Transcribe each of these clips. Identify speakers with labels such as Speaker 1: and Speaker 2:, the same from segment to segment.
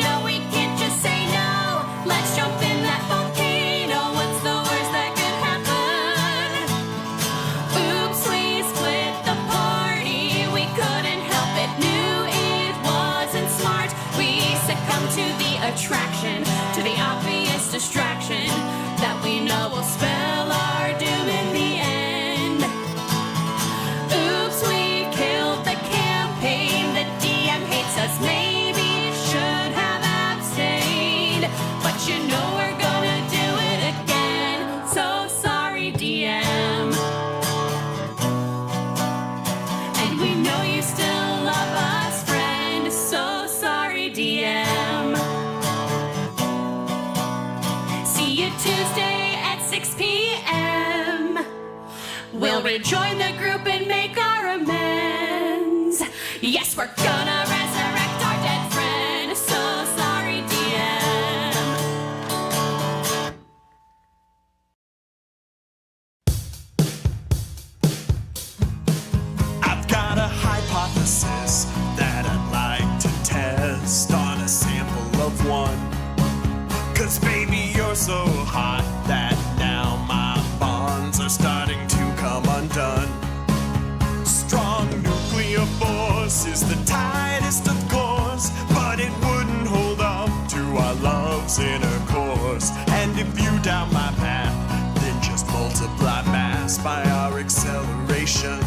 Speaker 1: know we can't just say no. Let's jump in that volcano. What's the worst that could happen? Oops, we split the party. We couldn't help it, knew it wasn't smart. We succumbed to the attraction, to the obvious distraction that we know will spell our doom in the end. Oops, we killed the campaign. The DM hates us, maybe should have abstained. But you know we're gonna do it again. So sorry, DM. And we know you still love us, friend. So sorry, DM. See you Tuesday at 6 p.m. We'll rejoin the group and make our amends. Yes, we're gonna resurrect our dead friend. So sorry, DM.
Speaker 2: I've got a hypothesis that I'd like to test on a sample of one. 'Cause baby, you're so hot that now my bonds are starting to come undone. Strong nuclear force is the tightest of cores, but it wouldn't hold up to our love's inner course. And if you doubt my path, then just multiply mass by our acceleration.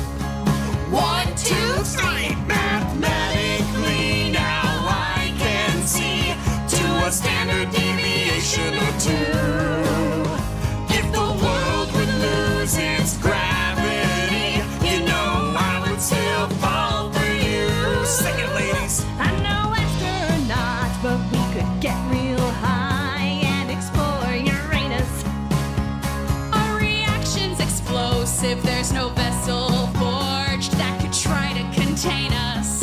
Speaker 2: 1, 2, 3, mathematically now I can see to a standard deviation or two. If the world would lose its gravity, you know I would still fall for you. Sing it, ladies.
Speaker 1: I know astronaut, but we could get real high and explore Uranus. Our reaction's explosive, there's no vessel forged that could try to contain us.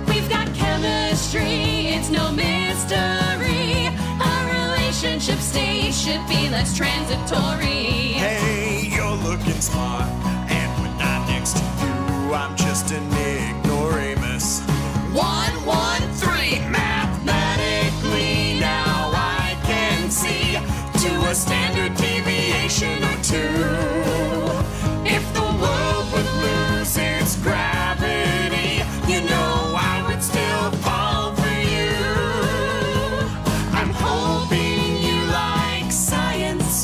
Speaker 1: We've got chemistry, it's no mystery. Our relationship state should be less transitory.
Speaker 2: Hey, you're looking smart, and when I'm next to you, I'm just an ignoramus. 1, 1, 3, mathematically now I can see to a standard deviation or two. If the world would lose its gravity, you know I would still fall for you. I'm hoping you like science.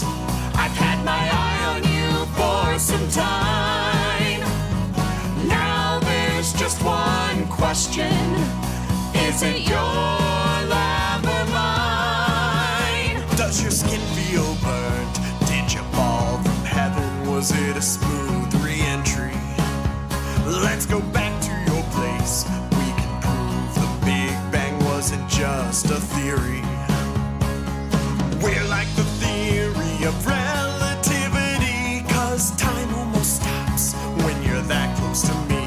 Speaker 2: I've had my eye on you for some time. Now there's just one question. Is it your lab or mine? Does your skin feel burned? Did you fall from heaven? Was it a smooth re-entry? Let's go back to your place. We can prove the Big Bang wasn't just a theory. We're like the theory of relativity, 'cause time almost stops when you're that close to me.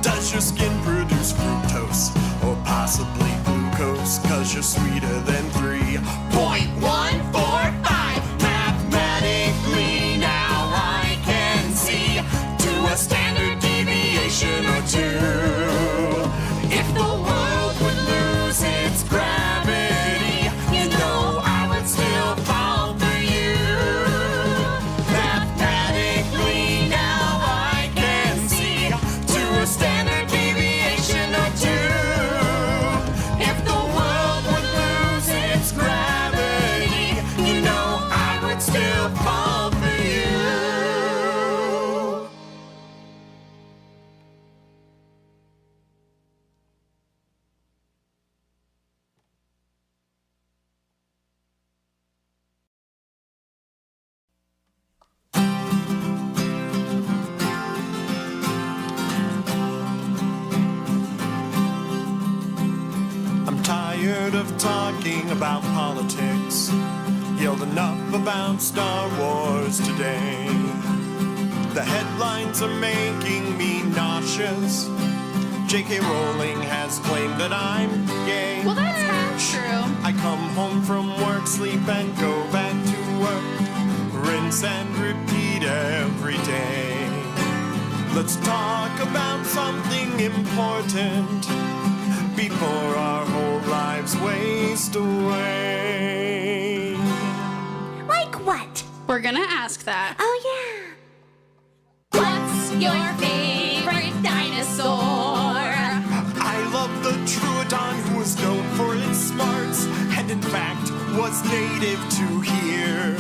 Speaker 2: Does your skin produce fructose or possibly glucose? 'Cause you're sweeter than 3.145. Mathematically now I can see to a standard deviation or two. If the world would lose its gravity, you know I would still fall for you. Mathematically now I can see to a standard deviation or two. If the world would lose its gravity, you know I would still fall for you. I'm tired of talking about politics. Yelled enough about Star Wars today. The headlines are making me nauseous. J.K. Rowling has claimed that I'm gay.
Speaker 1: Well, that's half true.
Speaker 2: I come home from work, sleep, and go back to work. Rinse and repeat every day. Let's talk about something important. before our whole lives waste away.
Speaker 3: Like what?
Speaker 1: We're gonna ask that.
Speaker 3: Oh, yeah.
Speaker 1: What's your favorite dinosaur?
Speaker 2: I love the Troodon, who was known for its smarts, and in fact was native to here.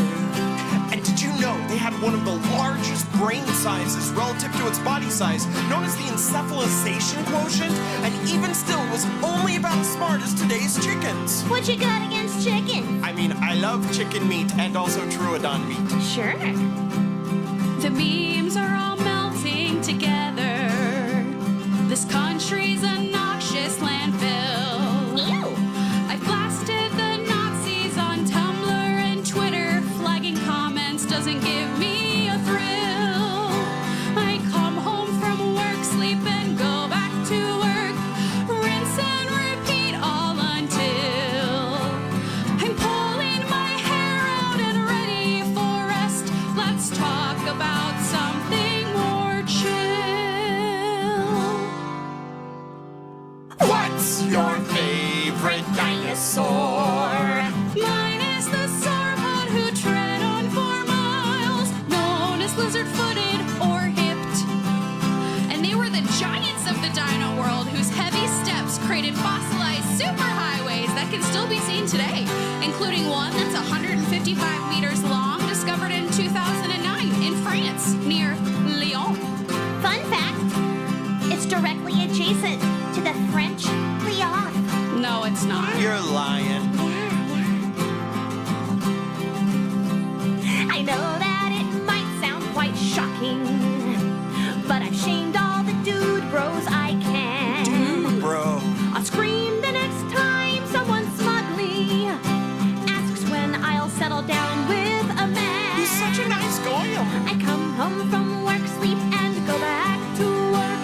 Speaker 2: And did you know they had one of the largest brain sizes relative to its body size, known as the encephalization quotient, and even still was only about as smart as today's chickens?
Speaker 3: What you got against chicken?
Speaker 2: I mean, I love chicken meat and also Troodon meat.
Speaker 3: Sure.
Speaker 1: The beams are all melting together. This country's a noxious landfill.
Speaker 3: Ew.
Speaker 1: I blasted the Nazis on Tumblr and Twitter. Flagging comments doesn't give me a thrill. I come home from work, sleep and go back to work. Rinse and repeat all until I'm pulling my hair out and ready for rest. Let's talk about something more chill.
Speaker 2: What's your favorite dinosaur?
Speaker 1: Mine is the sauropod who tread on 4 miles, known as lizard-footed or hipped. And they were the giants of the dino world, whose heavy steps created fossilized superhighways that can still be seen today, including one that's 155 meters long, discovered in 2009 in France, near Lyon.
Speaker 3: Fun fact, it's directly adjacent to the French Lyon.
Speaker 1: No, it's not.
Speaker 2: You're lying.
Speaker 3: I know that it might sound quite shocking, but I've shamed all the dude bros I can.
Speaker 2: Dude, bro.
Speaker 3: I'll scream the next time someone smugly asks when I'll settle down with a man.
Speaker 2: He's such a nice guy.
Speaker 3: I come home from work, sleep, and go back to work.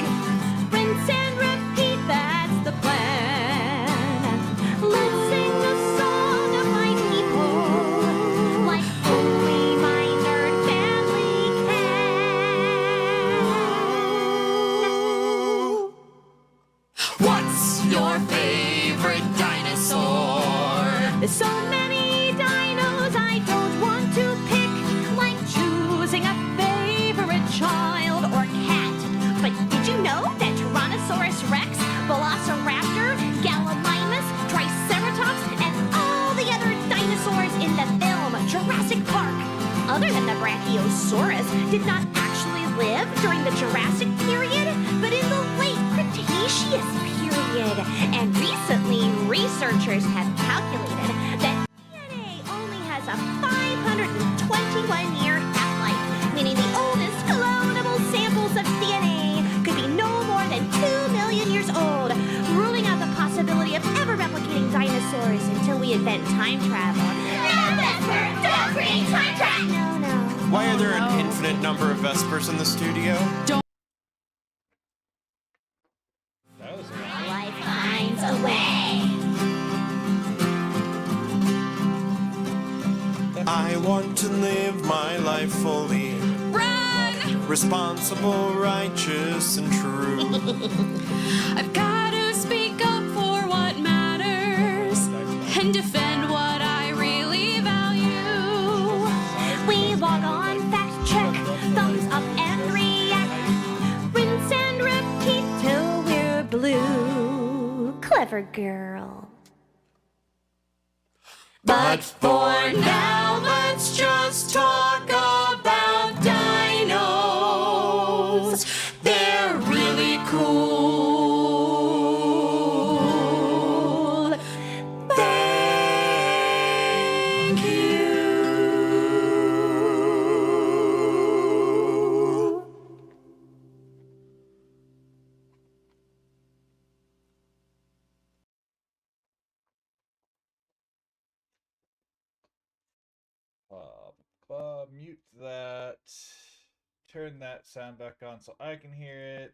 Speaker 3: Rinse and repeat, that's the plan. Let's sing the song of my people, like only my nerd family can.
Speaker 2: What's your favorite dinosaur?
Speaker 3: There's so many dinos I don't want to pick, like choosing a favorite child or cat. But did you know that Tyrannosaurus Rex, Velociraptor, Gallimimus, Triceratops, and all the other dinosaurs in the film Jurassic Park, other than the Brachiosaurus, did not actually live during the Jurassic period, but in the late Cretaceous period? And recently, researchers have calculated that DNA only has a 521-year half-life, meaning the oldest clonable samples of DNA could be no more than 2 million years old, ruling out the possibility of ever replicating dinosaurs until we invent time travel. No, Vesper! Don't create time travel! No.
Speaker 2: Why are there an infinite number of Vespers in the studio?
Speaker 3: Life finds a way.
Speaker 2: I want to live my life fully.
Speaker 1: Run!
Speaker 2: Responsible, righteous, and true.
Speaker 1: I've got to speak up for what matters and defend what I really value.
Speaker 3: We log on, fact check, thumbs up and react. Rinse and repeat till we're blue. Clever girl.
Speaker 2: But for now, let's just talk about dinos. They're really cool. Thank you.
Speaker 4: Mute that. Turn that sound back on so I can hear it.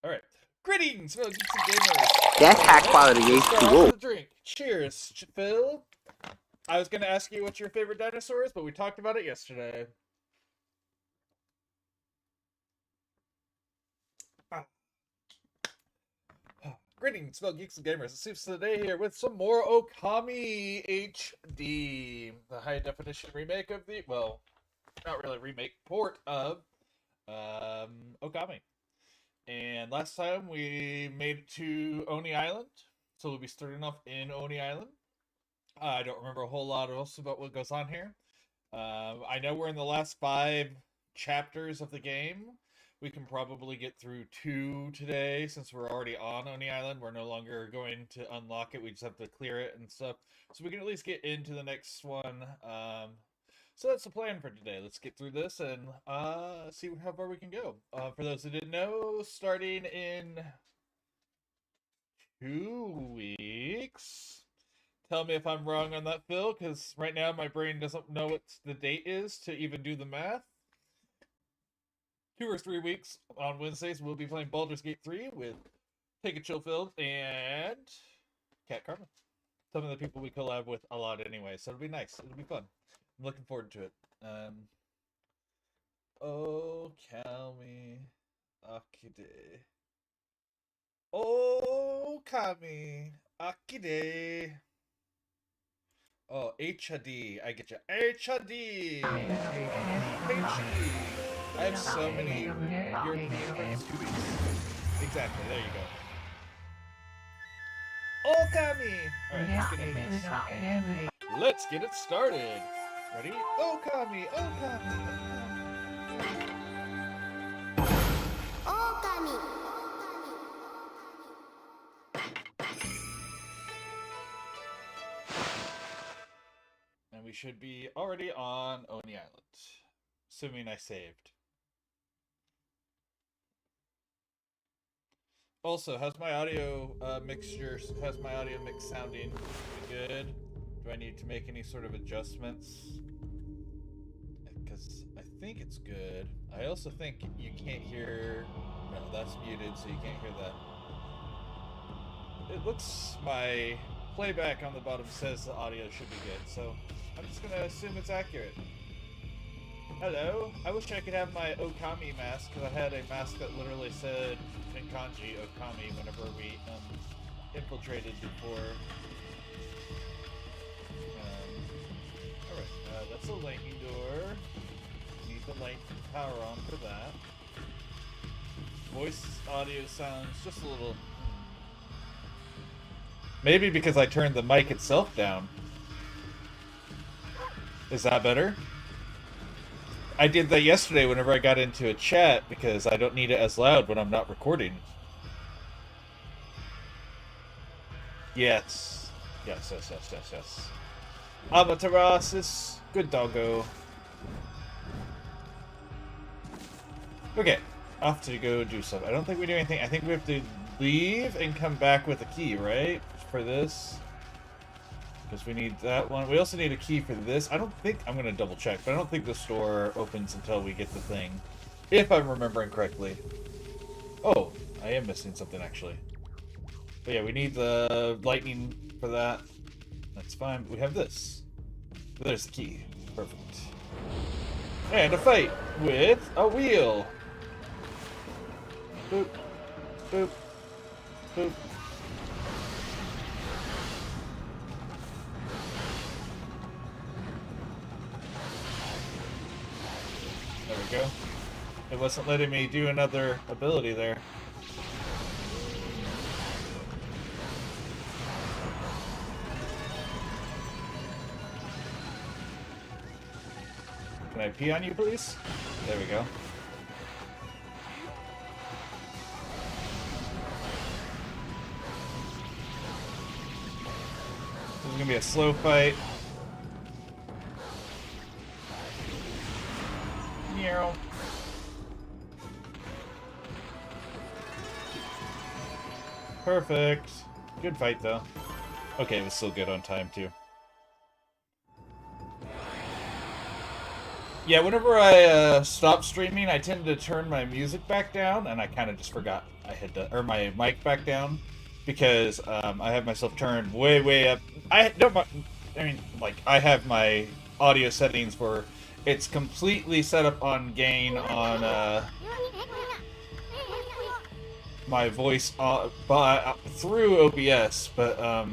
Speaker 4: Alright. Greetings, fellow geeks and gamers.
Speaker 5: That's high quality
Speaker 4: Start off
Speaker 5: H2O.
Speaker 4: with a drink. Cheers, Phil. I was going to ask you what your favorite dinosaur is, but we talked about it yesterday. Greetings, fellow geeks and gamers. It seems today here with some more Okami HD, the high definition remake of the, well, not really remake, port of Okami. And last time we made it to Oni Island, so we'll be starting off in Oni Island. I don't remember a whole lot else about what goes on here. I know we're in the last 5 chapters of the game. We can probably get through 2 today, since we're already on Oni Island. We're no longer going to unlock it. We just have to clear it and stuff. So we can at least get into the next one. So that's the plan for today. Let's get through this and see how far we can go. For those who didn't know, starting in 2 weeks. Tell me if I'm wrong on that, Phil, because right now my brain doesn't know what the date is to even do the math. 2 or 3 weeks on Wednesdays, we'll be playing Baldur's Gate 3 with Take a Chill Phil and Cat Karma. Some of the people we collab with a lot anyway, so it'll be nice. It'll be fun. I'm looking forward to it. Okami Akide. Okami Akide. Oh, HD. I get you. HD. I have so many European friends. 2 weeks. Exactly. There you go. Okami. All right, let's get into this. Let's get it started. Ready? Okami. Okami.
Speaker 5: Okami.
Speaker 4: And we should be already on Oni Island, assuming I saved. Also, how's my audio how's my audio mix sounding? Good? Do I need to make any sort of adjustments? Because I think it's good. I also think you can't hear... No, that's muted, so you can't hear that. It looks... My playback on the bottom says the audio should be good, so I'm just gonna assume it's accurate. Hello. I wish I could have my Okami mask, because I had a mask that literally said in kanji Okami whenever we infiltrated before. Alright, that's a lightning door. Need the light power on for that. Voice audio sounds just a little... Maybe because I turned the mic itself down. Is that better? I did that yesterday whenever I got into a chat because I don't need it as loud when I'm not recording. Yes. Yes. Amaterasis. Good doggo. Okay. Off to go do something. I don't think we do anything. I think we have to leave and come back with a key, right? For this. Because we need that one. We also need a key for this. I don't think... I'm going to double check, but I don't think the store opens until we get the thing. If I'm remembering correctly. Oh, I am missing something, actually. But yeah, we need the lightning for that. That's fine. But we have this. There's the key. Perfect. And a fight with a wheel. Boop. Boop. Boop. There we go. It wasn't letting me do another ability there. Can I pee on you, please? There we go. This is gonna be a slow fight. Perfect. Good fight, though. Okay, it was still good on time, too. Yeah, whenever I stop streaming, I tend to turn my music back down, and I kind of just forgot I had to, or my mic back down, because I have myself turned way up. I have my audio settings where it's completely set up on gain on my voice through OBS, but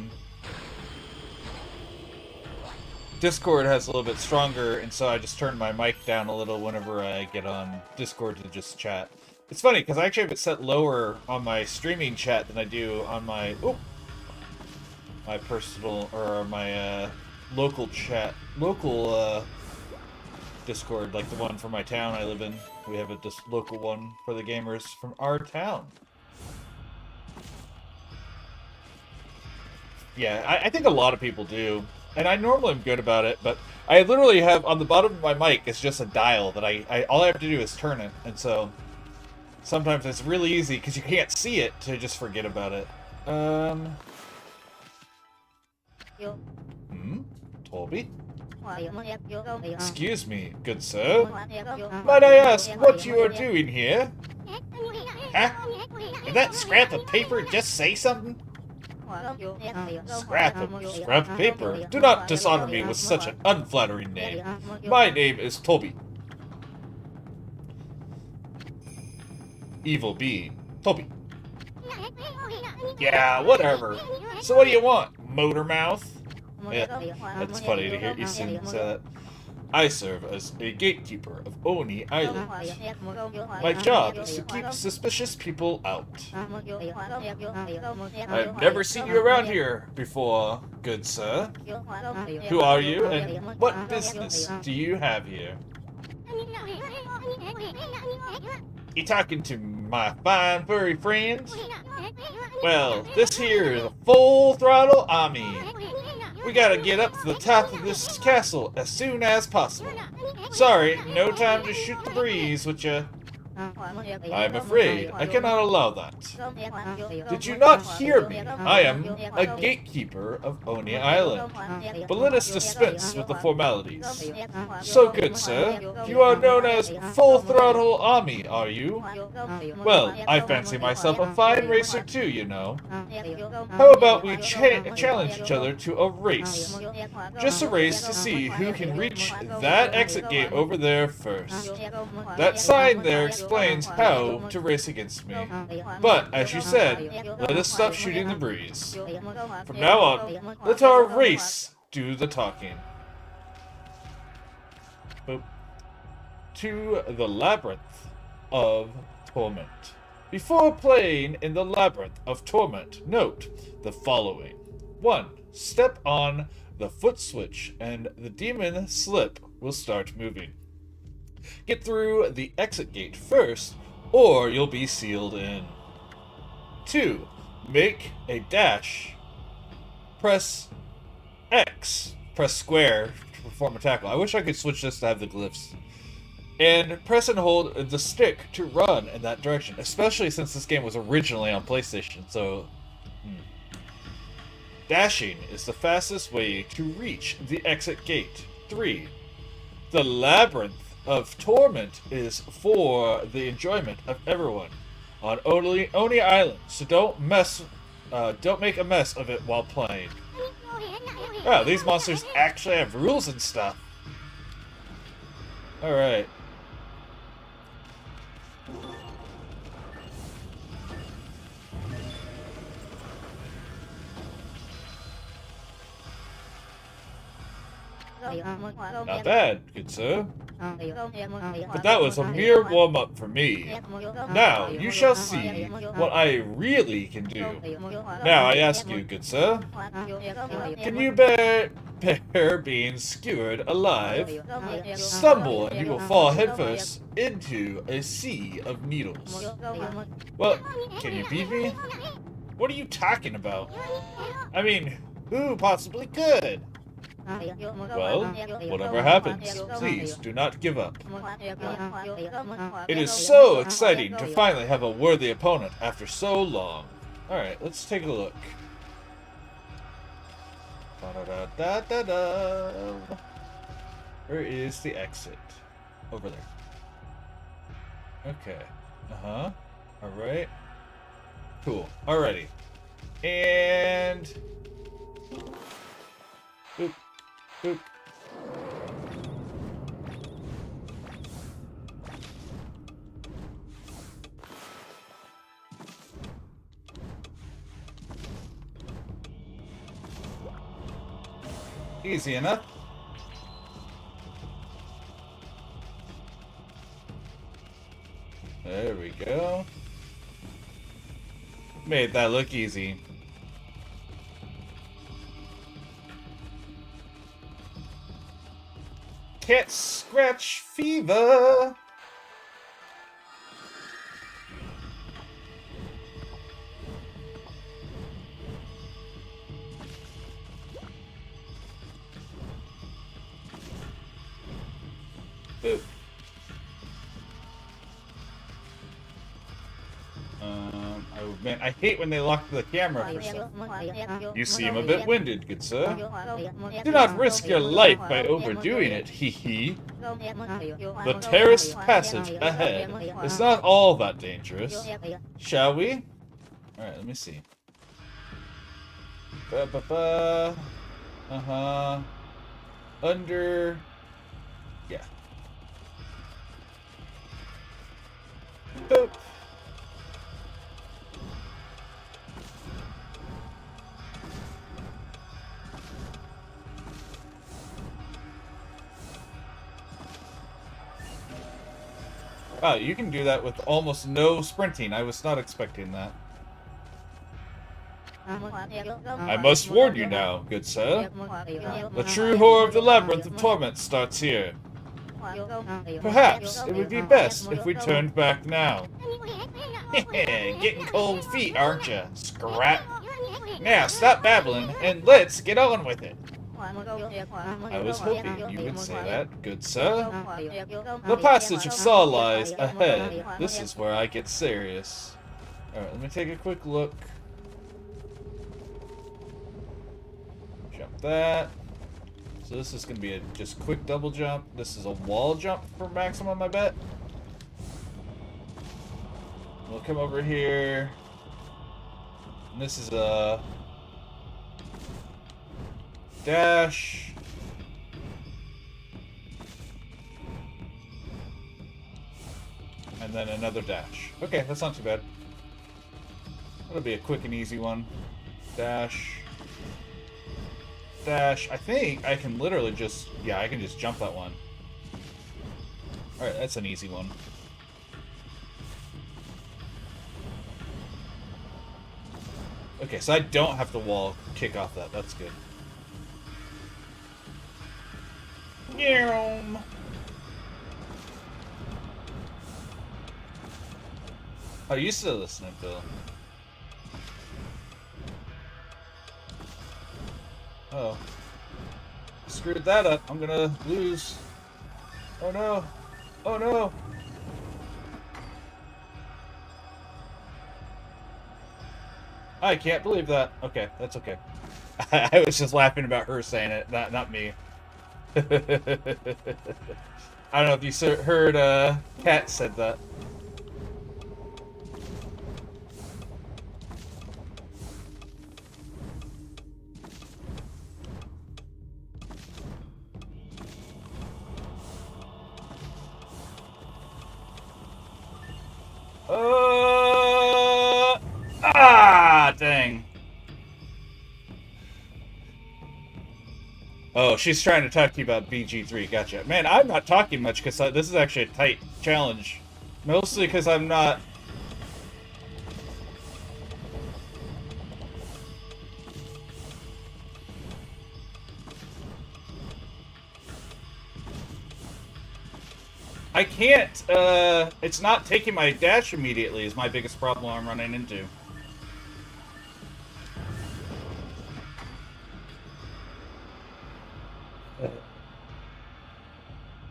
Speaker 4: Discord has a little bit stronger, and so I just turned my mic down a little whenever I get on Discord to just chat. It's funny, because I actually have it set lower on my streaming chat than I do on my my personal, or my local chat, Discord, like the one from my town I live in. We have a local one for the gamers from our town. Yeah, I think a lot of people do. And I normally am good about it, but I literally have, on the bottom of my mic, it's just a dial that all I have to do is turn it. And so, sometimes it's really easy, because you can't see it, to just forget about it. Toby? Excuse me, good sir. Might I ask what you are doing here? Huh? Did that scrap of paper just say something? Scrap of paper? Do not dishonor me with such an unflattering name. My name is Toby. Evil being. Toby. Yeah, whatever. So what do you want, motor mouth? Yeah, it's funny to hear you say that. I serve as a gatekeeper of Oni Island. My job is to keep suspicious people out. I've never seen you around here before, good sir. Who are you, and what business do you have here? You talking to my fine furry friends? Well, this here is a full-throttle army. We gotta get up to the top of this castle as soon as possible. Sorry, no time to shoot the breeze with ya. I'm afraid I cannot allow that. Did you not hear me? I am a gatekeeper of Oni Island. But let us dispense with the formalities. So, good sir, you are known as Full Throttle Ami, are you? Well, I fancy myself a fine racer too, you know. How about we challenge each other to a race? Just a race to see who can reach that exit gate over there first. That sign there explains how to race against me. But, as you said, let us stop shooting the breeze. From now on, let our race do the talking. Boop. To the Labyrinth of Torment. Before playing in the Labyrinth of Torment, note the following. 1. Step on the foot switch and the demon slip will start moving. Get through the exit gate first, or you'll be sealed in. 2. Make a dash. Press X. Press square to perform a tackle. I wish I could switch this to have the glyphs. And press and hold the stick to run in that direction, especially since this game was originally on PlayStation, so... Dashing is the fastest way to reach the exit gate. 3. The Labyrinth of Torment is for the enjoyment of everyone on Oni Island, so don't make a mess of it while playing. Wow, these monsters actually have rules and stuff. Alright. Not bad, good sir. But that was a mere warm-up for me. Now, you shall see what I really can do. Now, I ask you, good sir, can you bear being skewered alive? Stumble and you will fall headfirst into a sea of needles. Well, can you beat me? What are you talking about? I mean, who possibly could? Well, whatever happens, please do not give up. It is so exciting to finally have a worthy opponent after so long. Alright, let's take a look. Where is the exit? Over there. Okay. Uh-huh. Alright. Cool. Alrighty. And... Boop. Boop. Easy enough. There we go. Made that look easy. Cat scratch fever. Boop. Oh man, I hate when they lock the camera for some. You seem a bit winded, good sir. Do not risk your life by overdoing it, hee hee. The terraced passage ahead is not all that dangerous. Shall we? Alright, let me see. Uh-huh. Under... Yeah. Boop. Wow, you can do that with almost no sprinting. I was not expecting that. I must warn you now, good sir. The true horror of the Labyrinth of Torment starts here. Perhaps it would be best if we turned back now. Getting cold feet, aren't you, Scrap? Now, stop babbling, and let's get on with it. I was hoping you would say that, good sir. The passage of Saw lies ahead. This is where I get serious. Alright, let me take a quick look. Jump that. So this is going to be a just quick double jump. This is a wall jump for maximum, I bet. We'll come over here. And this is a... dash. And then another dash. Okay, that's not too bad. That'll be a quick and easy one. Dash. Dash. I think I can literally just... yeah, I can just jump that one. Alright, that's an easy one. Okay, so I don't have to wall kick off that. That's good. Yum. Oh, you still listening, Phil? Oh. Screwed that up. I'm gonna lose. Oh no. Oh no. I can't believe that. Okay, that's okay. I was just laughing about her saying it, not me. I don't know if you heard Kat said that. Dang. Oh, she's trying to talk to you about BG3. Gotcha. Man, I'm not talking much because this is actually a tight challenge. Mostly because I'm not... I can't, it's not taking my dash immediately is my biggest problem I'm running into.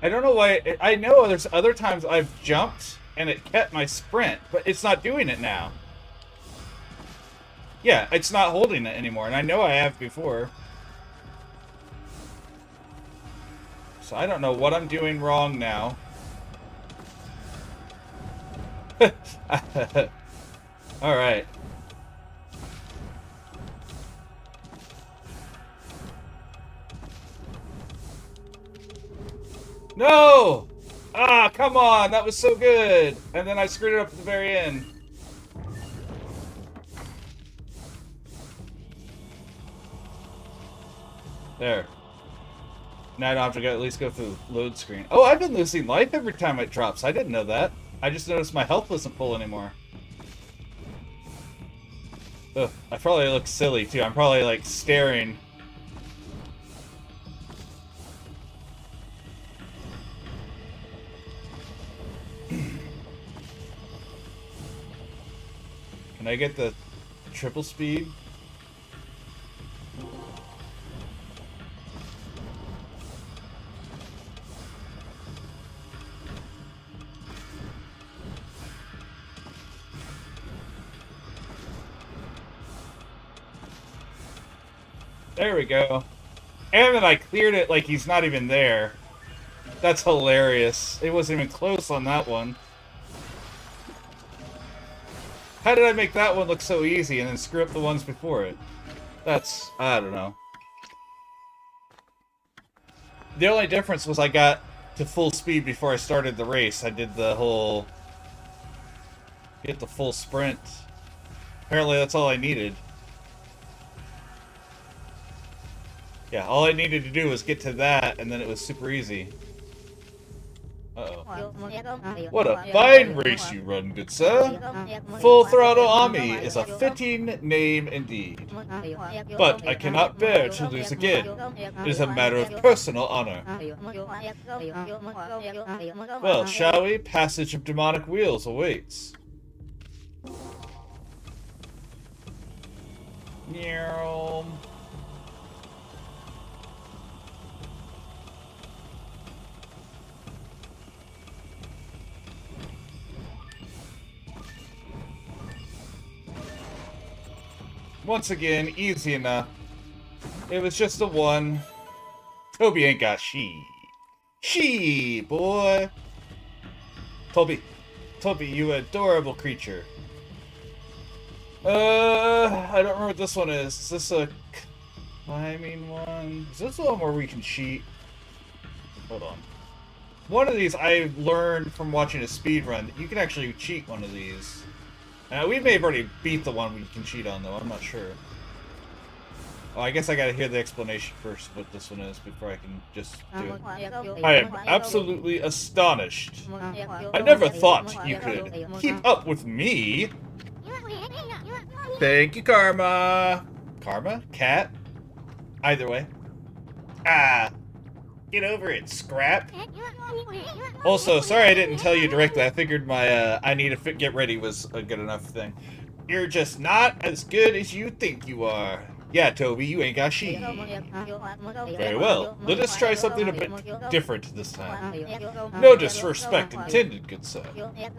Speaker 4: I don't know why. I know there's other times I've jumped and it kept my sprint, but it's not doing it now. Yeah, it's not holding it anymore, and I know I have before. So I don't know what I'm doing wrong now. Alright. No! Ah, come on! That was so good! And then I screwed it up at the very end. There. Now I don't have to at least go through the load screen. Oh, I've been losing life every time it drops. I didn't know that. I just noticed my health wasn't full anymore. Ugh, I probably look silly too. I'm probably like staring. Can I get the triple speed? There we go. And then I cleared it like he's not even there. That's hilarious. It wasn't even close on that one. How did I make that one look so easy and then screw up the ones before it? That's... I don't know. The only difference was I got to full speed before I started the race. I did the whole... get the full sprint. Apparently that's all I needed. Yeah, all I needed to do was get to that, and then it was super easy. Uh-oh. What a fine race you run, good sir. Full Throttle Ami is a fitting name indeed. But I cannot bear to lose again. It is a matter of personal honor. Well, shall we? Passage of demonic wheels awaits. Meow. Once again, easy enough. It was just a one. Toby ain't got she, boy. Toby, you adorable creature. I don't remember what this one is. Is this a climbing one? Is this the one where we can cheat? Hold on. One of these I learned from watching a speed run that you can actually cheat one of these. We may have already beat the one we can cheat on, though. I'm not sure. Oh, I guess I gotta hear the explanation first what this one is before I can just do it. I am absolutely astonished. I never thought you could keep up with me. Thank you, Karma. Karma? Cat? Either way. Ah. Get over it, Scrap. Also, sorry I didn't tell you directly. I figured my I need to get ready was a good enough thing. You're just not as good as you think you are. Yeah, Toby, you ain't got she. Very well. Let us try something a bit different this time. No disrespect intended, good sir.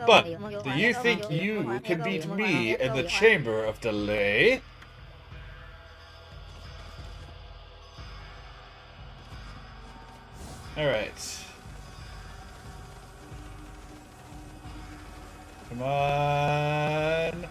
Speaker 4: But, do you think you can beat me in the Chamber of Delay? Alright. Come on.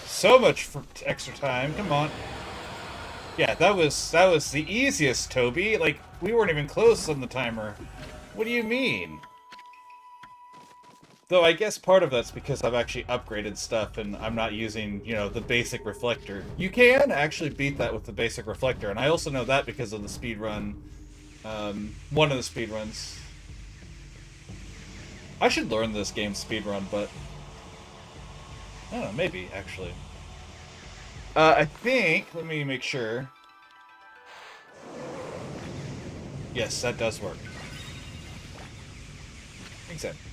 Speaker 4: So much for extra time. Come on. Yeah, that was the easiest, Toby. Like, we weren't even close on the timer. What do you mean? Though I guess part of that's because I've actually upgraded stuff and I'm not using, you know, the basic reflector. You can actually beat that with the basic reflector, and I also know that because of the speed run. One of the speed runs. I should learn this game's speed run, but I don't know, maybe actually. I think, let me make sure. Yes, that does work. Exactly.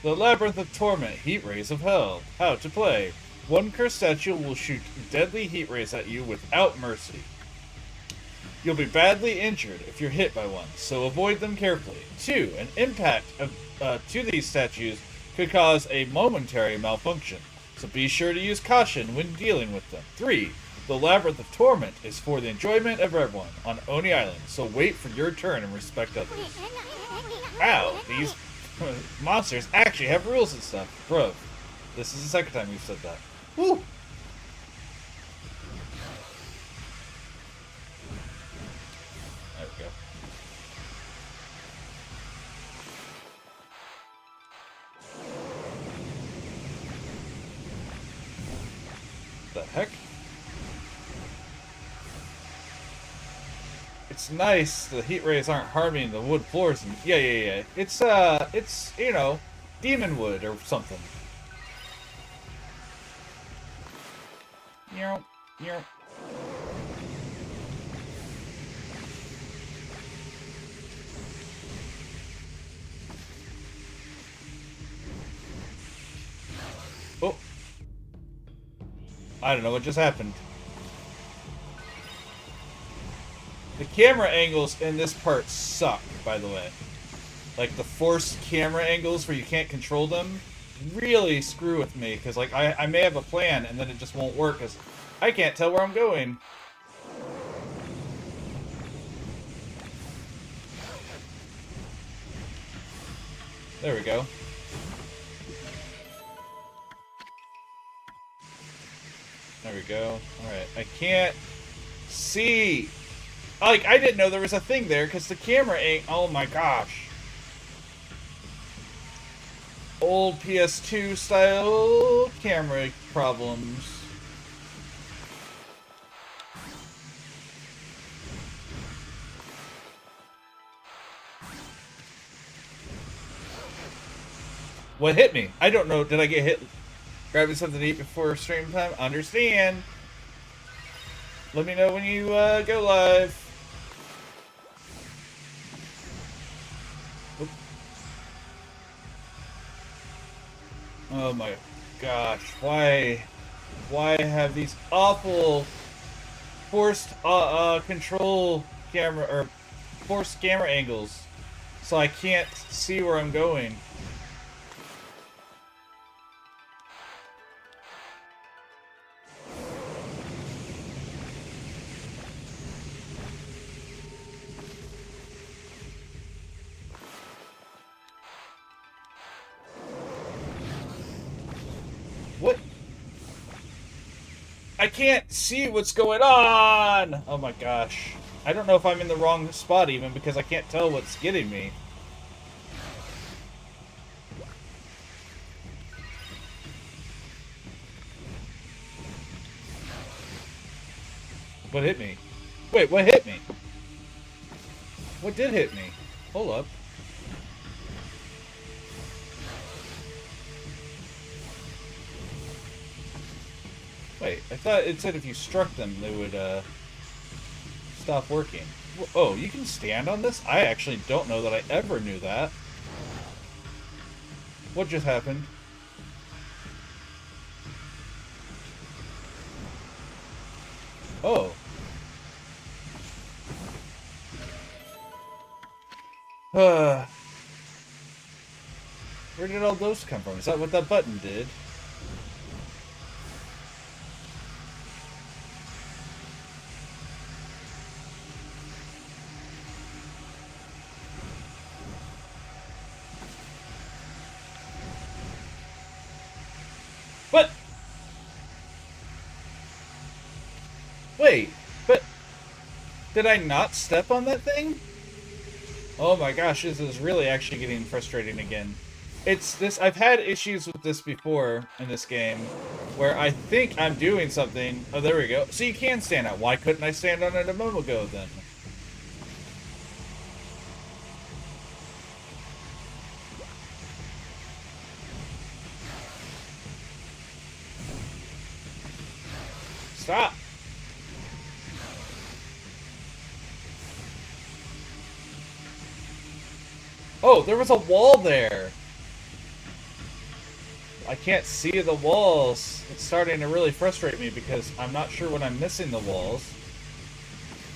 Speaker 4: The Labyrinth of Torment, Heat Rays of Hell. How to play. One cursed statue will shoot deadly heat rays at you without mercy. You'll be badly injured if you're hit by one, so avoid them carefully. 2. An impact to these statues could cause a momentary malfunction, so be sure to use caution when dealing with them. 3. The Labyrinth of Torment is for the enjoyment of everyone on Oni Island, so wait for your turn and respect others. Ow, these Monsters actually have rules and stuff. Bro, this is the second time you've said that. Woo! There we go. The heck? It's nice the heat rays aren't harming the wood floors. And yeah. It's, you know, demon wood or something. Meow. Oh. I don't know what just happened. The camera angles in this part suck, by the way. Like, the forced camera angles where you can't control them really screw with me, because, like, I may have a plan, and then it just won't work, because I can't tell where I'm going. There we go. There we go. Alright, I can't see. Like, I didn't know there was a thing there, because the camera ain't... Oh my gosh. Old PS2 style camera problems. What hit me? I don't know. Did I get hit grabbing something to eat before stream time? Understand. Let me know when you go live. Oop. Oh my gosh. Why have these awful forced control camera or forced camera angles so I can't see where I'm going? What? I can't see what's going on! Oh my gosh. I don't know if I'm in the wrong spot even because I can't tell what's getting me. What hit me? Wait, what hit me? What did hit me? Hold up. Wait, I thought it said if you struck them, they would, stop working. Oh, you can stand on this? I actually don't know that I ever knew that. What just happened? Oh. Where did all those come from? Is that what that button did? What? Wait, but did I not step on that thing? Oh my gosh, this is really actually getting frustrating again. It's this, I've had issues with this before in this game, where I think I'm doing something. Oh, there we go. So you can stand on it. Why couldn't I stand on it a moment ago then? Stop! Oh, there was a wall there! I can't see the walls. It's starting to really frustrate me because I'm not sure when I'm missing the walls.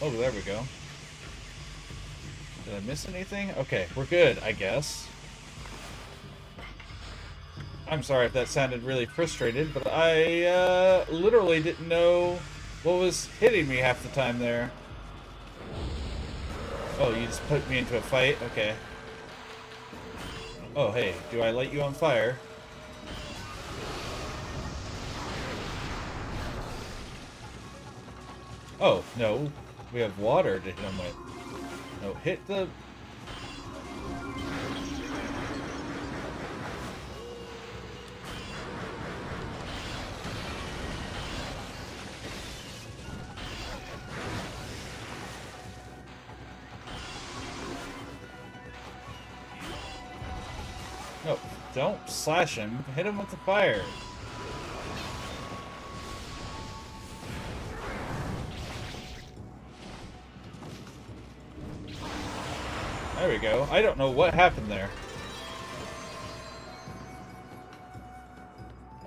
Speaker 4: Oh, there we go. Did I miss anything? Okay, we're good, I guess. I'm sorry if that sounded really frustrated, but I literally didn't know what was hitting me half the time there. Oh, you just put me into a fight? Okay. Oh, hey, do I light you on fire? Oh, no. We have water to hit him with. No, hit the... No, don't slash him. Hit him with the fire. There we go. I don't know what happened there.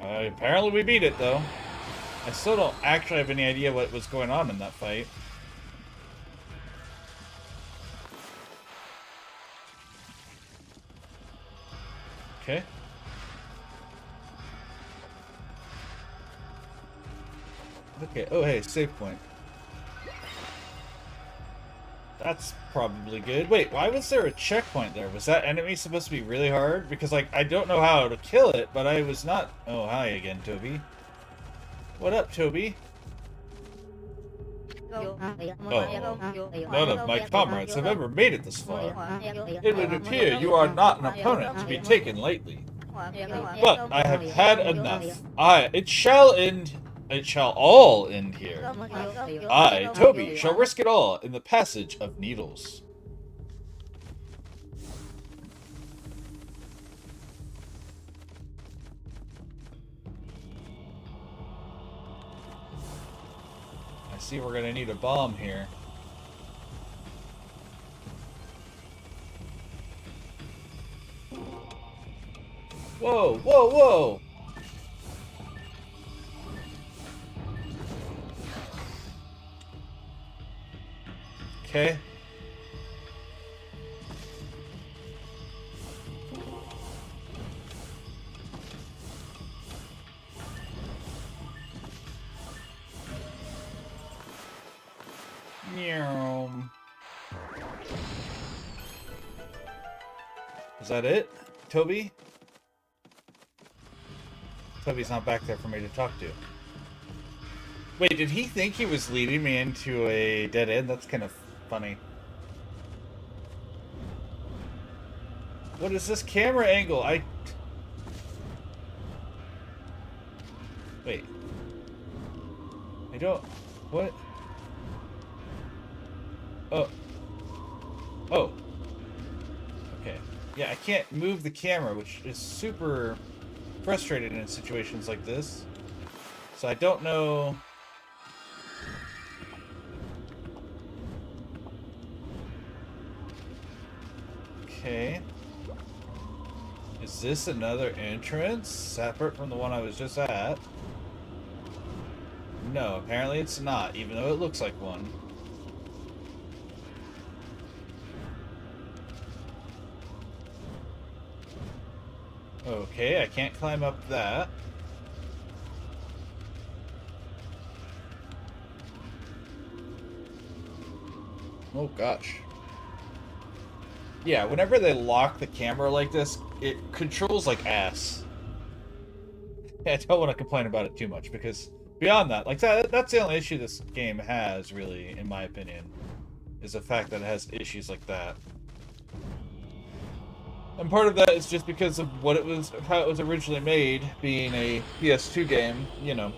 Speaker 4: Apparently we beat it, though. I still don't actually have any idea what was going on in that fight. Okay. Okay, oh hey, save point. That's probably good. Wait, why was there a checkpoint there? Was that enemy supposed to be really hard? Because, like, I don't know how to kill it, but I was not... Oh, hi again, Toby. What up, Toby? Oh, none of my comrades have ever made it this far. It would appear you are not an opponent to be taken lightly. But I have had enough. It shall end... It shall all end here. I, Toby, shall risk it all in the passage of needles. I see we're gonna need a bomb here. Whoa, whoa, whoa! Okay. Is that it, Toby? Toby's not back there for me to talk to. Wait, did he think he was leading me into a dead end? That's kind of funny. What is this camera angle? Wait. I don't... What? Oh. Oh. Okay. Yeah, I can't move the camera, which is super frustrating in situations like this. So I don't know... Okay. Is this another entrance? Separate from the one I was just at? No, apparently it's not, even though it looks like one. Okay, I can't climb up that. Oh gosh. Yeah, whenever they lock the camera like this, it controls like ass. I don't want to complain about it too much, because beyond that, like that's the only issue this game has, really, in my opinion, is the fact that it has issues like that. And part of that is just because of what it was, how it was originally made, being a PS2 game, you know.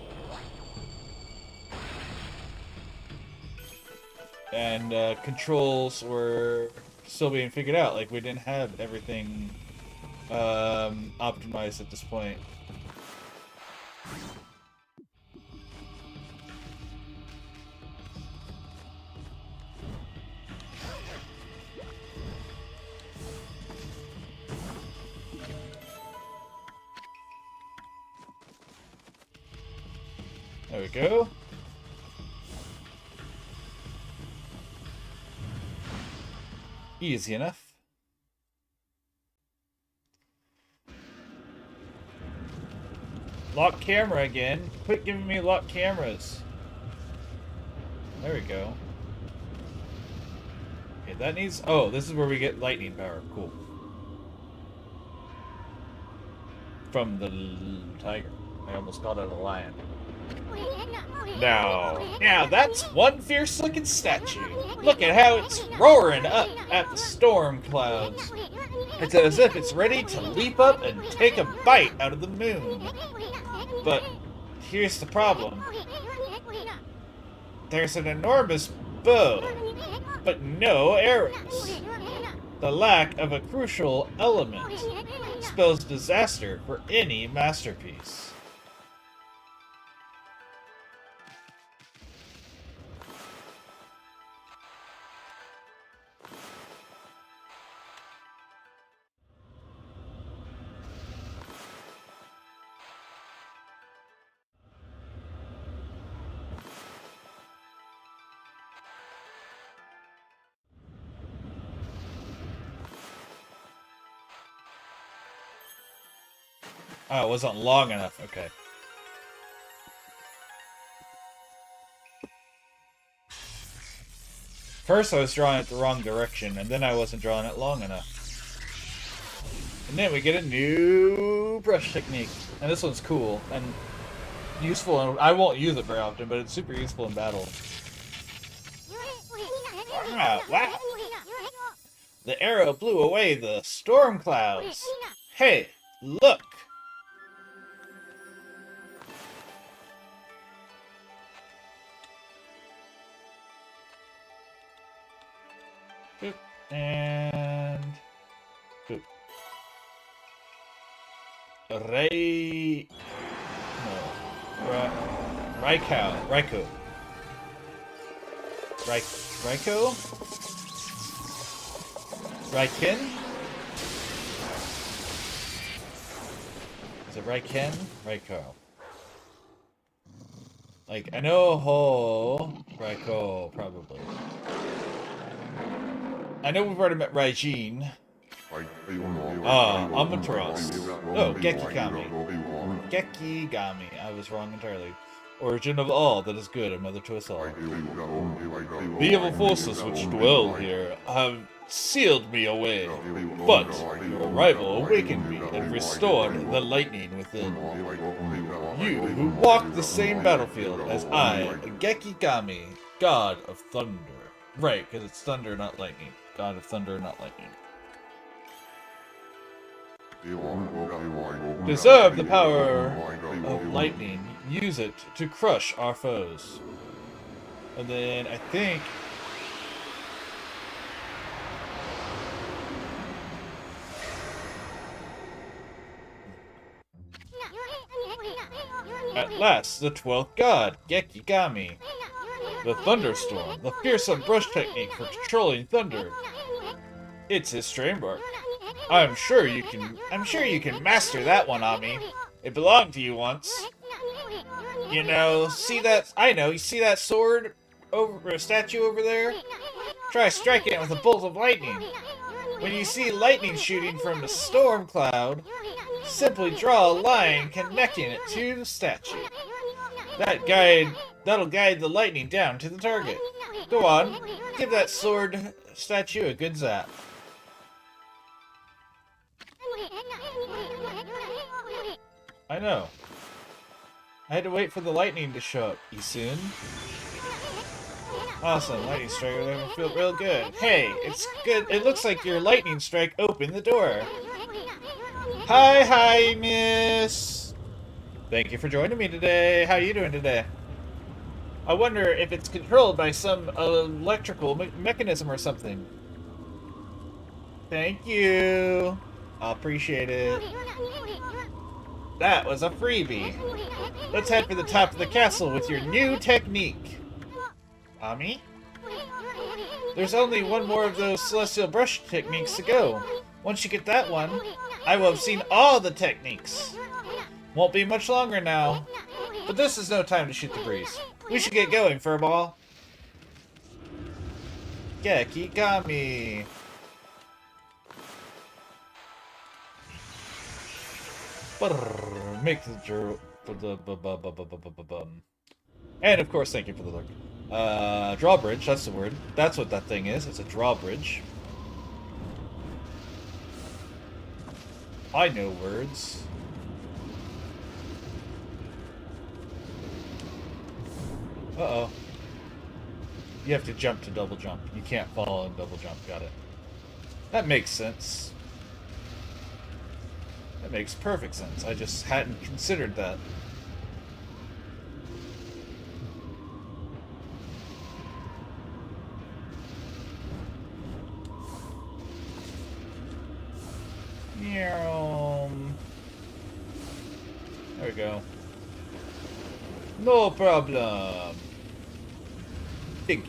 Speaker 4: And controls were still being figured out. Like, we didn't have everything optimized at this point. There we go. Easy enough. Lock camera again. Quit giving me lock cameras. There we go. Okay, that needs... Oh, this is where we get lightning power. Cool. from the tiger. I almost called it a lion. Now that's one fierce-looking statue. Look at how it's roaring up at the storm clouds. It's as if it's ready to leap up and take a bite out of the moon. But here's the problem. There's an enormous bow, but no arrows. The lack of a crucial element spells disaster for any masterpiece. Oh, it wasn't long enough. Okay. First I was drawing it the wrong direction, and then I wasn't drawing it long enough. And then we get a new brush technique. And this one's cool and useful, and I won't use it very often, but it's super useful in battle. Wow! The arrow blew away the storm clouds. Hey, look! Boop. And boop. Raiko. Raiken? Is it Raiken? Raiko. Like, I know Ho Raiko, probably. I know we've already met Raijin. Amaterasu. Oh, Gekigami. Gekigami. I was wrong entirely. Origin of all that is good and mother to us all. The evil forces which dwell here have sealed me away, but your arrival awakened me and restored the lightning within. You who walk the same battlefield as I, Gekigami, god of thunder. Right, because it's thunder, not lightning. God of thunder, not lightning. Deserve the power of lightning. Use it to crush our foes. And then I think... At last, the 12th god, Gekigami. The thunderstorm, the fearsome brush technique for controlling thunder. It's his trademark. I'm sure you can master that one, Ami. It belonged to you once. You know, see that? I know. You see that sword statue over there? Try striking it with a bolt of lightning. When you see lightning shooting from the storm cloud, simply draw a line connecting it to the statue. That'll guide the lightning down to the target. Go on, give that sword statue a good zap. I know. I had to wait for the lightning to show up. Isun. Awesome, lightning strike. I feel real good. Hey, it's good. It looks like your lightning strike opened the door. Hi, miss. Thank you for joining me today. How are you doing today? I wonder if it's controlled by some electrical mechanism or something. Thank you. I appreciate it. That was a freebie. Let's head for the top of the castle with your new technique. Ami? There's only one more of those celestial brush techniques to go. Once you get that one, I will have seen all the techniques. Won't be much longer now. But this is no time to shoot the breeze. We should get going, Furball. Gekigami. Make the and of course, thank you for the look. Drawbridge, that's the word. That's what that thing is. It's a drawbridge. I know words. Uh-oh. You have to jump to double jump. You can't fall and double jump. Got it. That makes sense. That makes perfect sense. I just hadn't considered that. There we go. No problem. Dig.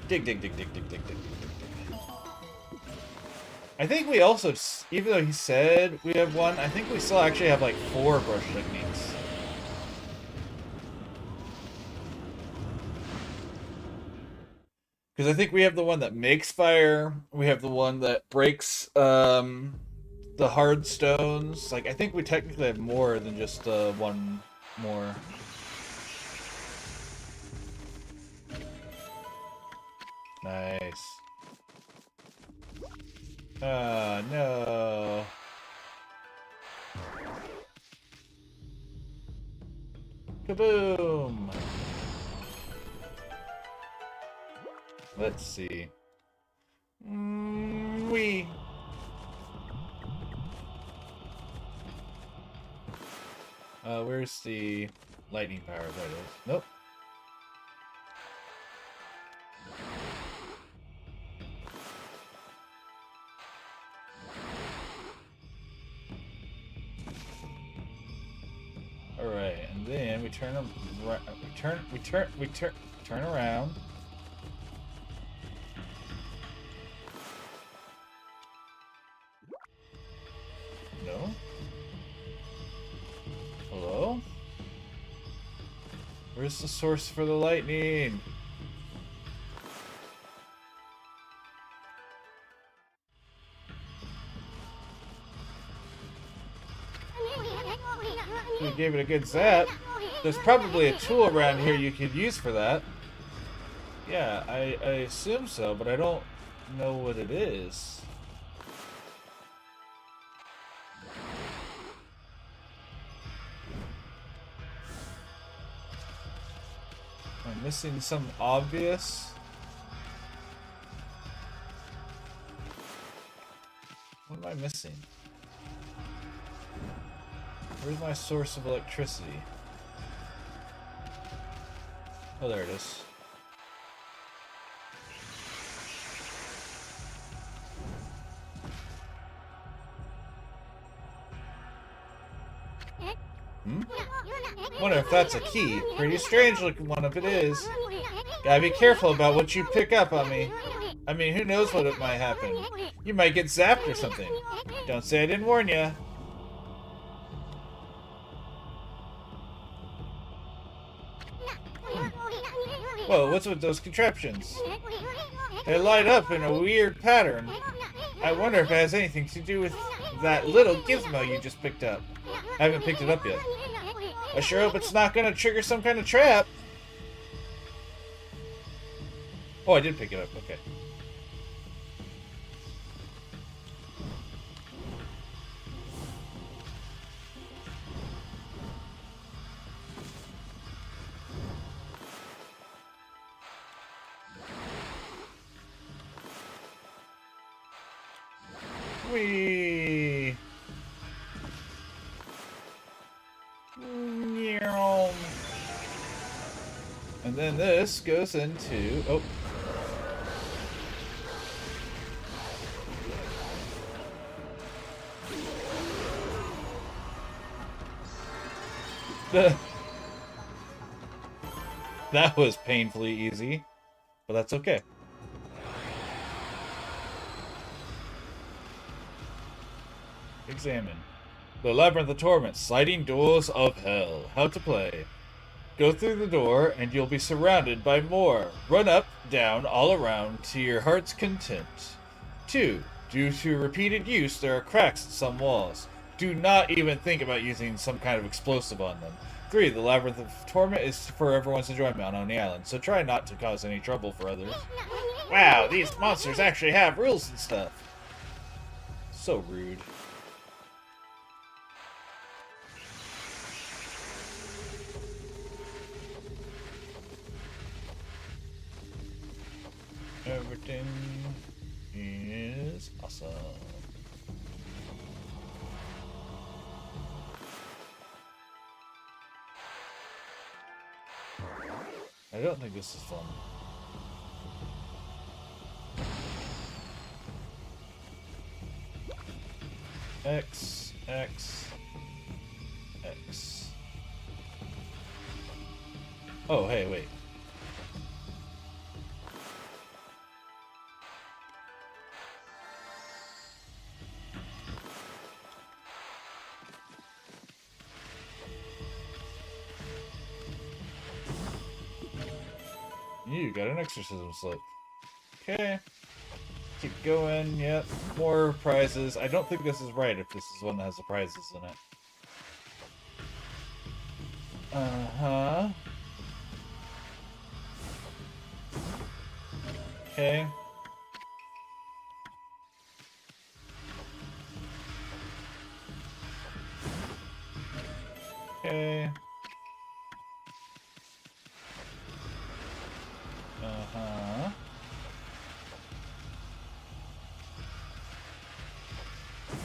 Speaker 4: Dig, dig, dig, dig, dig, dig, dig, dig, dig. I think we also, even though he said we have one, I think we still actually have like 4 brush techniques. Because I think we have the one that makes fire, we have the one that breaks the hard stones. Like, I think we technically have more than just one more. Nice. No. Kaboom! Let's see. Wee. Where's the lightning power? There it is. Nope. All right, and then we turn them. Turn around. No. Hello? Where's the source for the lightning? You gave it a good zap. There's probably a tool around here you could use for that. Yeah, I assume so, but I don't know what it is. Am I missing something obvious? What am I missing? Where's my source of electricity? Oh, there it is. Hmm? Wonder if that's a key. Pretty strange looking one if it is. Gotta be careful about what you pick up on me. I mean, who knows what might happen. You might get zapped or something. Don't say I didn't warn you. Whoa, what's with those contraptions? They light up in a weird pattern. I wonder if it has anything to do with that little gizmo you just picked up. I haven't picked it up yet. I sure hope it's not going to trigger some kind of trap. Oh, I did pick it up. Okay. Whee! And then this goes into... Oh. That was painfully easy, but that's okay. Examine. The Labyrinth of Torment, Sliding Doors of Hell. How to play. Go through the door, and you'll be surrounded by more. Run up, down, all around, to your heart's content. 2. Due to repeated use, there are cracks in some walls. Do not even think about using some kind of explosive on them. 3. The Labyrinth of Torment is for everyone's enjoyment on the island, so try not to cause any trouble for others. Wow, these monsters actually have rules and stuff. So rude. I don't think this is fun. X, X, X. Oh, hey, wait. You got an exorcism slip. Okay. Keep going. Yep. More prizes. I don't think this is right if this is one that has the prizes in it. Uh-huh. Okay. Okay. Uh-huh.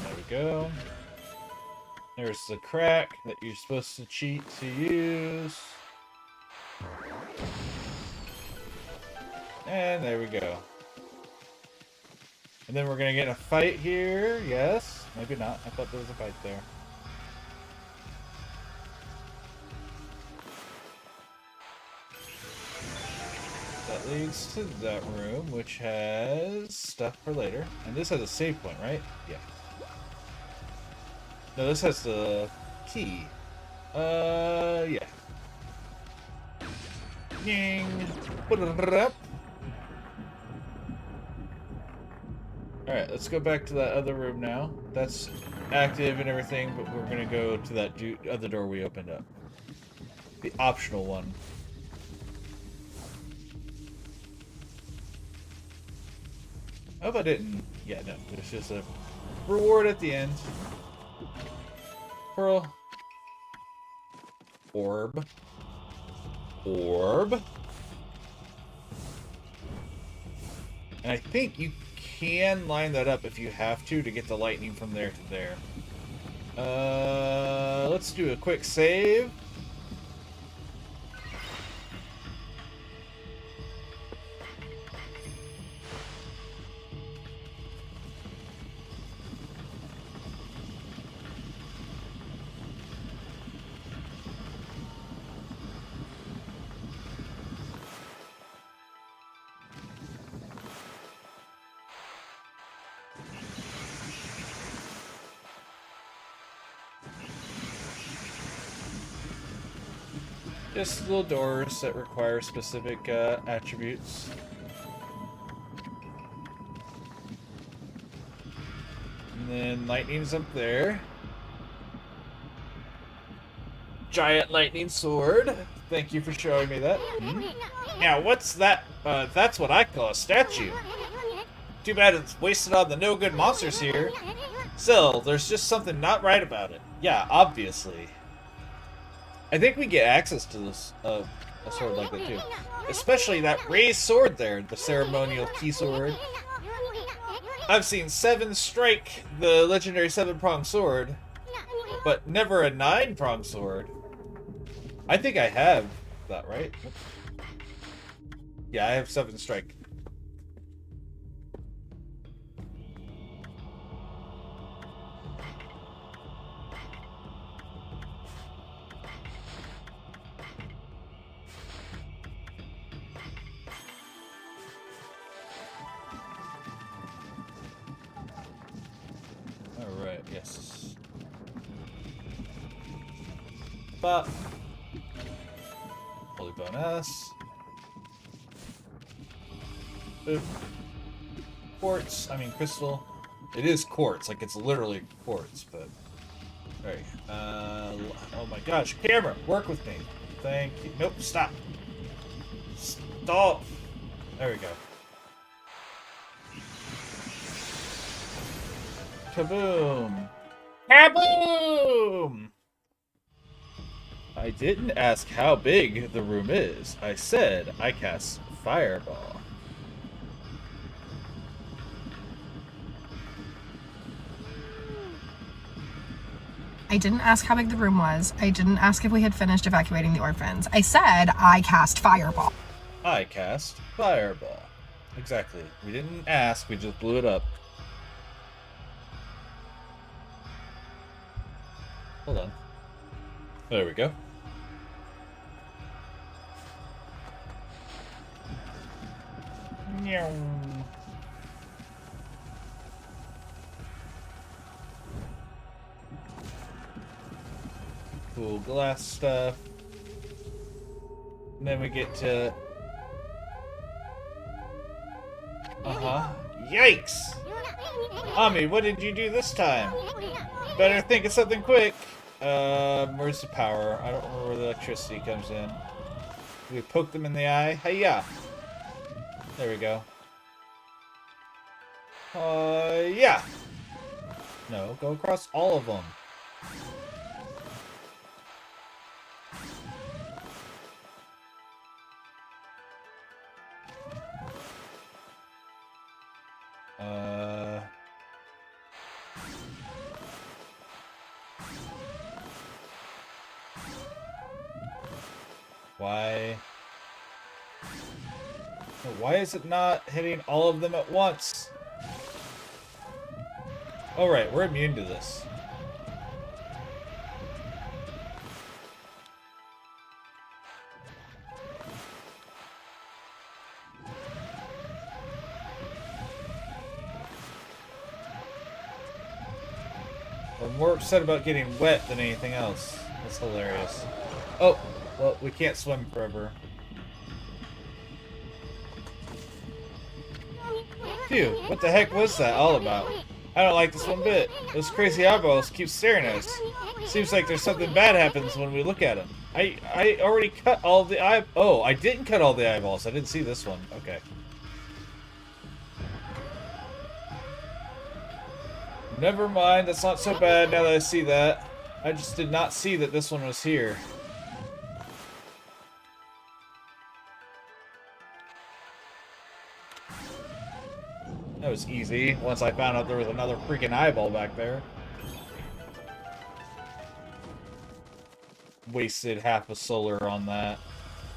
Speaker 4: There we go. There's the crack that you're supposed to cheat to use. And there we go. And then we're gonna get in a fight here. Yes. Maybe not. I thought there was a fight there. That leads to that room, which has stuff for later. And this has a save point, right? Yeah. No, this has the key. Yeah. Ying. Alright, let's go back to that other room now. That's active and everything, but we're gonna go to that other door we opened up. The optional one. I hope I didn't... Yeah, no. There's just a reward at the end. Pearl. Orb. Orb. And I think you can line that up if you have to get the lightning from there to there. Let's do a quick save. Just little doors that require specific attributes. And then lightning's up there. Giant lightning sword. Thank you for showing me that. Now, what's that? That's what I call a statue. Too bad it's wasted on the no-good monsters here. Still, there's just something not right about it. Yeah, obviously. I think we get access to this, a sword like that too. Especially that raised sword there, the ceremonial key sword. I've seen 7 strike the legendary 7-pronged sword, but never a 9-pronged sword. I think I have that, right? Yeah, I have 7 strike. Alright, yes. But holy bonus. Boop. Quartz, I mean crystal. It is quartz, like it's literally quartz, but alright. Oh my gosh, camera, work with me. Thank you. Nope, stop. Stop. There we go. Kaboom! Kaboom! I didn't ask how big the room is. I said I cast Fireball.
Speaker 5: I didn't ask how big the room was. I didn't ask if we had finished evacuating the orphans. I said I cast Fireball.
Speaker 4: I cast Fireball. Exactly. We didn't ask, we just blew it up. Hold on. There we go. Meow. Cool glass stuff. And then we get to... Yikes! Ami, what did you do this time? Better think of something quick. Where's the power? I don't remember where the electricity comes in. Do we poke them in the eye? Hey-ya! There we go. Yeah! No, go across all of them. Why? Why is it not hitting all of them at once? Oh right, we're immune to this. We're more upset about getting wet than anything else. That's hilarious. Oh, well, we can't swim forever. Phew, what the heck was that all about? I don't like this one bit. Those crazy eyeballs keep staring at us. Seems like there's something bad happens when we look at them. I already cut all the Oh, I didn't cut all the eyeballs. I didn't see this one. Okay. Never mind, that's not so bad now that I see that. I just did not see that this one was here. That was easy, once I found out there was another freaking eyeball back there. Wasted half a solar on that.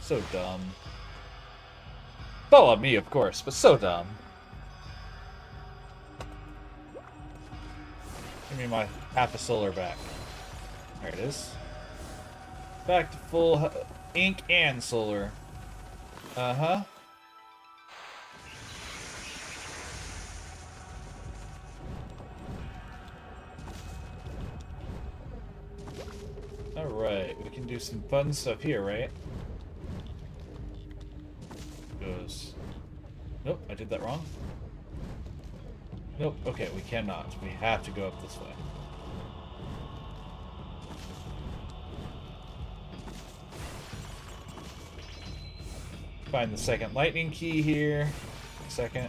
Speaker 4: So dumb. Fell on me, of course, but so dumb. Give me my half a solar back. There it is. Back to full ink and solar. Uh-huh. Alright, we can do some fun stuff here, right? Goes. Nope, I did that wrong. Nope, okay, we cannot. We have to go up this way. Find the second lightning key here. Second.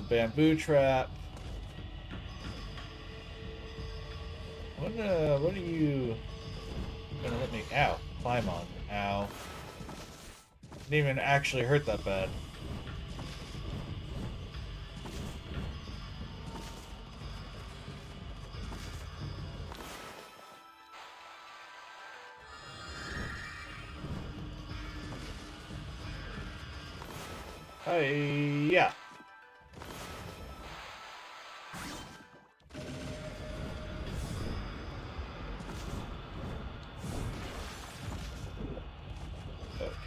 Speaker 4: Bamboo trap. What are you gonna let me... Ow. Climb on. Ow. Didn't even actually hurt that bad. Yeah.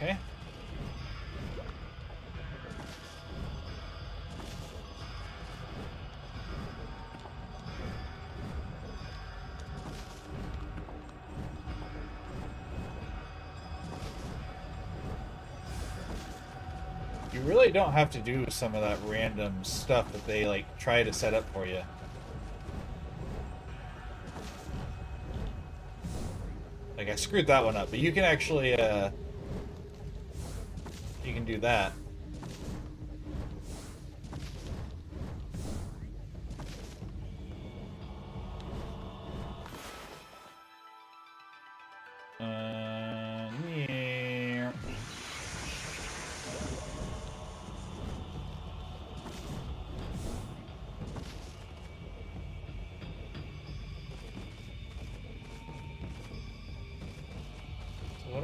Speaker 4: Okay. You really don't have to do some of that random stuff that they, like, try to set up for you. Like, I screwed that one up, but you can actually, you can do that. Yeah.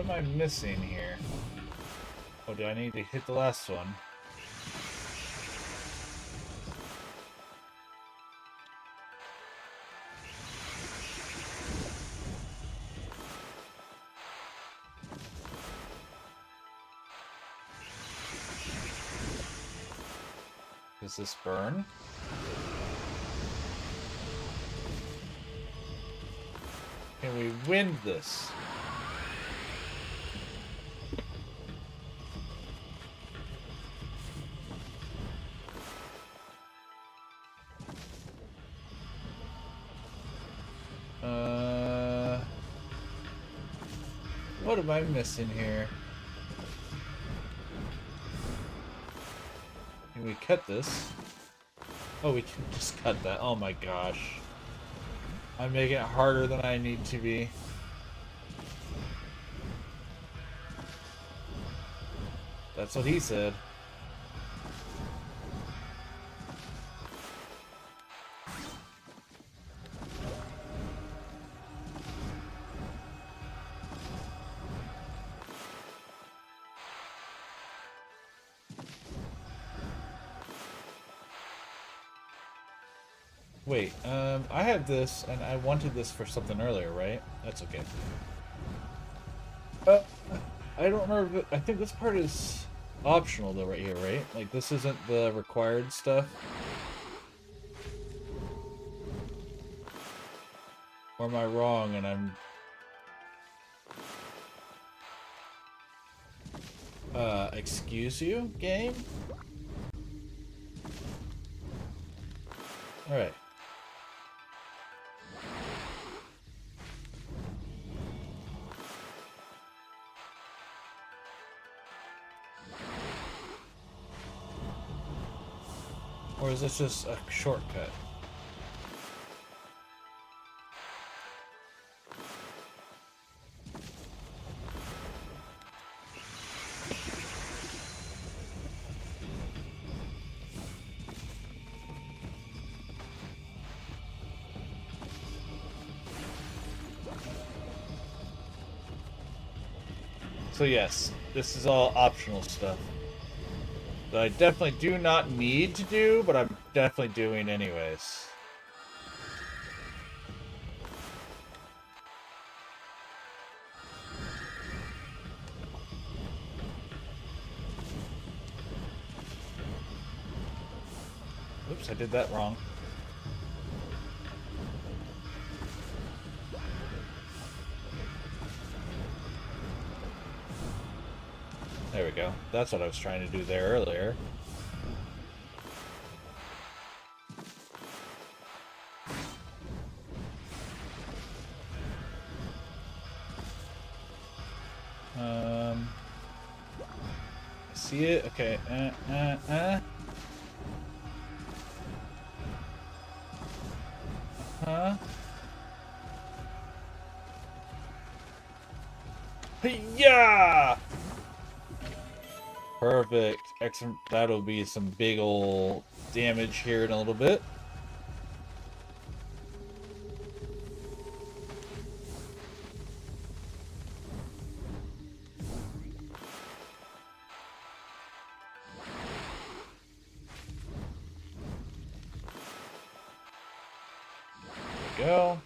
Speaker 4: am I missing here? Oh, do I need to hit the last one? Does this burn? Can we wind this? What am I missing here? Can we cut this? Oh, we can just cut that. Oh my gosh. I'm making it harder than I need to be. That's what he said. Wait, I had this, and I wanted this for something earlier, right? That's okay. I don't remember, I think this part is optional though right here, right? Like, this isn't the required stuff? Or am I wrong and I'm... excuse you, game? Alright. Or is this just a shortcut? So yes, this is all optional stuff that I definitely do not need to do, but I'm definitely doing anyways. Oops, I did that wrong. There we go. That's what I was trying to do there earlier. See it? Okay. Huh? Yeah! Perfect. Excellent. That'll be some big ol' damage here in a little bit. There we go.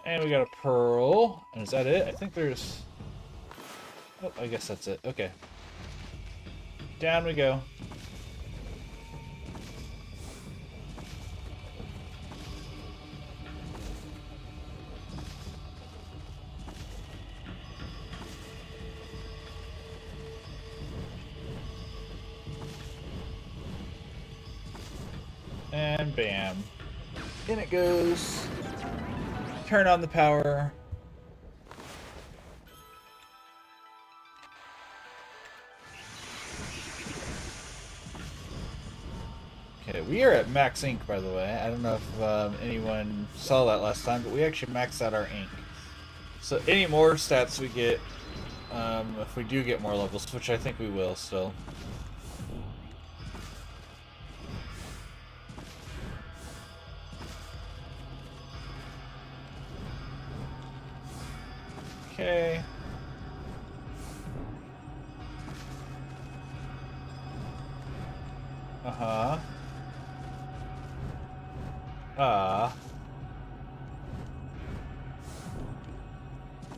Speaker 4: And we got a pearl. And is that it? I think there's... Oh, I guess that's it. Okay. Down we go. And bam. In it goes. Turn on the power. Okay, we are at max ink, by the way. I don't know if anyone saw that last time, but we actually maxed out our ink. So any more stats we get, if we do get more levels, which I think we will still. Okay. Uh-huh.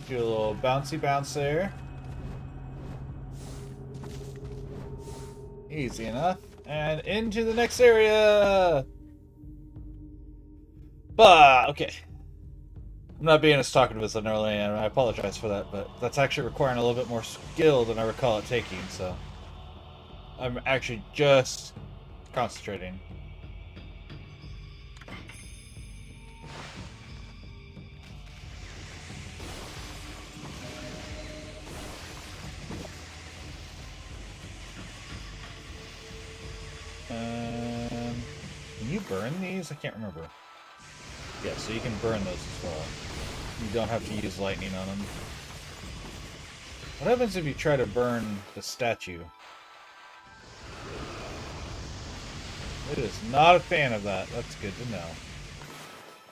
Speaker 4: Do a little bouncy bounce there. Easy enough. And into the next area! Bah! Okay. I'm not being as talkative as I normally am. I apologize for that, but that's actually requiring a little bit more skill than I recall it taking, so... I'm actually just concentrating. Can you burn these? I can't remember. Yeah, so you can burn those as well. You don't have to use lightning on them. What happens if you try to burn the statue? It is not a fan of that. That's good to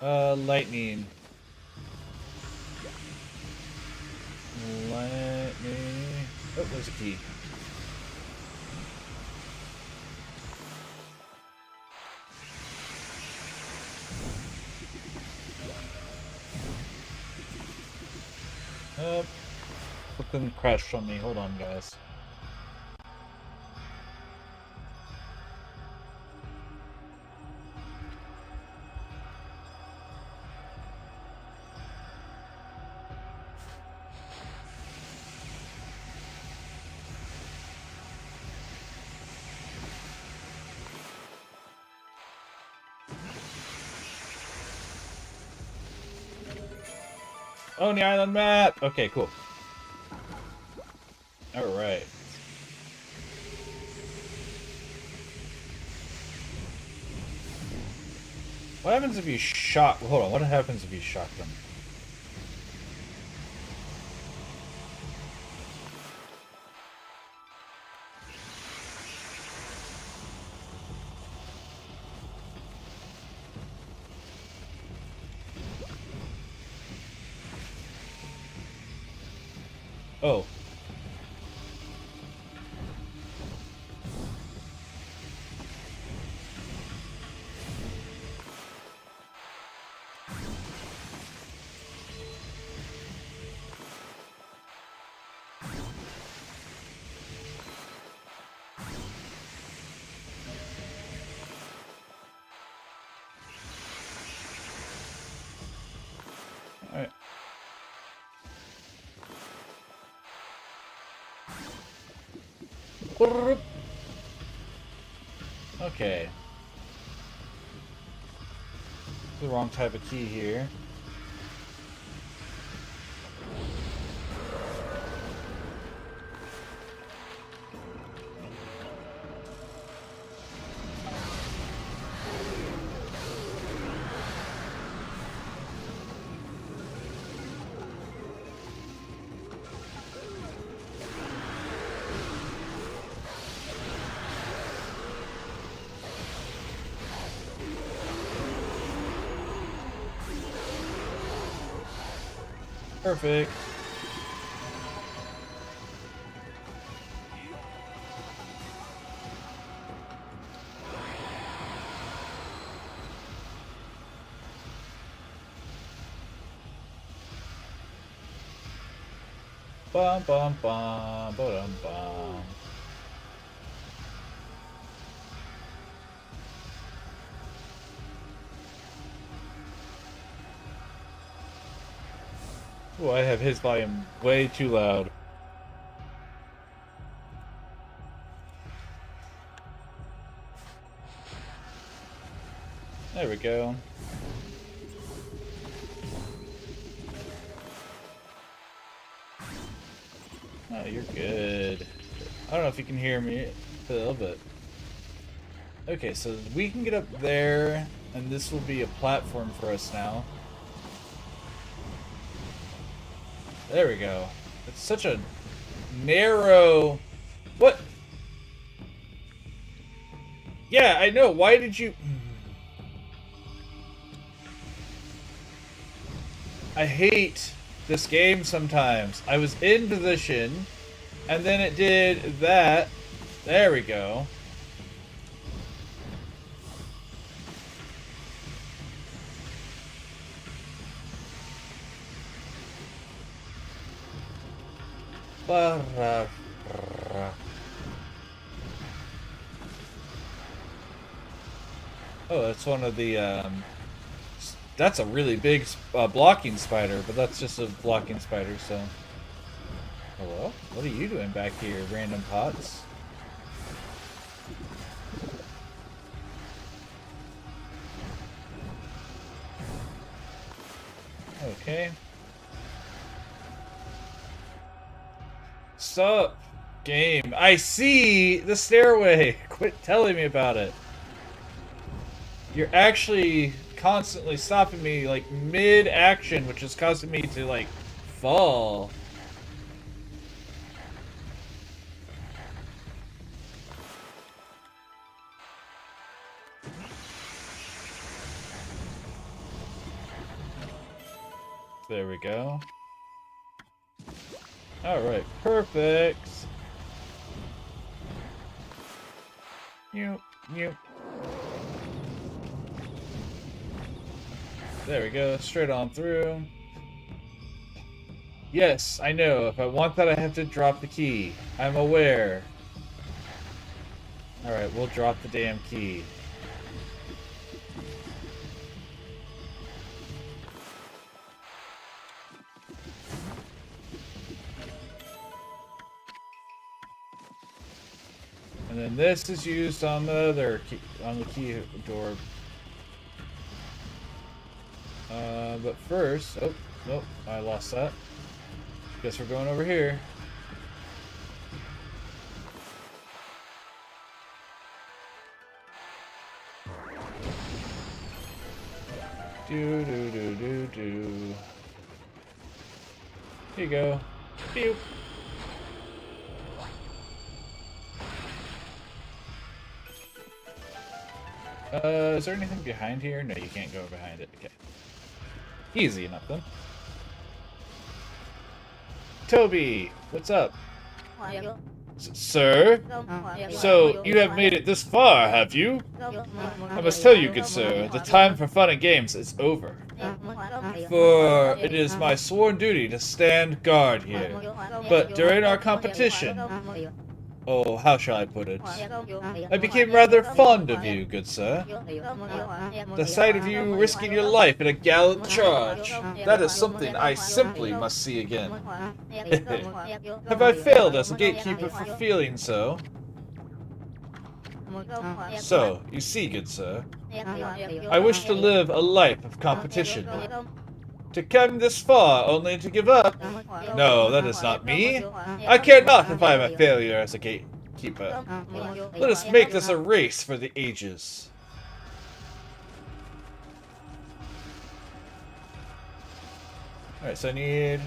Speaker 4: know. Lightning. Lightning. Oh, there's a key. Something crashed on me. Hold on, guys. Oh, the island map! Okay, cool. Alright. What happens if you shock... Hold on, what happens if you shock them? Oh. Alright. Okay. The wrong type of key here. Perfect. Bum bum bum bum bum. Oh, I have his volume way too loud. There we go. Oh, you're good. I don't know if you can hear me, Phil, but... Okay, so we can get up there, and this will be a platform for us now. There we go. It's such a narrow... What? Yeah, I know. Why did you... I hate this game sometimes. I was in position, and then it did that. There we go. Oh, that's one of the, that's a really big blocking spider, but that's just a blocking spider, so. Hello? What are you doing back here, random pots? Okay. Sup, game. I see the stairway. Quit telling me about it. You're actually constantly stopping me, like, mid-action, which is causing me to, like, fall. There we go. Alright, perfect. There we go, straight on through. Yes, I know. If I want that, I have to drop the key. I'm aware. Alright, we'll drop the damn key. And then this is used on the other key, on the key door. But first, oh, nope, I lost that. Guess we're going over here. Do. Here you go. Pew. Is there anything behind here? No, you can't go behind it. Okay. Easy enough then. Toby, what's up? Sir? So, you have made it this far, have you? I must tell you, good sir, the time for fun and games is over. For it is my sworn duty to stand guard here. But during our competition... Oh, how shall I put it? I became rather fond of you, good sir. The sight of you risking your life in a gallant charge, that is something I simply must see again. Have I failed as a gatekeeper for feeling so? So, you see, good sir, I wish to live a life of competition. To come this far only to give up? No, that is not me. I care not if I am a failure as a gatekeeper. Let us make this a race for the ages. Alright, so I need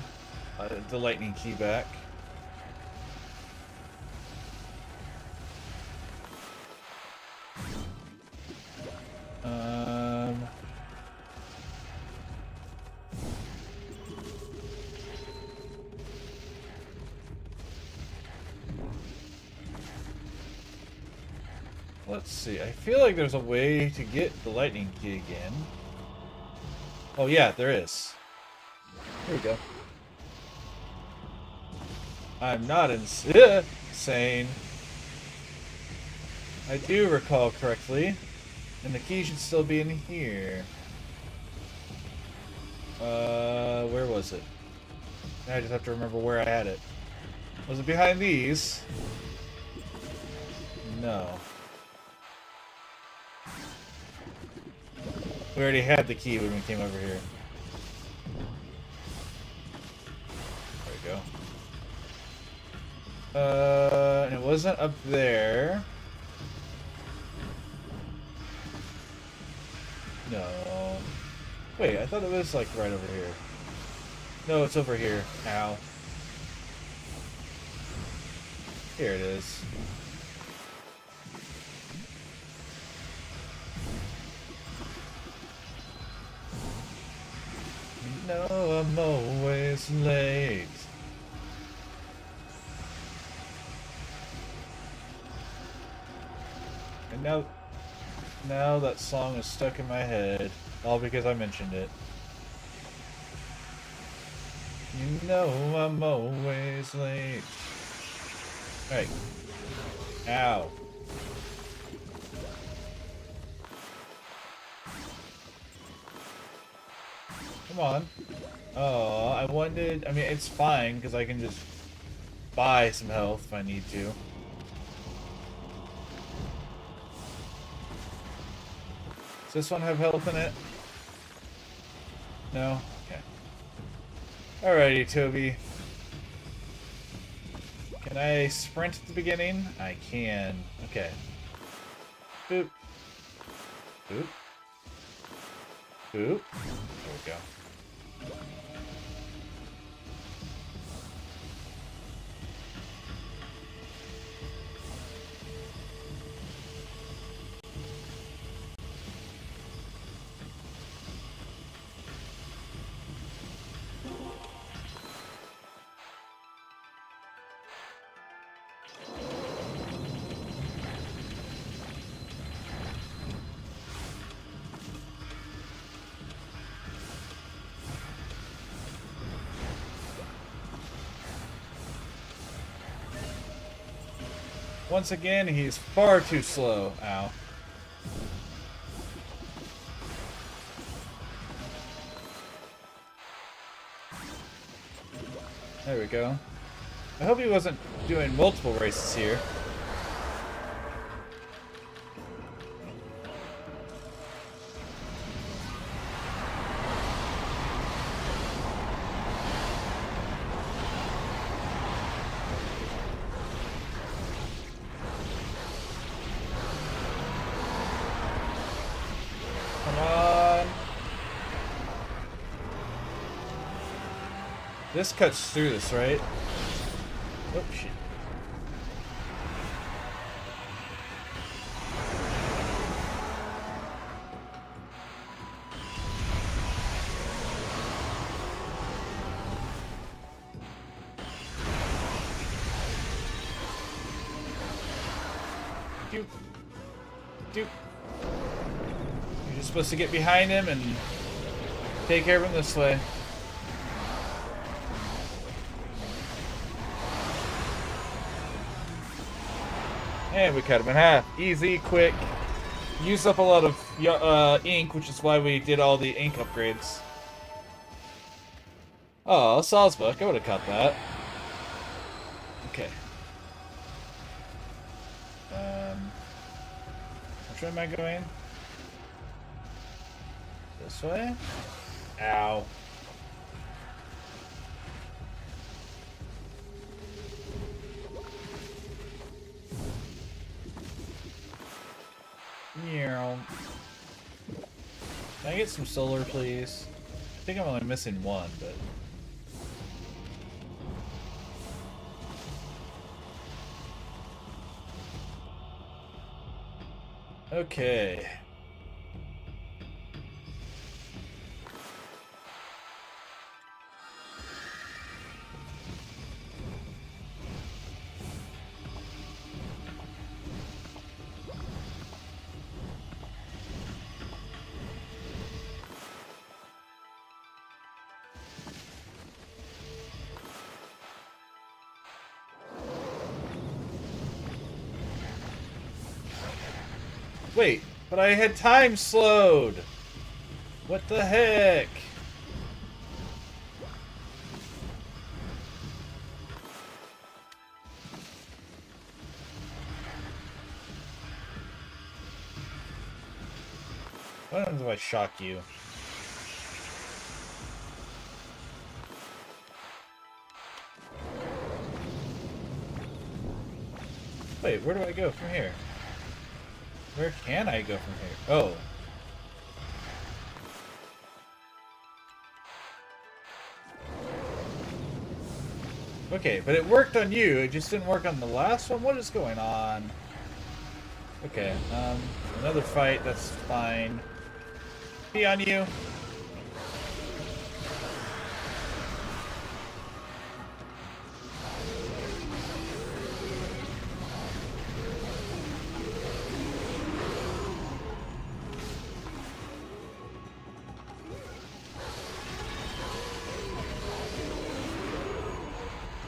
Speaker 4: the lightning key back. Let's see. I feel like there's a way to get the lightning key again. Oh yeah, there is. Here we go. I'm not insane. I do recall correctly. And the key should still be in here. Where was it? Now I just have to remember where I had it. Was it behind these? No. We already had the key when we came over here. There we go. And it wasn't up there. No. Wait, I thought it was like right over here. No, it's over here. Ow. Here it is. know I'm always late. And now that song is stuck in my head, all because I mentioned it. You know I'm always late. Hey. Ow. Come on. Oh, I mean, it's fine, because I can just buy some health if I need to. Does this one have health in it? No? Okay. Alrighty, Toby. Can I sprint at the beginning? I can. Okay. Boop. Boop. Boop. There we go. Once again, he's far too slow. Ow. There we go. I hope he wasn't doing multiple races here. This cuts through this, right? Oh, shit. Doop. Doop. You're just supposed to get behind him and take care of him this way. And we cut him in half. Easy, quick. Used up a lot of ink, which is why we did all the ink upgrades. Oh, Saw's book. I would have cut that. Okay. Which way am I going? This way? Ow. Meow. Can I get some solar, please? I think I'm only missing one, but... Okay. Wait, but I had time slowed! What the heck? What happens if I shock you? Wait, where do I go from here? Where can I go from here? Oh. Okay, but it worked on you. It just didn't work on the last one? What is going on? Okay, another fight. That's fine. Be on you.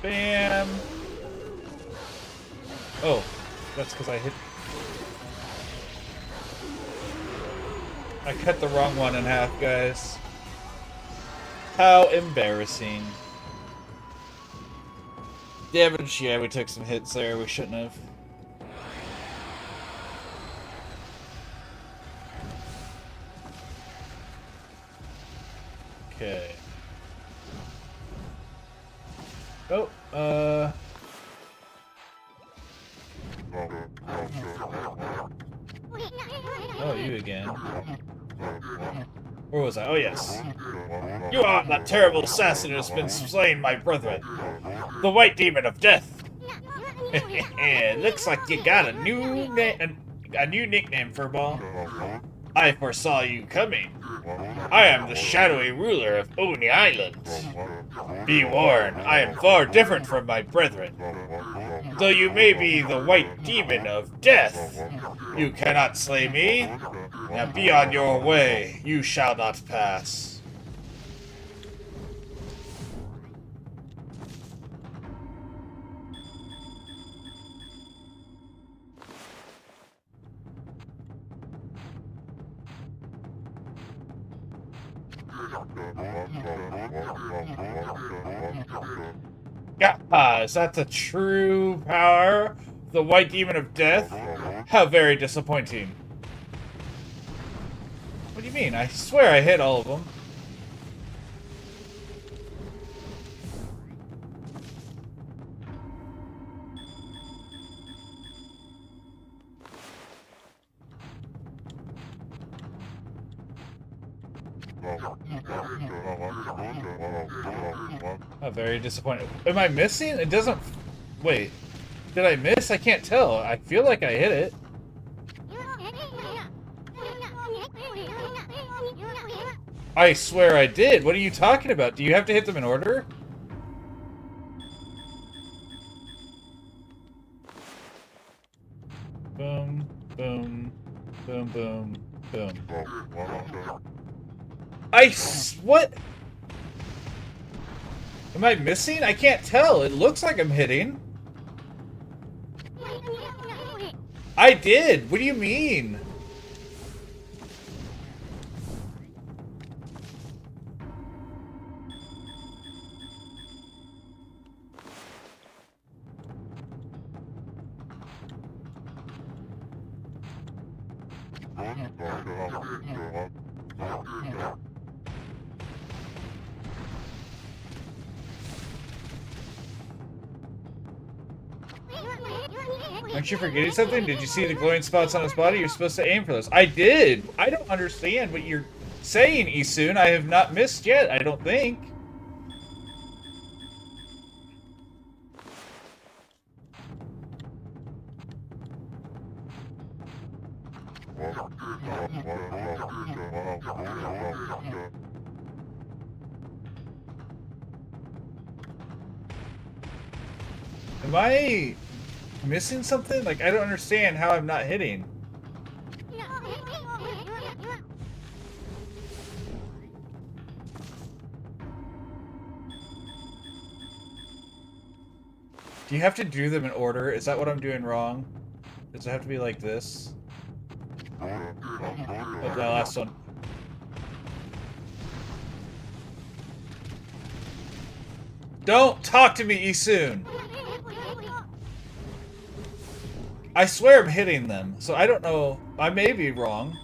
Speaker 4: Bam. Oh, that's because I cut the wrong one in half, guys. How embarrassing. Damage, yeah, we took some hits there. We shouldn't have. Okay. Oh, oh, you again. Where was I? Oh, yes. You are that terrible assassin who has been slain my brethren. The White Demon of Death. Looks like you got a new nickname, Furball. I foresaw you coming. I am the shadowy ruler of Oni Island. Be warned, I am far different from my brethren. Though you may be the White Demon of Death, you cannot slay me. Now be on your way. You shall not pass. Ah, is that the true power? The White Demon of Death? How very disappointing. What do you mean? I swear I hit all of them. Oh, very disappointed. Am I missing? It doesn't... Wait. Did I miss? I can't tell. I feel like I hit it. I swear I did. What are you talking about? Do you have to hit them in order? Boom, boom, boom, boom, boom. What? Am I missing? I can't tell. It looks like I'm hitting. I did. What do you mean? Aren't you forgetting something? Did you see the glowing spots on his body? You're supposed to aim for those. I did! I don't understand what you're saying, Isun. I have not missed yet, I don't think. Am I missing something? Like, I don't understand how I'm not hitting. Do you have to do them in order? Is that what I'm doing wrong? Does it have to be like this? Oh, the last one. Don't talk to me, Isun! I swear I'm hitting them, so I don't know. I may be wrong.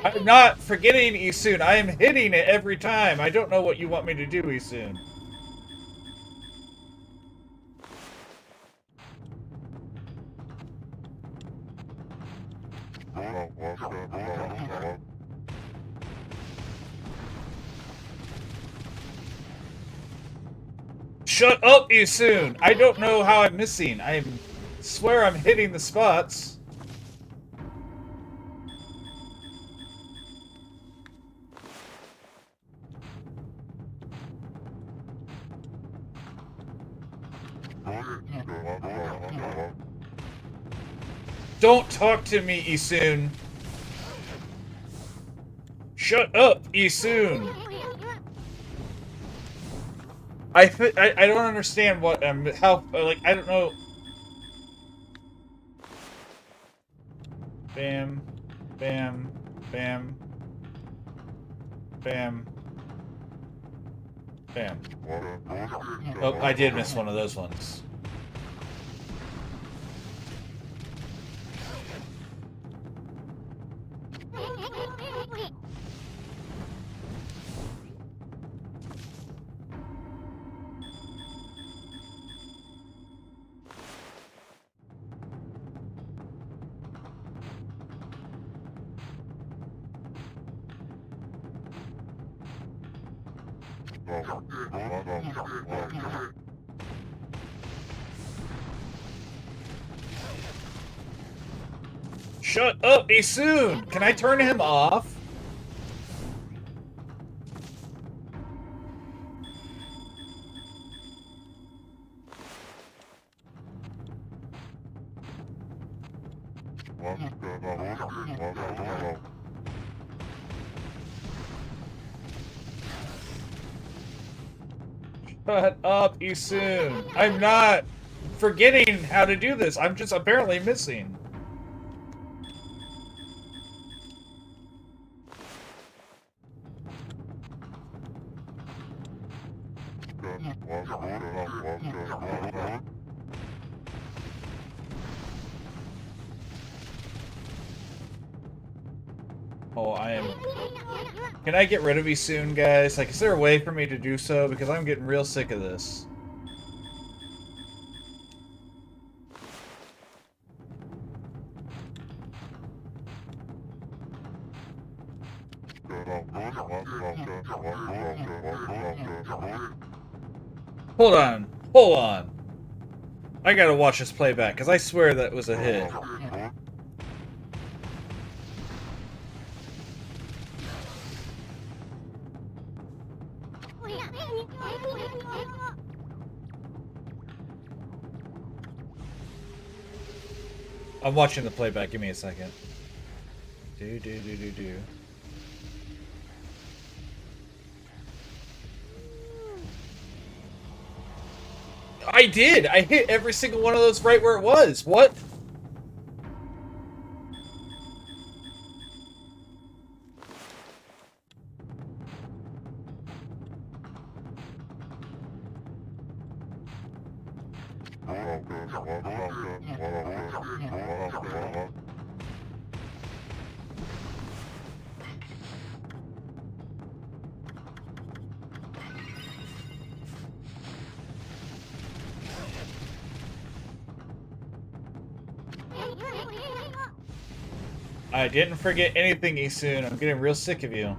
Speaker 4: I'm not forgetting, Isun. I am hitting it every time. I don't know what you want me to do, Isun. Shut up, Isun! I don't know how I'm missing. I swear I'm hitting the spots. Don't talk to me, Isun. Shut up, Isun. I don't understand what how like I don't know. Bam, bam, bam, bam, bam. Oh, I did miss one of those ones. Shut up, Isun! Can I turn him off? Shut up, Isun! I'm not forgetting how to do this. I'm just apparently missing. Oh, I am... Can I get rid of you soon, guys? Like, is there a way for me to do so? Because I'm getting real sick of this. Hold on. Hold on. I gotta watch this playback, because I swear that was a hit. I'm watching the playback. Give me a second. Do. I did! I hit every single one of those right where it was. What? I didn't forget anything, Isun. I'm getting real sick of you.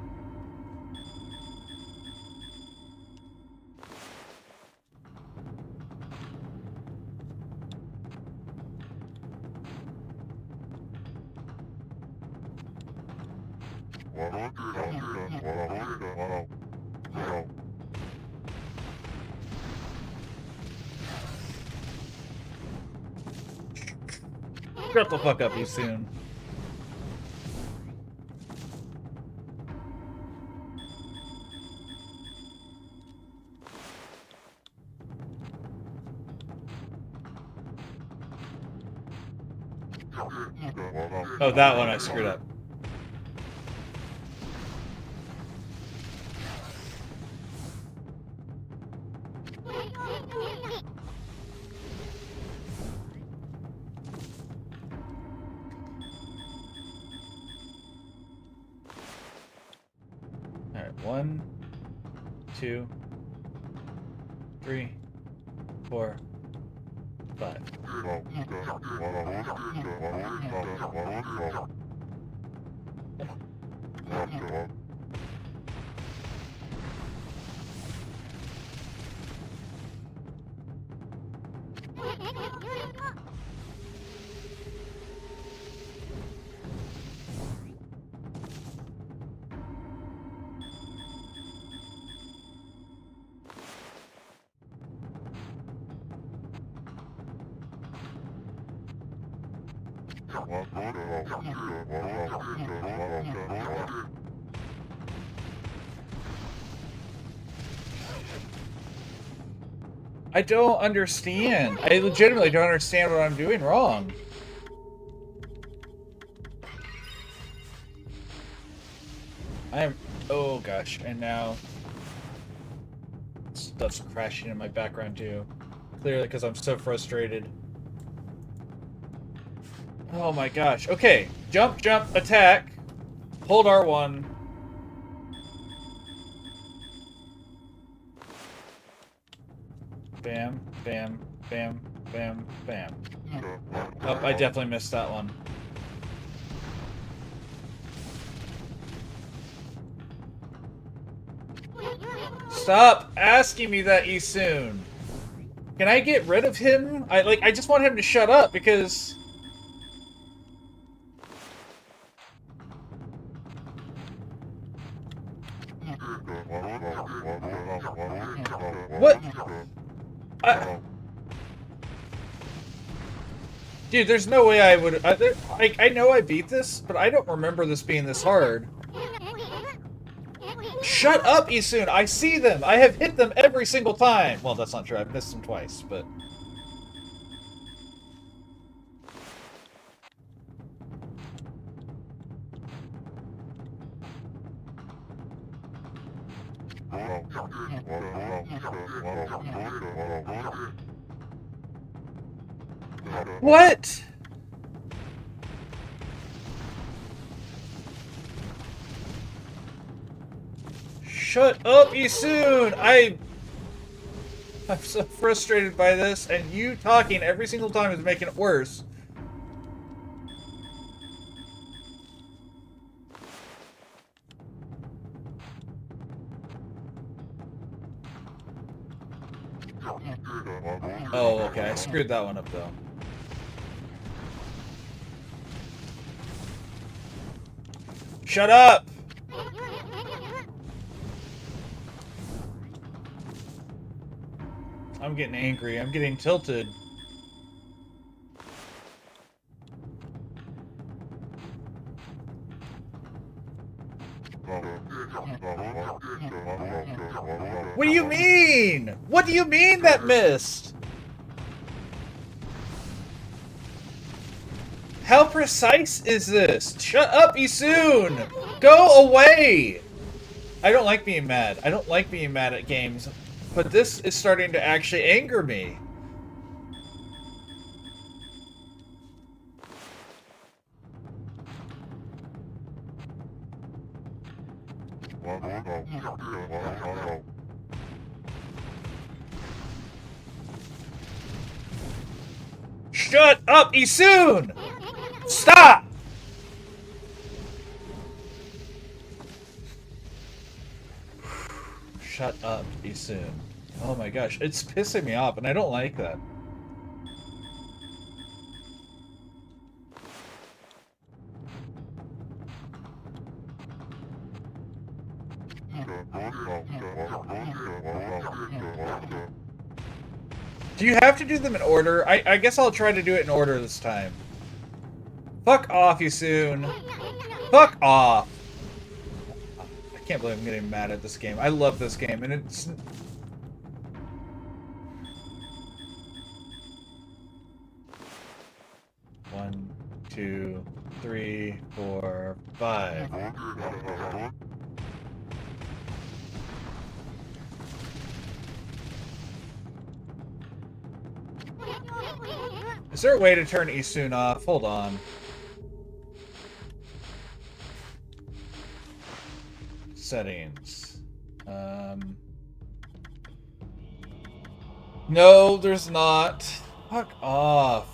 Speaker 4: Shut the fuck up, Isun. Oh, that one I screwed up. Alright, 1, 2, 3, 4, 5. I don't understand. I legitimately don't understand what I'm doing wrong. Oh gosh, and now stuff's crashing in my background too. Clearly because I'm so frustrated. Oh my gosh. Okay, jump, jump, attack. Hold R1. Bam, bam, bam, bam, bam. Oh, I definitely missed that one. Stop asking me that, Isoon. Can I get rid of him? I just want him to shut up because what? Dude, there's no way I would. I know I beat this, but I don't remember this being this hard. Shut up, Isoon! I see them! I have hit them every single time! Well, that's not true. I've missed them twice, but... What? Shut up, Isoon! I'm so frustrated by this, and you talking every single time is making it worse. Oh, okay. I screwed that one up, though. Shut up! I'm getting angry. I'm getting tilted. What do you mean? What do you mean that missed? How precise is this? Shut up, Isoon! Go away! I don't like being mad. I don't like being mad at games. But this is starting to actually anger me. Shut up, Isoon! Stop! Shut up, Isoon. Oh my gosh, it's pissing me off, and I don't like that. Do you have to do them in order? I guess I'll try to do it in order this time. Fuck off, Isoon. Fuck off. I can't believe I'm getting mad at this game. I love this game, and it's... One, two, three, four, five. Is there a way to turn Isoon off? Hold on. Settings. No, there's not. Fuck off.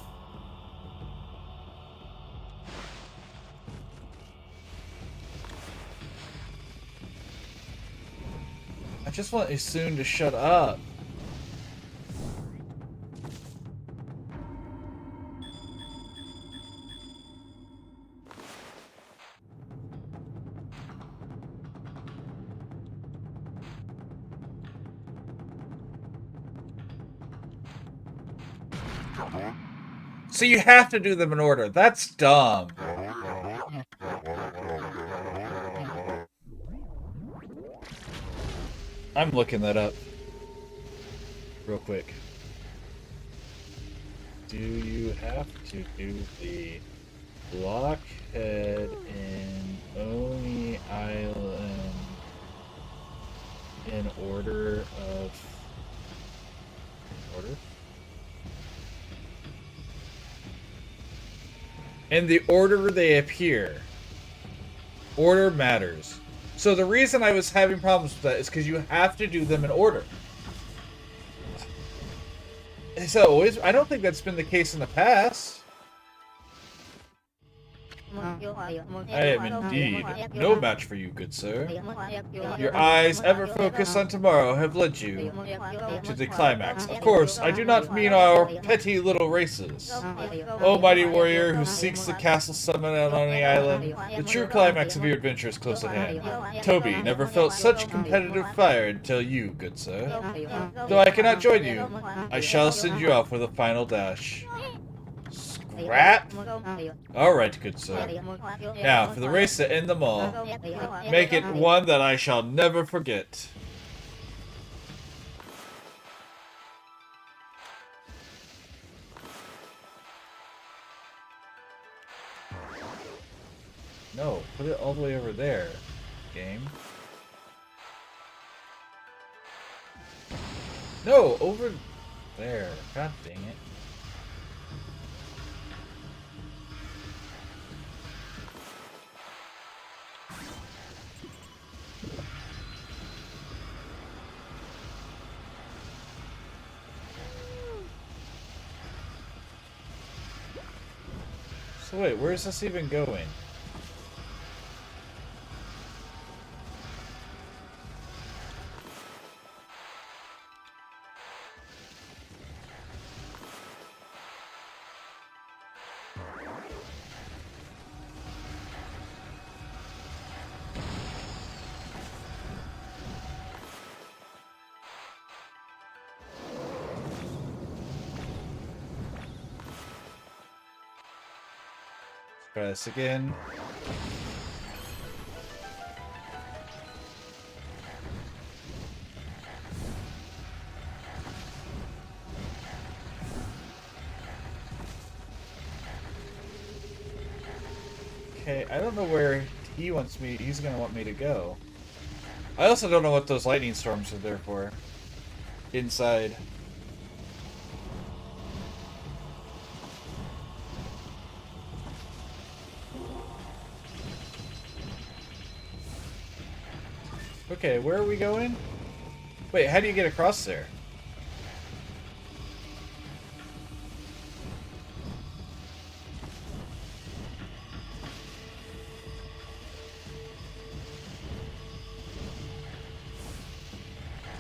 Speaker 4: I just want Isoon to shut up. So you have to do them in order. That's dumb. I'm looking that up real quick. Do you have to do the blockhead in Oni Island in order of order? In the order they appear. Order matters. So the reason I was having problems with that is because you have to do them in order. So I don't think that's been the case in the past. I am indeed no match for you, good sir. Your eyes, ever focused on tomorrow, have led you to the climax. Of course, I do not mean our petty little races. Oh, mighty warrior who seeks the castle summit on the island, the true climax of your adventure is close at hand. Toby never felt such competitive fire until you, good sir. Though I cannot join you, I shall send you off with a final dash. Scrap? Alright, good sir. Now, for the race to end them all. Make it one that I shall never forget. No, put it all the way over there, game. No, over there. God dang it. So wait, where is this even going? Try this again. Okay, I don't know where he wants me. He's gonna want me to go. I also don't know what those lightning storms are there for. Inside. Okay, where are we going? Wait, how do you get across there?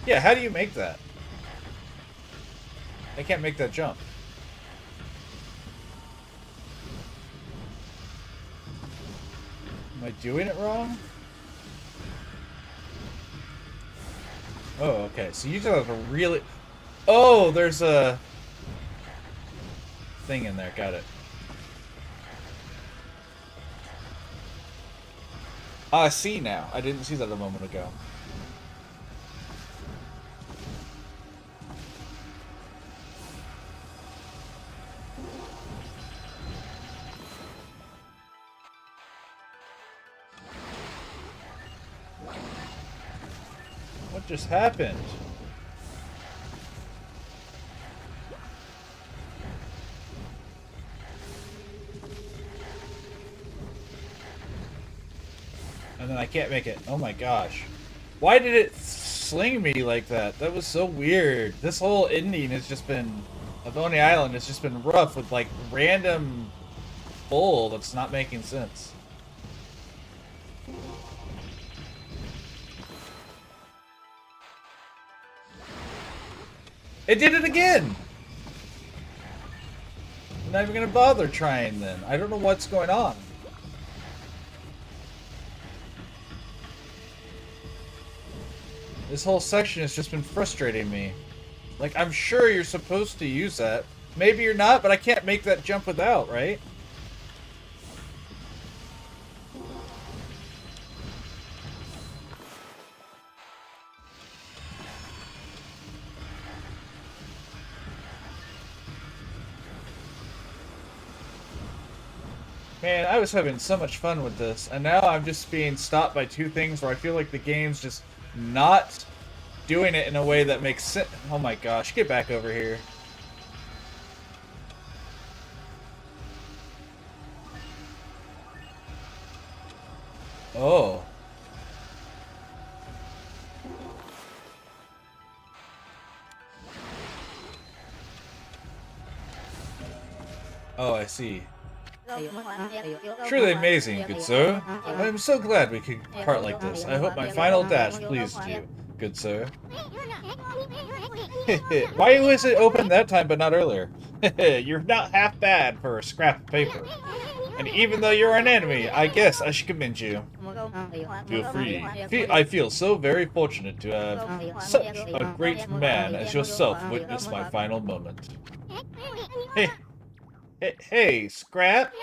Speaker 4: Yeah, how do you make that? I can't make that jump. Am I doing it wrong? Oh, okay. So you just have to really... Oh, there's a thing in there. Got it. I see now. I didn't see that a moment ago. What just happened? And then I can't make it. Oh my gosh. Why did it sling me like that? That was so weird. This whole ending has just been... of Oni Island has just been rough with like random bull that's not making sense. It did it again! I'm not even gonna bother trying then. I don't know what's going on. This whole section has just been frustrating me. Like, I'm sure you're supposed to use that Maybe you're not, but I can't make that jump without, right? Man, I was having so much fun with this, and now I'm just being stopped by two things where I feel like the game's just not doing it in a way that makes sense. Oh my gosh, get back over here. Oh. Oh, I see. Truly amazing, good sir. I am so glad we could part like this. I hope my final dash pleased you, good sir. Why was it open that time but not earlier? You're not half bad for a scrap of paper. And even though you're an enemy, I guess I should commend you. Feel free. I feel so very fortunate to have such a great man as yourself witness my final moment. Hey, Scrap.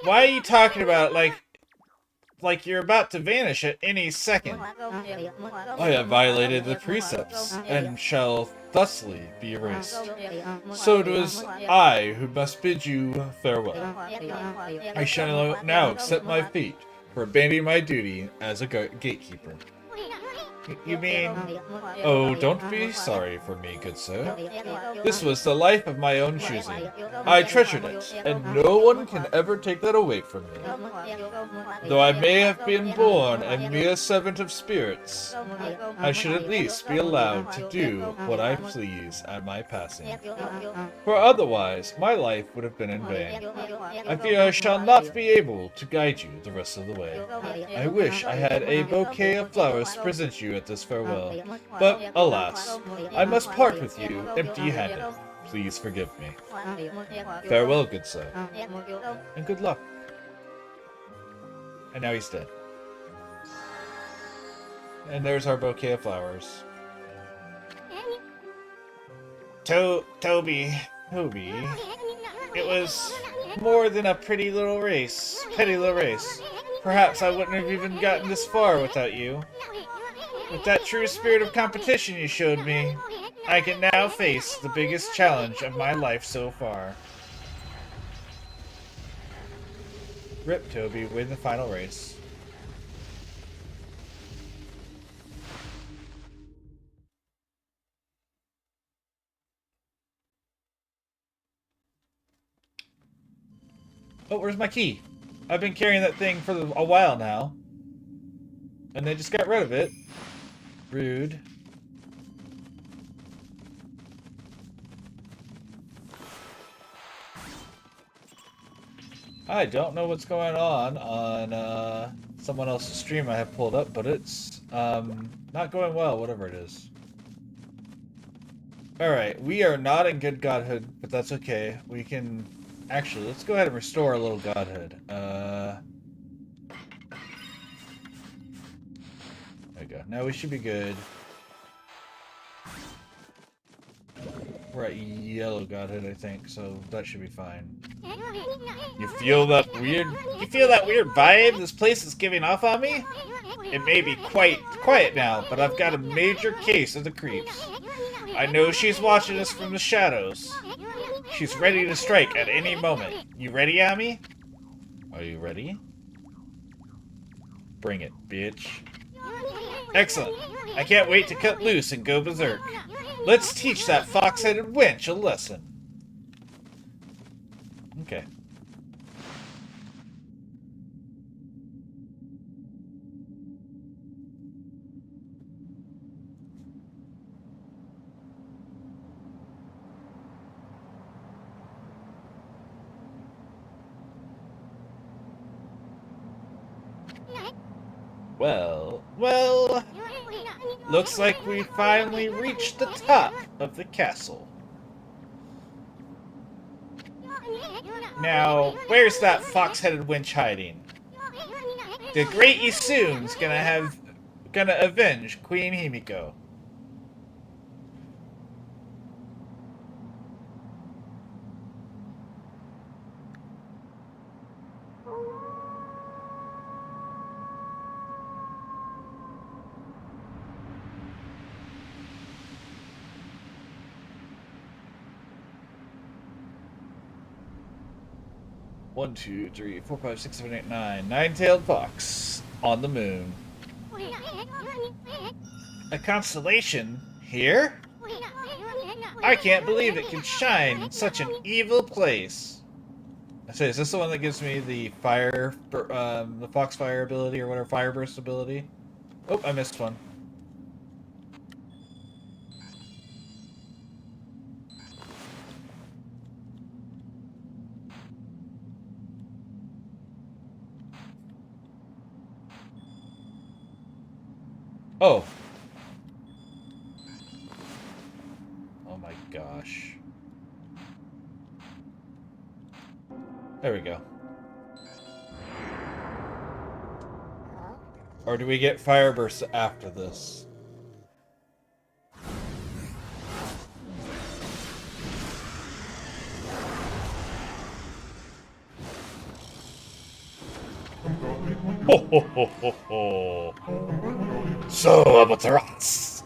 Speaker 4: Why are you talking about it like you're about to vanish at any second? I have violated the precepts and shall thusly be erased. So it was I who must bid you farewell. I shall now accept my fate for abandoning my duty as a gatekeeper. You mean... Oh, don't be sorry for me, good sir. This was the life of my own choosing. I treasured it, and no one can ever take that away from me. Though I may have been born a mere servant of spirits, I should at least be allowed to do what I please at my passing. For otherwise, my life would have been in vain. I fear I shall not be able to guide you the rest of the way. I wish I had a bouquet of flowers to present you at this farewell, but alas, I must part with you empty-handed. Please forgive me. Farewell, good sir, and good luck. And now he's dead. And there's our bouquet of flowers. Toby, it was more than a petty little race. Perhaps I wouldn't have even gotten this far without you. With that true spirit of competition you showed me, I can now face the biggest challenge of my life so far. Rip Toby, win the final race. Oh, where's my key? I've been carrying that thing for a while now. And they just got rid of it. Rude. I don't know what's going on someone else's stream I have pulled up, but it's not going well, whatever it is. Alright, we are not in good godhood, but that's okay. We can... Actually, let's go ahead and restore a little godhood. There we go. Now we should be good. We're at yellow godhood, I think, so that should be fine. You feel that weird vibe this place is giving off on me? It may be quite quiet now, but I've got a major case of the creeps. I know she's watching us from the shadows. She's ready to strike at any moment. You ready, Ami? Are you ready? Bring it, bitch. Excellent. I can't wait to cut loose and go berserk. Let's teach that fox-headed wench a lesson. Okay. Well, looks like we finally reached the top of the castle. Now, where's that fox-headed wench hiding? The Great Isun's gonna avenge Queen Himiko. 1, 2, 3, 4, 5, 6, 7, 8, 9. Nine-tailed fox on the moon. A constellation? Here? I can't believe it can shine in such an evil place. I say, is this the one that gives me the the foxfire ability or whatever, fire burst ability? Oh, I missed one. Oh. Oh my gosh. There we go. Or do we get fire bursts after this? Ho ho ho ho ho! So, Amaterasu,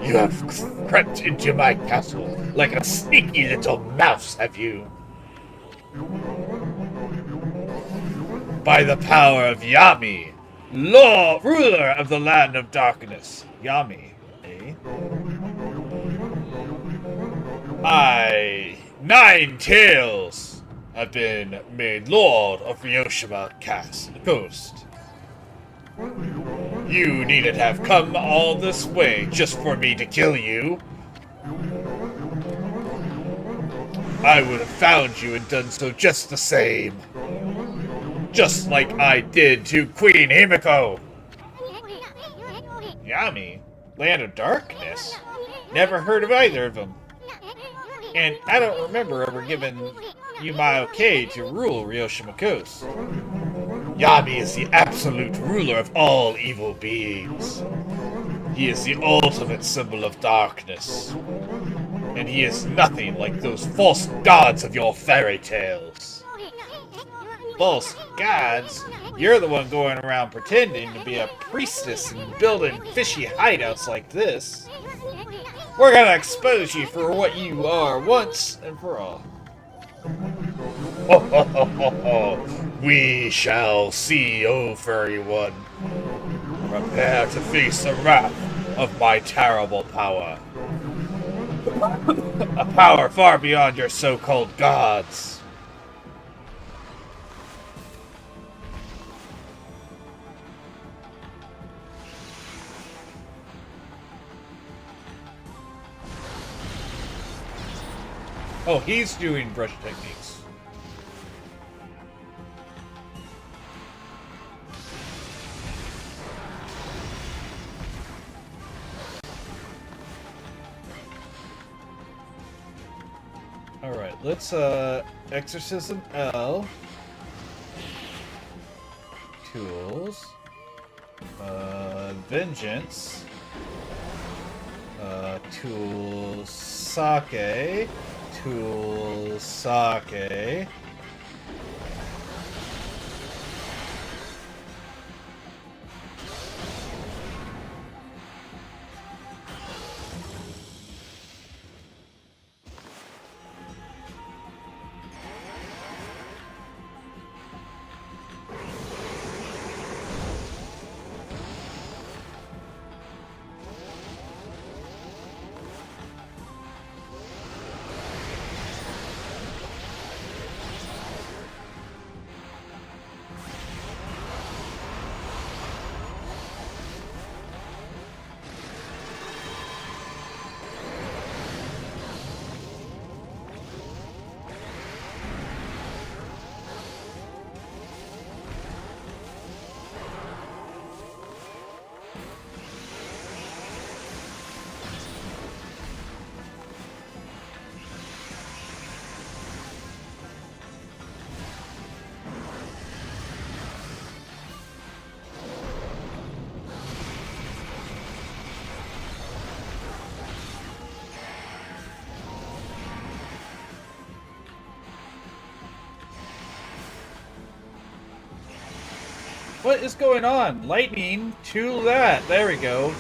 Speaker 4: you have crept into my castle like a sneaky little mouse, have you? By the power of Yami, ruler of the land of darkness. Yami, eh? Nine Tails, have been made Lord of Ryoshima Coast. You needn't have come all this way just for me to kill you. I would have found you and done so just the same. Just like I did to Queen Himiko. Yami? Land of Darkness? Never heard of either of them. And I don't remember ever giving you my okay to rule Ryoshima Coast. Yami is the absolute ruler of all evil beings. He is the ultimate symbol of darkness. And he is nothing like those false gods of your fairy tales. False gods? You're the one going around pretending to be a priestess and building fishy hideouts like this. We're gonna expose you for what you are once and for all. Ho ho ho ho ho! We shall see, O furry one. Prepare to face the wrath of my terrible power. A power far beyond your so-called gods. Oh, he's doing brush techniques. Alright, let's Exorcism L. Tools. Vengeance. Tools Sake. Tools Sake. What is going on? Lightning to that. There we go.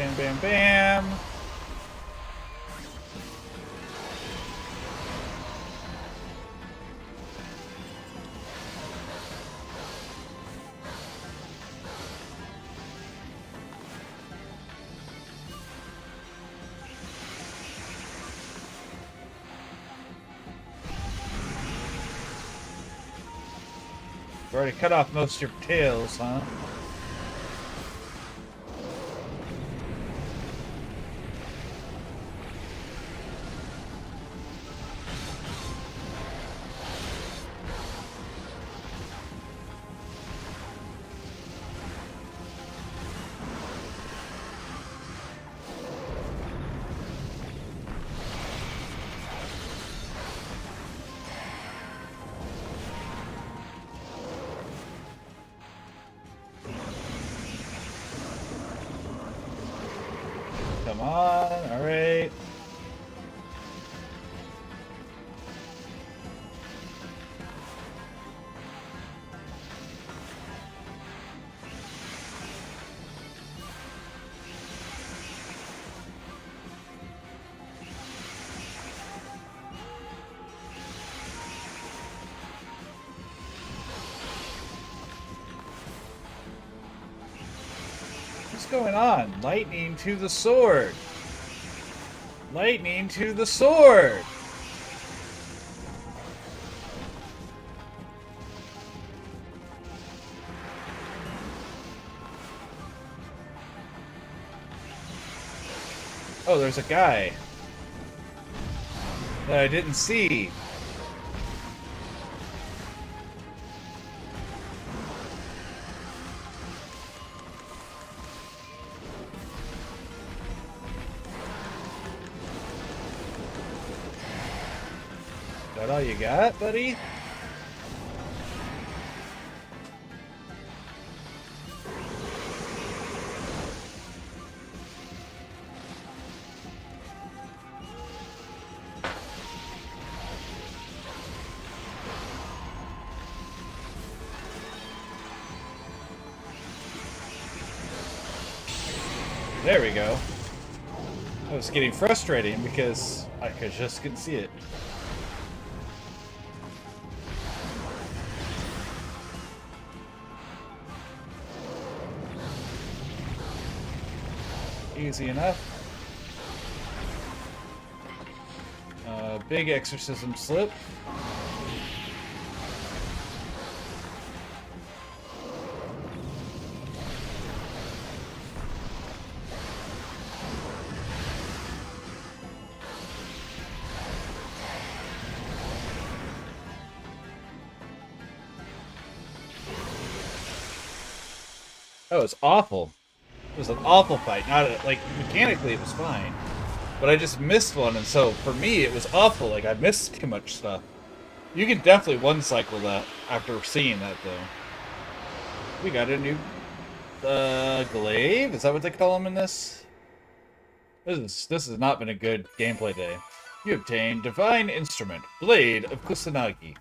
Speaker 4: Bam, bam, bam. You've already cut off most of your tails, huh? Come on, alright. What's going on? Lightning to the sword! Lightning to the sword! Oh, there's a guy that I didn't see. That all you got, buddy? There we go. That was getting frustrating because I just couldn't see it. Easy enough. Big exorcism slip. That was awful. It was an awful fight. Not like mechanically it was fine, but I just missed one, and so for me it was awful. Like I missed too much stuff. You can definitely one cycle that after seeing that though. We got a new glaive. Is that what they call them in this? This has not been a good gameplay day. You obtained Divine Instrument, Blade of Kusanagi.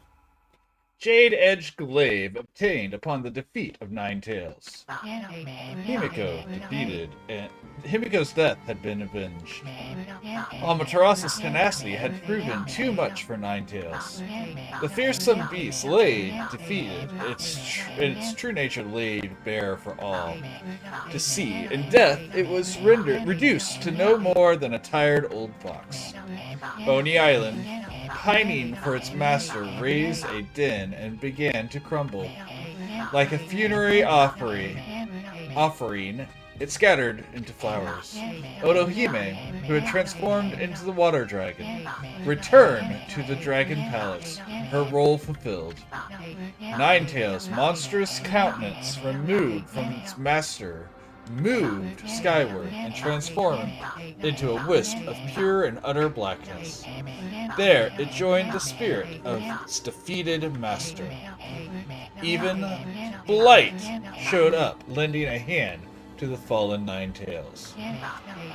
Speaker 4: Jade-edged glaive obtained upon the defeat of Nine Tails. Himiko defeated, and Himiko's death had been avenged. Amaterasu's tenacity had proven too much for Nine Tails. The fearsome beast lay defeated, its true nature laid bare for all to see. In death, it was reduced to no more than a tired old fox. Oni Island, pining for its master, raised a din and began to crumble. Like a funerary offering, it scattered into flowers. Otohime, who had transformed into the water dragon, returned to the dragon palace, her role fulfilled. Nine Tails' monstrous countenance, removed from its master, moved skyward and transformed into a wisp of pure and utter blackness. There, it joined the spirit of its defeated master. Even Blight showed up, lending a hand to the fallen Nine Tails.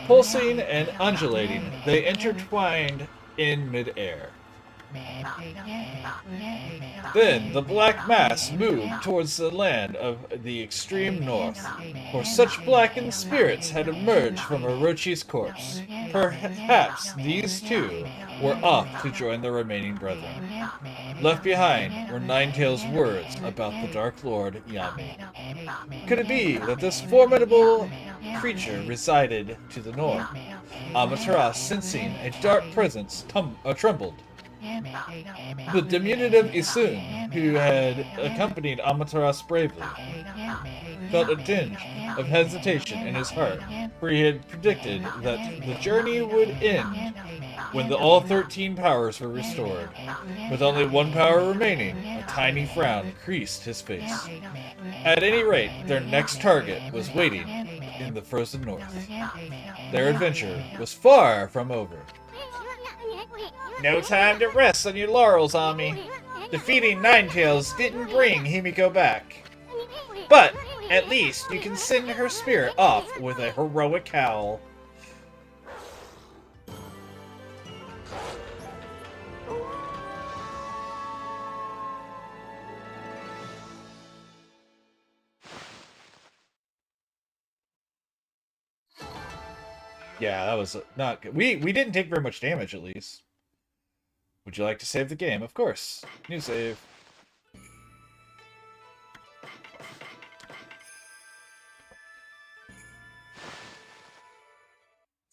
Speaker 4: Pulsing and undulating, they intertwined in midair. Then the black mass moved towards the land of the extreme north, for such blackened spirits had emerged from Orochi's corpse. Perhaps these two were off to join the remaining brethren. Left behind were Ninetail's words about the Dark Lord Yami. Could it be that this formidable creature resided to the north? Amaterasu, sensing a dark presence, trembled. The diminutive Isun, who had accompanied Amaterasu bravely, felt a tinge of hesitation in his heart, for he had predicted that the journey would end when all 13 powers were restored. With only one power remaining, a tiny frown creased his face. At any rate, their next target was waiting in the frozen north. Their adventure was far from over. No time to rest on your laurels, Ami. Defeating Ninetails didn't bring Himiko back. But, at least, you can send her spirit off with a heroic howl. Yeah, that was not good. We didn't take very much damage, at least. Would you like to save the game? Of course. New save.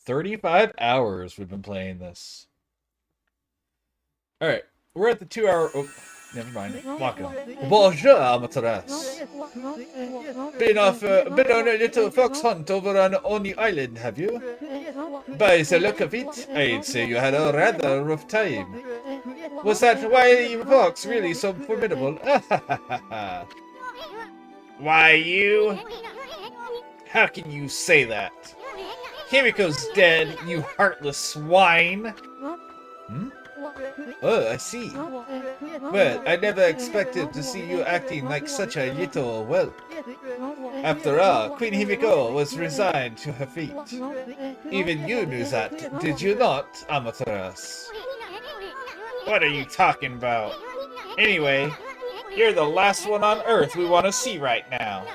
Speaker 4: "35 hours we've been playing this. Alright, we're at the 2-hour... Oh, never mind. Welcome. Bonjour, Amaterasu. Been on a little fox hunt over on Oni Island, have you? By the look of it, I'd say you had a rather rough time. Was that wily fox really so formidable? Why, you? How can you say that? Himiko's dead, you heartless swine! Hmm? Oh, I see. Well, I never expected to see you acting like such a little whelp. After all, Queen Himiko was resigned to her fate. Even you knew that, did you not, Amaterasu? What are you talking about? Anyway, you're the last one on Earth we want to see right now.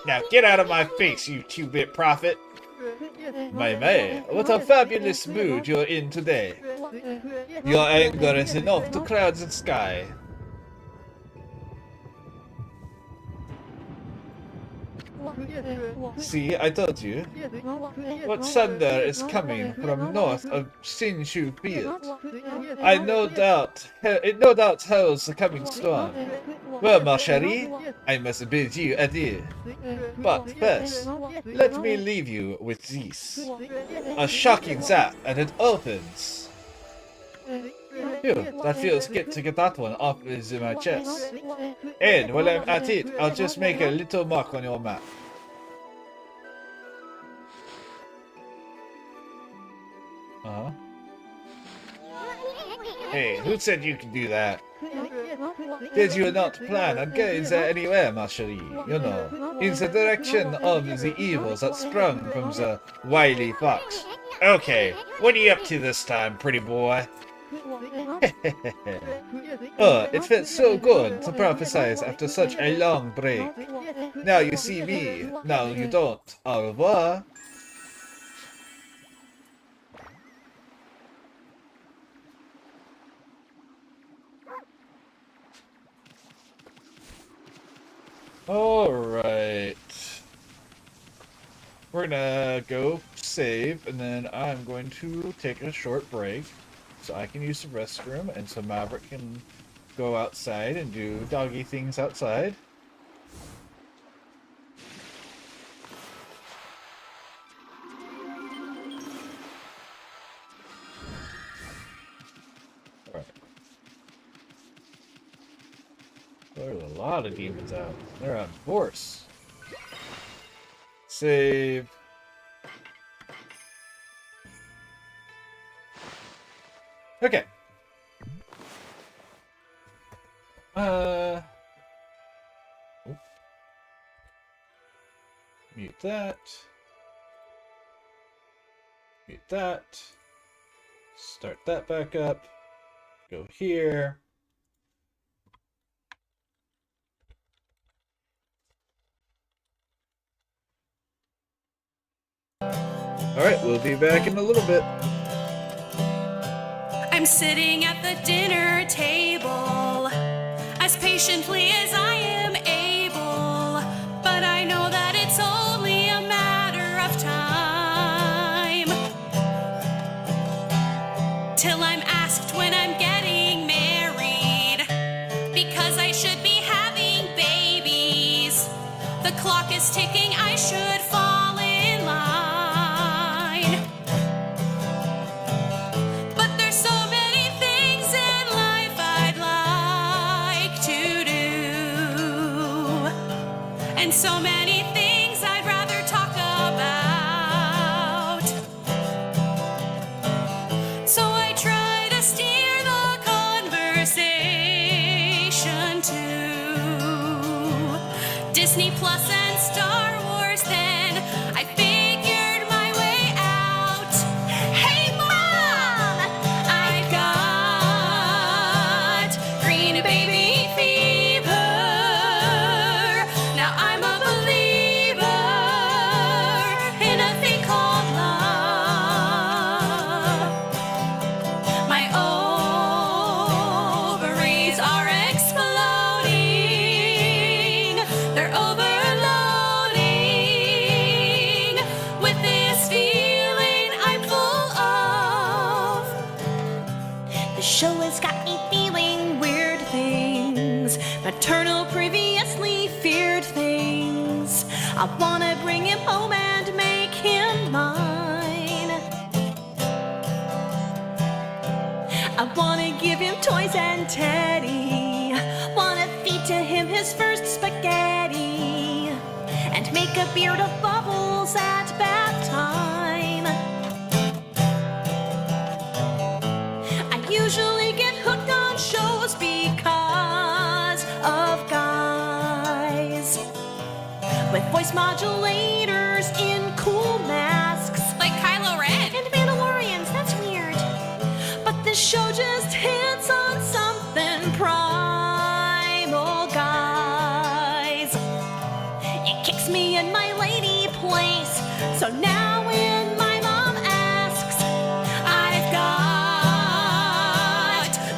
Speaker 4: Now get out of my face, you two-bit prophet! My, what a fabulous mood you're in today. Your anger is enough to cloud the sky. See, I told you. What thunder is coming from north of Shinshu Field? It no doubt heralds the coming storm. Well, ma chérie, I must bid you adieu. But first, let me leave you with this. A shocking zap, and it opens. Phew, that feels good to get that one off my chest. And while I'm at it, I'll just make a little mark on your map. Uh-huh. Hey, who said you could do that? Did you not plan on going there anywhere, ma chérie? You know, in the direction of the evils that sprung from the wily fox. Okay, what are you up to this time, pretty boy? Oh, it felt so good to prophesize after such a long break. Now you see me, now you don't. Au revoir. Alright. We're gonna go save, and then I'm going to take a short break so I can use the restroom, and so Maverick can go outside and do doggy things outside. Alright. There's a lot of demons out. They're on force. Save. Okay. Mute that. Mute that. Start that back up. Go here. Alright, we'll be back in a little bit.
Speaker 1: I'm sitting at the dinner table as patiently as I am able, but I know that it's only a matter of time till I'm asked when I'm getting married, because I should be having babies. The clock is ticking, I should fall in line. But there's so many things in life I'd like to do, and so many things I'd rather talk about. So I try to steer the conversation to Disney Plus and Star Wars. Then I figured my way out. Hey Mom, I've got green baby fever. Now I'm a believer in a thing called love. My ovaries are exploding. They're overloading with this feeling I'm full of. The show has got me feeling weird things, maternal previously feared things. I wanna bring him home and make him mine. I wanna give him toys and teddy, wanna feed to him his first spaghetti, and make a beard of bubbles at bath time. I usually get hooked on shows because of guys with voice modulators in cool masks, like Kylo Ren and Mandalorians. That's weird. But this show just hits on something primal, guys. It kicks me in my lady place. So now when my mom asks, I've got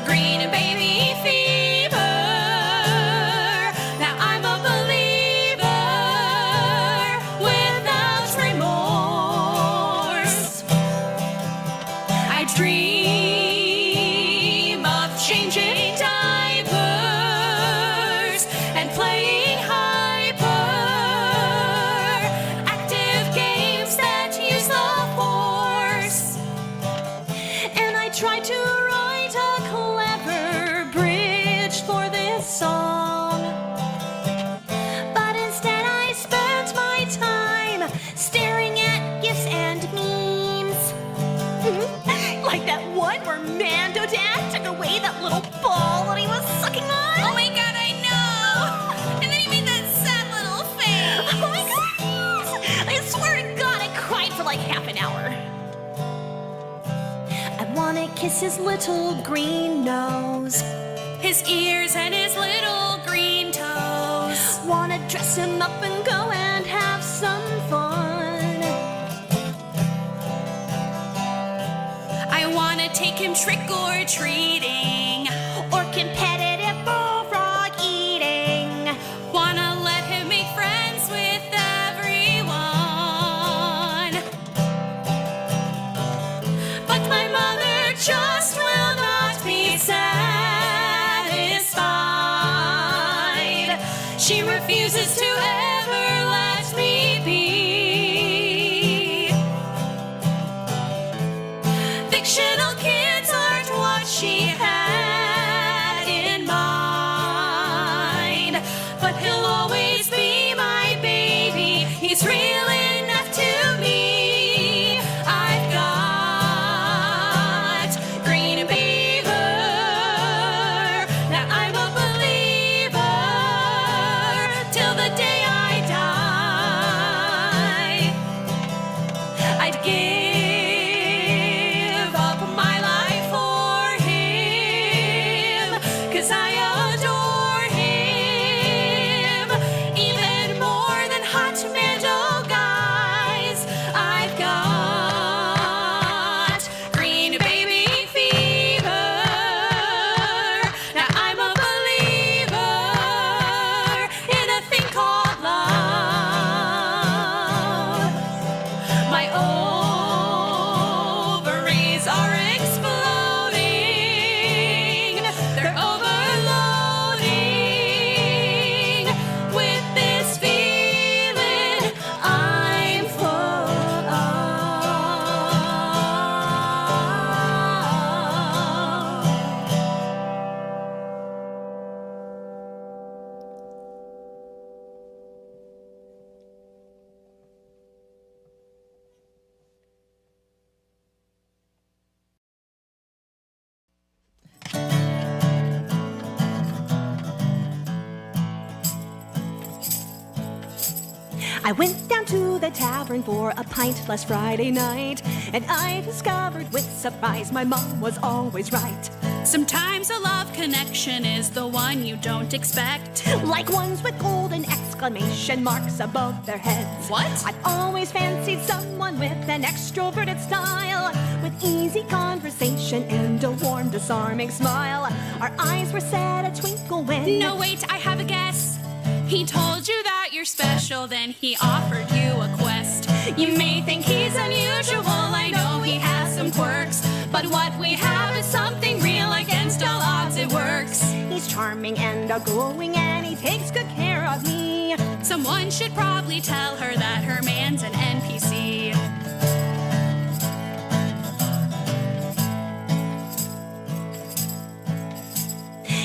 Speaker 1: green baby fever. Now I'm a believer without remorse. I dream of changing diapers and playing hyper-active games that use the Force. And I tried to write a clever bridge for this song, but instead I spent my time staring at gifs and memes. Like that one where Mando Dad took away that little ball that he was sucking on. Oh my god, I know! And then he made that sad little face. Oh my goodness! I swear to god, I cried for like half an hour. I wanna kiss his little green nose, his ears and his little green toes. Wanna dress him up and go and have some fun. I wanna take him trick or treating, or competitive bullfrog eating. Wanna let him make friends with everyone. But my mother just will not be satisfied. She refuses to ever let me be. Fictional kids aren't what she had in mind, but he'll always be my baby. He's real enough to me. I've got green beaver. Now I'm a believer till the day I die. I'd give up my life for him. I adore him. Even more than hot Mando guys, I've got green baby fever. Now I'm a believer in a thing called love. My ovaries are exploding. They're overloading with this feeling I'm full of.
Speaker 3: I went down to the tavern for a pint last Friday night, and I discovered with surprise my mom was always right.
Speaker 1: Sometimes a love connection is the one you don't expect.
Speaker 3: Like ones with golden exclamation marks above their heads.
Speaker 1: What?
Speaker 3: I've always fancied someone with an extroverted style, with easy conversation and a warm, disarming smile. Our eyes were set a twinkle when...
Speaker 1: No, wait, I have a guess. He told you that you're special, then he offered you a quest. You may think he's unusual, I know he has some quirks, but what we have is something real. Against all odds it works.
Speaker 3: He's charming and outgoing, and he takes good care of me.
Speaker 1: Someone should probably tell her that her man's an NPC.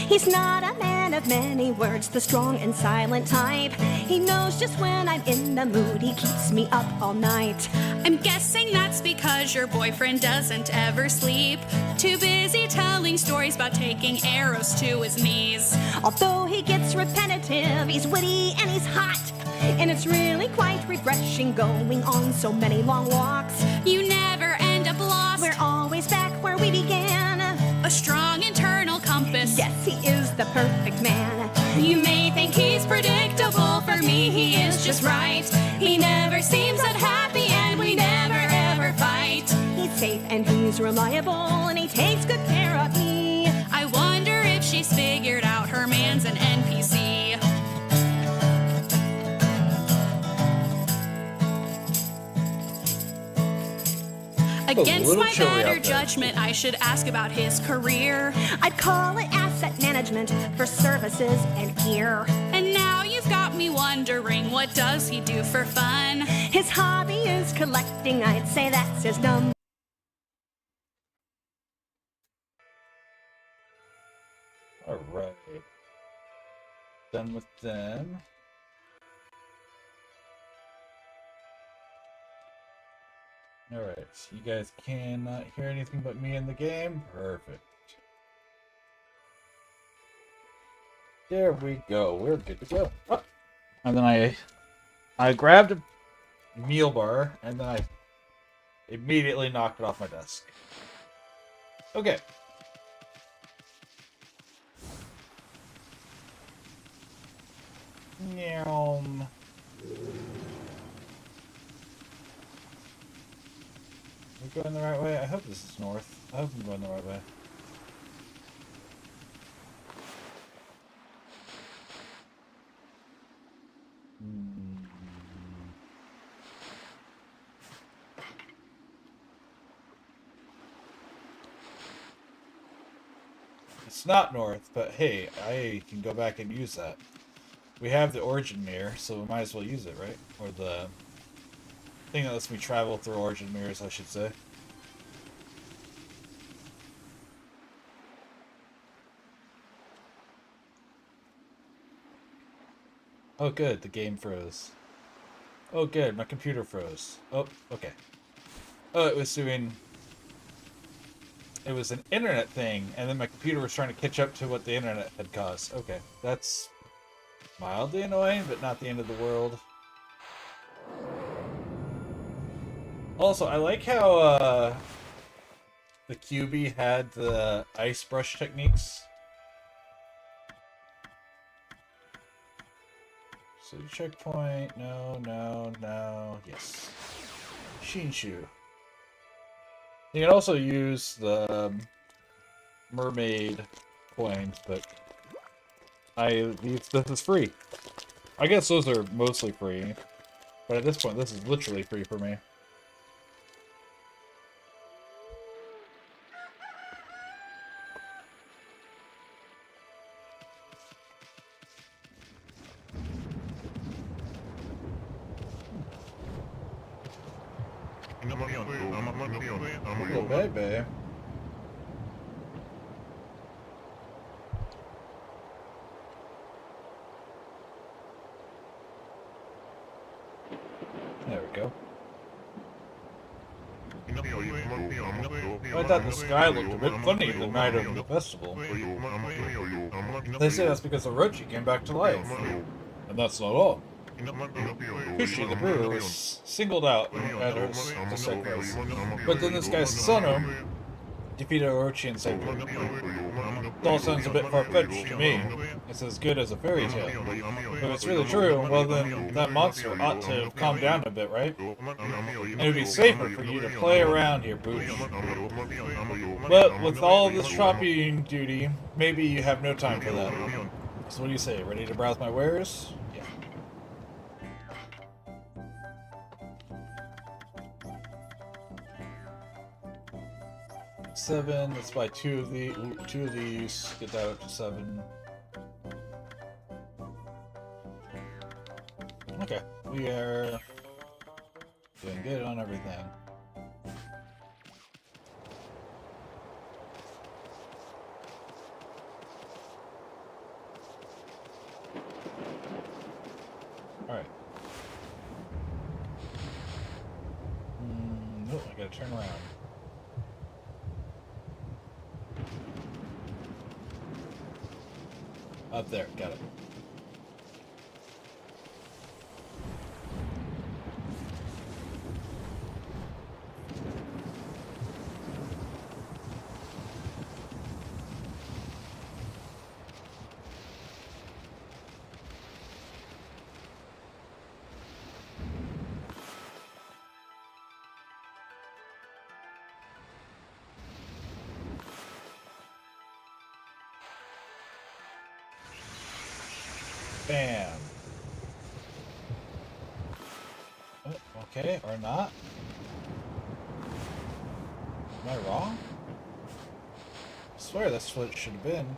Speaker 3: He's not a man of many words, the strong and silent type. He knows just when I'm in the mood, he keeps me up all night.
Speaker 1: I'm guessing that's because your boyfriend doesn't ever sleep. Too busy telling stories about taking arrows to his knees.
Speaker 3: Although he gets repetitive, he's witty and he's hot. And it's really quite refreshing going on so many long walks.
Speaker 1: You never end up lost.
Speaker 3: We're always back where we began.
Speaker 1: A strong internal compass.
Speaker 3: Yes, he is the perfect man.
Speaker 1: You may think he's predictable, for me he is just right. He never seems unhappy and we never ever fight.
Speaker 3: He's safe and he's reliable and he takes good care of me.
Speaker 1: I wonder if she's figured out her man's an NPC. Against
Speaker 4: little
Speaker 1: my
Speaker 4: chilly out
Speaker 1: better
Speaker 4: there.
Speaker 1: judgment, I should ask about his career.
Speaker 3: I'd call it asset management for services and gear.
Speaker 1: And now you've got me wondering, what does he do for fun?
Speaker 3: His hobby is collecting, I'd say that's his number.
Speaker 4: Alright. Done with them. Alright, so you guys cannot hear anything but me in the game? Perfect. There we go, we're good to go. Oh. And then I grabbed a meal bar, and then I immediately knocked it off my desk. Okay. Meow. We're going the right way? I hope this is north. I hope I'm going the right way. It's not north, but hey, I can go back and use that. We have the origin mirror, so we might as well use it, right? Or the thing that lets me travel through origin mirrors, I should say. Oh good, the game froze. Oh good, my computer froze. Oh, okay. Oh, it was doing... It was an internet thing, and then my computer was trying to catch up to what the internet had caused. Okay, that's mildly annoying, but not the end of the world. Also, I like how the QB had the ice brush techniques. So checkpoint. No, no, no. Yes. Shinshu. You can also use the mermaid coins, but this is free. I guess those are mostly free, but at this point, this is literally free for me. Oh, baby. There we go. I thought the sky looked a bit funny the night of the festival. They say that's because Orochi came back to life. And that's not all. Kushi, the brewer, was singled out at her sacrifice. But then this guy Susanoo defeated Orochi and saved her. It all sounds a bit far-fetched to me. It's as good as a fairy tale. If it's really true, well then, that monster ought to calm down a bit, right? And it would be safer for you to play around here, Booch. But with all this shopping duty, maybe you have no time for that. So what do you say, ready to browse my wares? Yeah. Seven. Let's buy two of these. Get that up to 7. Okay, we are doing good on everything. All right. No, I gotta turn around. Up there, got it. Bam. Oh, okay, or not. Am I wrong? I swear that's what it should have been.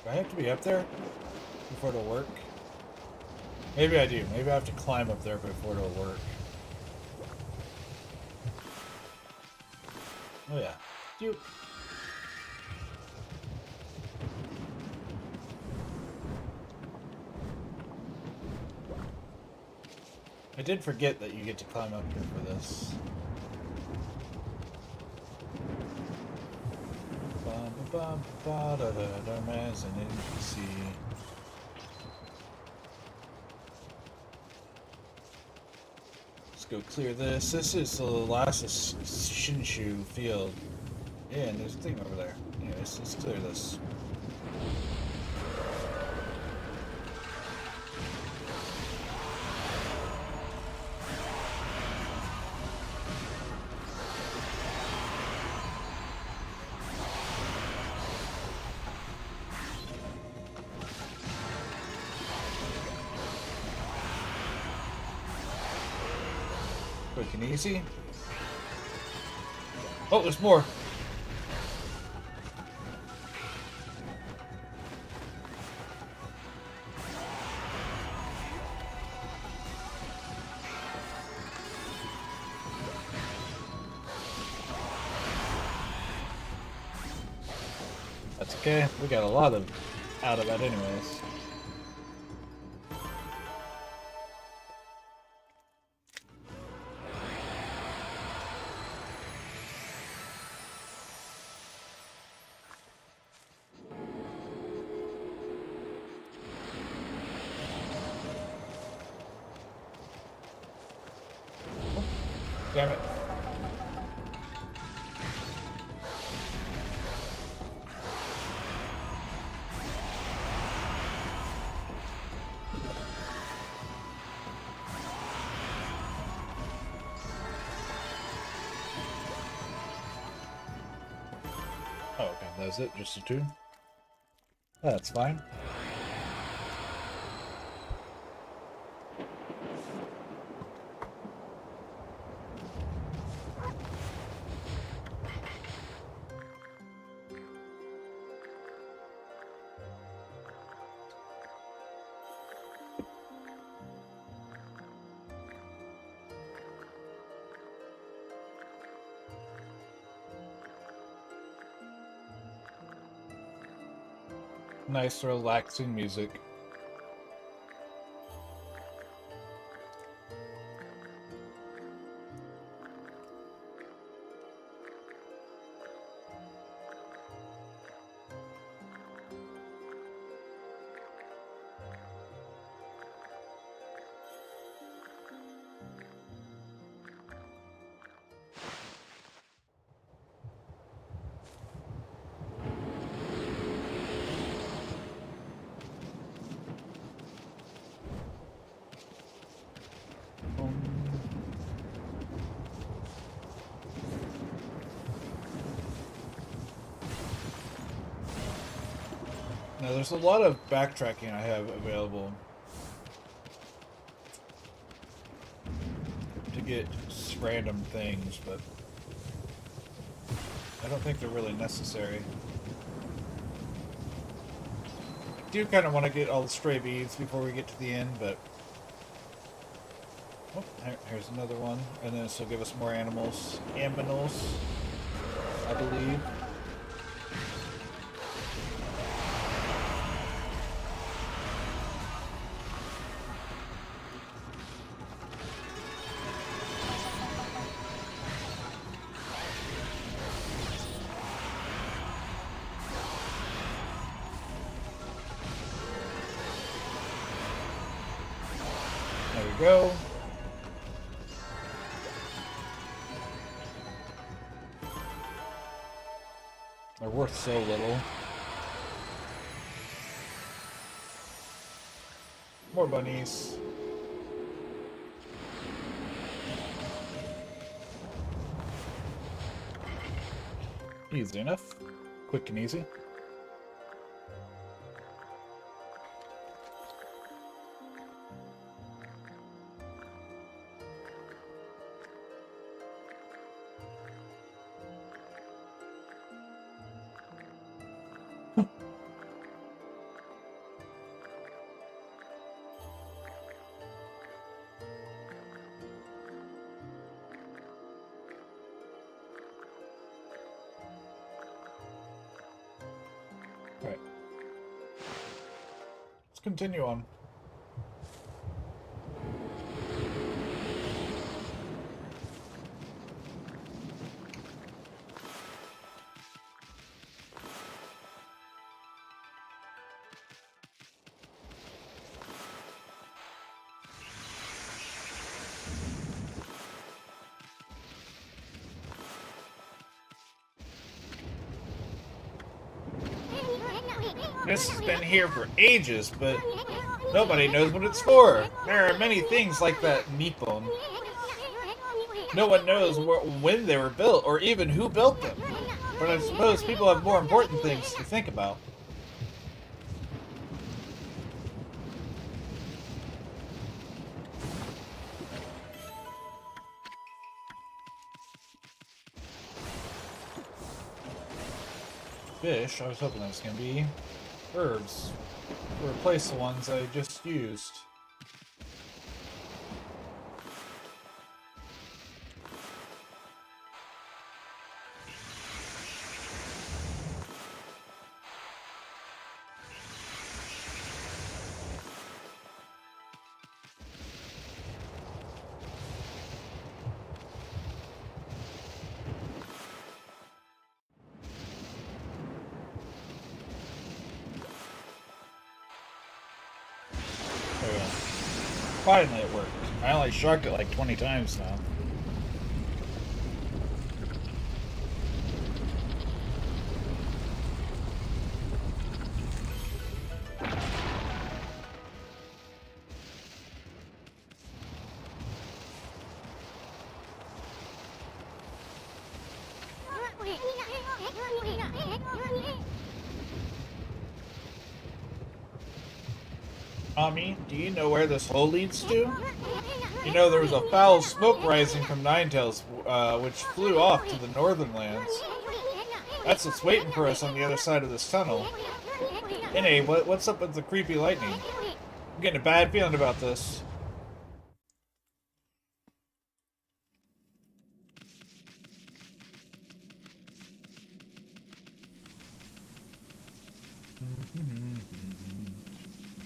Speaker 4: Do I have to be up there before it'll work? Maybe I do. Maybe I have to climb up there before it'll work. Oh yeah. You. I did forget that you get to climb up here for this. As an NPC. Let's go clear this. This is the last Shinshu field. Yeah, and there's a thing over there. Anyways, let's clear this. Quick and easy. Oh, there's more. That's okay. We got a lot of out of that anyways. Damn it. Oh, okay, that's it, just the two? That's fine. Nice, relaxing music. Now, there's a lot of backtracking I have available to get just random things, but I don't think they're really necessary. I do kind of want to get all the stray beads before we get to the end, but... Oh, here's another one, and then this will give us more animals. Aminals, I believe. There we go. They're worth so little. More bunnies. Easy enough. Quick and easy. Right. Let's continue on. This has been here for ages, but nobody knows what it's for. There are many things like that Nippon. No one knows when they were built, or even who built them. But I suppose people have more important things to think about. Fish? I was hoping that was going to be herbs. To replace the ones I just used. Finally it worked. I only sharked it like 20 times now. Ami, do you know where this hole leads to? You know, there was a foul smoke rising from Ninetales, which flew off to the northern lands. That's what's waiting for us on the other side of this tunnel. Anyway, what's up with the creepy lightning? I'm getting a bad feeling about this.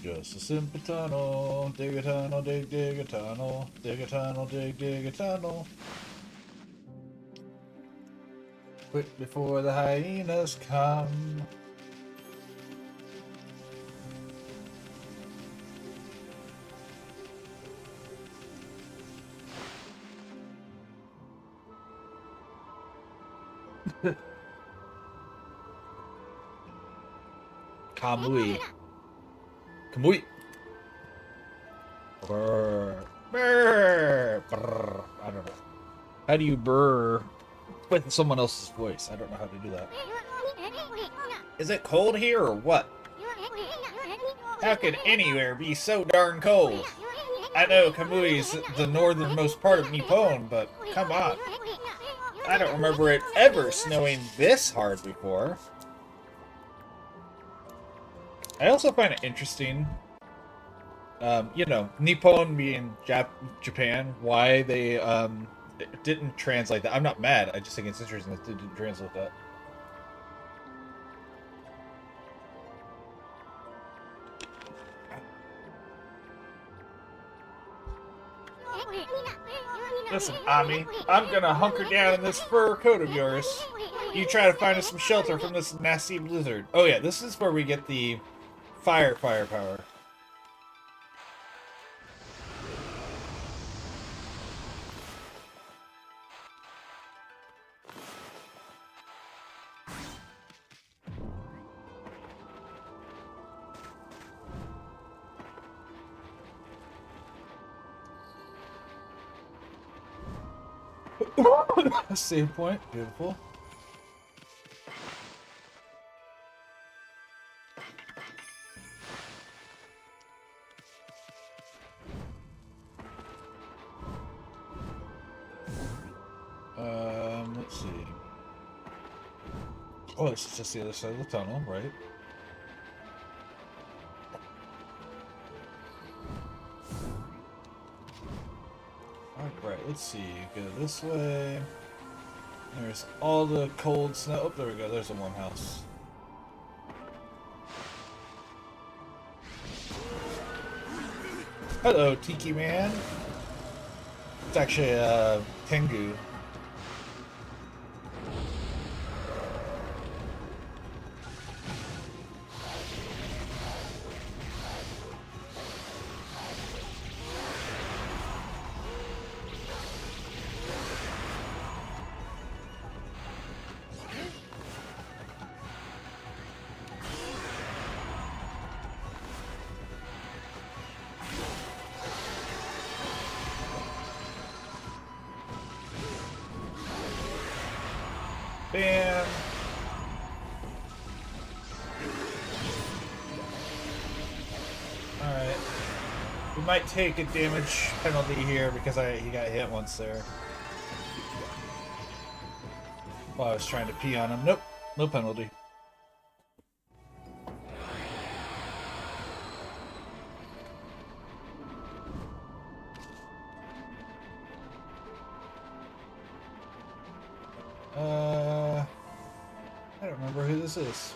Speaker 4: Just a simple tunnel, dig a tunnel, dig a tunnel, dig a tunnel, dig a tunnel. Quick before the hyenas come. Kamui. Kamui. Brr. Brr. Brr. I don't know. How do you brr with someone else's voice? I don't know how to do that. Is it cold here or what? How could anywhere be so darn cold? I know Kamui's the northernmost part of Nippon, but come on. I don't remember it ever snowing this hard before. I also find it interesting, you know, Nippon being Japan, why they didn't translate that. I'm not mad, I just think it's interesting that they didn't translate that. Listen, Ami, I'm gonna hunker down in this fur coat of yours. You try to find us some shelter from this nasty blizzard. Oh yeah, this is where we get the fire power. Save point, beautiful. Let's see. Oh, this is just the other side of the tunnel, right? Alright, let's see. Go this way. There's all the cold snow. Oh, there we go. There's the warm house. Hello, Tiki Man. It's actually Tengu. Bam. Alright. We might take a damage penalty here because he got hit once there. While I was trying to pee on him. Nope. No penalty. I don't remember who this is.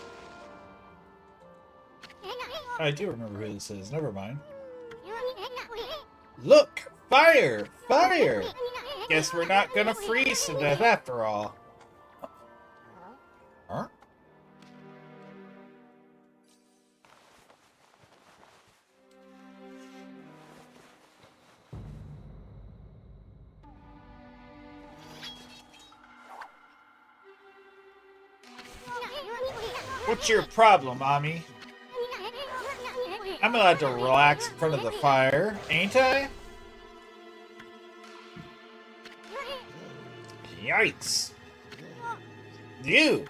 Speaker 4: I do remember who this is. Never mind. Look! Fire! Fire! Guess we're not gonna freeze to death after all. Huh? What's your problem, Ami? I'm allowed to relax in front of the fire, ain't I? Yikes. You!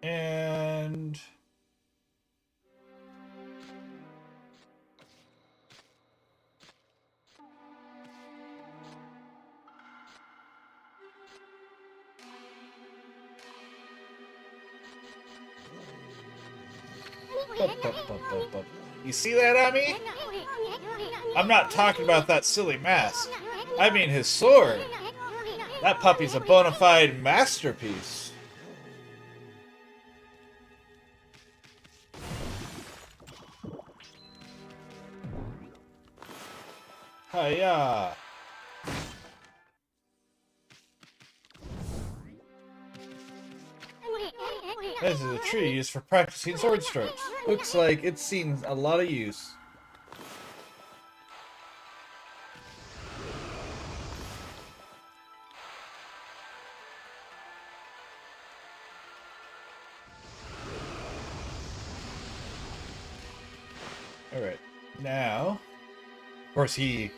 Speaker 4: And... You see that, Ami? I'm not talking about that silly mask. I mean his sword. That puppy's a bona fide masterpiece. Hiya! This is a tree used for practicing sword strokes. Looks like it's seen a lot of use. Alright, now... Of course, he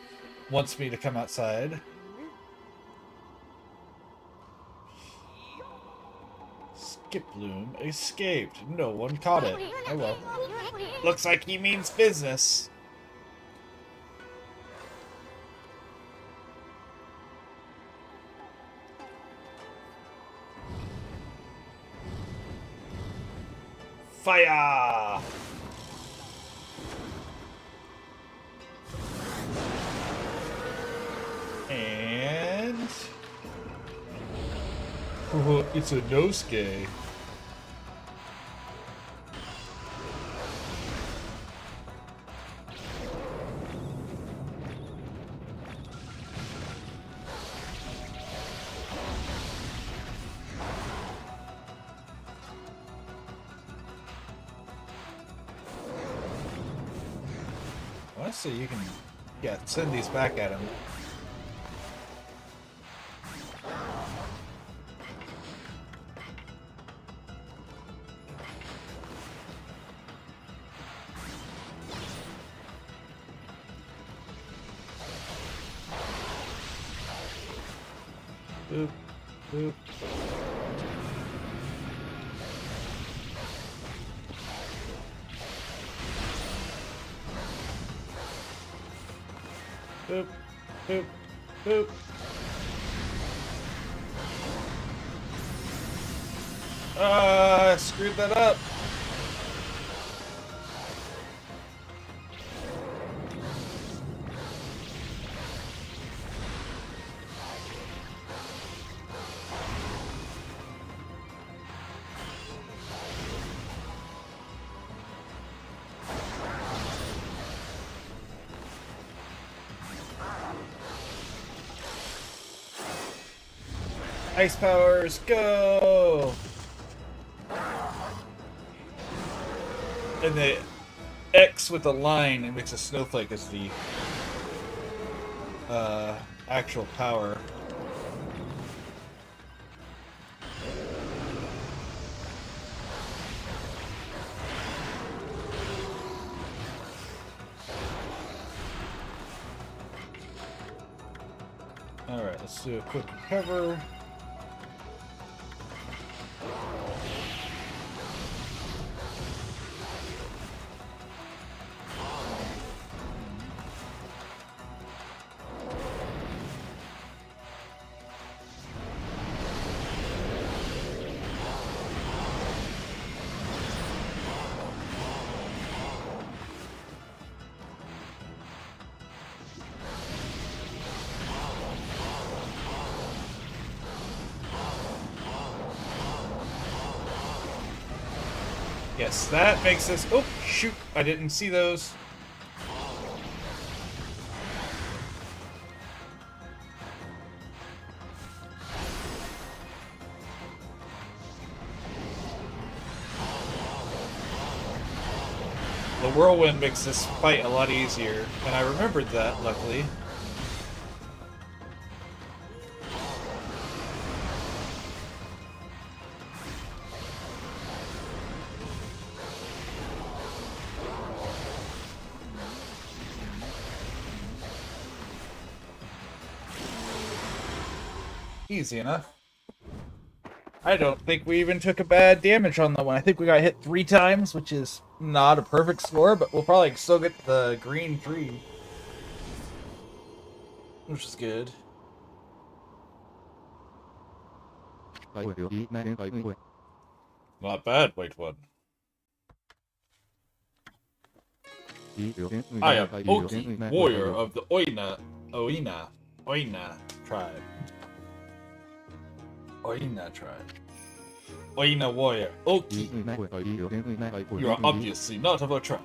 Speaker 4: wants me to come outside. Skiploom escaped. No one caught it. Oh well. Looks like he means business. Fire! And... Oh, it's a Nosuke. I see you can, yeah, send these back at him. Boop, boop. Boop, boop, boop. I screwed that up. Ice powers, go! And the X with the line, it makes a snowflake as the actual power. Alright, let's do a quick recover. Yes, that makes us... Oh, shoot. I didn't see those. The whirlwind makes this fight a lot easier, and I remembered that, luckily. Easy enough. I don't think we even took a bad damage on that one. I think we got hit 3 times, which is not a perfect score, but we'll probably still get the green 3. Which is good. Not bad, White One. I am Oki, warrior of the Oina tribe. Oina tribe. Oina warrior, Oki. You are obviously not of our tribe.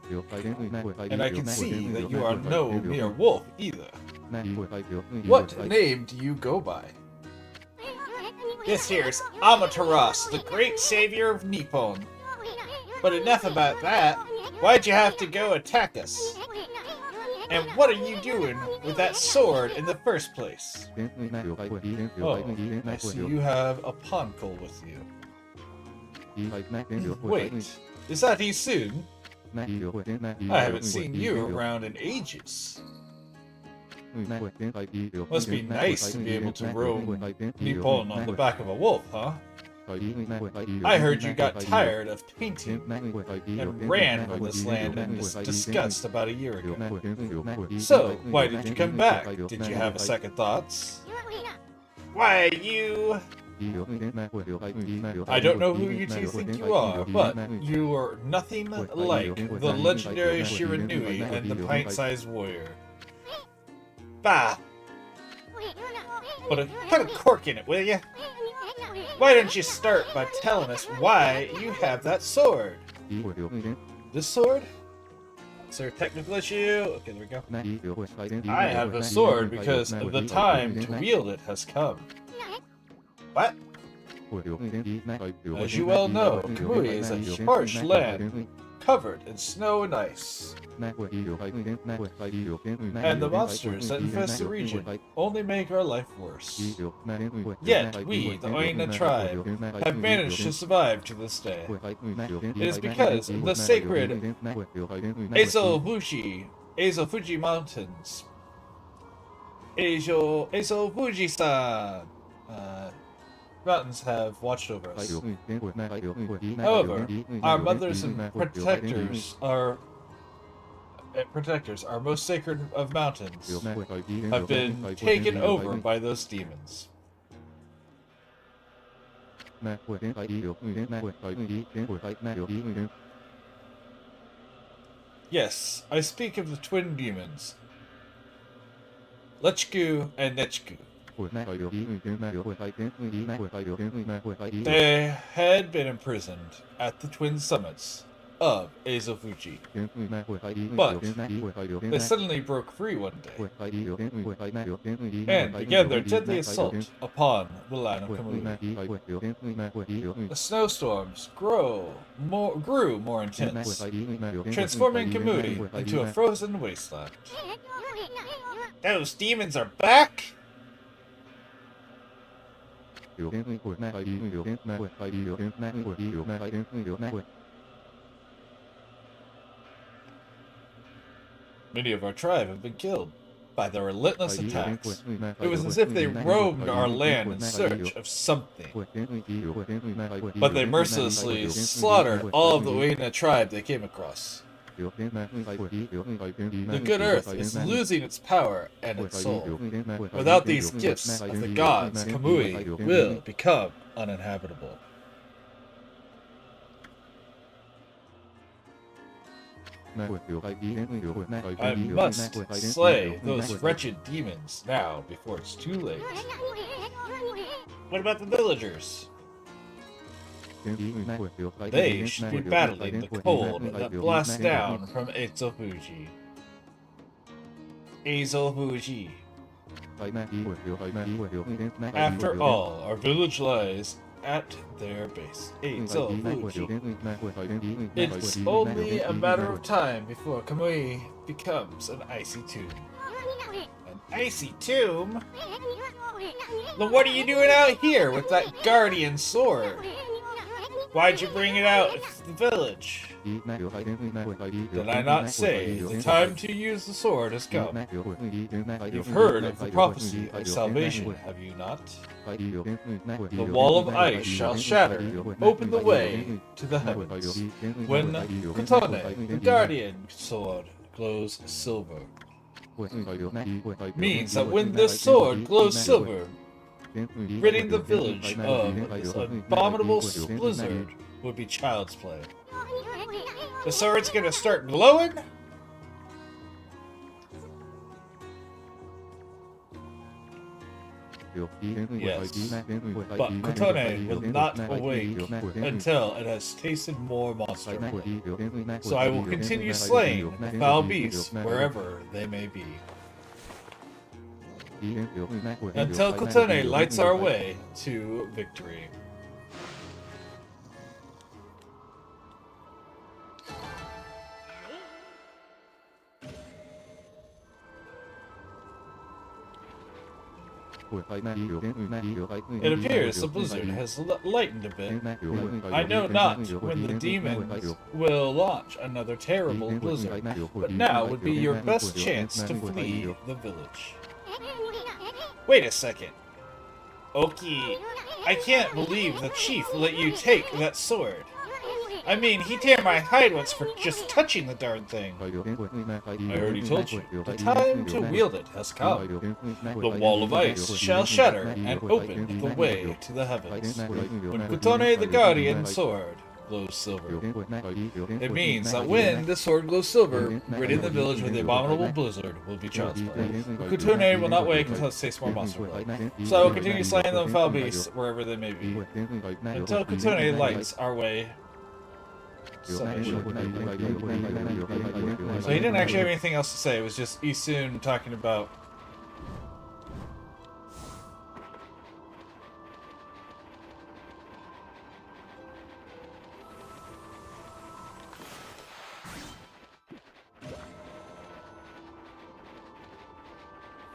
Speaker 4: And I can see that you are no mere wolf either. What name do you go by? This here's Amaterasu, the great savior of Nippon. But enough about that. Why'd you have to go attack us? And what are you doing with that sword in the first place? Oh, I see you have a poncle with you. Wait, is that Isun? I haven't seen you around in ages. Must be nice to be able to roam Nippon on the back of a wolf, huh? I heard you got tired of painting and ran from this land in disgust about a year ago. So, why did you come back? Did you have a second thoughts? Why, you... I don't know who you two think you are, but you are nothing like the legendary Shiranui and the pint-sized warrior. Bah! Put a cork in it, will you? Why don't you start by telling us why you have that sword? This sword? Is there a technical issue? Okay, there we go. I have a sword because the time to wield it has come. What? As you well know, Kamui is a harsh land covered in snow and ice. And the monsters that infest the region only make our life worse. Yet we, the Oina tribe, have managed to survive to this day. It is because the sacred Ezofuji Mountains, Ezofuji-san, mountains have watched over us. However, our mothers and protectors, our most sacred of mountains, have been taken over by those demons. Yes, I speak of the twin demons, Lechku and Nechku. They had been imprisoned at the twin summits of Ezofuji, but they suddenly broke free one day and began their deadly assault upon the land of Kamui. The snowstorms grew more intense, transforming Kamui into a frozen wasteland. Those demons are back? Many of our tribe have been killed by their relentless attacks. It was as if they roamed our land in search of something. But they mercilessly slaughtered all of the Uena tribe they came across. The good earth is losing its power and its soul. Without these gifts of the gods, Kamui will become uninhabitable. I must slay those wretched demons now before it's too late. What about the villagers? They should be battling the cold that blasts down from Ezofuji. After all, our village lies at their base, Ezofuji. It's only a matter of time before Kamui becomes an icy tomb. An icy tomb? Then what are you doing out here with that guardian sword? Why'd you bring it out of the village? Did I not say the time to use the sword has come? You've heard of the prophecy of salvation, have you not? The wall of ice shall shatter, open the way to the heavens, when Kotone, the guardian sword, glows silver. Means that when this sword glows silver, ridding the village of this abominable blizzard would be child's play. The sword's gonna start glowing? Yes, but Kotone will not awake until it has tasted more monster. So I will continue slaying the foul beasts wherever they may be. Until Kotone lights our way to victory. It appears the blizzard has lightened a bit. I know not when the demons will launch another terrible blizzard, but now would be your best chance to flee the village. Wait a second. Oki, I can't believe the chief let you take that sword. I mean, he tear my hide once for just touching the darn thing. I already told you, the time to wield it has come. The wall of ice shall shatter and open the way to the heavens. When Kotone the Guardian sword glows silver. It means that when this sword glows silver, ridding the village with the abominable blizzard will be child's play. Kotone will not wake until it tastes more monster blood. So I will continue slaying the foul beasts wherever they may be. Until Kotone lights our way. So he didn't actually have anything else to say, it was just Isun talking about...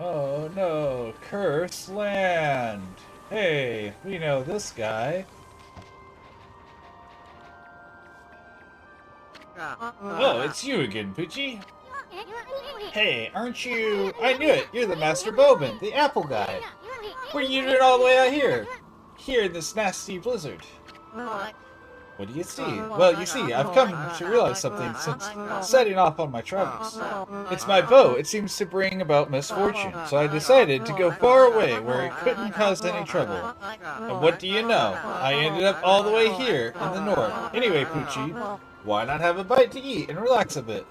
Speaker 4: Oh no, Cursed Land! Hey, we know this guy. Oh, it's you again, Poochie. Hey, aren't you... I knew it! You're the Master Bowman, the apple guy. What are you doing all the way out here? Here in this nasty blizzard. What do you see? Well, you see, I've come to realize something since setting off on my travels. It's my bow. It seems to bring about misfortune, so I decided to go far away where it couldn't cause any trouble. And what do you know? I ended up all the way here in the north. Anyway, Poochie, why not have a bite to eat and relax a bit?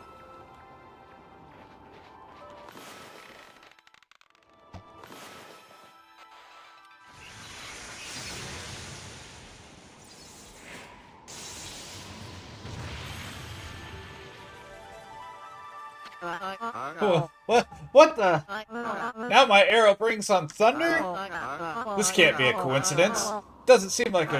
Speaker 4: What the? Now my arrow brings on thunder? This can't be a coincidence. Doesn't seem like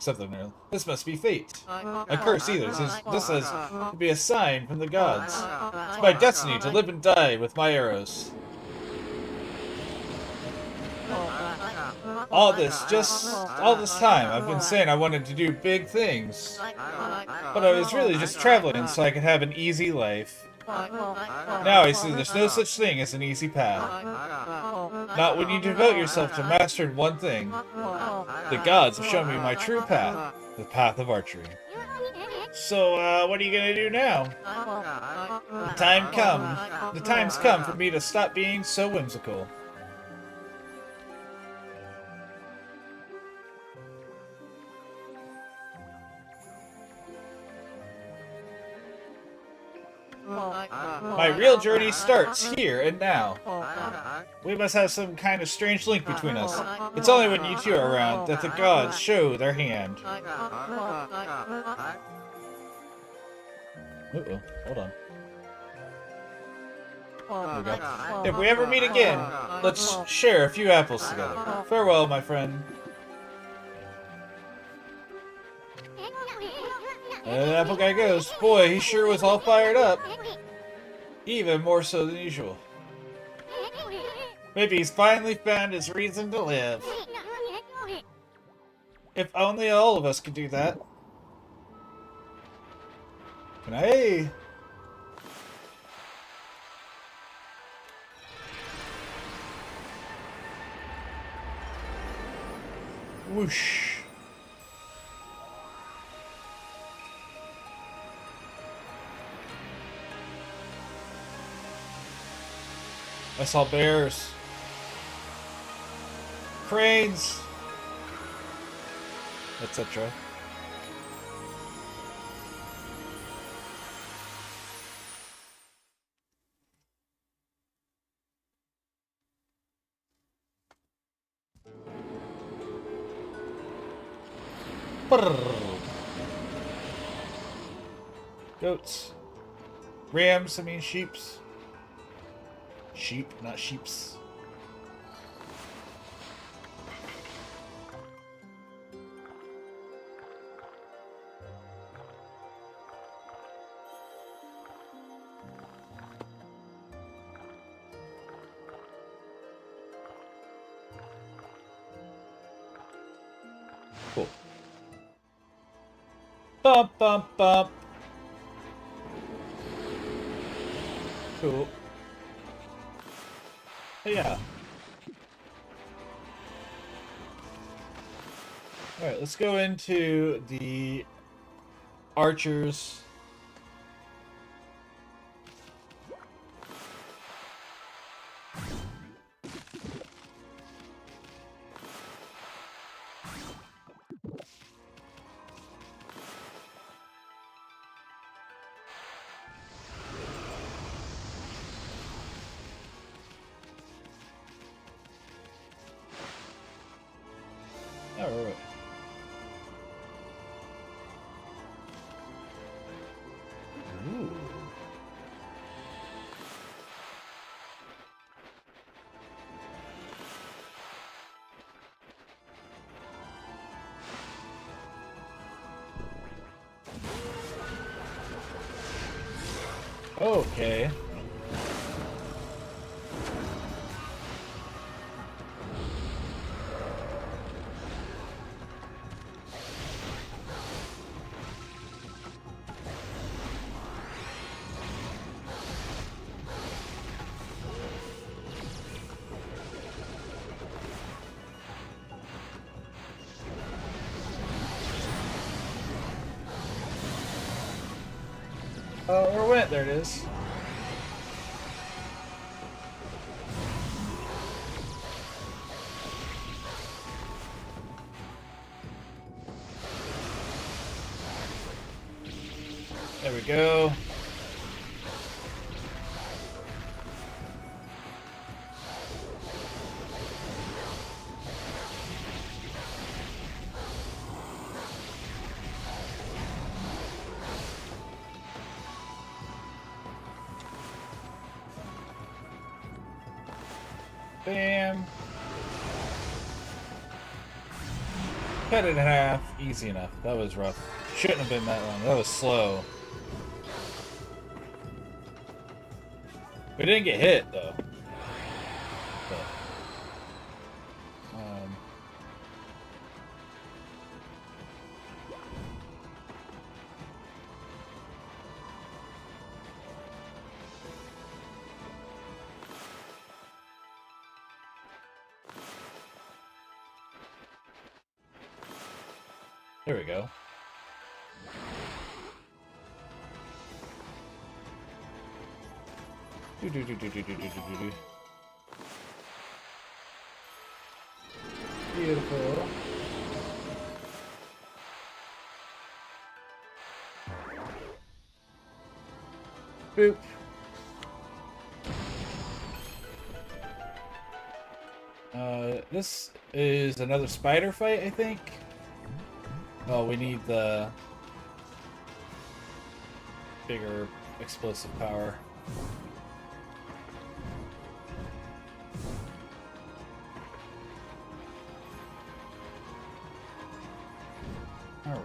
Speaker 4: something real. This must be fate. A curse either. This says to be a sign from the gods. It's my destiny to live and die with my arrows. All this time, I've been saying I wanted to do big things. But I was really just traveling so I could have an easy life. Now I see there's no such thing as an easy path. Not when you devote yourself to mastering one thing. The gods have shown me my true path, the path of archery. So, what are you gonna do now? The time's come for me to stop being so whimsical. My real journey starts here and now. We must have some kind of strange link between us. It's only when you two are around that the gods show their hand. Uh-oh, hold on. There we go. If we ever meet again, let's share a few apples together. Farewell, my friend. And Apple Guy goes, boy, he sure was all fired up. Even more so than usual. Maybe he's finally found his reason to live. If only all of us could do that. Hey! Whoosh. I saw bears. Cranes. Etc. Goats. Rams, I mean sheeps. Sheep, not sheeps. Cool. Bump, bump, bump. Cool. Hey, yeah. Alright, let's go into the archers. Alright. Ooh. Okay. Where went? There it is. There we go. Bam. Cut it in half. Easy enough. That was rough. Shouldn't have been that long. That was slow. We didn't get hit, though. But, there we go. Do. Beautiful. Boop. This is another spider fight, I think. Oh, we need the bigger explosive power. All right.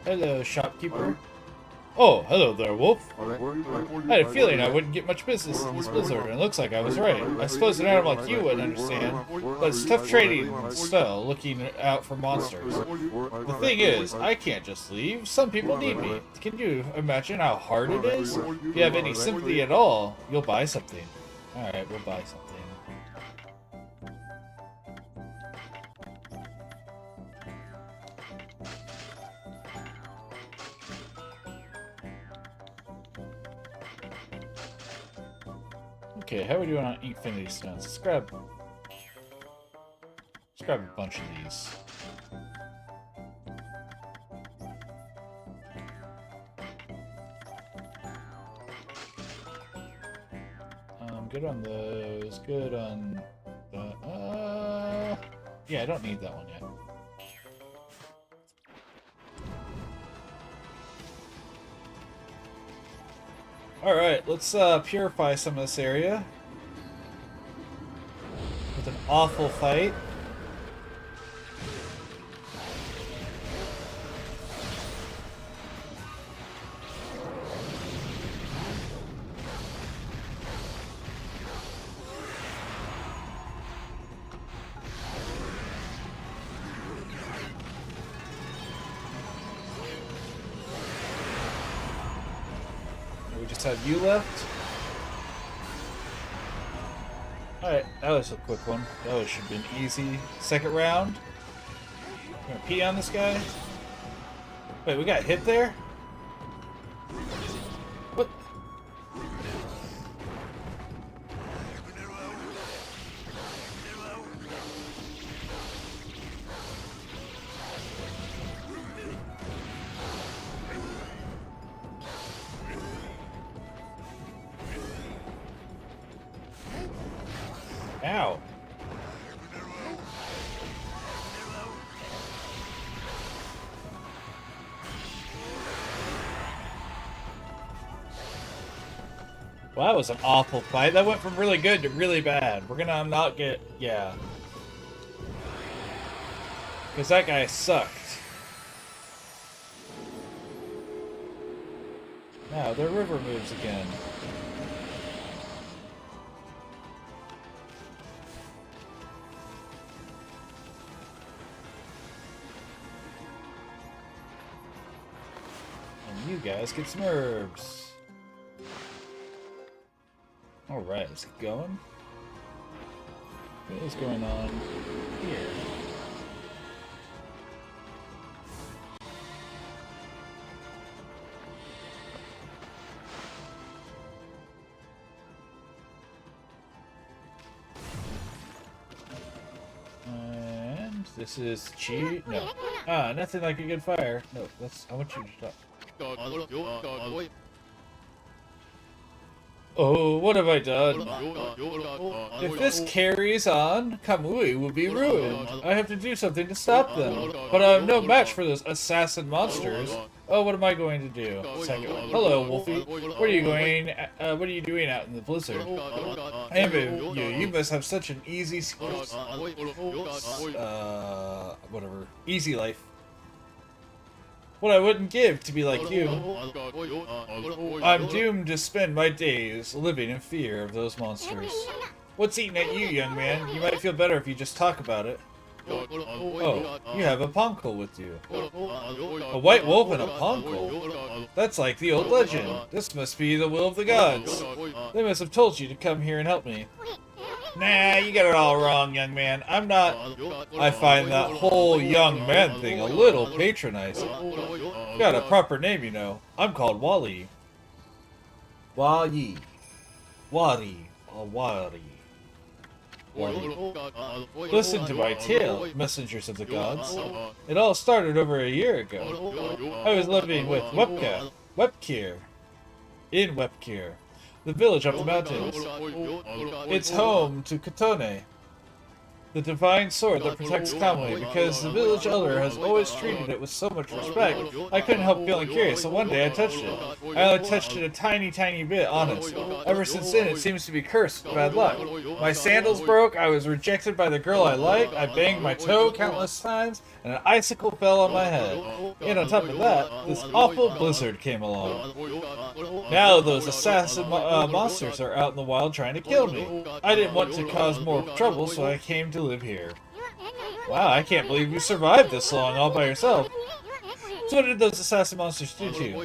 Speaker 4: Hello, shopkeeper. Oh, hello there, Wolf. I had a feeling I wouldn't get much business in this blizzard, and it looks like I was right. I suppose an animal like you wouldn't understand, but it's tough trading in this spell, looking out for monsters. The thing is, I can't just leave. Some people need me. Can you imagine how hard it is? If you have any sympathy at all, you'll buy something. Alright, we'll buy something. Okay, how are we doing on Infinity Stones? Let's grab a bunch of these. Good on those. Good on the. Yeah, I don't need that one yet. Alright, let's purify some of this area. With an awful fight. We just have you left. Alright, that was a quick one. That should have been easy. Second round. Gonna pee on this guy. Wait, we got hit there? What? Ow. Well, that was an awful fight. That went from really good to really bad. We're gonna not get... yeah. Because that guy sucked. Now, the river moves again. And you guys get some herbs. Alright, let's get going. What is going on here? And this is cheat. No. Nothing like a good fire. No, that's. I want you to stop. Oh, what have I done? If this carries on, Kamui will be ruined. I have to do something to stop them. But I'm no match for those assassin monsters. Oh, what am I going to do? Second one. Hello, Wolfie. What are you going? What are you doing out in the blizzard? I envy you. You must have such an easy, whatever, easy life. What I wouldn't give to be like you. I'm doomed to spend my days living in fear of those monsters. What's eating at you, young man? You might feel better if you just talk about it. Oh, you have a poncle with you. A white wolf and a poncle? That's like the old legend. This must be the will of the gods. They must have told you to come here and help me. Nah, you got it all wrong, young man. I'm not... I find that whole young man thing a little patronizing. Got a proper name, you know. I'm called Wally. Wally. Wari. Wari. Listen to my tale, messengers of the gods. It all started over a year ago. I was living with Webkir. In Webkir. The village up the mountains. It's home to Katone. The divine sword that protects Kamui, because the village elder has always treated it with so much respect. I couldn't help feeling curious, so one day I touched it. I only touched it a tiny bit, honest. Ever since then, it seems to be cursed with bad luck. My sandals broke, I was rejected by the girl I liked, I banged my toe countless times, and an icicle fell on my head. And on top of that, this awful blizzard came along. Now those assassin monsters are out in the wild trying to kill me. I didn't want to cause more trouble, so I came to live here. Wow, I can't believe you survived this long all by yourself. So what did those assassin monsters do to you?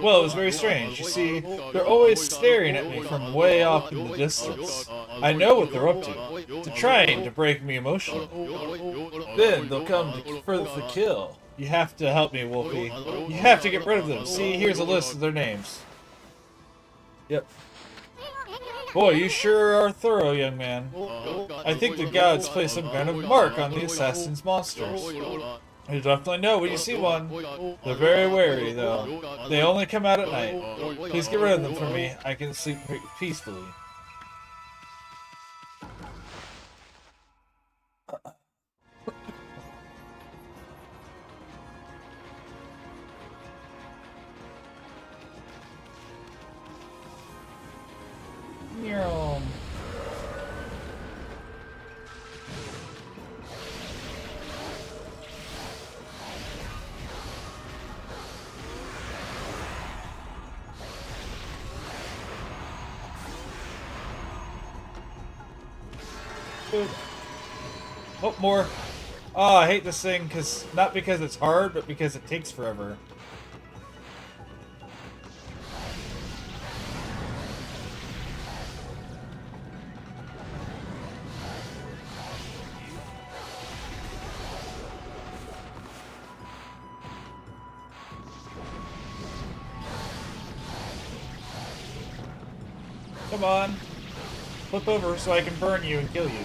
Speaker 4: Well, it was very strange. You see, they're always staring at me from way off in the distance. I know what they're up to. They're trying to break me emotionally. Then they'll come for the kill. You have to help me, Wolfie. You have to get rid of them. See, here's a list of their names. Yep. Boy, you sure are thorough, young man. I think the gods place some kind of mark on the assassin's monsters. You definitely know when you see one. They're very wary, though. They only come out at night. Please get rid of them for me. I can sleep peacefully. Meow. Oh, more. Oh, I hate this thing not because it's hard, but because it takes forever. Come on. Flip over so I can burn you and kill you.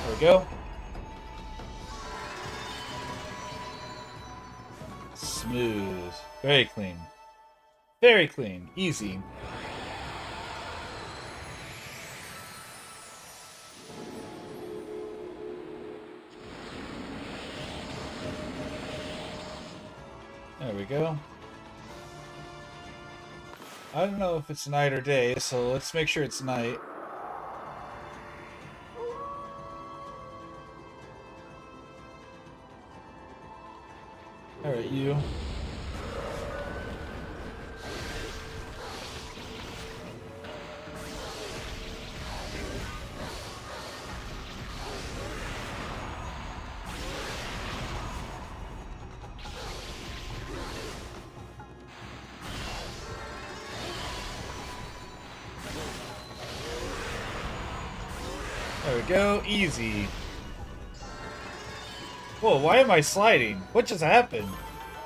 Speaker 4: There we go. Smooth. Very clean. Very clean. Easy. There we go. I don't know if it's night or day, so let's make sure it's night. Alright, you. There we go, easy. Whoa, why am I sliding? What just happened?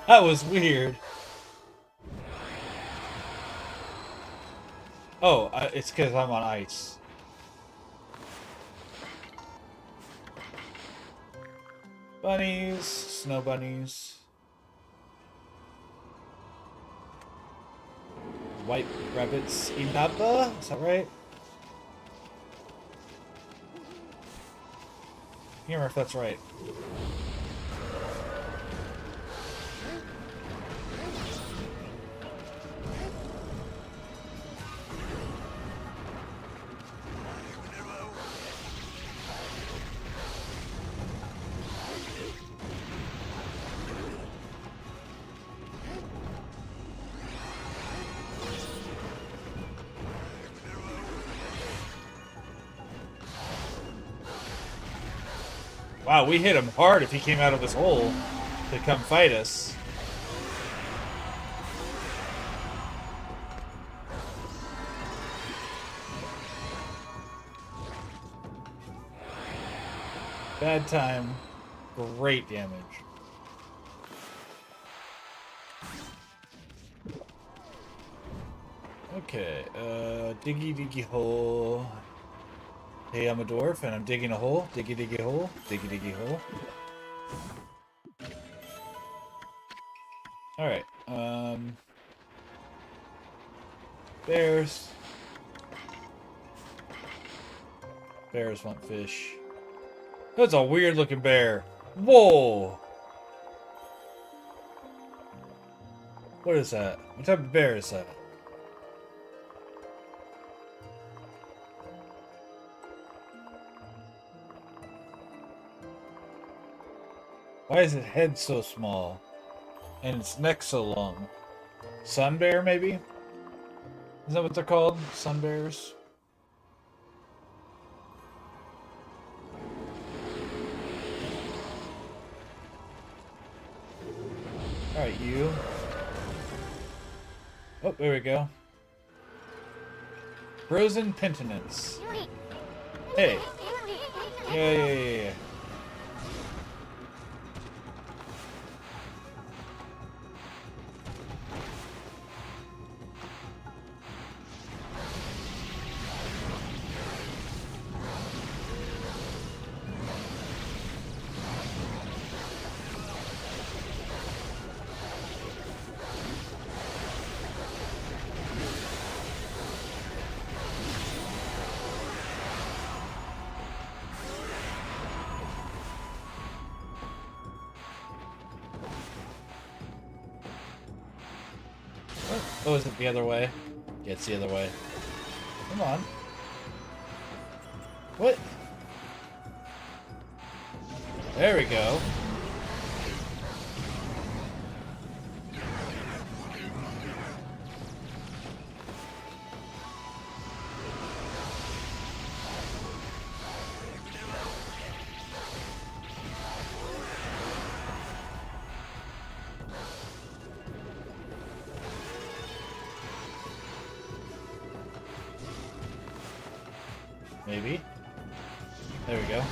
Speaker 4: That was weird. Oh, it's because I'm on ice. Bunnies, snow bunnies. White rabbits, Inaba? Is that right? I can't remember if that's right. Wow, we hit him hard if he came out of his hole to come fight us. Bad time. Great damage. Okay, diggy hole. Hey, I'm a dwarf and I'm digging a hole. Diggy hole. Diggy hole. Alright, bears. Bears want fish. That's a weird looking bear. Whoa! What is that? What type of bear is that? Why is its head so small? And its neck so long? Sun bear, maybe? Is that what they're called? Sun bears? Alright, you. Oh, there we go. Frozen penitence. Hey. Yeah. Oh, is it the other way? Yeah, it's the other way. Come on. What? There we go. Maybe. There we go.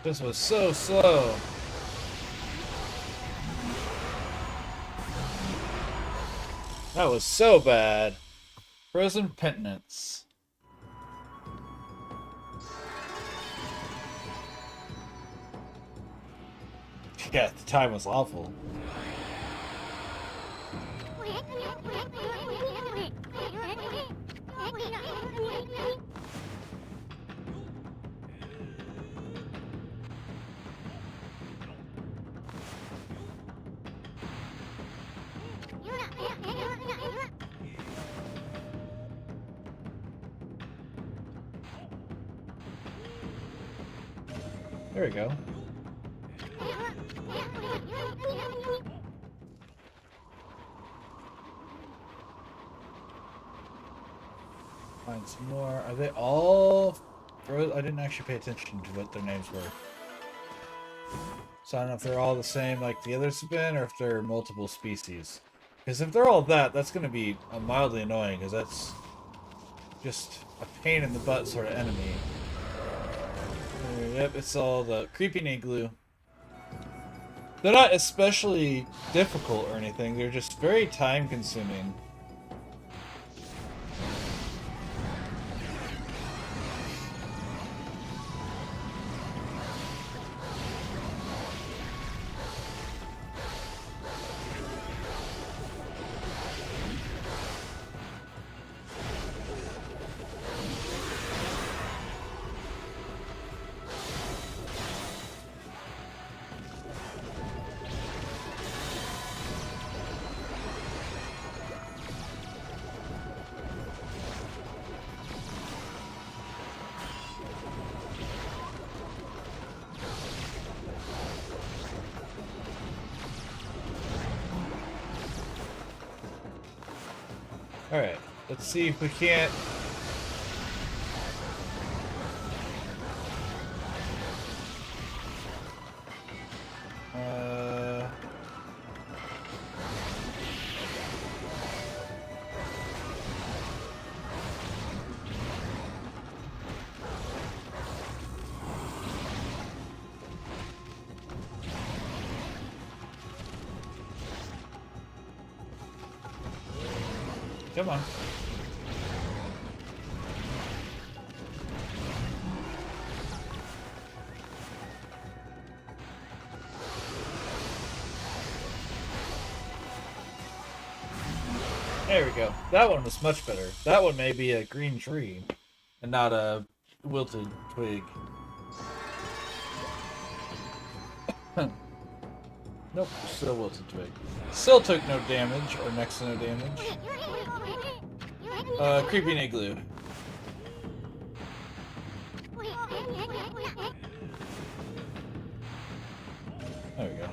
Speaker 4: This was so slow. That was so bad. Frozen penitence. Yeah, the time was awful. There we go. Find some more. Are they all... I didn't actually pay attention to what their names were. So I don't know if they're all the same like the others have been, or if they're multiple species. Because if they're all that, that's going to be mildly annoying, because that's just a pain in the butt sort of enemy. Yep, it's all the creeping igloo. They're not especially difficult or anything, they're just very time consuming. Alright, let's see if we can't... Come on. There we go. That one was much better. That one may be a green tree and not a wilted twig. Nope, still wilted twig. Still took no damage, or next to no damage. Creeping igloo. There we go.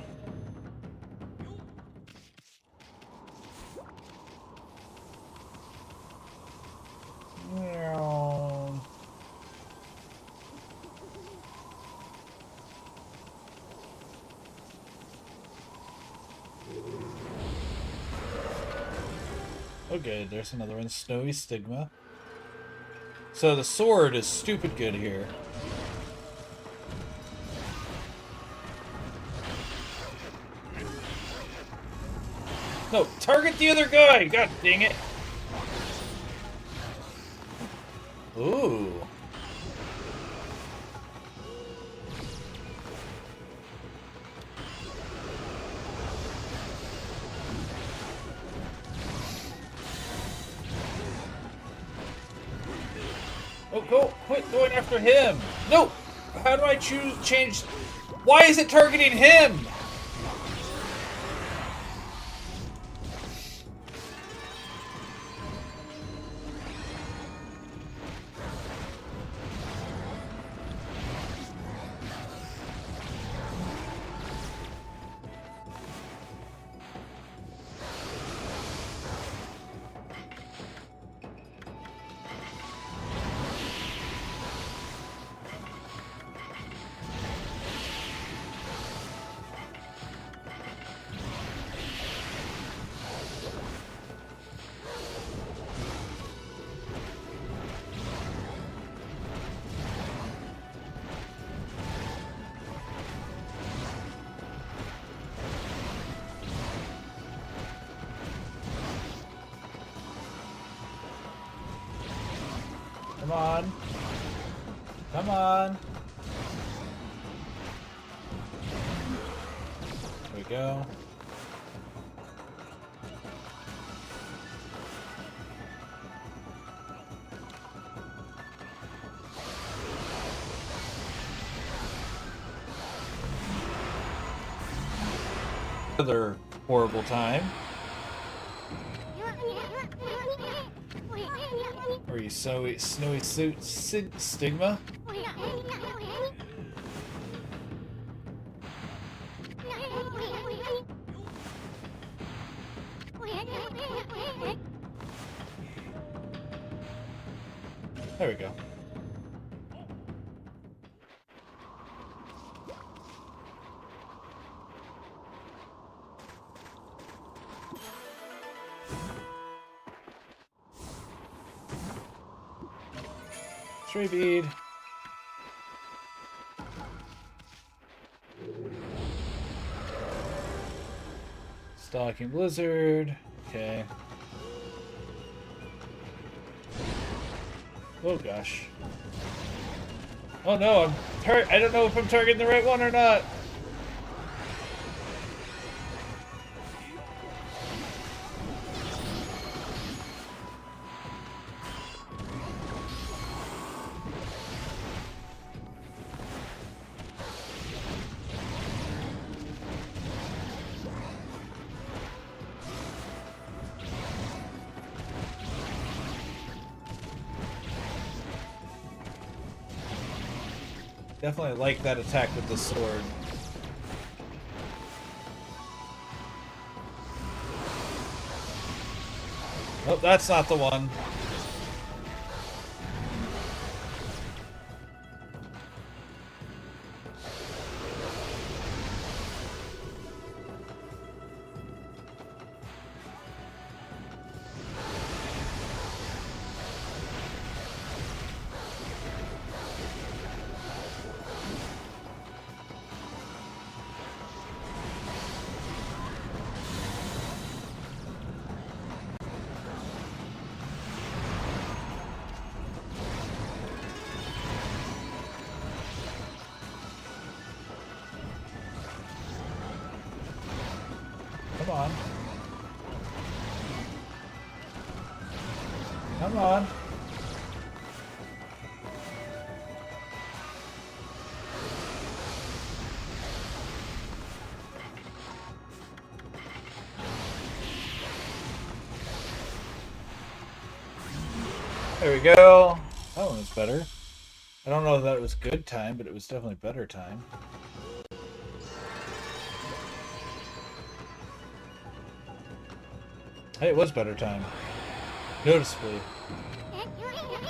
Speaker 4: Meow. Okay, there's another one. Snowy Stigma. So the sword is stupid good here. No, target the other guy! God dang it! Ooh. Oh, go! Quit going after him! No! How do I change... Why is it targeting him? Come on. Come on. There we go. Another horrible time. Are you snowy suit stigma? There we go. Tree bead. Stalking blizzard. Okay. Oh gosh. Oh no, I don't know if I'm targeting the right one or not. Definitely like that attack with the sword. Oh, that's not the one. Come on. Come on. There we go. That one was better. I don't know if that was good time, but it was definitely better time. Hey, it was better time. Noticeably.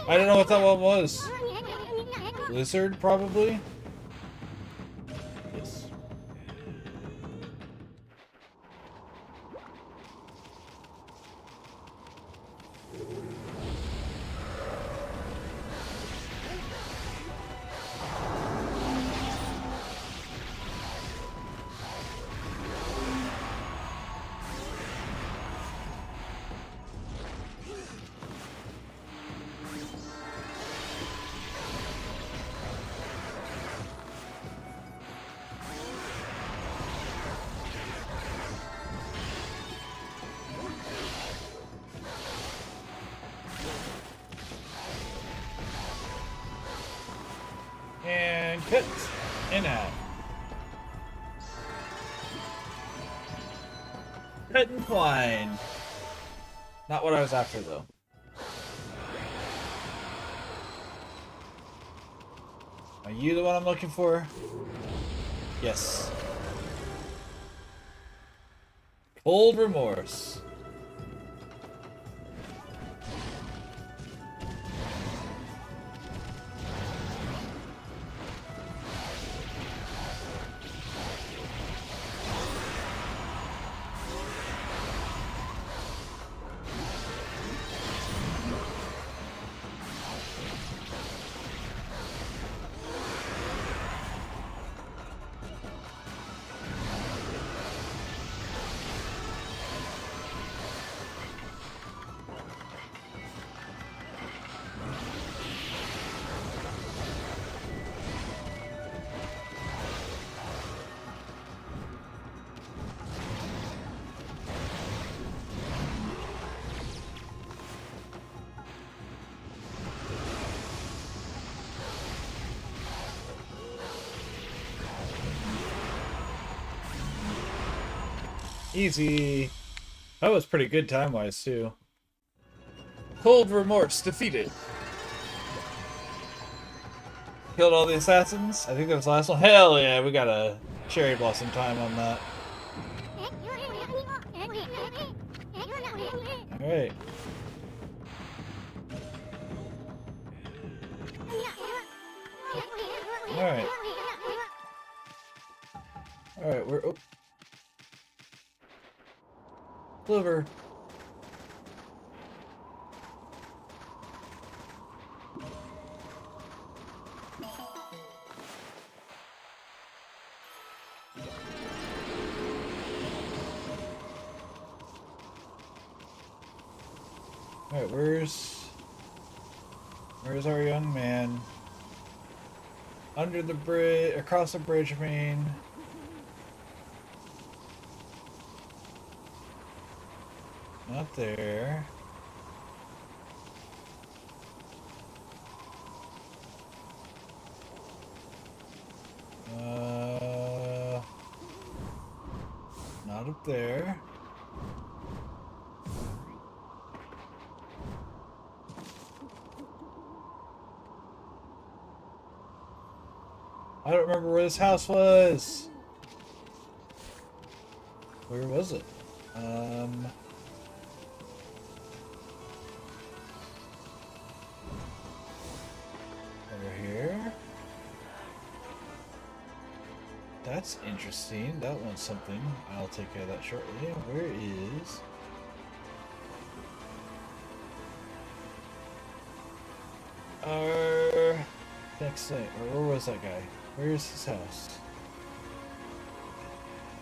Speaker 4: I don't know what that one was. Lizard, probably? Yes. And cut and out. Cut and twine. Not what I was after, though. Are you the one I'm looking for? Yes. Cold remorse. Easy. That was pretty good time-wise, too. Cold remorse defeated. Killed all the assassins? I think that was the last one. Hell yeah, we got a cherry blossom time on that. Alright. Alright. Alright, we're... Oh. Clover. Alright, where's our young man? Under the bridge, across the bridge, I mean. Not there. Not up there. I don't remember where this house was. Where was it? That's interesting. That one's something. I'll take care of that shortly. Where is... next thing. Or where was that guy? Where's his house?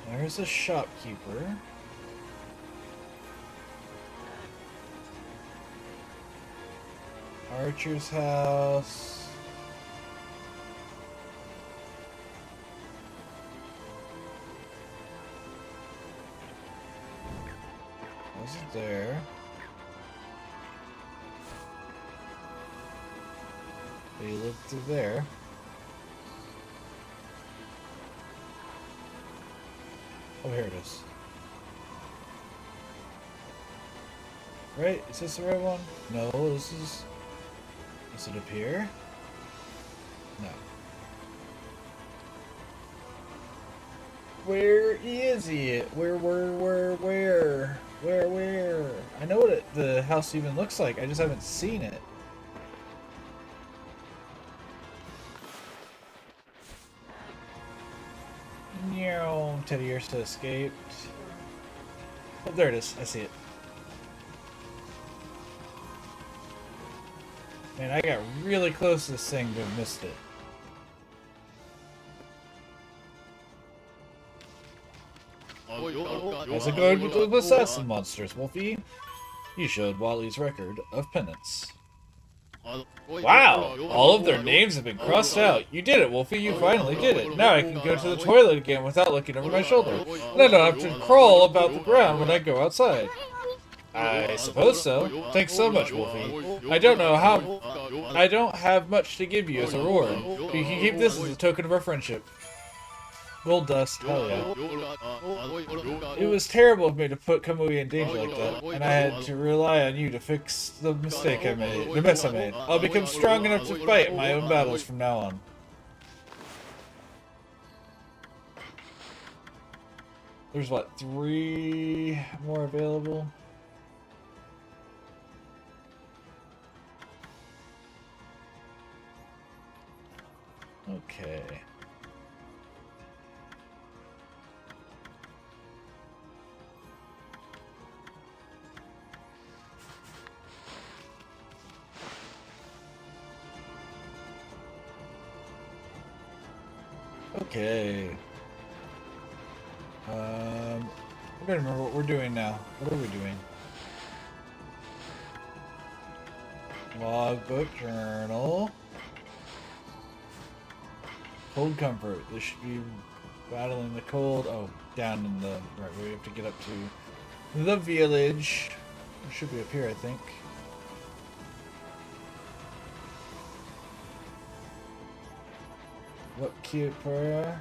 Speaker 4: There's a shopkeeper. Archer's house. Wasn't there. He lived through there. Oh, here it is. Right? Is this the right one? No, this is... Does it appear? No. Where is it? Where? I know what the house even looks like. I just haven't seen it. Meow. Teddy Ursa escaped. Oh, there it is. I see it. Man, I got really close to this thing but missed it. How's it going with the assassin monsters, Wolfie? You showed Wally's record of penance. Wow! All of their names have been crossed out. You did it, Wolfie. You finally did it. Now I can go to the toilet again without looking over my shoulder. And I don't have to crawl about the ground when I go outside. I suppose so. Thanks so much, Wolfie. I don't have much to give you as a reward. But you can keep this as a token of our friendship. Gold dust, hell yeah. It was terrible of me to put Kamui in danger like that, and I had to rely on you to fix the mistake I made, the mess I made. I'll become strong enough to fight my own battles from now on. There's what, 3 more available? Okay. Okay. I don't remember what we're doing now. What are we doing? Logbook, journal. Cold comfort. This should be battling the cold. Oh, down in the... Right, we have to get up to the village. It should be up here, I think. What keeper?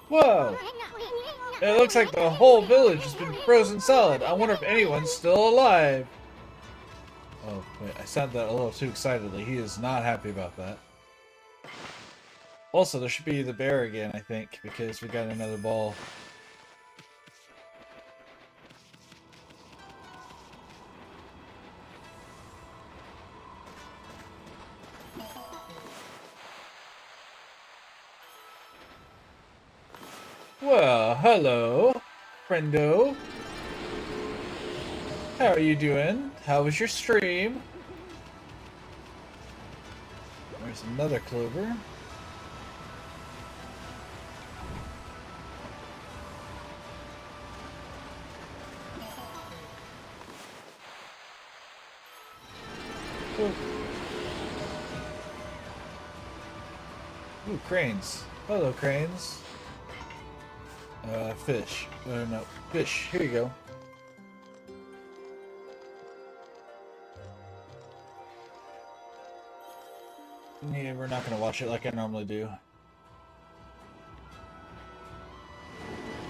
Speaker 4: Whoa! It looks like the whole village has been frozen solid. I wonder if anyone's still alive. Oh, wait, I said that a little too excitedly. He is not happy about that. Also, there should be the bear again, I think, because we got another ball. Well, hello, friendo. How are you doing? How was your stream? There's another clover. Ooh, Ooh, cranes. Hello, cranes. Fish. No, fish. Here you go. Yeah, we're not gonna watch it like I normally do.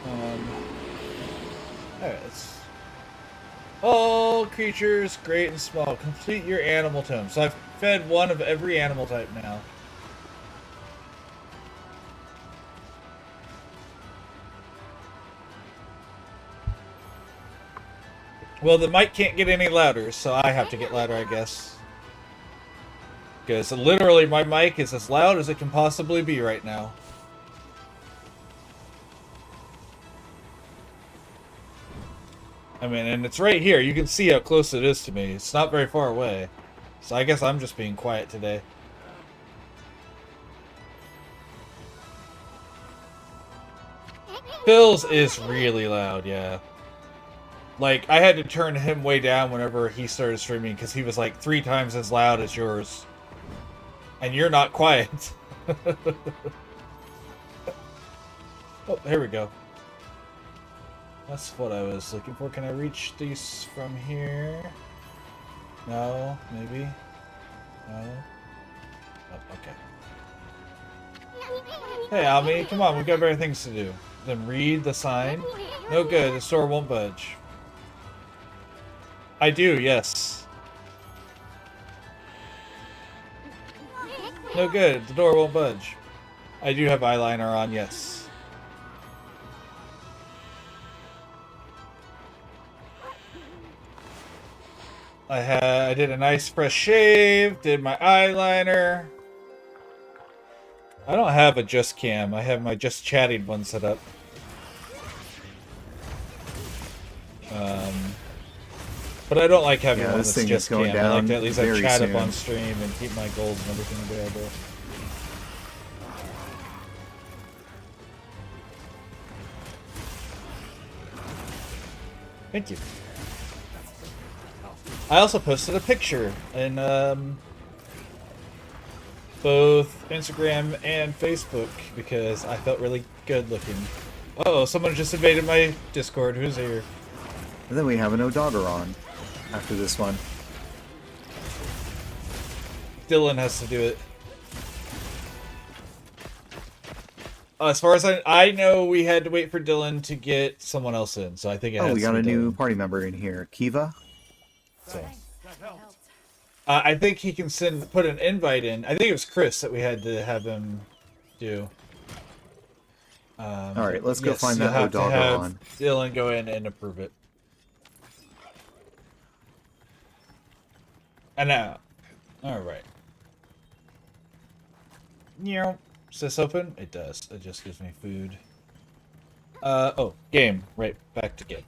Speaker 4: Alright, let's All creatures, great and small, complete your animal tome. So I've fed one of every animal type now. Well, the mic can't get any louder, so I have to get louder, I guess. Because literally my mic is as loud as it can possibly be right now. I mean, and it's right here. You can see how close it is to me. It's not very far away. So I guess I'm just being quiet today. Phil's is really loud, yeah. Like, I had to turn him way down whenever he started streaming because he was like 3 times as loud as yours. And you're not quiet. Oh, here we go. That's what I was looking for. Can I reach these from here? No, maybe? No? Oh, okay. Hey, Ami, come on, we've got better things to do. Then read the sign. No good, the store won't budge. I do, yes. No good, the door won't budge. I do have eyeliner on, yes. I did a nice fresh shave, did my eyeliner. I don't have a just cam, I have my just chatting one set up. But I don't like having one that's just cam. I like to at least have chat up on stream and keep my goals and everything available. Thank you. I also posted a picture in both Instagram and Facebook because I felt really good looking. Uh-oh, someone just invaded my Discord. Who's here?
Speaker 6: And then we have an O'Dogger on after this one.
Speaker 4: Dylan has to do it. As far as I know, we had to wait for Dylan to get someone else in, so I think it has
Speaker 6: we got
Speaker 4: to
Speaker 6: a
Speaker 4: be
Speaker 6: new
Speaker 4: Dylan.
Speaker 6: party member in here, Kiva.
Speaker 4: So. I think he can put an invite in. I think it was Chris that we had to have him do.
Speaker 6: Alright, let's go find
Speaker 4: you'll
Speaker 6: that
Speaker 4: have to
Speaker 6: O'Dogger
Speaker 4: have
Speaker 6: on.
Speaker 4: Dylan go in and approve it. And now, alright. Does this open? It does. It just gives me food. Oh, game. Right, back to game.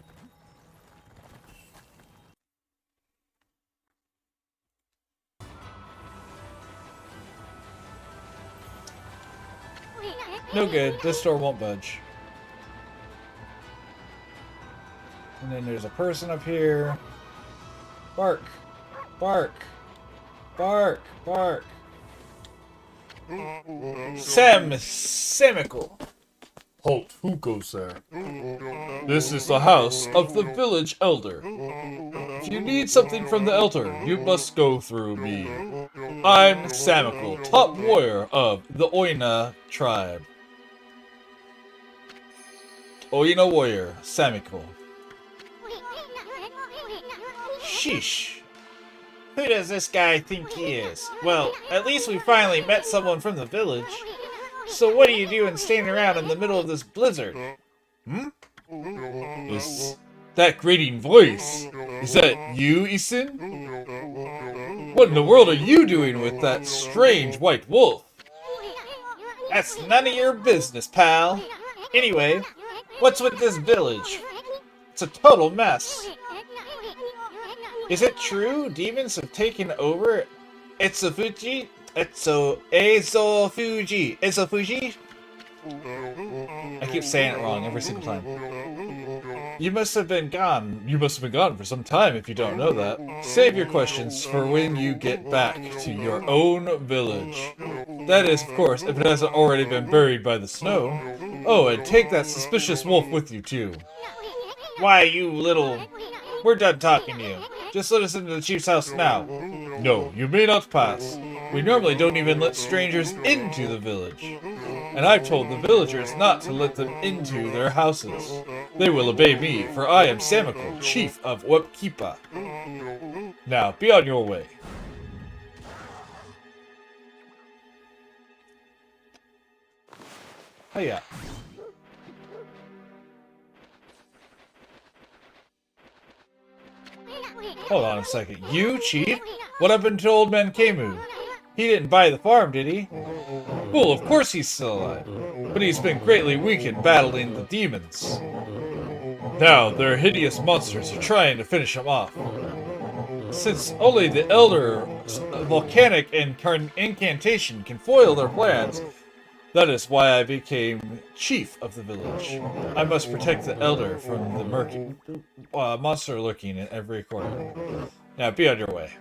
Speaker 4: No good. This door won't budge. And then there's a person up here. Bark. Bark. Bark. Bark. Semical. Halt, who goes there? This is the house of the village elder. If you need something from the elder, you must go through me. I'm Samical, top warrior of the Oina tribe. Oina warrior, Samical. Sheesh. Who does this guy think he is? Well, at least we finally met someone from the village. So what are you doing standing around in the middle of this blizzard? Hmm? Is that grating voice? Is that you, Isin? What in the world are you doing with that strange white wolf? That's none of your business, pal. Anyway, what's with this village? It's a total mess. Is it true demons have taken over Etsufuji? Ezofuji. I keep saying it wrong every single time. You must have been gone. You must have been gone for some time if you don't know that. Save your questions for when you get back to your own village. That is, of course, if it hasn't already been buried by the snow. Oh, and take that suspicious wolf with you, too. Why, you little... We're done talking to you. Just let us into the chief's house now. No, you may not pass. We normally don't even let strangers into the village. and I've told the villagers not to let them into their houses. They will obey me, for I am Samikul, chief of Webkipa. Now, be on your way. Hiya. Hold on a second. You, chief? What happened to old man Kemu? He didn't buy the farm, did he? Well, of course he's still alive. But he's been greatly weakened battling the demons. Now, their hideous monsters are trying to finish him off. Since only the Elder volcanic incantation can foil their plans, that is why I became chief of the village. I must protect the Elder from the murky monster lurking in every corner. Now, be on your way.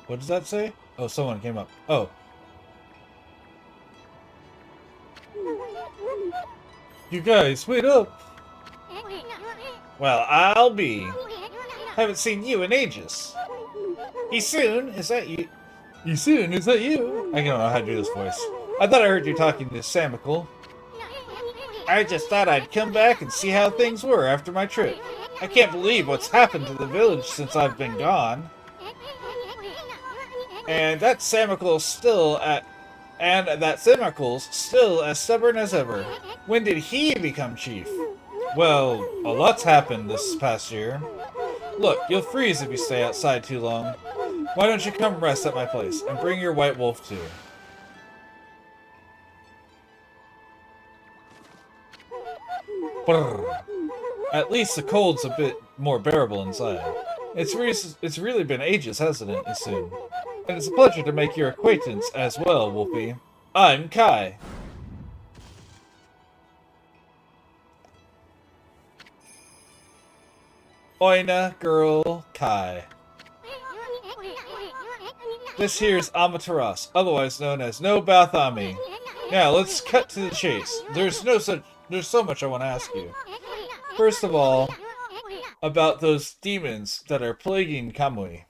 Speaker 4: What does that say? Oh, someone came up. Oh. You guys, wait up! Well, I'll be. Haven't seen you in ages. Isun, is that you? Isun, is that you? I don't know how to do this voice. I thought I heard you talking to Samikul. I just thought I'd come back and see how things were after my trip. I can't believe what's happened to the village since I've been gone. And that Samikul's still as stubborn as ever. When did he become chief? Well, a lot's happened this past year. Look, you'll freeze if you stay outside too long. Why don't you come rest at my place, and bring your white wolf too? Brrr. At least the cold's a bit more bearable inside. It's really been ages, hasn't it, Isun? And it's a pleasure to make your acquaintance as well, Wolfie. I'm Kai. Oina girl Kai. This here's Amaterasu, otherwise known as No Bathami. Now let's cut to the chase. There's so much I want to ask you. First of all, about those demons that are plaguing Kamui.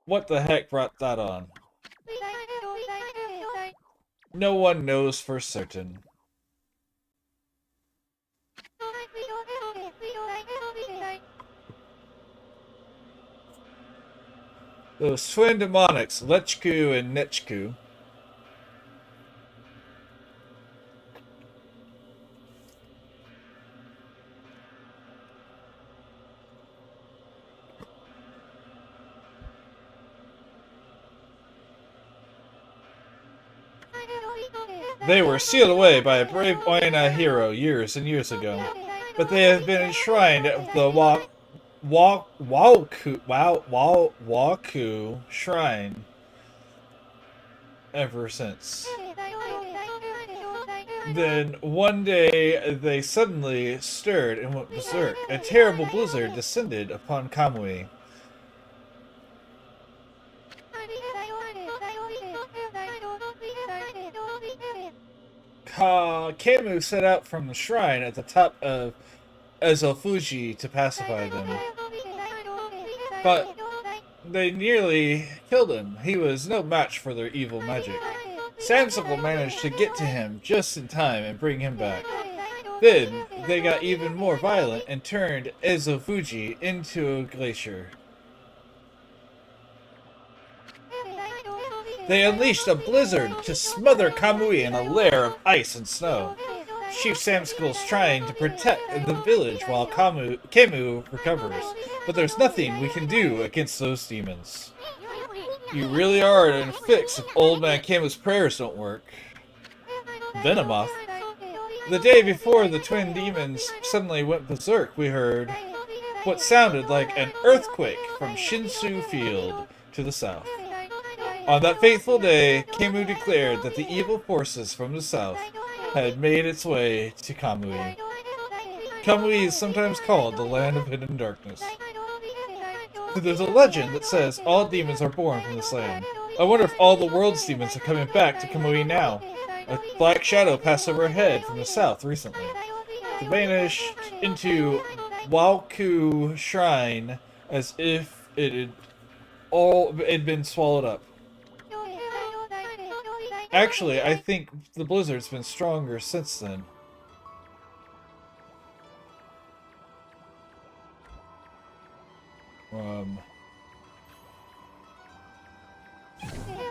Speaker 4: What the heck brought that on? No one knows for certain. Those twin demonics, Lechku and Nechku. They were sealed away by a brave Oina hero years and years ago, but they have been enshrined at the Waku Shrine ever since. Then one day they suddenly stirred and went berserk. A terrible blizzard descended upon Kamui. Kemu set out from the shrine at the top of Ezofuji to pacify them. But they nearly killed him. He was no match for their evil magic. Samsikul managed to get to him just in time and bring him back. Then they got even more violent and turned Ezofuji into a glacier. They unleashed a blizzard to smother Kamui in a lair of ice and snow. Chief Samsikul's trying to protect the village while Kemu recovers, but there's nothing we can do against those demons. You really are in a fix if old man Kemu's prayers don't work. Venomoth? The day before the twin demons suddenly went berserk, we heard what sounded like an earthquake from Shinsu Field to the south. On that fateful day, Kemu declared that the evil forces from the south had made its way to Kamui. Kamui is sometimes called the land of hidden darkness. There's a legend that says all demons are born from this land. I wonder if all the world's demons are coming back to Kamui now. A black shadow passed overhead from the south recently. It vanished into Waoku Shrine as if it had been swallowed up. Actually, I think the blizzard's been stronger since then.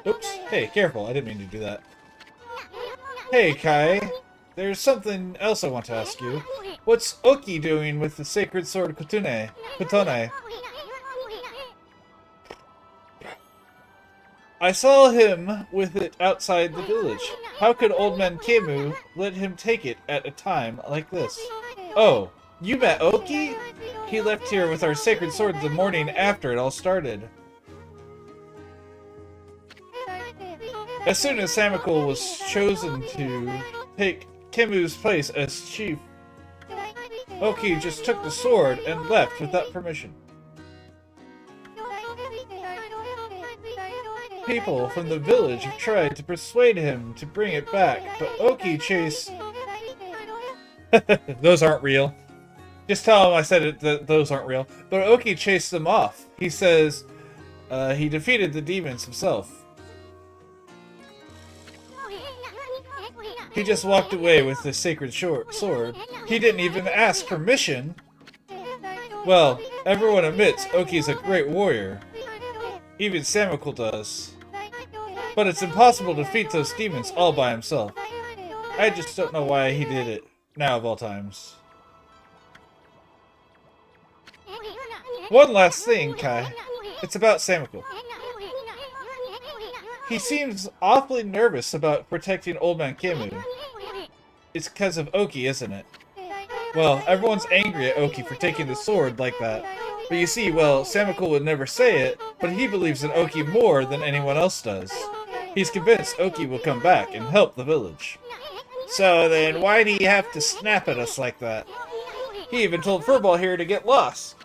Speaker 4: Oops. Hey, careful. I didn't mean to do that. Hey, Kai. There's something else I want to ask you. What's Oki doing with the sacred sword Kotone? I saw him with it outside the village. How could old man Kemu let him take it at a time like this? Oh, you met Oki? He left here with our sacred sword the morning after it all started. As soon as Samikul was chosen to take Kemu's place as chief, Oki just took the sword and left without permission. People from the village have tried to persuade him to bring it back, but Oki chased... Those aren't real. Just tell him I said it, that those aren't real. But Oki chased them off. He says he defeated the demons himself. He just walked away with the sacred sword. He didn't even ask permission. Well, everyone admits Oki's a great warrior. Even Samikul does. But it's impossible to defeat those demons all by himself. I just don't know why he did it, now of all times. One last thing, Kai. It's about Samikul. He seems awfully nervous about protecting Old Man Kemu. It's because of Oki, isn't it? Well, everyone's angry at Oki for taking the sword like that. But you see, well, Samikul would never say it, but he believes in Oki more than anyone else does. He's convinced Oki will come back and help the village. So then, why do you have to snap at us like that? He even told Furball here to get lost.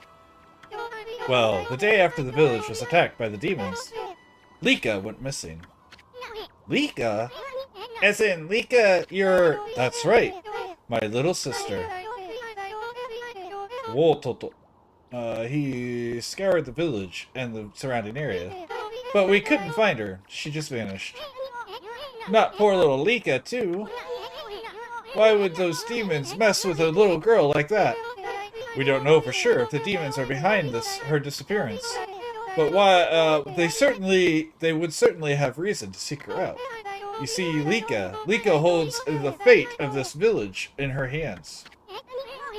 Speaker 4: Well, the day after the village was attacked by the demons, Lika went missing. Lika? As in, Lika, your... That's right, my little sister. Wototo. He scoured the village and the surrounding area, but we couldn't find her. She just vanished. Not poor little Lika, too. Why would those demons mess with a little girl like that? We don't know for sure if the demons are behind her disappearance, but why? They would certainly have reason to seek her out. You see, Lika holds the fate of this village in her hands.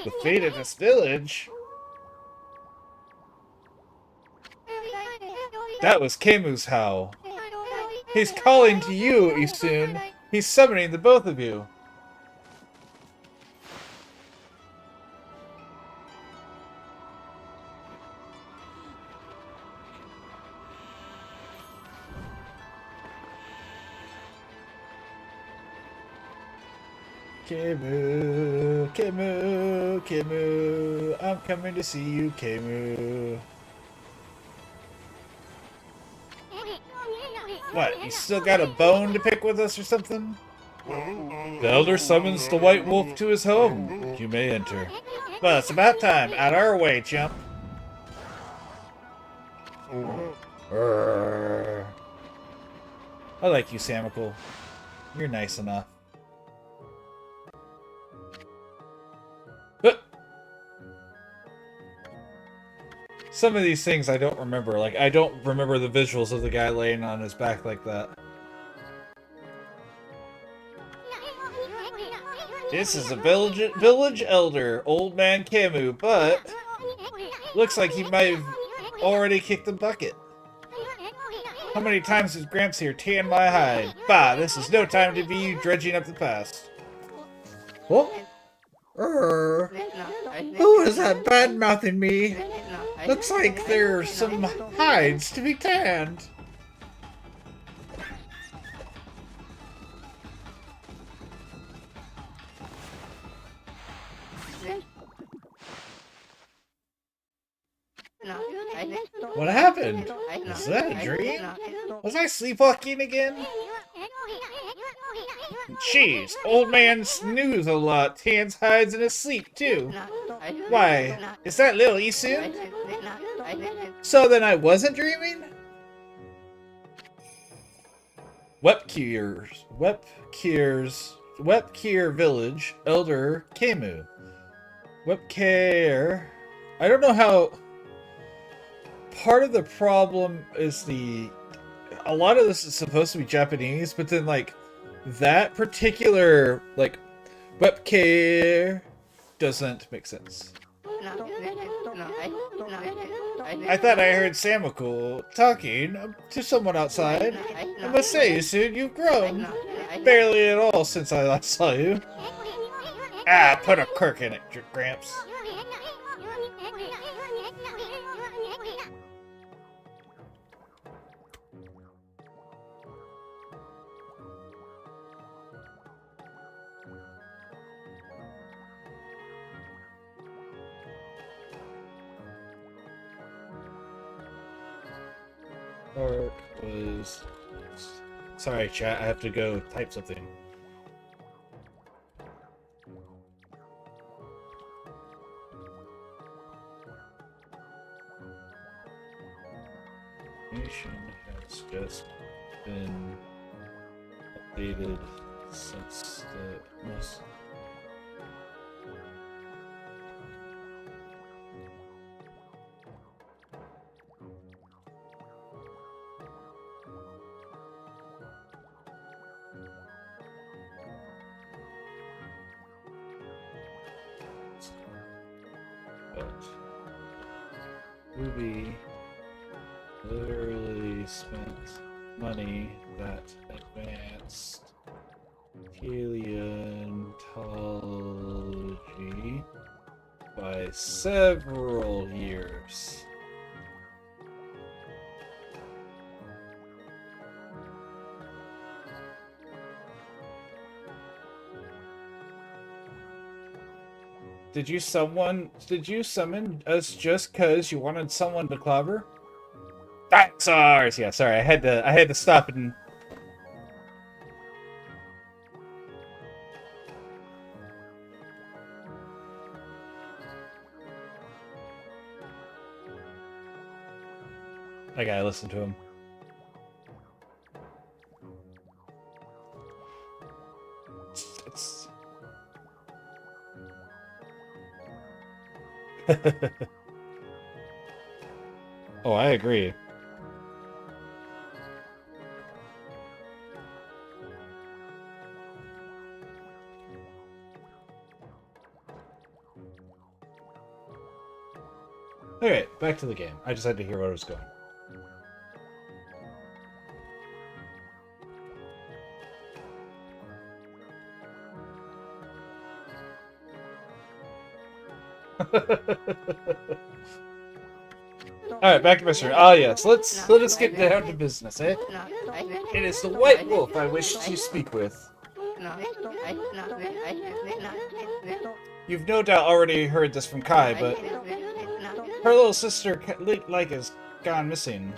Speaker 4: The fate of this village? That was Kemu's howl. He's calling to you, Isun. He's summoning the both of you. Kemu, Kemu, Kemu, I'm coming to see you, Kemu. What, you still got a bone to pick with us or something? The Elder summons the White Wolf to his home. You may enter. Well, it's about time. Out our way, chump. I like you, Samikul. You're nice enough. Some of these things I don't remember. Like, I don't remember the visuals of the guy laying on his back like that. This is a village elder, Old Man Kemu, but looks like he might have already kicked the bucket. How many times has Gramps here tanned my hide? Bah, this is no time to be dredging up the past. What? Who is that bad-mouthing me? Looks like there's some hides to be tanned. What happened? Is that a dream? Was I sleepwalking again? Jeez, old man snooze a lot, tans hides in his sleep too. Why, is that little Isu? So then I wasn't dreaming? Wepkir Village, Elder Kemu. Wepkir. I don't know how. Part of the problem is a lot of this is supposed to be Japanese, but then like that particular like Wepkir doesn't make sense. I thought I heard Samako talking to someone outside. I must say, soon you've grown. Barely at all since I last saw you. Ah, put a cork in it, Gramps. Arc was... Sorry, chat, I have to go type something. Information has just been updated since the most... Ruby literally spent money that advanced paleontology by several years. Did you summon us just cause you wanted someone to clobber? Dinosaurs! Yeah, sorry, I had to stop and... I gotta listen to him. It's... Oh, I agree. Alright, back to the game. I just had to hear where it was going. Alright, back to my story. Ah, yes, let us get down to business, eh? It is the White Wolf I wish to speak with. You've no doubt already heard this from Kai, but her little sister, Leica's gone missing.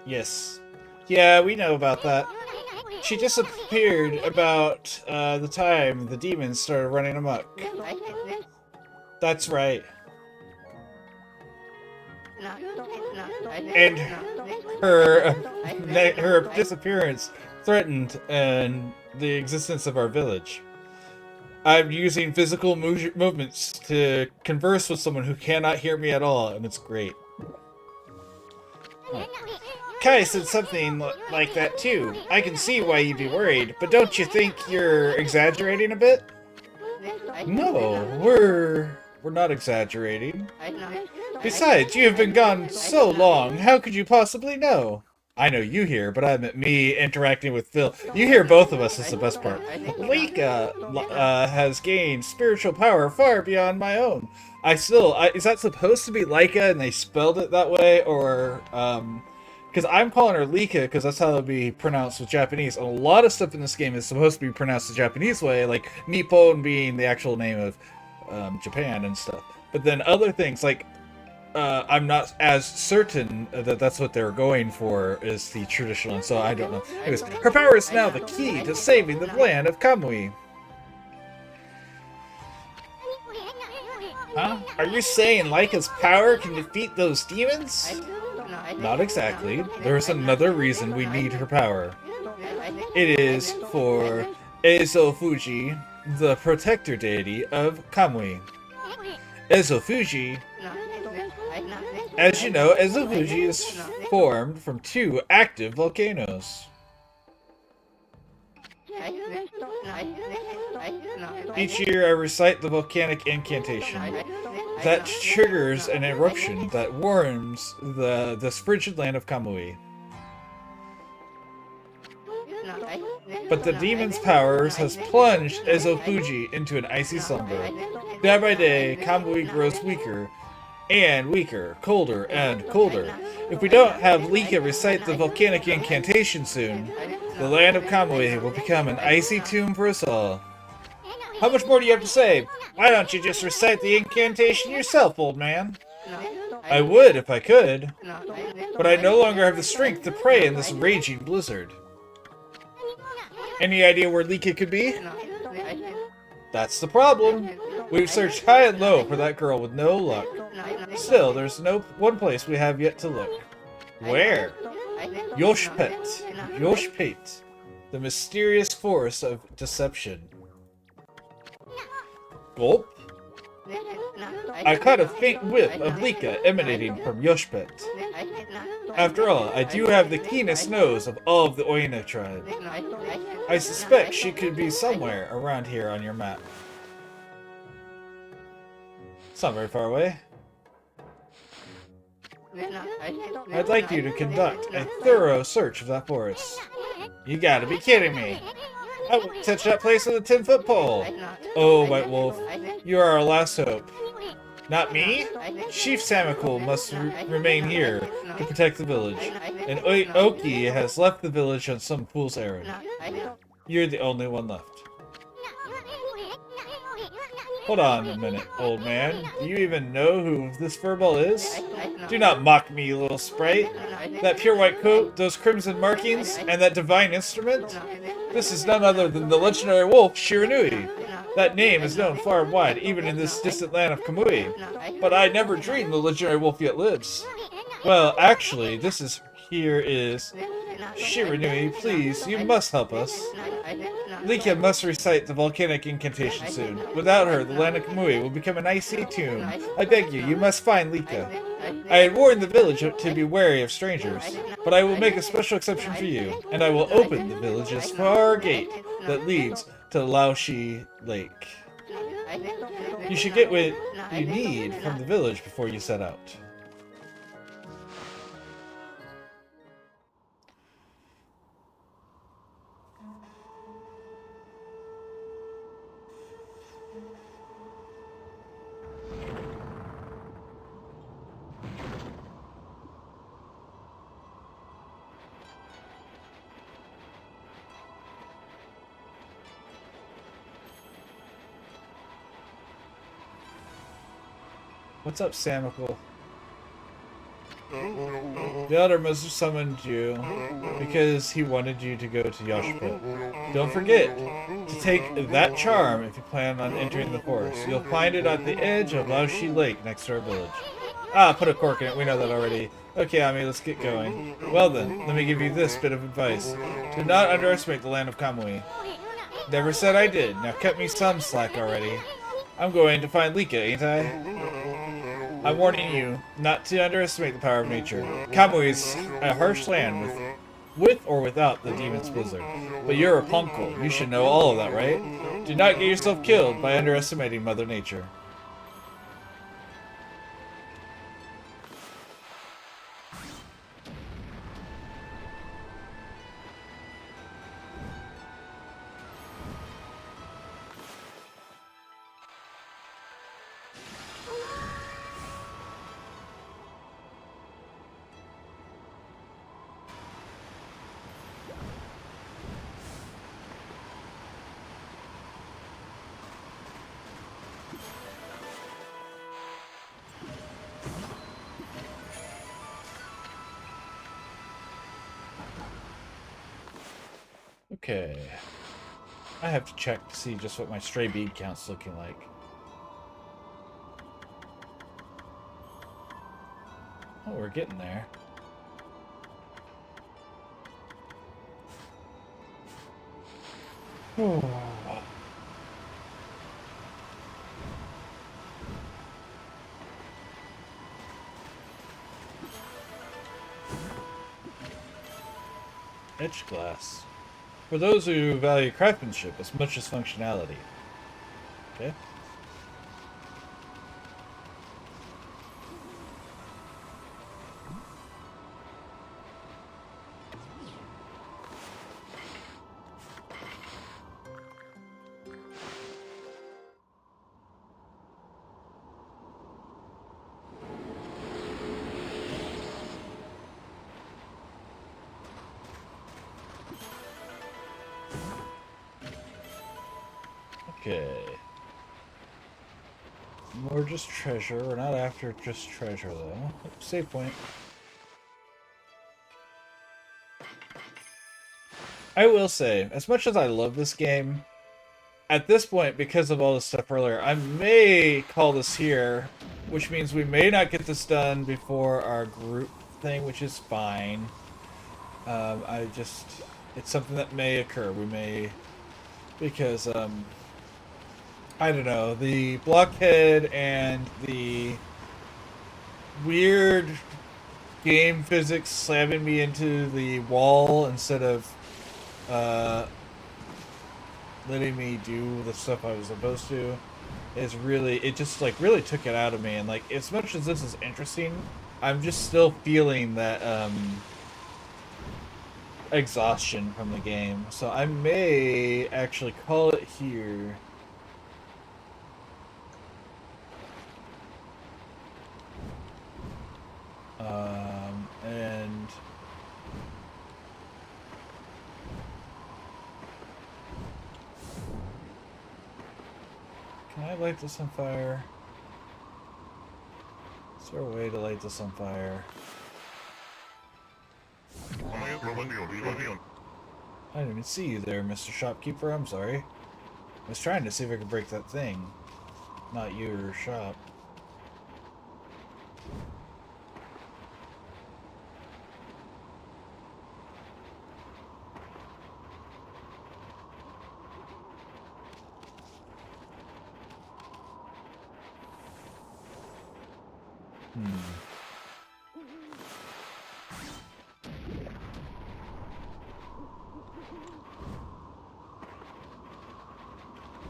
Speaker 4: Yes. Yeah, we know about that. She disappeared about the time the demons started running amok. That's right. And her disappearance threatened the existence of our village. I'm using physical movements to converse with someone who cannot hear me at all, and it's great. Kai said something like that too. I can see why you'd be worried, but don't you think you're exaggerating a bit? No, we're not exaggerating. Besides, you have been gone so long, how could you possibly know? I know you hear, but I meant me interacting with Phil. You hear both of us is the best part. Lika has gained spiritual power far beyond my own. Is that supposed to be Leica and they spelled it that way? Or, because I'm calling her Lika because that's how it'll be pronounced with Japanese. And a lot of stuff in this game is supposed to be pronounced the Japanese way, like Nippon being the actual name of Japan and stuff. But then other things like I'm not as certain that that's what they're going for is the traditional, and so I don't know. Anyways, her power is now the key to saving the land of Kamui. Huh? Are you saying Leica's power can defeat those demons? Not exactly. There is another reason we need her power. It is for Ezofuji, the protector deity of Kamui. Ezofuji, as you know, Ezofuji is formed from 2 active volcanoes. Each year I recite the volcanic incantation. That triggers an eruption that warms this frigid land of Kamui. But the demon's powers has plunged Ezofuji into an icy slumber. Day by day, Kamui grows weaker and weaker, colder and colder. If we don't have Lika recite the volcanic incantation soon, the land of Kamui will become an icy tomb for us all. How much more do you have to say? Why don't you just recite the incantation yourself, old man? I would if I could, but I no longer have the strength to pray in this raging blizzard. Any idea where Lika could be? That's the problem. We've searched high and low for that girl with no luck. Still, there's one place we have yet to look. Where? Yoshpet. The mysterious force of deception. Gulp? I caught a faint whiff of Lika emanating from Yoshpet. After all, I do have the keenest nose of all of the Oina tribe. I suspect she could be somewhere around here on your map. It's not very far away. I'd like you to conduct a thorough search of that forest. You gotta be kidding me. I won't touch that place with a 10-foot pole. Oh, White Wolf, you are our last hope. Not me? Chief Samikul must remain here to protect the village, and Oki has left the village on some fool's errand. You're the only one left. Hold on a minute, old man. Do you even know who this furball is? Do not mock me, you little sprite. That pure white coat, those crimson markings, and that divine instrument? This is none other than the legendary wolf Shiranui. That name is known far and wide, even in this distant land of Kamui. But I never dreamed the legendary wolf yet lives. Well, actually, here is Shiranui, please, you must help us. Lika must recite the volcanic incantation soon. Without her, the land of Kamui will become an icy tomb. I beg you must find Lika. I had warned the village to be wary of strangers, but I will make a special exception for you, and I will open the village's far gate that leads to Laoshi Lake. You should get what you need from the village before you set out. What's up, Samikul? The Elder must have summoned you because he wanted you to go to Yoshpet. Don't forget to take that charm if you plan on entering the forest. You'll find it at the edge of Laoshi Lake next to our village. Ah, put a cork in it. We know that already. Okay, Ami, let's get going. Well then, let me give you this bit of advice. Do not underestimate the land of Kamui. Never said I did. Now cut me some slack already. I'm going to find Lika, ain't I? I'm warning you not to underestimate the power of nature. Kamui is a harsh land with or without the demon's blizzard. But you're a punkle. You should know all of that, right? Do not get yourself killed by underestimating Mother Nature. Okay. I have to check to see just what my stray bead count's looking like. Oh, we're getting there. Oh. Etched glass. For those who value craftsmanship as much as functionality. Okay. Okay. More just treasure. We're not after just treasure, though. Save point. I will say, as much as I love this game, at this point, because of all the stuff earlier, I may call this here, which means we may not get this done before our group thing, which is fine. It's something that may occur. We may, because, I don't know, the blockhead and the weird game physics slamming me into the wall instead of letting me do the stuff I was supposed to is really, it just like really took it out of me. And like, as much as this is interesting, I'm just still feeling that exhaustion from the game. So I may actually call it here. And can I light this on fire? Is there a way to light this on fire? I didn't even see you there, Mr. Shopkeeper. I'm sorry. I was trying to see if I could break that thing. Not your shop.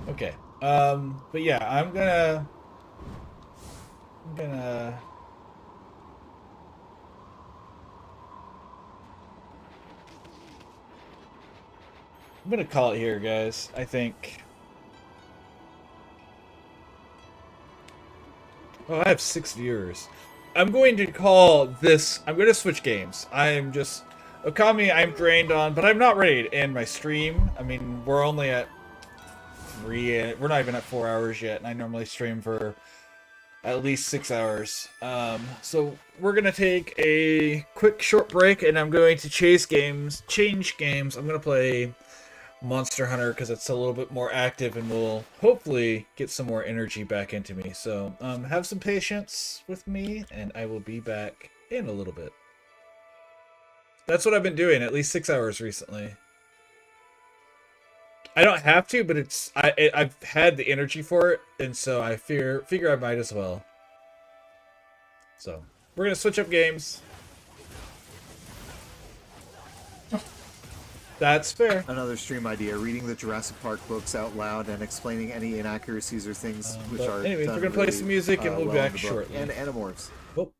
Speaker 4: Okay. But yeah, I'm gonna call it here, guys. I think. Oh, I have 6 viewers. I'm going to call this. I'm going to switch games. I'm just Okami. I'm drained on, but I'm not ready to end my stream. I mean, we're only at 3. We're not even at 4 hours yet, and I normally stream for at least 6 hours. So we're gonna take a quick short break, and I'm going to change games. I'm gonna play Monster Hunter because it's a little bit more active and will hopefully get some more energy back into me. So have some patience with me, and I will be back in a little bit. That's what I've been doing, at least 6 hours recently. I don't have to, but I've had the energy for it, and so I figure I might as well. So we're gonna switch up games. That's fair.
Speaker 6: Another stream idea: reading the Jurassic Park books out loud and explaining any inaccuracies or things which are.
Speaker 4: Anyways,
Speaker 6: done
Speaker 4: we're gonna play
Speaker 6: really,
Speaker 4: some music, and we'll be
Speaker 6: well
Speaker 4: back
Speaker 6: in the book.
Speaker 4: shortly.
Speaker 6: And Animorphs.
Speaker 4: Oh,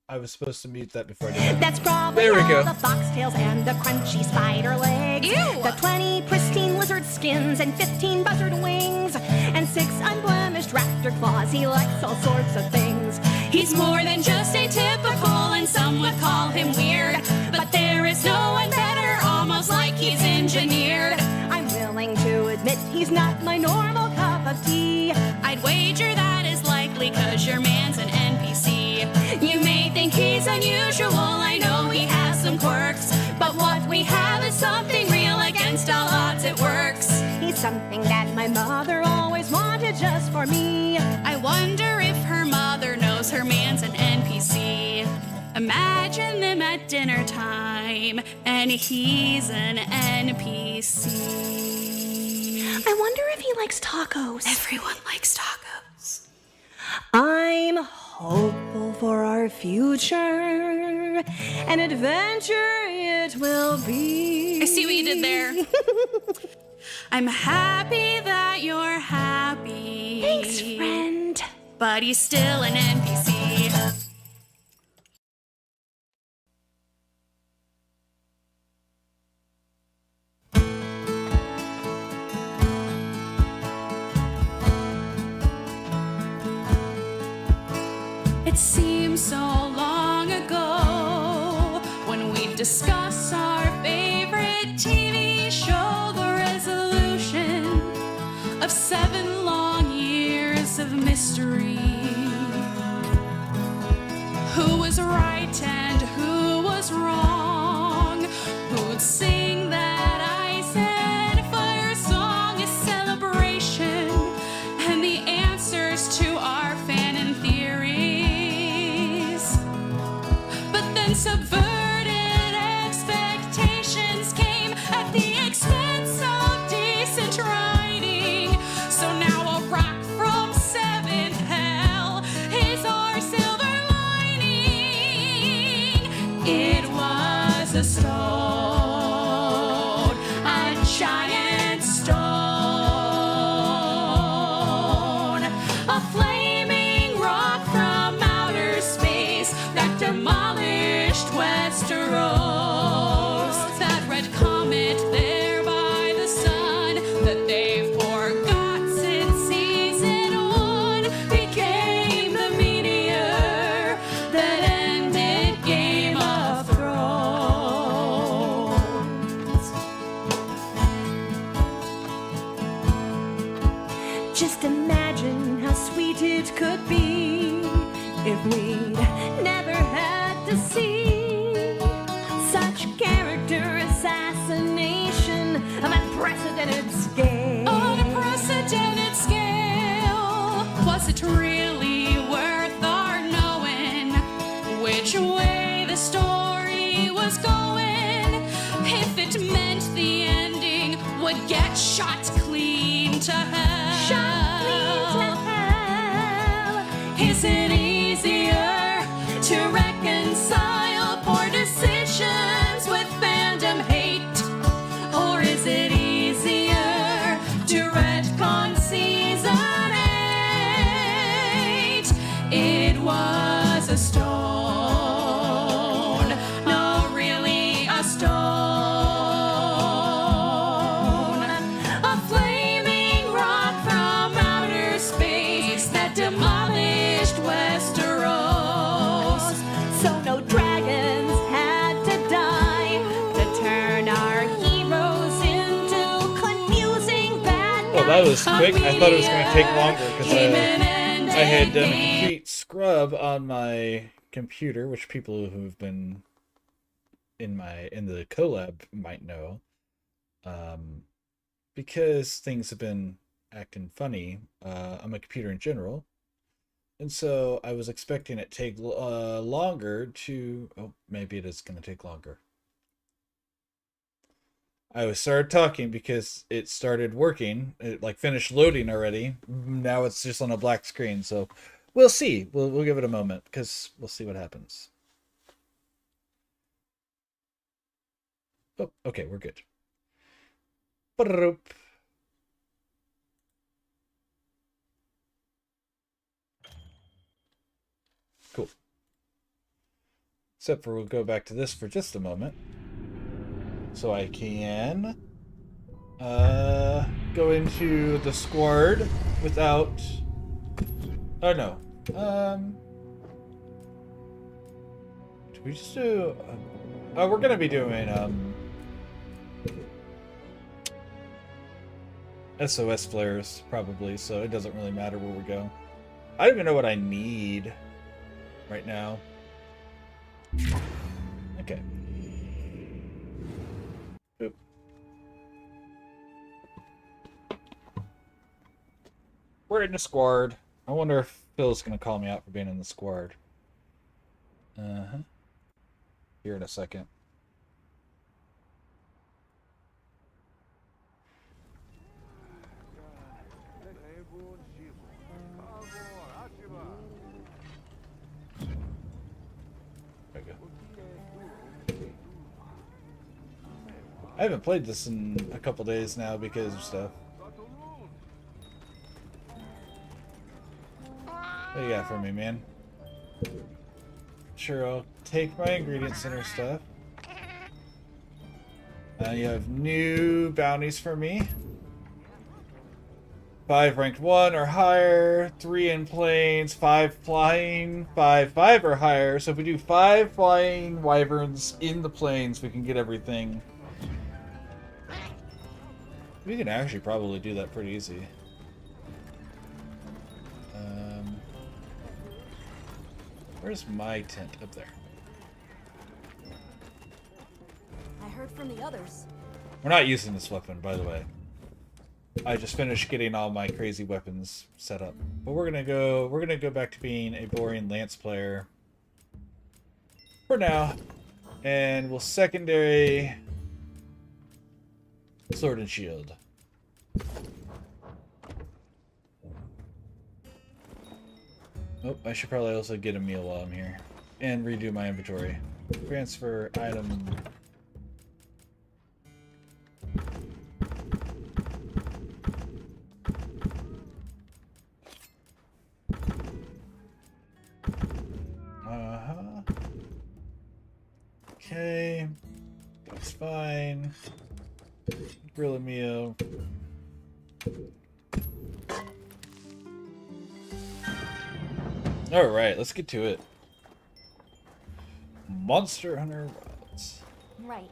Speaker 4: I was supposed to mute that before I did that.
Speaker 3: That's probably
Speaker 4: There we
Speaker 3: all
Speaker 4: go.
Speaker 3: the foxtails and the crunchy spider legs.
Speaker 1: Ew!
Speaker 3: The 20 pristine lizard skins and 15 buzzard wings. And 6 unblemished raptor claws. He likes all sorts of things.
Speaker 1: He's more than just atypical, and some would call him weird. But there is no one better, almost like he's engineered.
Speaker 3: I'm willing to admit he's not my normal cup of tea.
Speaker 1: I'd wager that is likely 'cause your man's an NPC. You may think he's unusual, I know he has some quirks, but what we have is something real against
Speaker 3: something that my mother always wanted just for me.
Speaker 1: I wonder if her mother knows her man's an NPC. Imagine them at dinner time, and he's an NPC.
Speaker 3: I wonder if he likes tacos.
Speaker 1: Everyone likes tacos.
Speaker 3: I'm hopeful for our future. An adventure it will be.
Speaker 1: I see what you did there. I'm happy that you're happy.
Speaker 3: Thanks, friend.
Speaker 1: But he's still an NPC. It seems so long ago when we discuss our favorite TV show, the resolution of 7 long years of mystery. Who was right and who was wrong? Who'd sing that ice and fire song? A celebration and the answers to our fanon theories. But then subverted expectations came at the expense of decent writing. So now a rock from 7th hell is our silver lining. It was a stone, a giant stone, a flaming rock from outer space that demolished Westeros. That red comet there by the sun that they forgot since season 1 became the meteor that ended Game of Thrones.
Speaker 3: Just imagine how sweet it could be if we'd never had to see such character assassination of unprecedented scale.
Speaker 1: Unprecedented scale. Was it really worth our knowing which way the story was going? If it meant the ending would get shot clean to hell.
Speaker 3: Shot clean to hell.
Speaker 1: Is it easier to reconcile poor decisions with fandom hate? Or is it easier to retcon season 8? It was a stone. No, really a stone. A flaming rock from outer space that demolished Westeros.
Speaker 3: So no dragons had to die to turn our heroes into confusing bad guys.
Speaker 4: Oh, that was quick. I thought it was going to take longer because
Speaker 1: Came in and
Speaker 4: I had done a
Speaker 1: ended.
Speaker 4: complete scrub on my computer, which people who've been in the collab might know, because things have been acting funny on my computer in general, and so I was expecting it to take longer to. Oh, maybe it is going to take longer. I started talking because it started working. It like finished loading already. Now it's just on a black screen. So we'll see. We'll give it a moment because we'll see what happens. Oh, okay, we're good. Ba-da-doop. Cool. Except for we'll go back to this for just a moment. So I can go into the squad without. Oh no. Do we just do? Oh, we're gonna be doing SOS flares probably, so it doesn't really matter where we go. I don't even know what I need right now. Okay. Oop. We're in the squad. I wonder if Phil's gonna call me out for being in the squad. Uh-huh. Here in a second. There we go. I haven't played this in a couple days now because of stuff. What you got for me, man? Sure, I'll take my ingredient center stuff. You have new bounties for me. 5 ranked 1 or higher, 3 in planes, 5 flying, 5 or higher. So if we do 5 flying wyverns in the planes, we can get everything. We can actually probably do that pretty easy. Where's my tent? Up there.
Speaker 1: I heard from the others.
Speaker 4: We're not using this weapon, by the way. I just finished getting all my crazy weapons set up. But we're gonna go back to being a boring lance player for now. And we'll secondary sword and shield. Oh, I should probably also get a meal while I'm here. And redo my inventory. Transfer item. Uh-huh. Okay. That's fine. Grill a meal. Alright, let's get to it. Monster Hunter Wilds.
Speaker 1: Right.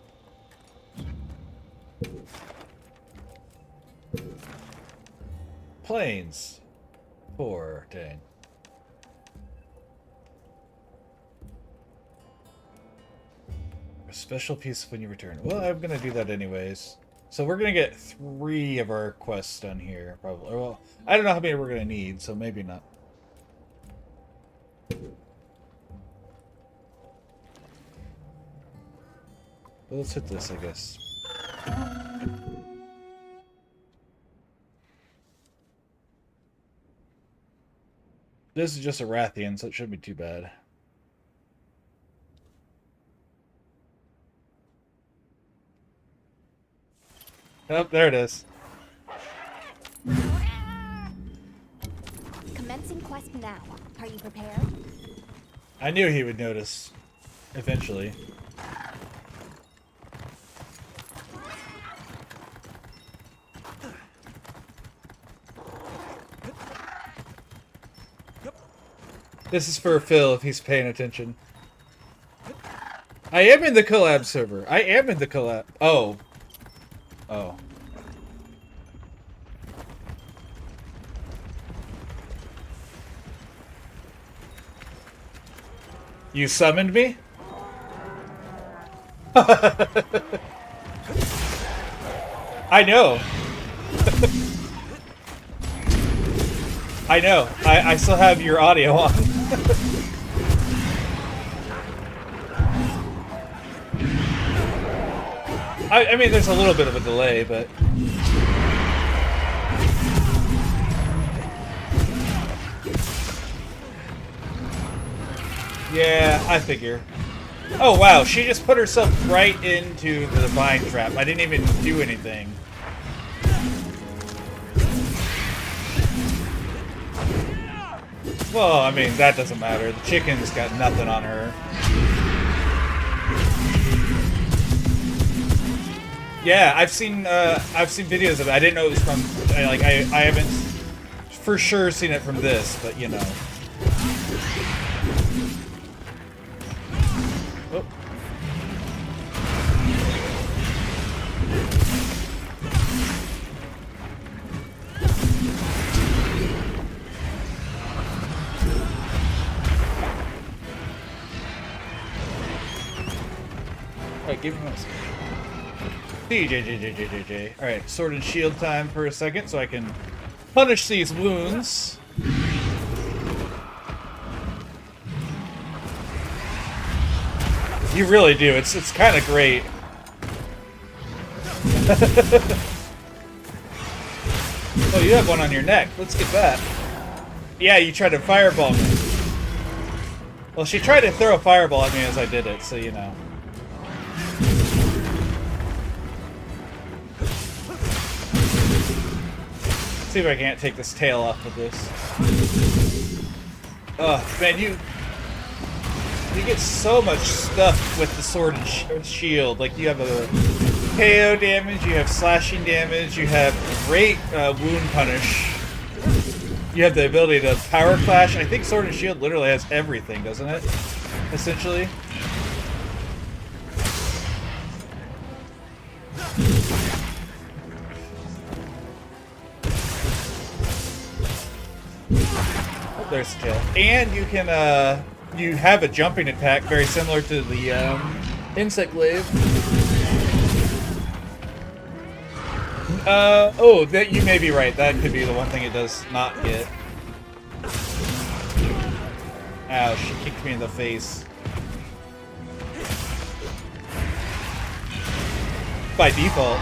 Speaker 4: Planes. 4, dang. A special piece when you return. Well, I'm gonna do that anyways. So we're gonna get 3 of our quests done here, probably. Well, I don't know how many we're gonna need, so maybe not. Well, let's hit this, I guess. This is just a Rathian, so it shouldn't be too bad. Oh, there it is.
Speaker 1: Commencing quest now. Are you prepared?
Speaker 4: I knew he would notice eventually. This is for Phil if he's paying attention. I am in the collab server. I am in the collab. Oh. Oh. You summoned me? I know. I know. I still have your audio on. I mean, there's a little bit of a delay, but... Yeah, I figure. Oh, wow, she just put herself right into the vine trap. I didn't even do anything. Well, I mean, that doesn't matter. The chicken's got nothing on her. Yeah, I've seen videos of it. I didn't know it was from, like, I haven't for sure seen it from this, but you know. Oh. Alright, give him a second. DJ. Alright, sword and shield time for a second so I can punish these wounds. You really do. It's kind of great. Oh, you have one on your neck. Let's get that. Yeah, you tried to fireball me. Well, she tried to throw a fireball at me as I did it, so you know. See if I can't take this tail off of this. Oh, man, you get so much stuff with the sword and shield. Like, you have a KO damage, you have slashing damage, you have great wound punish. You have the ability to power clash. I think sword and shield literally has everything, doesn't it? Essentially. Oh, there's the tail. And you can, you have a jumping attack very similar to the insect glaive. Oh, that you may be right. That could be the one thing it does not get. Ow, she kicked me in the face. By default.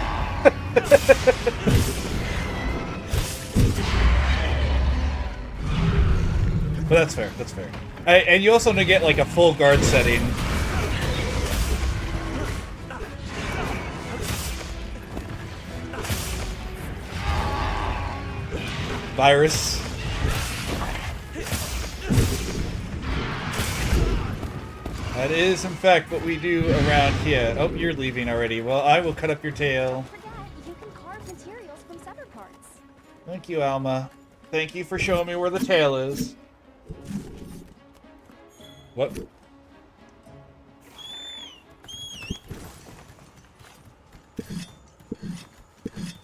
Speaker 4: But that's fair, that's fair. And you also get like a full guard setting. Virus. That is, in fact, what we do around here. Oh, you're leaving already. Well, I will cut up your tail.
Speaker 3: You can carve materials from severed parts.
Speaker 4: Thank you, Alma. Thank you for showing me where the tail is. What?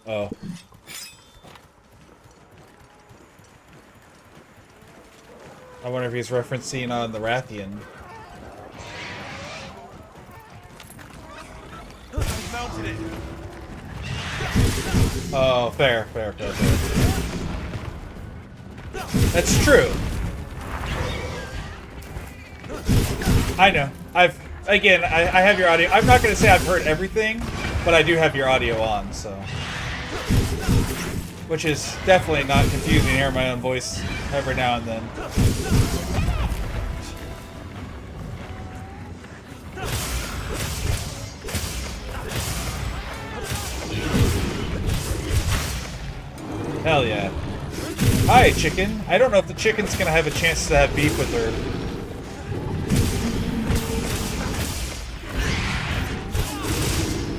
Speaker 4: Oh. I wonder if he's referencing on the Rathian.
Speaker 2: Mounted it.
Speaker 4: Oh, fair. That's true. I know. I have your audio. I'm not going to say I've heard everything, but I do have your audio on, so. Which is definitely not confusing, hearing my own voice every now and then. Hell yeah. Hi, chicken. I don't know if the chicken's gonna have a chance to have beef with her.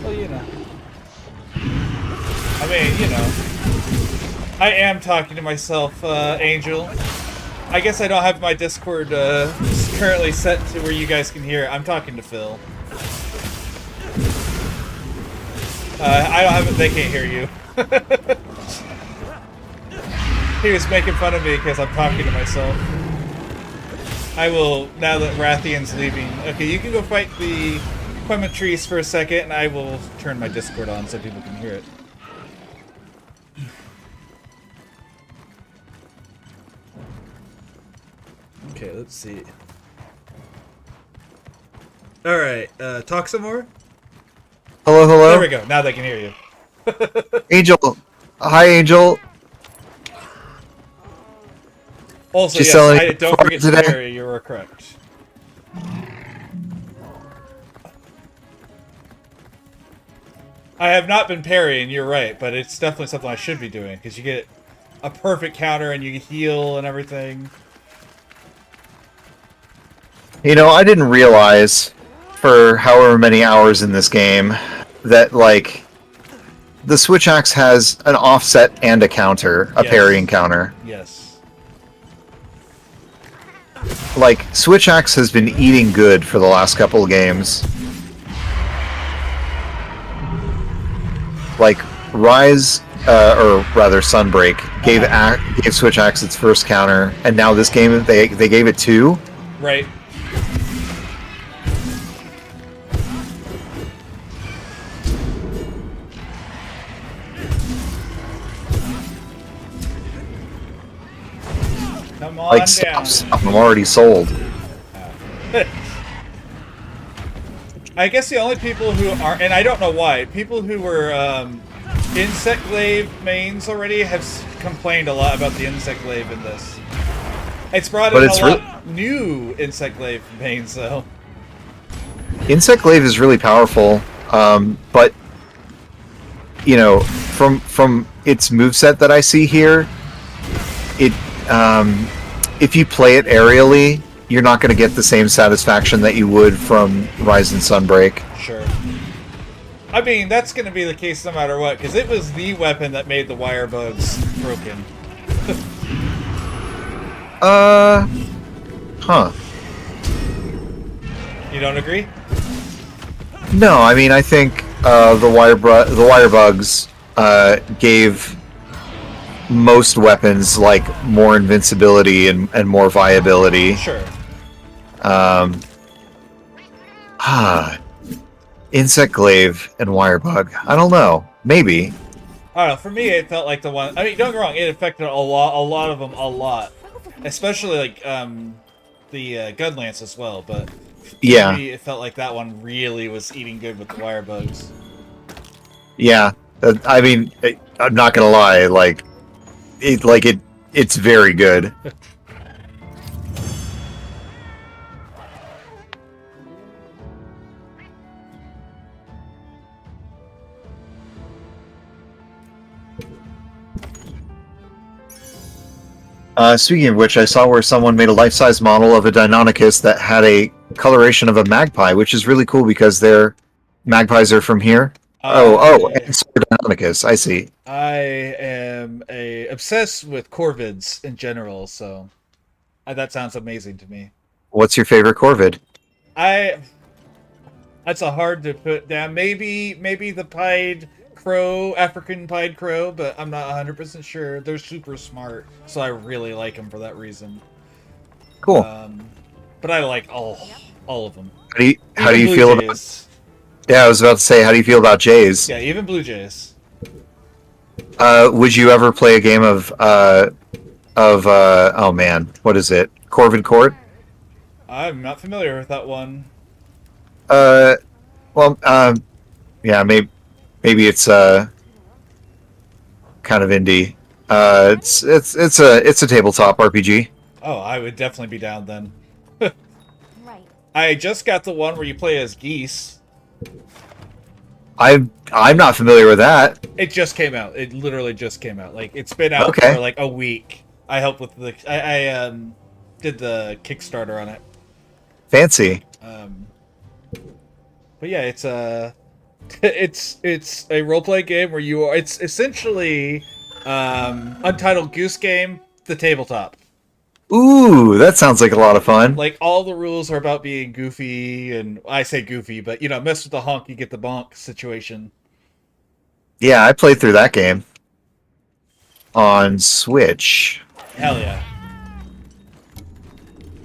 Speaker 4: Well, you know. I mean, you know. I am talking to myself, Angel. I guess I don't have my Discord currently set to where you guys can hear it. I'm talking to Phil. I don't have it. They can't hear you. He was making fun of me because I'm talking to myself. I will, now that Rathian's leaving. Okay, you can go fight the Clementrice for a second, and I will turn my Discord on so people can hear it. Okay, let's see. Alright, talk some more?
Speaker 6: Hello, hello.
Speaker 4: There we go, now they can hear you.
Speaker 6: Angel. Hi, Angel.
Speaker 4: Also,
Speaker 6: She's
Speaker 4: yes,
Speaker 6: selling
Speaker 4: don't forget to
Speaker 6: today.
Speaker 4: parry, you were correct. I have not been parrying, you're right, but it's definitely something I should be doing, because you get a perfect counter and you heal and everything.
Speaker 6: You know, I didn't realize for however many hours in this game that, like, the Switch Axe has an offset and a counter, a
Speaker 4: Yes.
Speaker 6: parrying counter.
Speaker 4: Yes.
Speaker 6: Like, Switch Axe has been eating good for the last couple of games. Like, Rise, or rather Sunbreak, gave Switch Axe its first counter, and now this game, they gave it two?
Speaker 4: Right.
Speaker 6: Like,
Speaker 4: down.
Speaker 6: stop, I'm already sold.
Speaker 4: I guess the only people who are, and I don't know why, people who were insect glaive mains already have complained a lot about the insect glaive in this. It's brought in a lot new insect glaive mains, though.
Speaker 6: Insect glaive is really powerful, but you know, from its moveset that I see here, it if you play it aerially, you're not going to get the same satisfaction that you would from Rise and Sunbreak.
Speaker 4: Sure. I mean, that's going to be the case no matter what, because it was the weapon that made the wire bugs broken.
Speaker 6: Huh.
Speaker 4: You don't agree?
Speaker 6: No, I mean, I think the wire bugs gave most weapons like more invincibility and more viability.
Speaker 4: Sure.
Speaker 6: Insect glaive and wirebug. I don't know. Maybe.
Speaker 4: I don't know. For me, it felt like the one. I mean, don't get me wrong. It affected a lot of them a lot, especially like the gun lance as well. But
Speaker 6: yeah,
Speaker 4: for me, it felt like that one really was eating good with the wire bugs.
Speaker 6: Yeah. I mean, I'm not gonna lie. It's very good. Speaking of which, I saw where someone made a life-size model of a Deinonychus that had a coloration of a magpie, which is really cool because their magpies are from here. And so Deinonychus, I see.
Speaker 4: I am obsessed with corvids in general, so that sounds amazing to me.
Speaker 6: What's your favorite corvid?
Speaker 4: That's a hard to put down. Maybe the pied crow, African pied crow, but I'm not 100% sure. They're super smart, so I really like them for that reason.
Speaker 6: Cool.
Speaker 4: But I like all of them.
Speaker 6: How do you feel about? Yeah, I was about to say, how do you feel about Jays?
Speaker 4: Yeah, even blue jays.
Speaker 6: Would you ever play a game of oh man, what is it? Corvid Court?
Speaker 4: I'm not familiar with that one.
Speaker 6: Yeah, maybe it's kind of indie. It's a tabletop RPG.
Speaker 4: Oh, I would definitely be down then.
Speaker 3: Right.
Speaker 4: I just got the one where you play as geese.
Speaker 6: I'm not familiar with that.
Speaker 4: It just came out. It literally just came out. Like, it's been out
Speaker 6: Okay.
Speaker 4: for like a week. I helped with the I did the Kickstarter on it.
Speaker 6: Fancy.
Speaker 4: But yeah, it's a roleplay game where you are. It's essentially Untitled Goose Game, the tabletop.
Speaker 6: Ooh, that sounds like a lot of fun.
Speaker 4: Like, all the rules are about being goofy, and I say goofy, but mess with the honk, you get the bonk situation.
Speaker 6: Yeah, I played through that game on Switch.
Speaker 4: Hell yeah.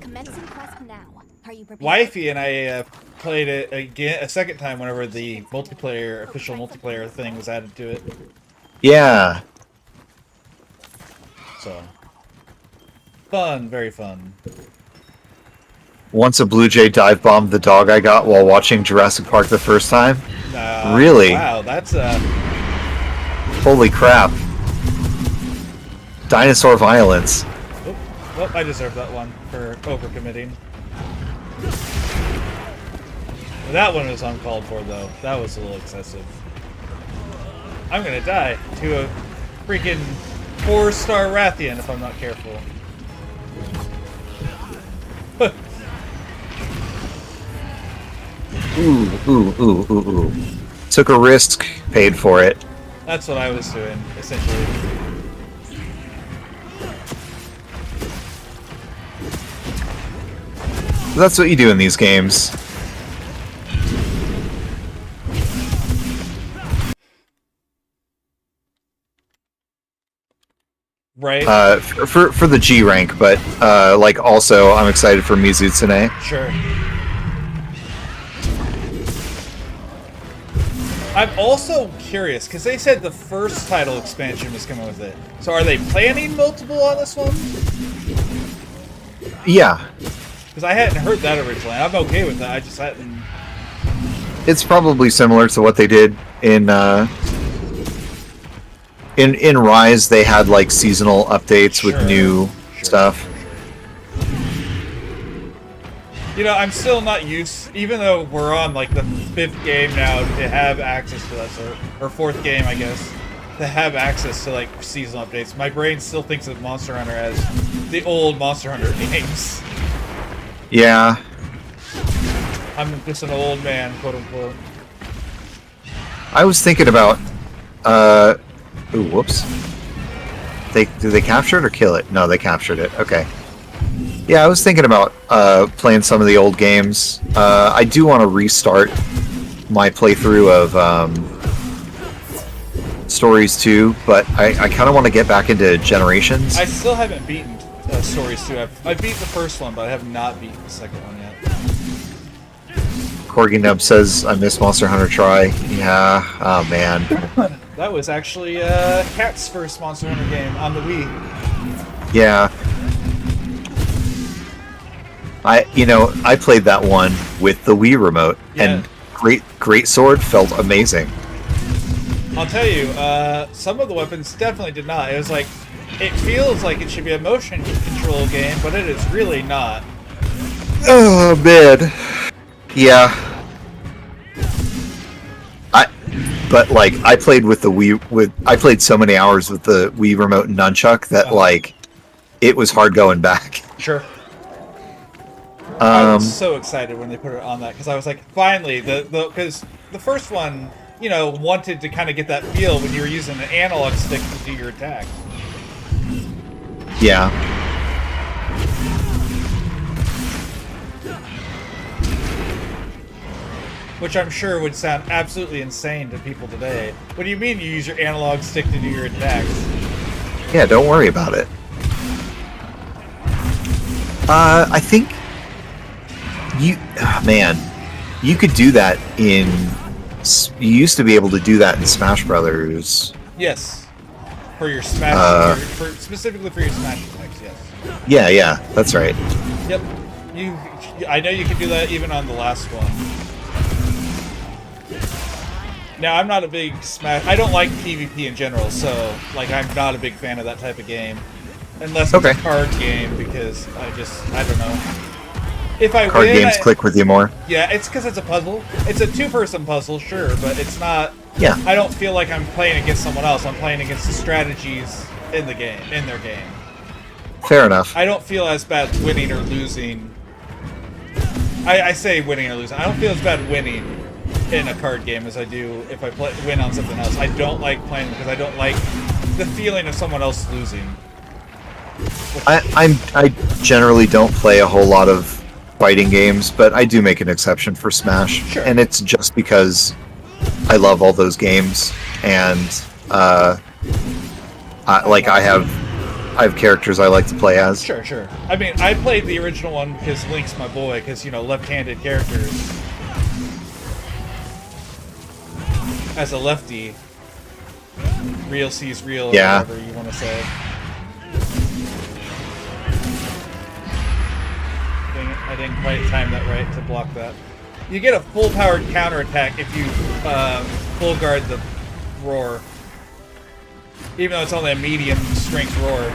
Speaker 3: Commencing quest now. Are you prepared?
Speaker 4: Wifey and I played it again a second time whenever the official multiplayer thing was added to it.
Speaker 6: Yeah.
Speaker 4: So fun, very fun.
Speaker 6: Once a blue jay dive bombed the dog I got while watching Jurassic Park the first time. Really?
Speaker 4: Wow, that's
Speaker 6: Holy crap. Dinosaur violence.
Speaker 4: Well, I deserve that one for overcommitting. That one was uncalled for, though. That was a little excessive. I'm gonna die to a freaking 4-star Rathian if I'm not careful.
Speaker 6: Ooh. Took a risk, paid for it.
Speaker 4: That's what I was doing, essentially.
Speaker 6: That's what you do in these games.
Speaker 4: Right?
Speaker 6: For the G rank, but like also I'm excited for Mizutsune.
Speaker 4: Sure. I'm also curious, because they said the first title expansion was coming with it. So are they planning multiple on this one?
Speaker 6: Yeah,
Speaker 4: Because I hadn't heard that originally. I'm okay with that. I just hadn't.
Speaker 6: it's probably similar to what they did in Rise. They had like seasonal updates with new stuff.
Speaker 4: You know, I'm still not used, even though we're on like the 5th game now to have access to that, or 4th game, I guess, to have access to like seasonal updates. My brain still thinks of Monster Hunter as the old Monster Hunter games.
Speaker 6: Yeah,
Speaker 4: I'm just an old man, quote unquote.
Speaker 6: I was thinking about. Ooh, whoops. Did they capture it or kill it? No, they captured it. Okay. Yeah, I was thinking about playing some of the old games. I do want to restart my playthrough of Stories 2, but I kind of want to get back into Generations.
Speaker 4: I still haven't beaten Stories 2. I've beat the first one, but I have not beaten the second one yet.
Speaker 6: Corgi Nub says, I miss Monster Hunter Tri. Yeah, oh man.
Speaker 4: That was actually Cat's first Monster Hunter game on the Wii.
Speaker 6: Yeah. I played that one with the Wii remote, and Great Sword felt amazing.
Speaker 4: I'll tell you, some of the weapons definitely did not. It was like, it feels like it should be a motion control game, but it is really not.
Speaker 6: Oh man. Yeah. But like I played with the Wii I played so many hours with the Wii remote and nunchuck that like it was hard going back.
Speaker 4: Sure. I was so excited when they put it on that because I was like, finally, because the first one, you know, wanted to kind of get that feel when you were using an analog stick to do your attack.
Speaker 6: Yeah.
Speaker 4: Which I'm sure would sound absolutely insane to people today. What do you mean you use your analog stick to do your attacks?
Speaker 6: Yeah, don't worry about it. I think you could do that in. You used to be able to do that in Smash Brothers.
Speaker 4: Yes, for your Smash, specifically for your Smash attacks. Yes.
Speaker 6: Yeah, that's right.
Speaker 4: Yep. I know you can do that even on the last one. Now, I'm not a big Smash... I don't like PvP in general, so, like, I'm not a big fan of that type of game. Unless it's a card game, because I don't know. If I
Speaker 6: card
Speaker 4: win...
Speaker 6: games click with you more?
Speaker 4: Yeah, it's because it's a puzzle. It's a two-person puzzle, sure, but it's not...
Speaker 6: Yeah.
Speaker 4: I don't feel like I'm playing against someone else. I'm playing against the strategies in the game, in their game.
Speaker 6: Fair enough.
Speaker 4: I don't feel as bad winning or losing. I say winning or losing. I don't feel as bad winning in a card game as I do if I win on something else. I don't like playing because I don't like the feeling of someone else losing.
Speaker 6: I generally don't play a whole lot of fighting games, but I do make an exception for Smash, and it's just because I love all those games, and I have characters I like to play as.
Speaker 4: Sure. I mean, I played the original one because Link's my boy, because, you know, left-handed characters. As a lefty, real sees real, or whatever you want to say. Dang it, I didn't quite time that right to block that. You get a full-powered counterattack if you full guard the roar. Even though it's only a medium-strength roar.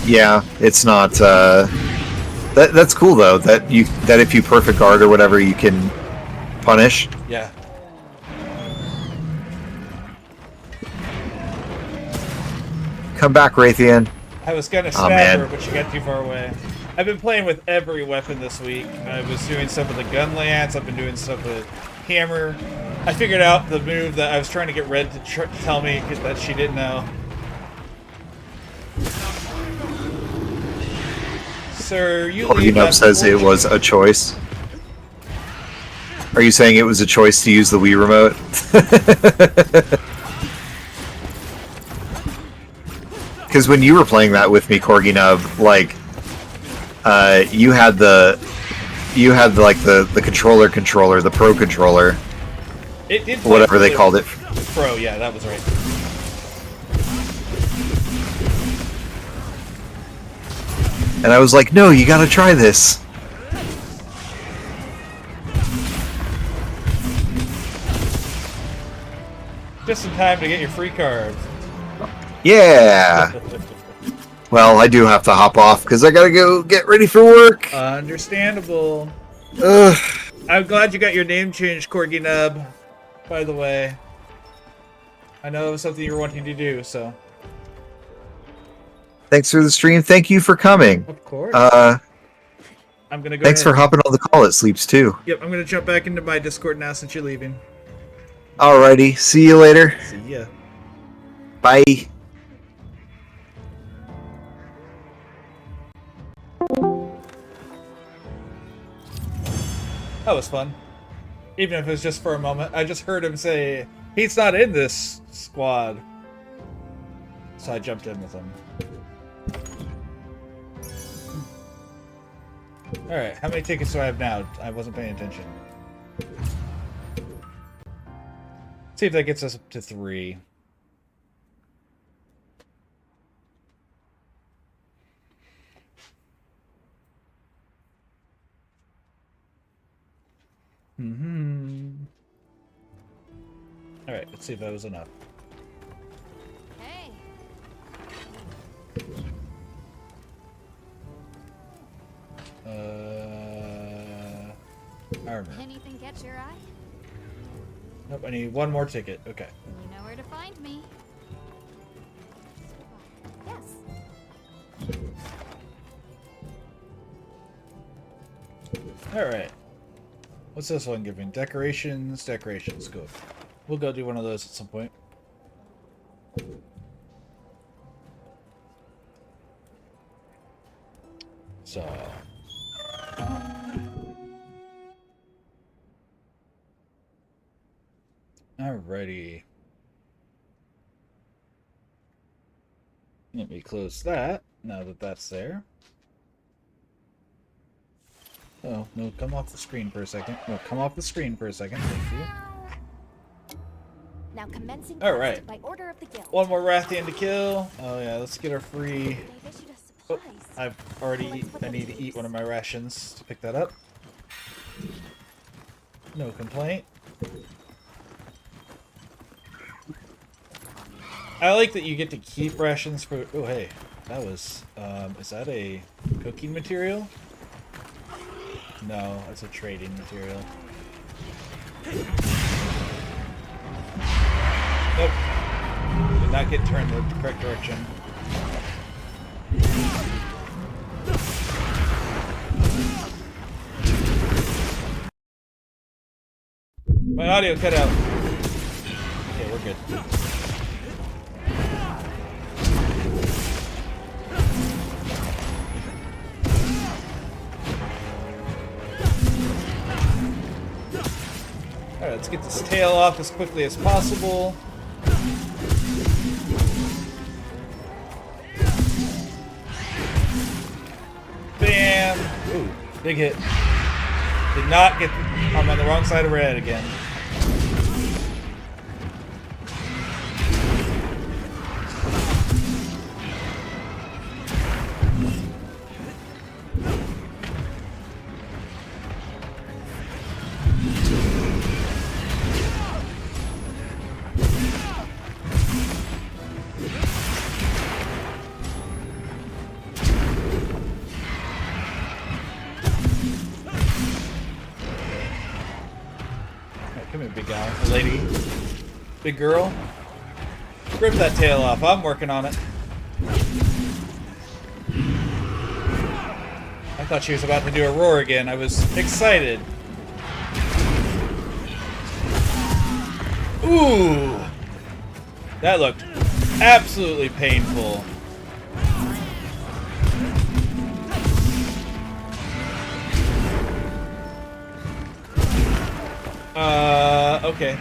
Speaker 6: Yeah, it's not. That's cool though. That if you perfect guard or whatever, you can punish.
Speaker 4: Yeah.
Speaker 6: Come back, Raytheon.
Speaker 4: I was gonna stab her, but she got too far away. I've been playing with every weapon this week. I was doing stuff with the gun lance. I've been doing stuff with hammer. I figured out the move that I was trying to get Red to tell me that she didn't know. Sir, you leave that
Speaker 6: says it was a choice. Are you saying it was a choice to use the Wii remote? Because when you were playing that with me, Corgi Nub, like, you had the controller, the Pro controller.
Speaker 4: It did
Speaker 6: whatever they called it.
Speaker 4: Pro, yeah, that was right.
Speaker 6: And I was like, no, you gotta try this.
Speaker 4: Just in time to get your free cards.
Speaker 6: Yeah. Well, I do have to hop off because I gotta go get ready for work.
Speaker 4: Understandable.
Speaker 6: Ugh.
Speaker 4: I'm glad you got your name changed, Corgi Nub. By the way, I know it was something you were wanting to do, so.
Speaker 6: Thanks for the stream. Thank you for coming.
Speaker 4: Of course. I'm gonna go.
Speaker 6: Thanks for hopping on the call. It sleeps too.
Speaker 4: Yep, I'm gonna jump back into my Discord now since you're leaving.
Speaker 6: Alrighty. See you later.
Speaker 4: See ya.
Speaker 6: Bye.
Speaker 4: That was fun. Even if it was just for a moment. I just heard him say, he's not in this squad. So I jumped in with him. Alright, how many tickets do I have now? I wasn't paying attention. See if that gets us up to 3. Alright, let's see if that was enough.
Speaker 1: Hey,
Speaker 4: Armor.
Speaker 1: anything catch your eye?
Speaker 4: Nope, I need one more ticket. Okay.
Speaker 1: You know where to find me. Yes.
Speaker 4: Alright. What's this one giving? Decorations, decorations. Good. We'll go do one of those at some point. So. Alrighty. Let me close that now that that's there. Oh, no, come off the screen for a second. No, come off the screen for a second. Thank you.
Speaker 1: Now commencing
Speaker 4: All right.
Speaker 1: by order of the guild.
Speaker 4: One more Rathian to kill. Oh yeah, let's get our free.
Speaker 1: They've issued us
Speaker 4: Oh,
Speaker 1: supplies.
Speaker 4: I've already. I need to eat one of my rations to pick that up. No complaint. I like that you get to keep rations for. Oh hey, that was. Is that a cooking material? No, that's a trading material. Nope. Did not get turned the correct direction. My audio cut out. Okay, we're good. Alright, let's get this tail off as quickly as possible. Bam! Ooh, big hit. Did not get... I'm on the wrong side of red again. Come here, big guy. Lady. Big girl. Rip that tail off. I'm working on it. I thought she was about to do a roar again. I was excited. Ooh! That looked absolutely painful. Okay.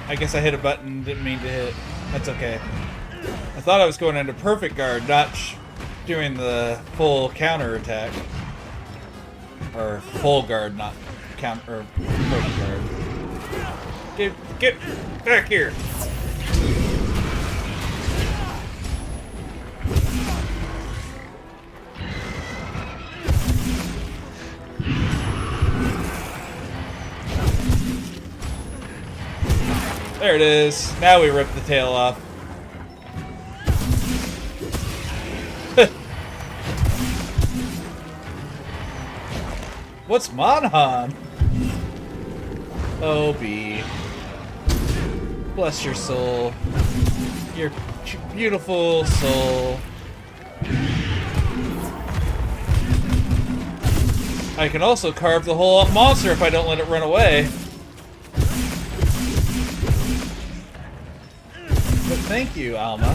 Speaker 4: I guess I hit a button, didn't mean to hit. That's okay. I thought I was going into perfect guard, not doing the full counter attack. Or full guard, not counter, or perfect guard. Get back here! There it is. Now we rip the tail off. What's Monhan? Oh, B. Bless your soul. Your beautiful soul. I can also carve the whole monster if I don't let it run away. But thank you, Alma.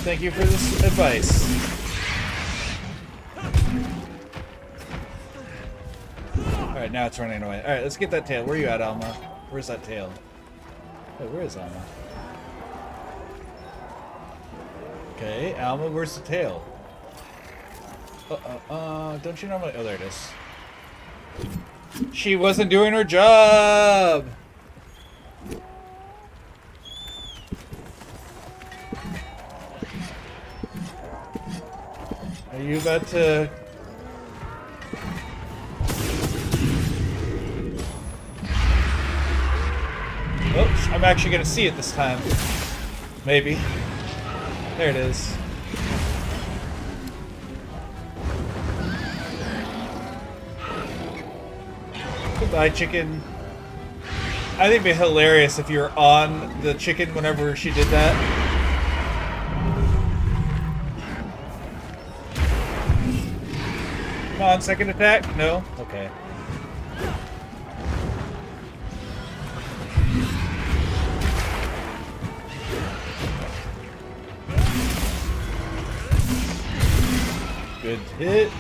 Speaker 4: Thank you for this advice. Alright, now it's running away. Alright, let's get that tail. Where are you at, Alma? Where's that tail? Wait, where is Alma? Okay, Alma, where's the tail? Don't you normally... Oh, there it is. She wasn't doing her job! Are you about to... Oops, I'm actually gonna see it this time. Maybe. There it is. Goodbye, chicken. I think it'd be hilarious if you're on the chicken whenever she did that. Come on, second attack? No? Okay. Good hit.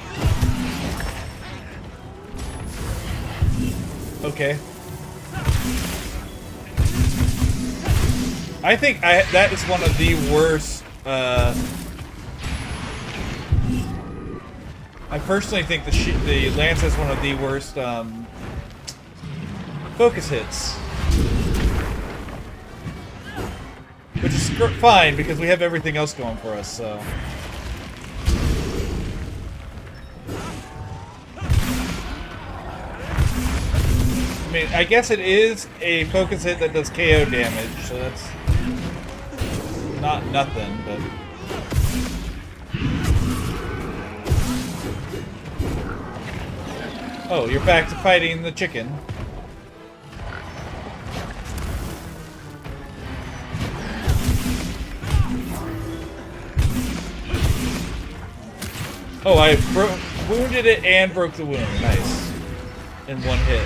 Speaker 4: Okay. I think that is one of the worst, I personally think the Lance has one of the worst, focus hits. Which is fine, because we have everything else going for us, so... I mean, I guess it is a focus hit that does KO damage, so that's not nothing, but... Oh, you're back to fighting the chicken. Oh, I wounded it and broke the wound. Nice. In one hit.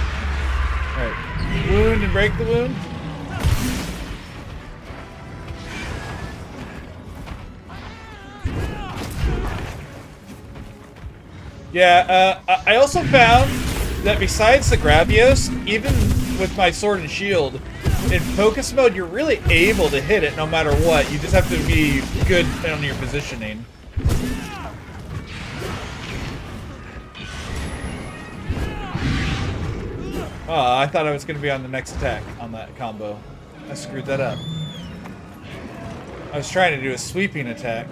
Speaker 4: Alright. Wound and break the wound. Yeah, I also found that besides the Gravios, even with my sword and shield, in focus mode, you're really able to hit it no matter what. You just have to be good on your positioning. Oh, I thought I was going to be on the next attack on that combo. I screwed that up. I was trying to do a sweeping attack.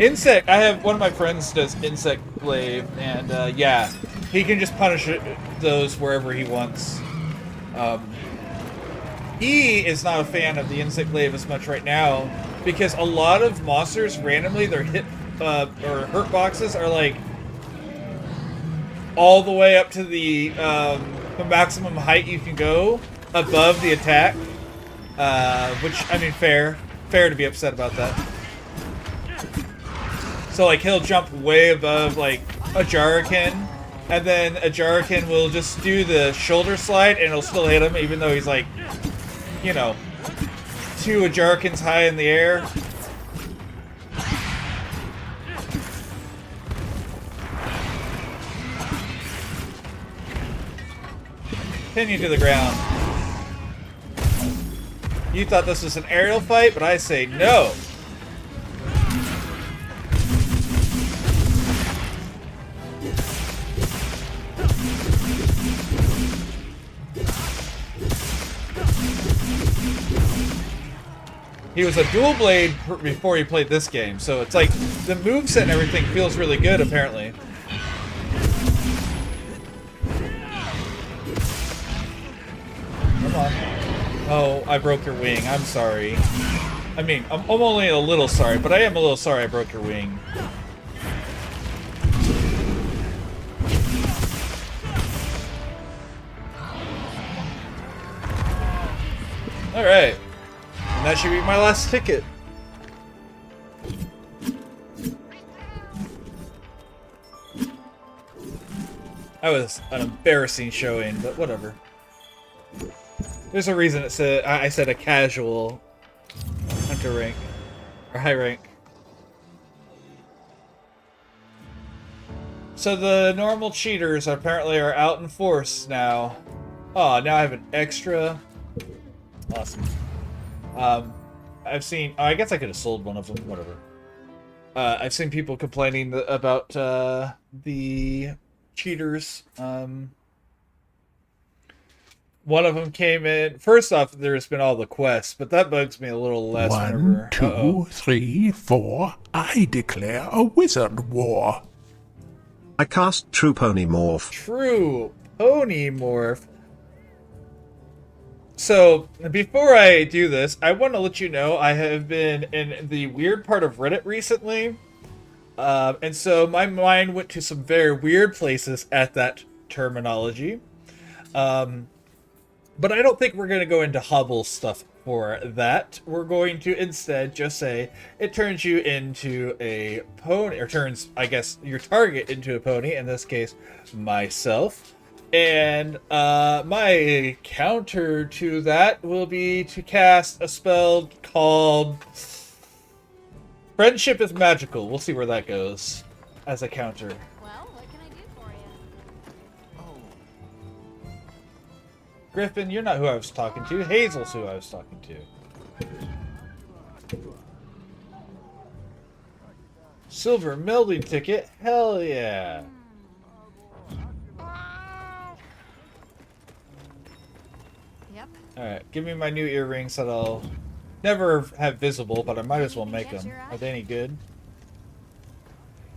Speaker 4: Insect! I have one of my friends does Insect Glaive, and yeah, he can just punish those wherever he wants. He is not a fan of the Insect Glaive as much right now, because a lot of monsters, randomly, their hit or hurt boxes are like all the way up to the maximum height you can go above the attack, which, I mean, fair to be upset about that. So, like, he'll jump way above, like, a Jarakin, and then a Jarakin will just do the shoulder slide, and it'll still hit him, even though he's, like, you know, 2 Jarkins high in the air. Pin you to the ground. You thought this was an aerial fight, but I say no. He was a dual blade before he played this game, so it's like the moveset and everything feels really good, apparently. Come on. Oh, I broke your wing. I'm sorry. I mean, I'm only a little sorry, but I am a little sorry I broke your wing. Alright. And that should be my last ticket. That was an embarrassing showing, but whatever. There's a reason it said I said a casual hunter rank or high rank. So the normal cheaters apparently are out in force now. Oh, now I have an extra. Awesome. I've seen. Oh, I guess I could have sold one of them. Whatever. I've seen people complaining about the cheaters. One of them came in. First off, there's been all the quests, but that bugs me a little less.
Speaker 7: One, two, 3, 4. I declare a wizard war.
Speaker 8: I cast True Pony Morph.
Speaker 4: True Pony Morph. So, before I do this, I want to let you know I have been in the weird part of Reddit recently. And so my mind went to some very weird places at that terminology. But I don't think we're going to go into Hubble stuff for that. We're going to instead just say it turns you into a pony, or turns, I guess, your target into a pony, in this case, myself. And my counter to that will be to cast a spell called Friendship is Magical. We'll see where that goes as a counter.
Speaker 1: Well, what can I do for you?
Speaker 4: Griffin, you're not who I was talking to. Hazel's who I was talking to. Silver melding ticket? Hell yeah.
Speaker 1: Yep.
Speaker 4: Alright, give me my new earrings that I'll never have visible, but I might as well make them. Are they any good?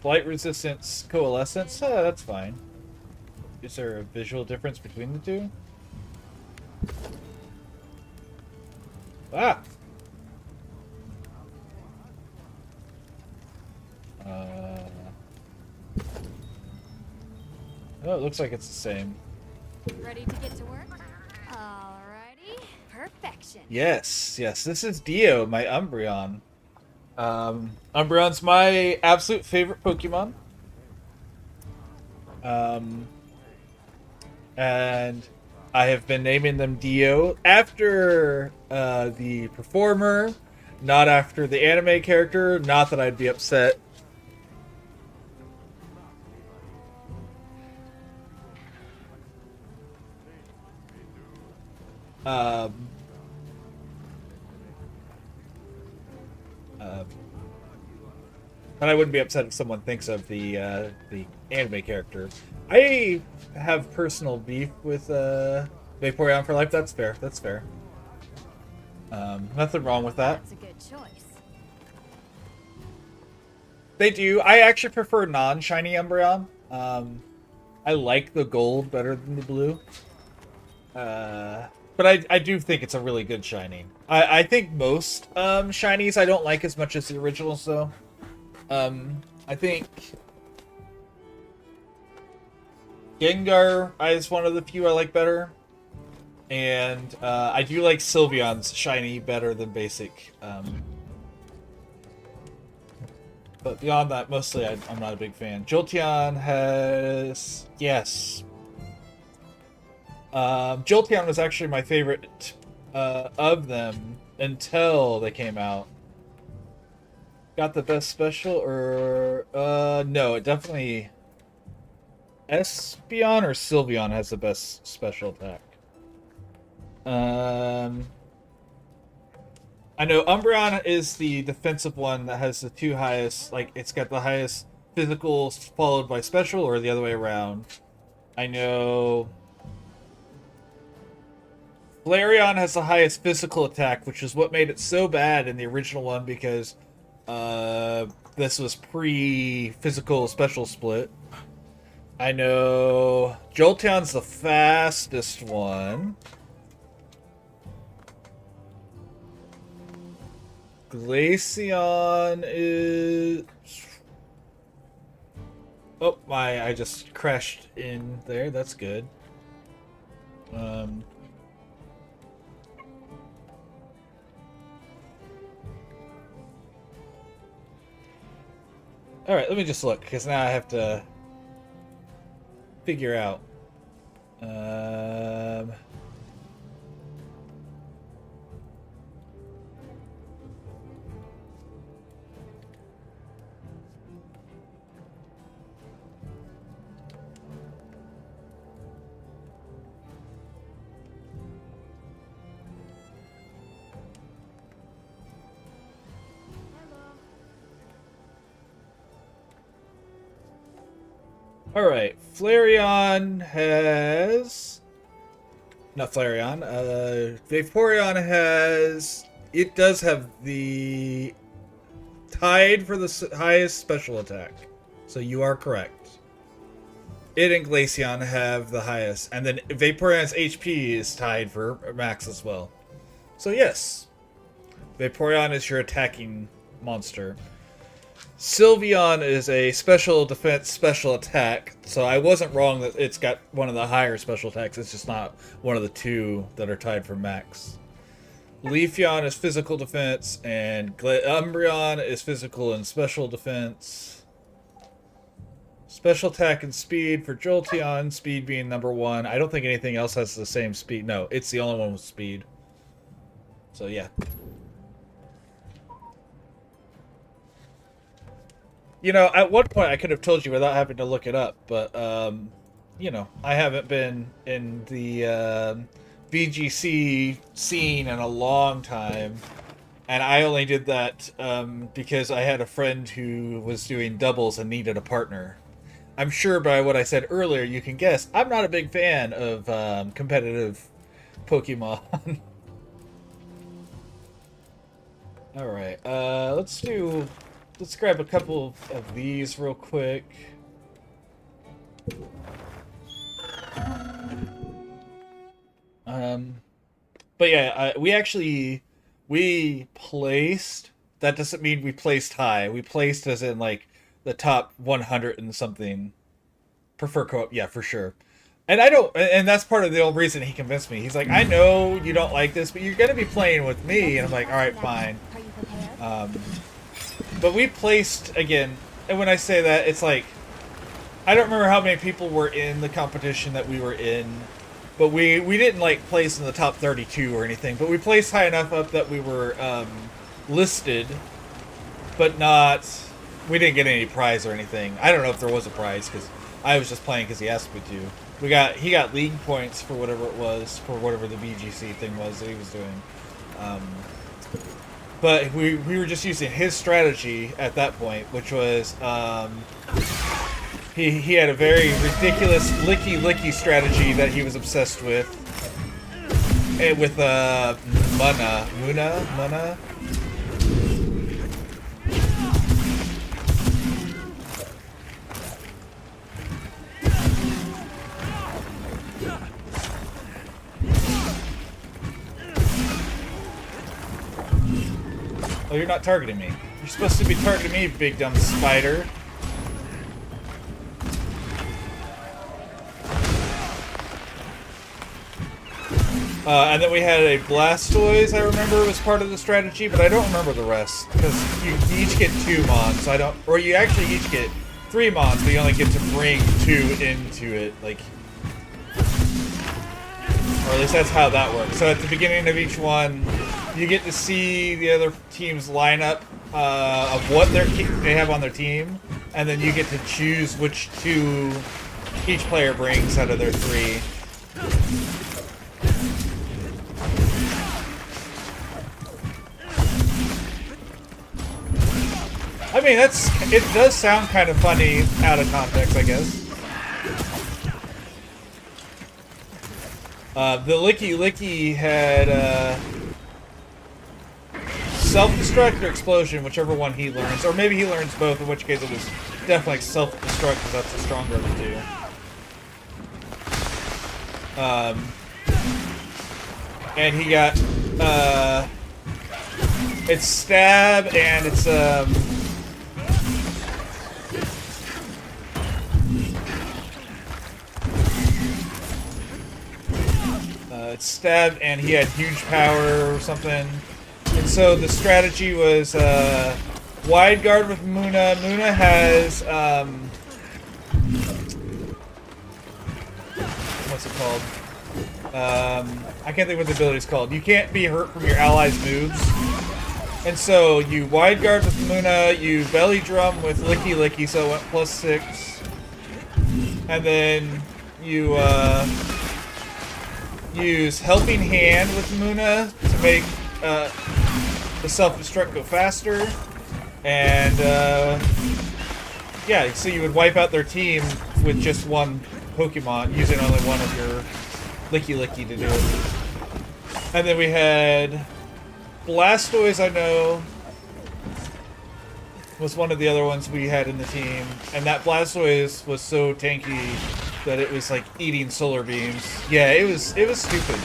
Speaker 4: Light resistance coalescence? That's fine. Is there a visual difference between the two? Ah! Oh, it looks like it's the same.
Speaker 1: Ready to get to work? Alrighty. Perfection.
Speaker 4: Yes, yes, this is Dio, my Umbreon. Umbreon's my absolute favorite Pokemon. And I have been naming them Dio after the performer, not after the anime character. Not that I'd be upset. But I wouldn't be upset if someone thinks of the anime character. I have personal beef with Vaporeon for life. That's fair. That's fair. Nothing wrong with that.
Speaker 1: That's a good choice.
Speaker 4: They do. I actually prefer non-shiny Umbreon. I like the gold better than the blue. But I do think it's a really good shiny. I think most shinies I don't like as much as the originals, though. I think Gengar is one of the few I like better. And I do like Sylveon's shiny better than basic. But beyond that, mostly I'm not a big fan. Jolteon has... Yes. Jolteon was actually my favorite of them until they came out. Got the best special, or... no, it definitely... Espeon or Sylveon has the best special attack. I know Umbreon is the defensive one that has the two highest, like, it's got the highest physical followed by special, or the other way around. I know Flareon has the highest physical attack, which is what made it so bad in the original one, because this was pre-physical special split. I know Jolteon's the fastest one. Glaceon is... Oh, I just crashed in there. That's good. Alright, let me just look, because now I have to figure out. Alright, Flareon has... Not Flareon, Vaporeon has... It does have the... tied for the highest special attack. So you are correct. It and Glaceon have the highest. And then Vaporeon's HP is tied for max as well. So yes. Vaporeon is your attacking monster. Sylveon is a special defense, special attack, so I wasn't wrong that it's got one of the higher special attacks, it's just not one of the two that are tied for max. Leafeon is physical defense, and Umbreon is physical and special defense. Special attack and speed for Jolteon, speed being number 1. I don't think anything else has the same speed. No, it's the only one with speed. So yeah. You know, at one point I could have told you without having to look it up, but, you know, I haven't been in the VGC scene in a long time, and I only did that because I had a friend who was doing doubles and needed a partner. I'm sure by what I said earlier you can guess, I'm not a big fan of competitive Pokemon. Alright, let's grab a couple of these real quick. But yeah, we placed, that doesn't mean we placed high. We placed as in like the top 100 and something. Prefer co-op, yeah, for sure. And and that's part of the old reason he convinced me. He's like, I know you don't like this, but you're gonna be playing with me. And I'm like, alright, fine. But we placed, again, and when I say that, it's like, I don't remember how many people were in the competition that we were in, but we didn't, like, place in the top 32 or anything, but we placed high enough up that we were listed, but not, we didn't get any prize or anything. I don't know if there was a prize, because I was just playing because he asked me to. He got league points for whatever it was, for whatever the VGC thing was that he was doing. But we were just using his strategy at that point, which was he had a very ridiculous licky strategy that he was obsessed with. And with Muna. Oh, you're not targeting me. You're supposed to be targeting me, big dumb spider. And then we had a Blastoise, I remember, was part of the strategy, but I don't remember the rest. Because you each get 2 Mons, or you actually each get 3 Mons, but you only get to bring 2 into it, like... Or at least that's how that works. So at the beginning of each one, you get to see the other team's lineup of what they have on their team, and then you get to choose which 2 each player brings out of their 3. I mean, it does sound kind of funny out of context, I guess. The Licky had self-destruct or explosion, whichever one he learns. Or maybe he learns both, in which case it was definitely self-destruct, because that's the stronger of the 2. And he got, It's stab and it's it's stab and he had huge power or something. And so the strategy was wide guard with Muna. Muna has what's it called? I can't think what the ability is called. You can't be hurt from your allies' moves. And so you wide guard with Muna, you belly drum with Licky Licky, so it went +6. And then you use Helping Hand with Muna to make the self-destruct go faster. And yeah, so you would wipe out their team with just one Pokemon, using only one of your Licky Licky to do it. And then we had Blastoise, I know, was one of the other ones we had in the team. And that Blastoise was so tanky that it was like eating solar beams. Yeah, it was stupid.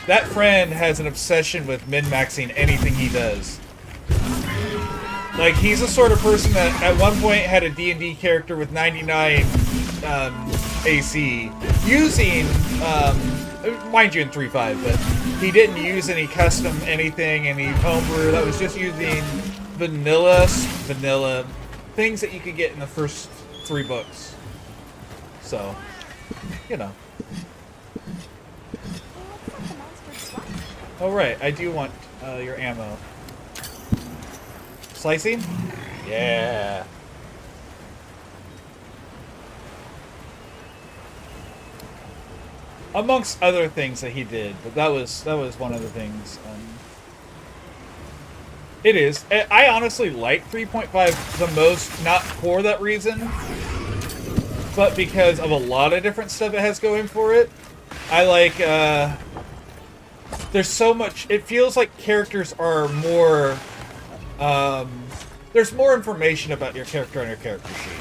Speaker 4: That friend has an obsession with min-maxing anything he does. Like, he's the sort of person that at one point had a D&D character with 99 AC, using, mind you in 3.5, but he didn't use any custom anything, any homebrew. That was just using vanilla things that you could get in the first 3 books. So, you know. Oh right, I do want your ammo. Slicing? Yeah. Amongst other things that he did, but that was one of the things. It is. I honestly like 3.5 the most, not for that reason, but because of a lot of different stuff it has going for it. I like, there's so much, it feels like characters are more, there's more information about your character on your character sheet.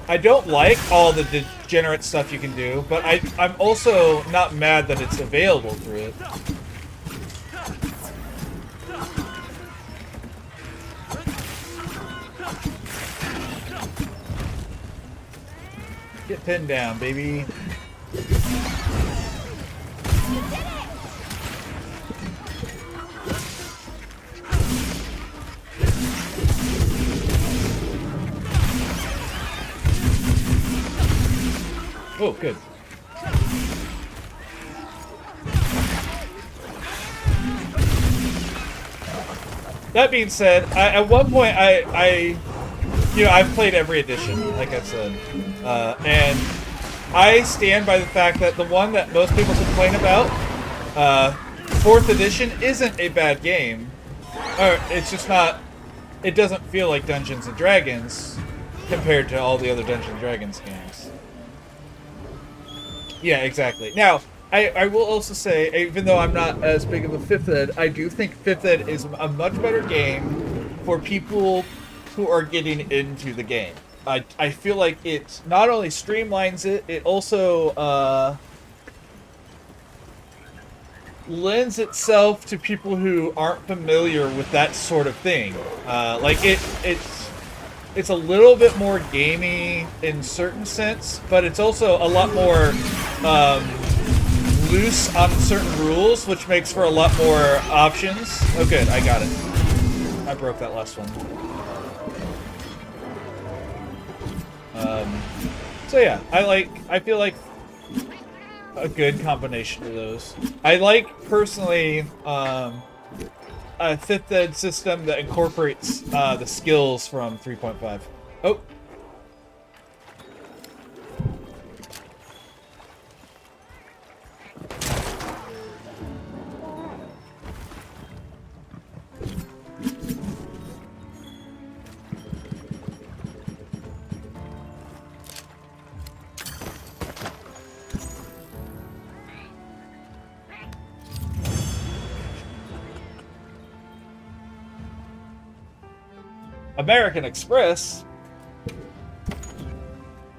Speaker 4: I don't like all the degenerate stuff you can do, but I'm also not mad that it's available through it. Get pinned down, baby. Oh, good. That being said, at one point you know, I've played every edition, like I said, and I stand by the fact that the one that most people complain about, 4th edition, isn't a bad game. Or it's just not. It doesn't feel like Dungeons and Dragons compared to all the other Dungeons and Dragons games. Yeah, exactly. Now, I will also say, even though I'm not as big of a 5th ed, I do think 5th ed is a much better game for people who are getting into the game. I feel like it not only streamlines it, it also lends itself to people who aren't familiar with that sort of thing. Like it's a little bit more gamey in certain sense, but it's also a lot more loose on certain rules, which makes for a lot more options. Oh good, I got it. I broke that last one. So yeah, I feel like a good combination of those. I like, personally, a 5th ed system that incorporates the skills from 3.5. Oh. American Express.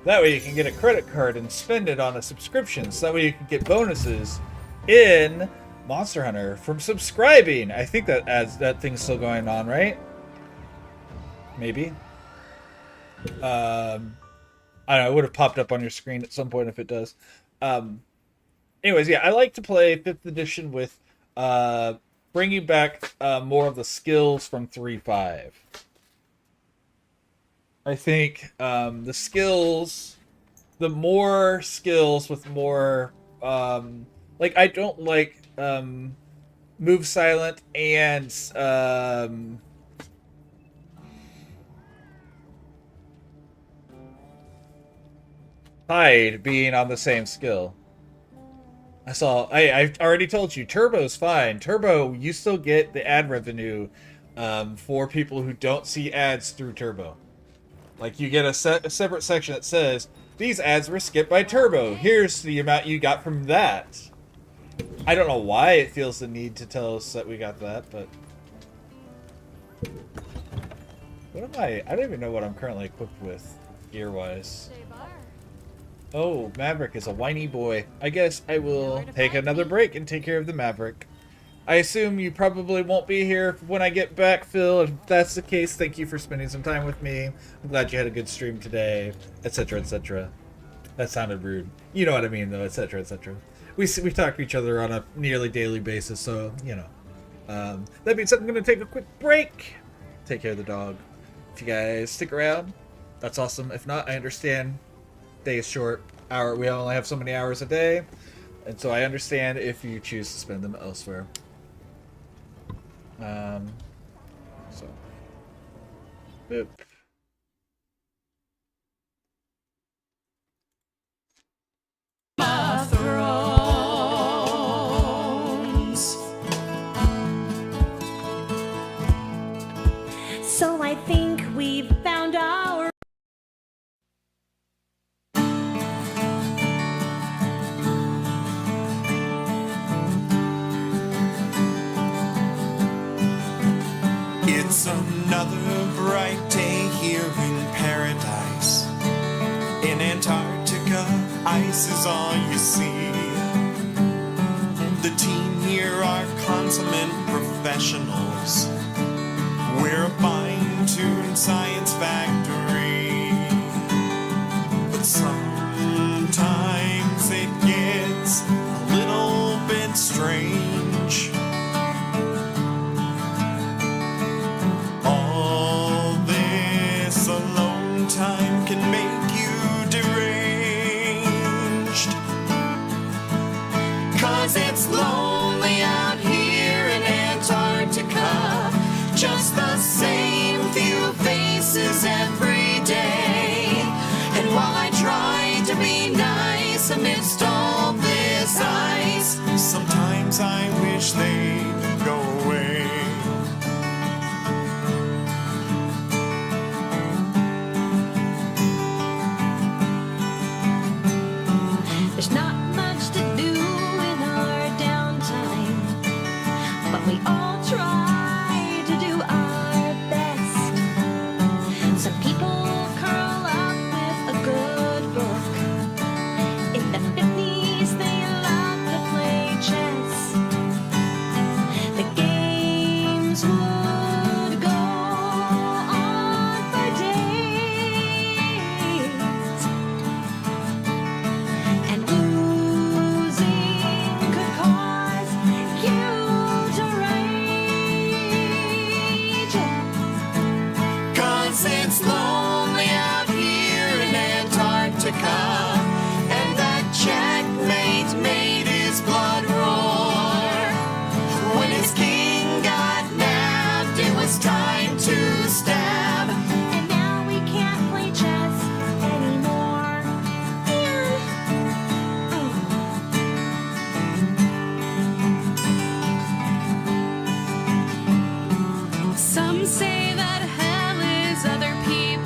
Speaker 4: That way you can get a credit card and spend it on a subscription. So that way you can get bonuses in Monster Hunter from subscribing. I think that thing's still going on, right? Maybe. I don't know. It would have popped up on your screen at some point if it does. Anyways, yeah, I like to play 5th edition with bringing back more of the skills from 3.5. I think the skills, the more skills with more, like I don't like move silent and hide being on the same skill. I already told you, Turbo's fine. Turbo, you still get the ad revenue for people who don't see ads through Turbo. Like, you get a separate section that says, these ads were skipped by Turbo. Here's the amount you got from that. I don't know why it feels the need to tell us that we got that, but... What am I don't even know what I'm currently equipped with, gear-wise. Oh, Maverick is a whiny boy. I guess I will take another break and take care of the Maverick. I assume you probably won't be here when I get back, Phil. If that's the case, thank you for spending some time with me. I'm glad you had a good stream today, etc., etc. That sounded rude. You know what I mean, though, etc., etc. We talk to each other on a nearly daily basis, so, you know. That being said, I'm going to take a quick break. Take care of the dog. If you guys stick around, that's awesome. If not, I understand. Day is short. We only have so many hours a day, and so I understand if you choose to spend them elsewhere. So, boop.
Speaker 3: So I think we've found our...
Speaker 2: It's another bright day here in paradise. In Antarctica, ice is all you see. The team here are consummate professionals. We're a fine-tuned science factory. But sometimes it gets a little bit strange. All this alone time can make you deranged. 'Cause it's lonely out here in Antarctica. Just the same few faces every day. And while I try to be nice amidst all this ice, sometimes I wish they'd go away.
Speaker 3: There's not much to do in our downtime, but we all try to do our best. Some people curl up with a good book. In the 50s, they love to play chess. The games would go on for days. And losing could cause you to rage.
Speaker 2: 'Cause it's lonely out here in Antarctica. And that checkmate made his blood roar. When his king got nabbed, it was time to stab.
Speaker 3: And now we can't play chess anymore.
Speaker 1: Some say that hell is other people.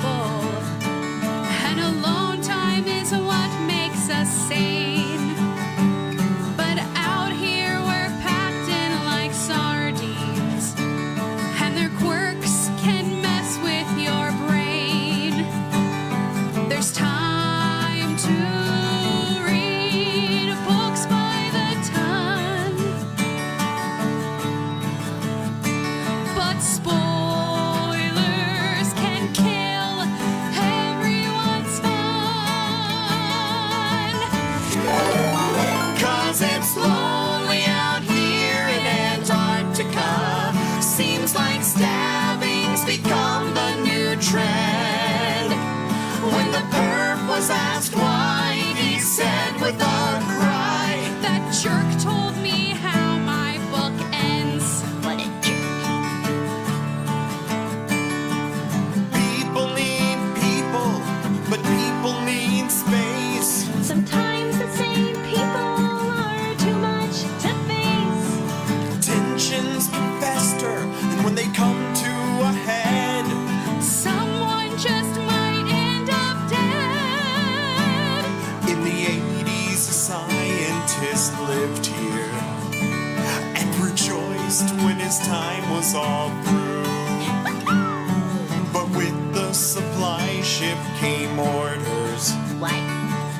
Speaker 2: ship came orders.
Speaker 3: What?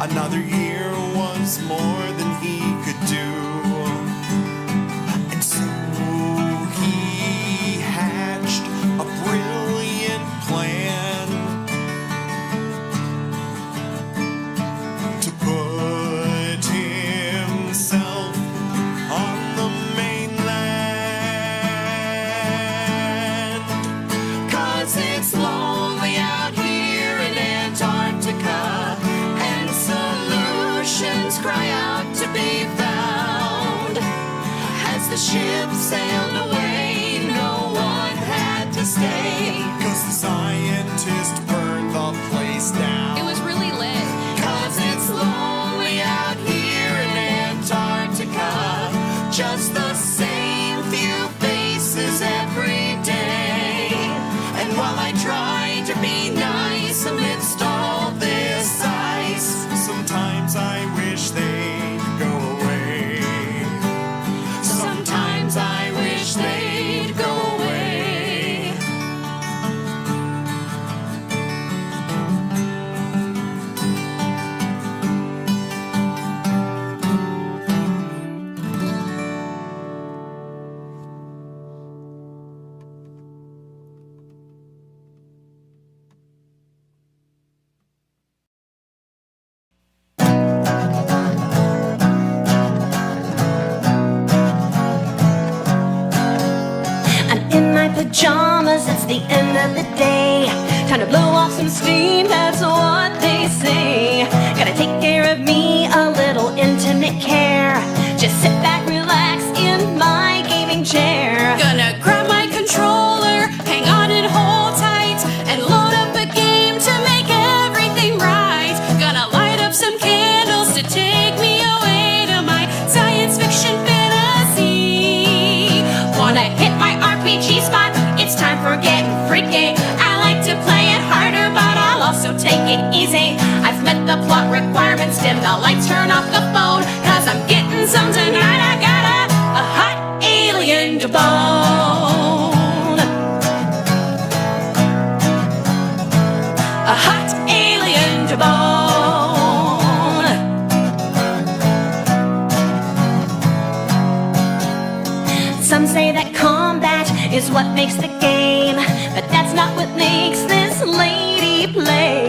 Speaker 2: Another year was more than he could do. And so he hatched a brilliant plan to put himself on the mainland. 'Cause it's lonely out here in Antarctica, and solutions cry out to be found. As the ship sailed away, no one had to stay, 'cause the scientist burned the place down.
Speaker 1: It was really lit.
Speaker 2: 'Cause it's lonely out here in Antarctica, just the same few faces every day. And while I try to be nice amidst all this ice, sometimes I wish they'd go away. Sometimes I wish they'd go away.
Speaker 3: I'm in my pajamas, it's the end of the day. Time to blow off some steam, that's what they say. Gotta take care of me, a little intimate care. Just sit back, relax in my gaming chair.
Speaker 1: Gonna grab my controller, hang on and hold tight, and load up a game to make everything right. Gonna light up some candles to take me away to my science fiction fantasy. Wanna hit my RPG spot, it's time for getting freaky. I like to play it harder, but I'll also take it easy. I've met the plot requirements, dim the lights, turn off the phone, 'cause I'm getting some tonight. I got a hot alien to bone. A hot alien to bone.
Speaker 3: Some say that combat is what makes the game, but that's not what makes this lady play.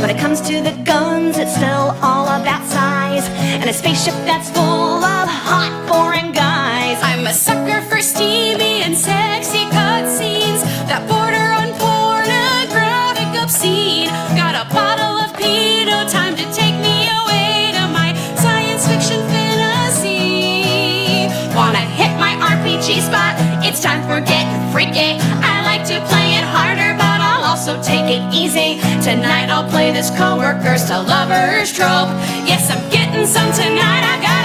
Speaker 3: When it comes to the guns, it's still all about size, and a spaceship that's full of hot foreign guys.
Speaker 1: I'm a sucker for steamy and sexy cutscenes that border on pornographic obscene. Got a bottle of pedo, time to take me away to my science fiction fantasy. Wanna hit my RPG spot, it's time for getting freaky. I like to play it harder, but I'll also take it easy. Tonight I'll play this coworkers to lovers trope. Yes, I'm getting some tonight. I got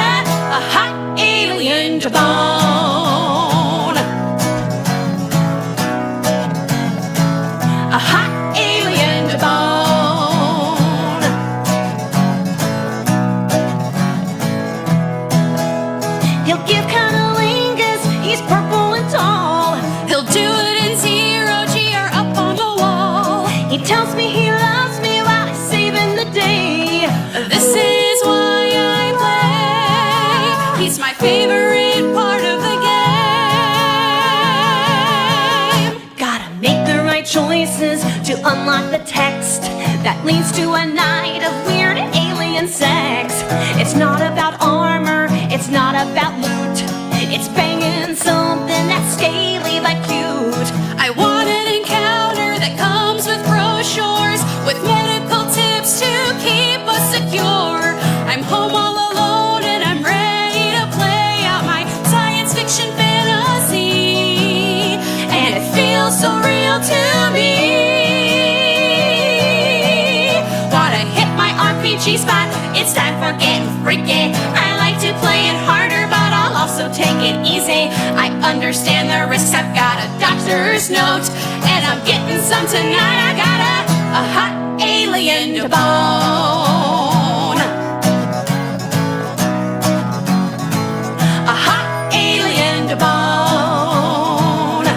Speaker 1: a hot alien to bone. A hot alien to bone.
Speaker 3: He'll give cunnilingus, he's purple and tall.
Speaker 1: He'll do it in zero G or up on the wall.
Speaker 3: He tells me he loves me while he's saving the day.
Speaker 1: This is why I play. He's my favorite part of the game.
Speaker 3: Gotta make the right choices to unlock the text that leads to a night of weird alien sex. It's not about armor, it's not about loot. It's banging something that's scaly but cute.
Speaker 1: I want an encounter that comes with brochures, with medical tips to keep us secure. I'm home all alone and I'm ready to play out my science fiction fantasy. And it feels so real to me. Wanna hit my RPG spot, it's time for getting freaky. I like to play it harder, but I'll also take it easy. I understand the risks, I've got a doctor's note, and I'm getting some tonight. I got a hot alien to bone. A hot alien to bone.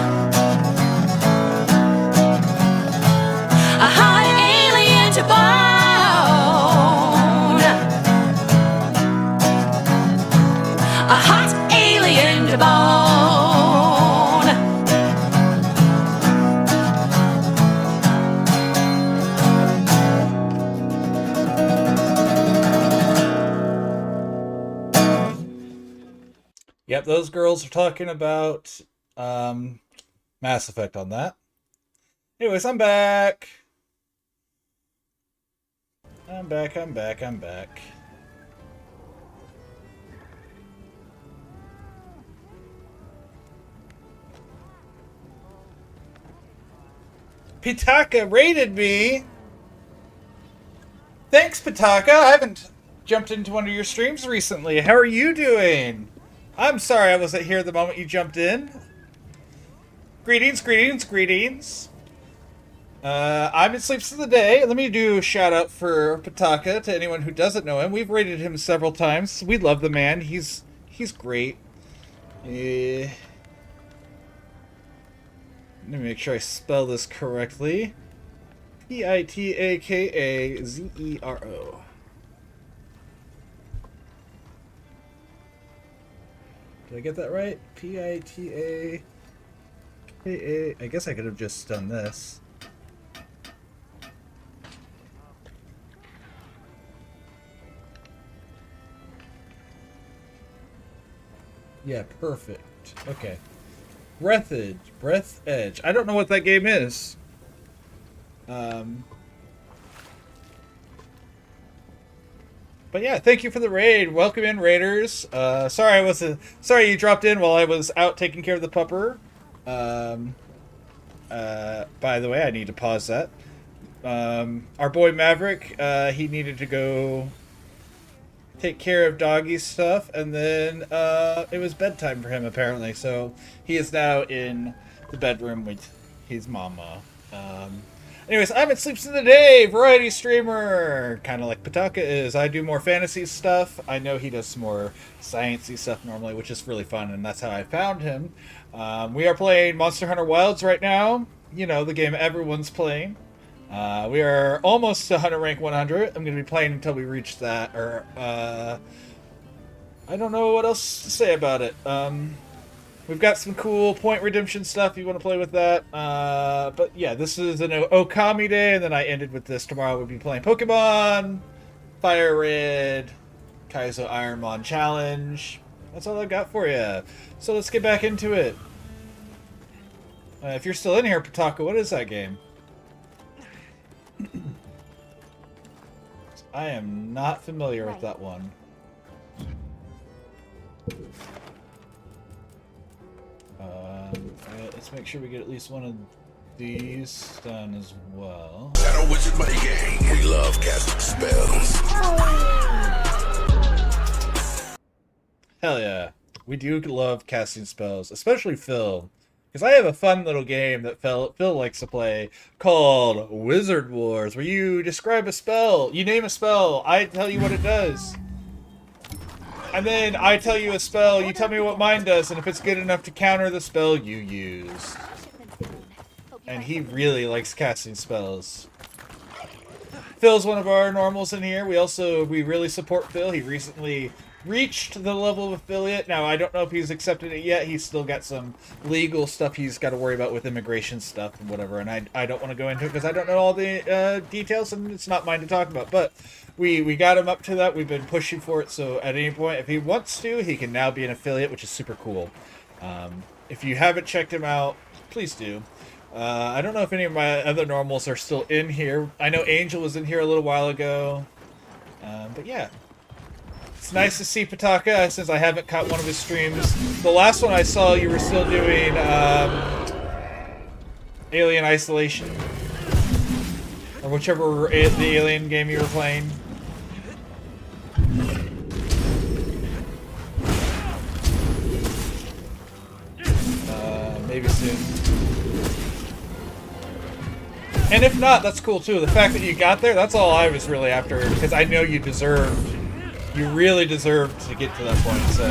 Speaker 1: A hot alien
Speaker 4: Yep, those girls are talking about Mass Effect on that. Anyways, I'm back. I'm back. Pitaka raided me. Thanks, Pitaka. I haven't jumped into one of your streams recently. How are you doing? I'm sorry I wasn't here the moment you jumped in. Greetings. I'm in Sleeps of the Day. Let me do a shout out for Pitaka to anyone who doesn't know him. We've rated him several times. We love the man. He's great. Let me make sure I spell this correctly. Pitakazero. Did I get that right? Pitaka. I guess I could have just done this. Yeah, perfect. Okay. Breath Edge. I don't know what that game is. But yeah, thank you for the raid. Welcome in, raiders. Sorry you dropped in while I was out taking care of the pupper. By the way, I need to pause that. Our boy Maverick, he needed to go take care of doggy stuff, and then it was bedtime for him apparently, so he is now in the bedroom with his mama. Anyways, I'm at Sleeps in the Day, variety streamer, kind of like Pitaka is. I do more fantasy stuff. I know he does some more sciencey stuff normally, which is really fun, and that's how I found him. We are playing Monster Hunter Wilds right now. You know, the game everyone's playing. We are almost to Hunter rank 100. I'm going to be playing until we reach that, or, I don't know what else to say about it. We've got some cool point redemption stuff if you want to play with that. But yeah, this is an Okami day, and then I ended with this. Tomorrow we'll be playing Pokemon, Fire Red, Kaizo Ironmon Challenge. That's all I've got for you. So let's get back into it. If you're still in here, Pitaka, what is that game? I am not familiar with that one. Let's make sure we get at least one of these done as well.
Speaker 9: Shadow Wizard Money Gang. We love casting spells.
Speaker 4: Hell yeah. We do love casting spells, especially Phil. Because I have a fun little game that Phil likes to play called Wizard Wars, where you describe a spell, you name a spell, I tell you what it does. And then I tell you a spell, you tell me what mine does, and if it's good enough to counter the spell you use. And he really likes casting spells. Phil's one of our normals in here. We really support Phil. He recently reached the level of affiliate. Now, I don't know if he's accepted it yet. He's still got some legal stuff he's got to worry about with immigration stuff and whatever, and I don't want to go into it because I don't know all the details, and it's not mine to talk about. But we got him up to that. We've been pushing for it, so at any point, if he wants to, he can now be an affiliate, which is super cool. If you haven't checked him out, please do. I don't know if any of my other normals are still in here. I know Angel was in here a little while ago. But yeah. It's nice to see Pitaka, since I haven't caught one of his streams. The last one I saw, you were still doing Alien Isolation. Or whichever the Alien game you were playing. Maybe soon. And if not, that's cool too. The fact that you got there, that's all I was really after, because I know you really deserved to get to that point, so.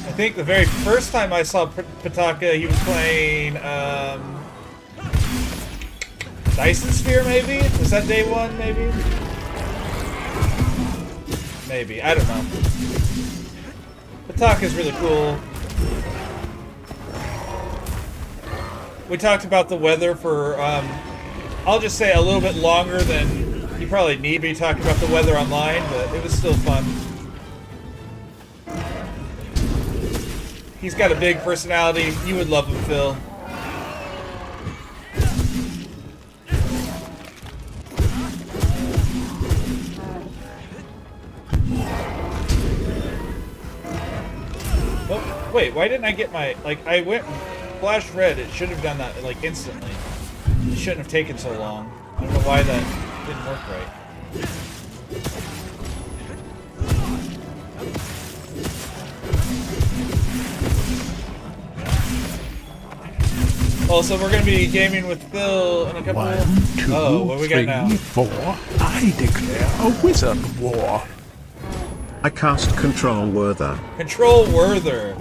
Speaker 4: I think the very first time I saw Pitaka, he was playing, Dyson Sphere, maybe? Was that day one, maybe? Maybe, I don't know. Pitaka's really cool. We talked about the weather for I'll just say a little bit longer than you probably need to be talking about the weather online, but it was still fun. He's got a big personality. You would love him, Phil. Oh, wait, why didn't I get my... Like, I went flash red. It should have done that, like, instantly. It shouldn't have taken so long. I don't know why that didn't work right. Also, we're going to be gaming with Phil in a couple...
Speaker 7: 1, 2,
Speaker 4: oh, what we got
Speaker 7: 3,
Speaker 4: now?
Speaker 7: 4. I declare a wizard war.
Speaker 8: I cast Control Werther.
Speaker 4: Control Werther.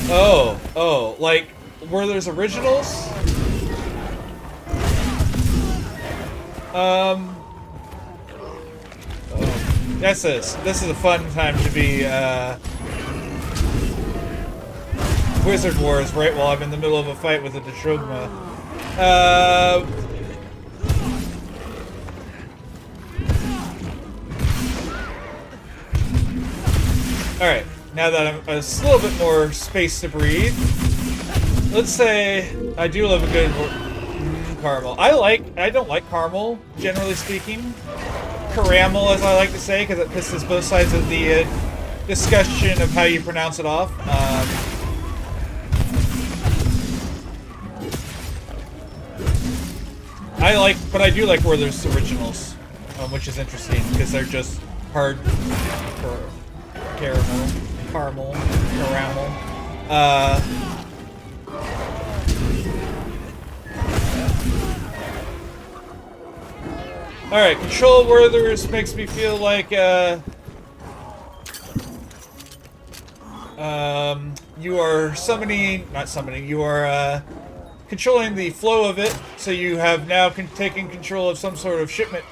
Speaker 4: Oh, like Werther's originals? This is a fun time to be, Wizard Wars, right while I'm in the middle of a fight with a Deshogma. Alright, now that I'm a little bit more space to breathe, let's say I do love a good caramel. I don't like caramel, generally speaking. Caramel, as I like to say, because it pisses both sides of the discussion of how you pronounce it off. But I do like Werther's originals, which is interesting because they're just hard caramel. Alright, Control Werther's makes me feel like, you are you are, controlling the flow of it, so you have now taken control of some sort of shipment,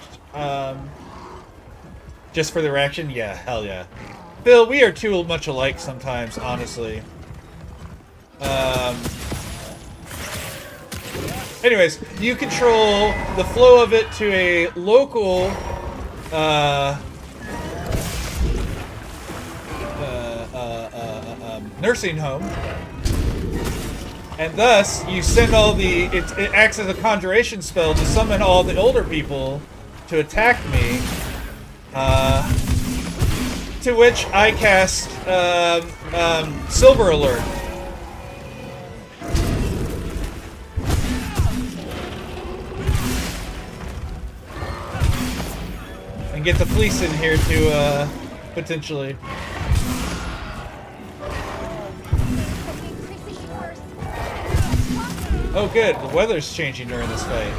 Speaker 4: just for the reaction? Yeah, hell yeah. Phil, we are too much alike sometimes, honestly. Anyways, you control the flow of it to a local, nursing home. And thus, you send all the... It acts as a conjuration spell to summon all the older people to attack me. To which I cast, Silver Alert. And get the police in here to, potentially... Oh good, the weather's changing during this fight.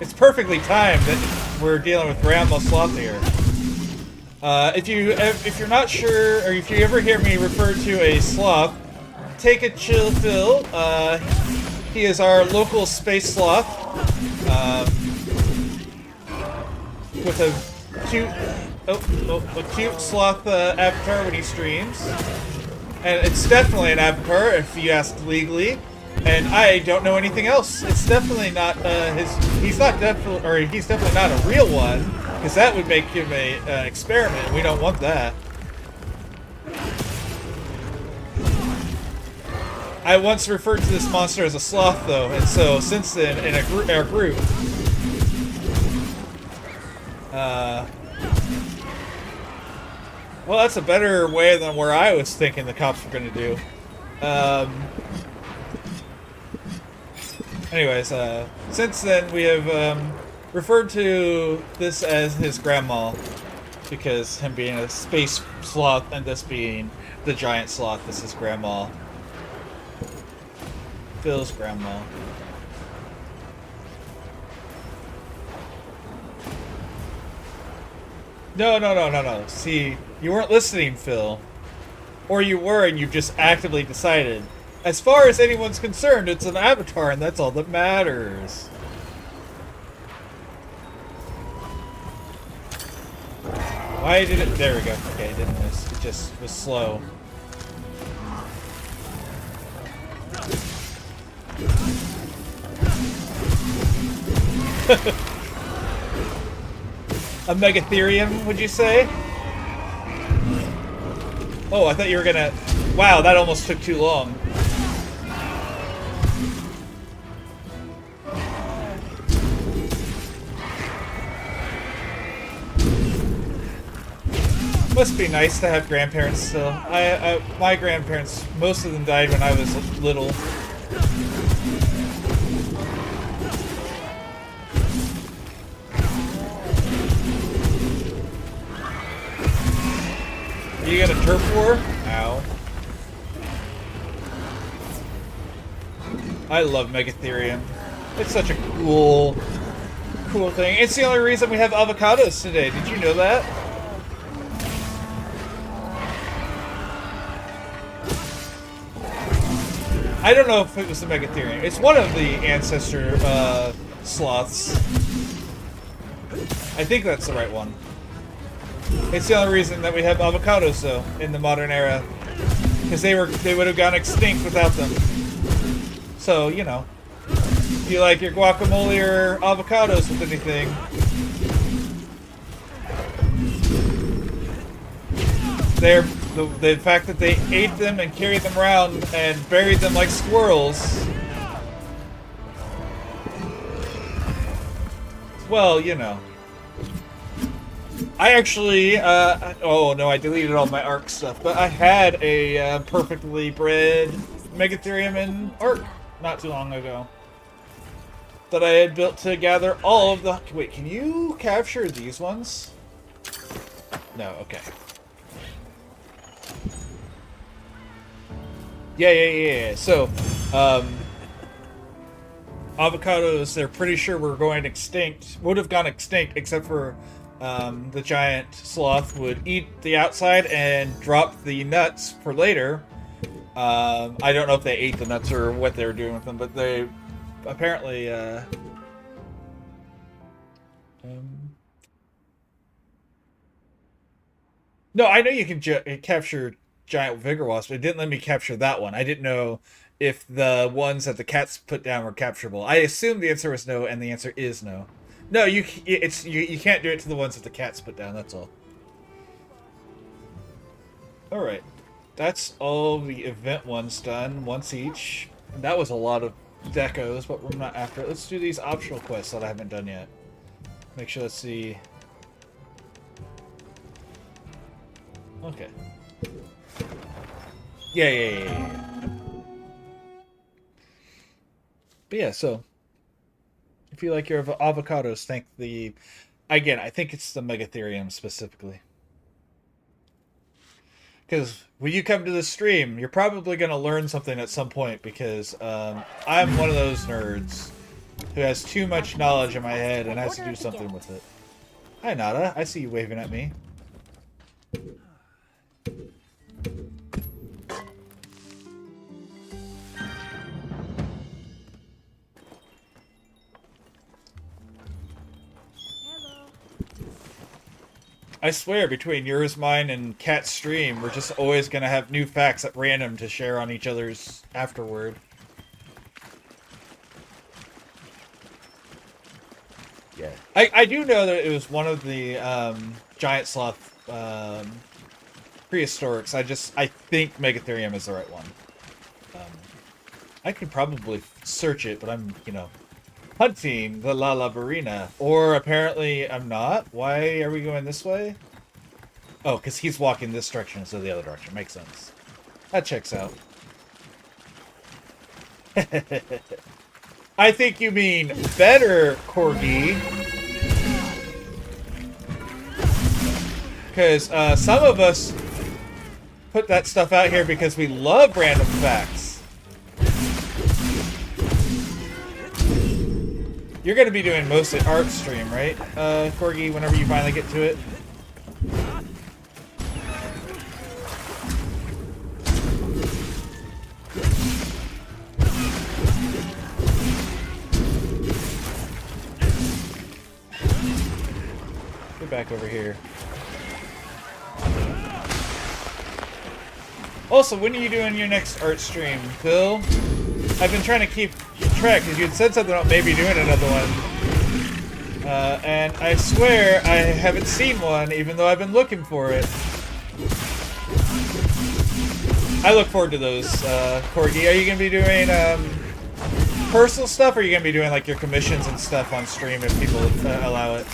Speaker 4: It's perfectly timed that we're dealing with Grandma Sloth here. If you're not sure, or if you ever hear me refer to a sloth, take a chill, Phil. He is our local space sloth. With a cute sloth avatar when he streams. And it's definitely an avatar, if you ask legally. And I don't know anything else. It's definitely not he's definitely not a real one, because that would make him an experiment. We don't want that. I once referred to this monster as a sloth, though, and so since then, in our group, well, that's a better way than where I was thinking the cops were going to do. Anyways, since then we have referred to this as his grandma, because him being a space sloth and this being the giant sloth, this is grandma. Phil's grandma. No. See, you weren't listening, Phil. Or you were and you've just actively decided. As far as anyone's concerned, it's an avatar and that's all that matters. Why did it... There we go. Okay, it didn't miss. It just was slow. A Megatherium, would you say? Oh, I thought you were gonna... Wow, that almost took too long. Must be nice to have grandparents still. My grandparents, most of them died when I was little. You got a turf war? Ow. I love Megatherium. It's such a cool thing. It's the only reason we have avocados today. Did you know that? I don't know if it was the Megatherium. It's one of the ancestor sloths. I think that's the right one. It's the only reason that we have avocados, though, in the modern era, because they would have gone extinct without them. So, you know, if you like your guacamole or avocados with anything, the fact that they ate them and carried them around and buried them like squirrels. Well, you know. I actually, oh no, I deleted all my Ark stuff, but I had a perfectly bred Megatherium in Ark not too long ago that I had built to gather all of the... Wait, can you capture these ones? No, okay. Yeah. So, avocados, they're pretty sure we're going extinct. Would have gone extinct, except for the giant sloth would eat the outside and drop the nuts for later. I don't know if they ate the nuts or what they were doing with them, but they apparently... No, I know you can capture giant vigor wasps. It didn't let me capture that one. I didn't know if the ones that the cats put down were capturable. I assumed the answer was no, and the answer is no. No, you can't do it to the ones that the cats put down. That's all. All right, that's all the event ones done, once each. And that was a lot of decos, but we're not after it. Let's do these optional quests that I haven't done yet. Make sure. Let's see. Okay. Yeah. But yeah, so if you like your avocados, thank the... Again, I think it's the Megatherium specifically. Because when you come to the stream, you're probably going to learn something at some point, because I'm one of those nerds who has too much knowledge in my head and has to do something with it. Hi, Nada. I see you waving at me. I swear, between yours, mine, and Cat's stream, we're just always going to have new facts at random to share on each other's afterward. Yeah. I do know that it was one of the giant sloth prehistorics. I think Megatherium is the right one. I could probably search it, but I'm, you know, hunting the La Labarina. Or apparently I'm not. Why are we going this way? Oh, because he's walking this direction instead of the other direction. Makes sense. That checks out. I think you mean better, Corgi. Because some of us put that stuff out here because we love random facts. You're going to be doing mostly art stream, right, Corgi, whenever you finally get to it? Get back over here. Also, when are you doing your next art stream, Phil? I've been trying to keep track because you had said something about maybe doing another one. And I swear I haven't seen one, even though I've been looking for it. I look forward to those, Corgi. Are you going to be doing personal stuff, or are you going to be doing like your commissions and stuff on stream if people allow it?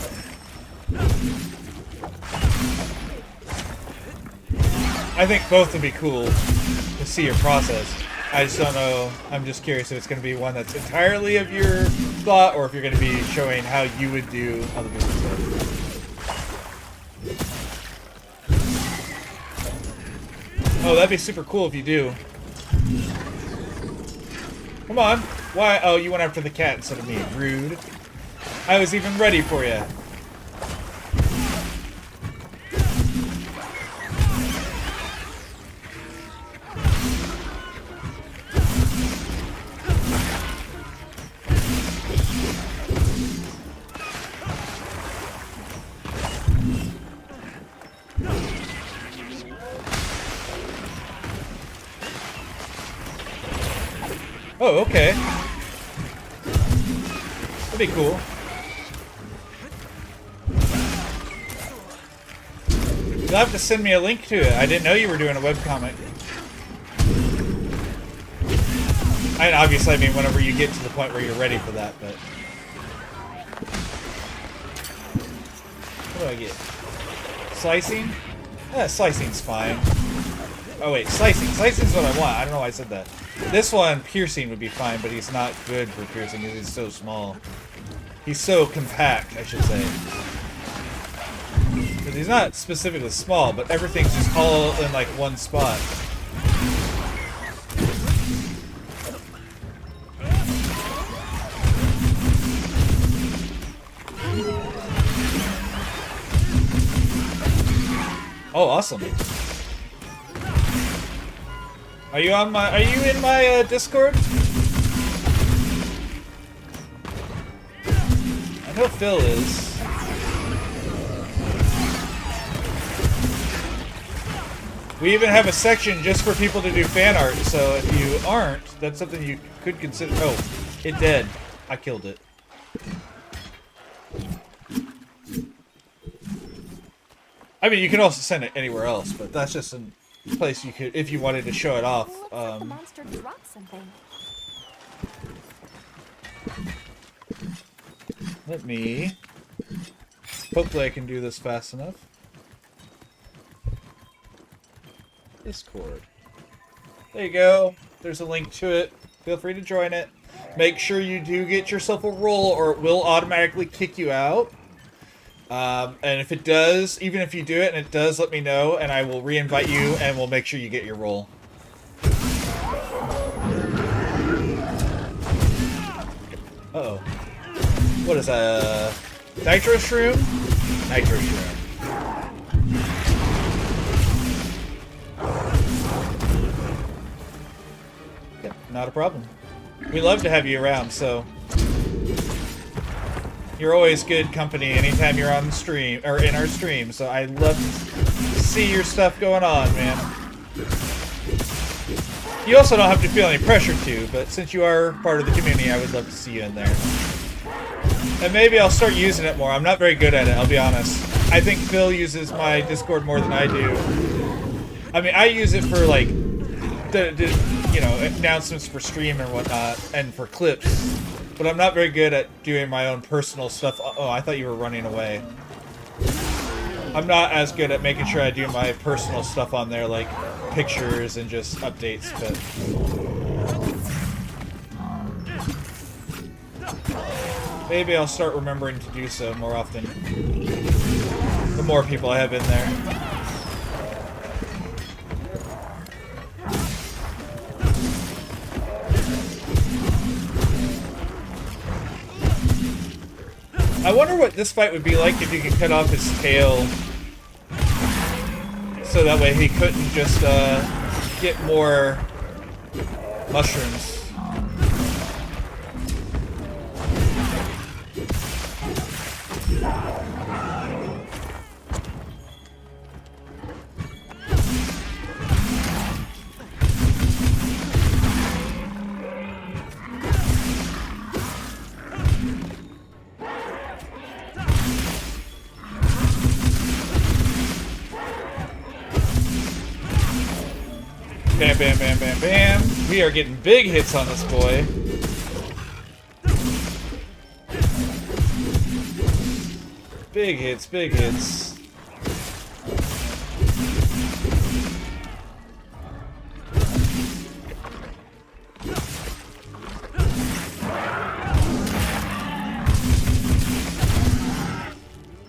Speaker 4: I think both would be cool to see your process. I just don't know. I'm just curious if it's going to be one that's entirely of your thought, or if you're going to be showing how you would do other people's stuff. Oh, that'd be super cool if you do. Come on. Why? Oh, you went after the cat instead of me. Rude. I was even ready for you. Oh, okay. That'd be cool. You'll have to send me a link to it. I didn't know you were doing a webcomic. Obviously, I mean, whenever you get to the point where you're ready for that, but... What do I get? Slicing? Yeah, slicing's fine. Oh wait, slicing. Slicing's what I want. I don't know why I said that. This one, piercing would be fine, but he's not good for piercing because he's so small. He's so compact, I should say. Because he's not specifically small, but everything's just all in like one spot. Oh, awesome. Are you in my Discord? I know Phil is. We even have a section just for people to do fan art, so if you aren't, that's something you could consider. Oh, it dead. I killed it. I mean, you can also send it anywhere else, but that's just a place you could, if you wanted to show it off.
Speaker 3: Looks like the monster dropped something.
Speaker 4: Let me... Hopefully I can do this fast enough. Discord. There you go. There's a link to it. Feel free to join it. Make sure you do get yourself a role or it will automatically kick you out. And if it does, even if you do it and it does, let me know and I will re-invite you and we'll make sure you get your role. Uh-oh. What is that? Nitro Shroom? Nitro Shroom. Yep, not a problem. We love to have you around, so... You're always good company anytime you're on the stream, or in our stream, so I love to see your stuff going on, man. You also don't have to feel any pressure to, but since you are part of the community, I would love to see you in there. And maybe I'll start using it more. I'm not very good at it, I'll be honest. I think Phil uses my Discord more than I do. I mean, I use it for, like, you know, announcements for stream and whatnot, and for clips. But I'm not very good at doing my own personal stuff. Oh, I thought you were running away. I'm not as good at making sure I do my personal stuff on there, like pictures and just updates, but... Maybe I'll start remembering to do so more often. The more people I have in there. I wonder what this fight would be like if you could cut off his tail. So that way he couldn't just get more mushrooms. Bam, bam, bam, bam, bam. We are getting big hits on this boy. Big hits, big hits.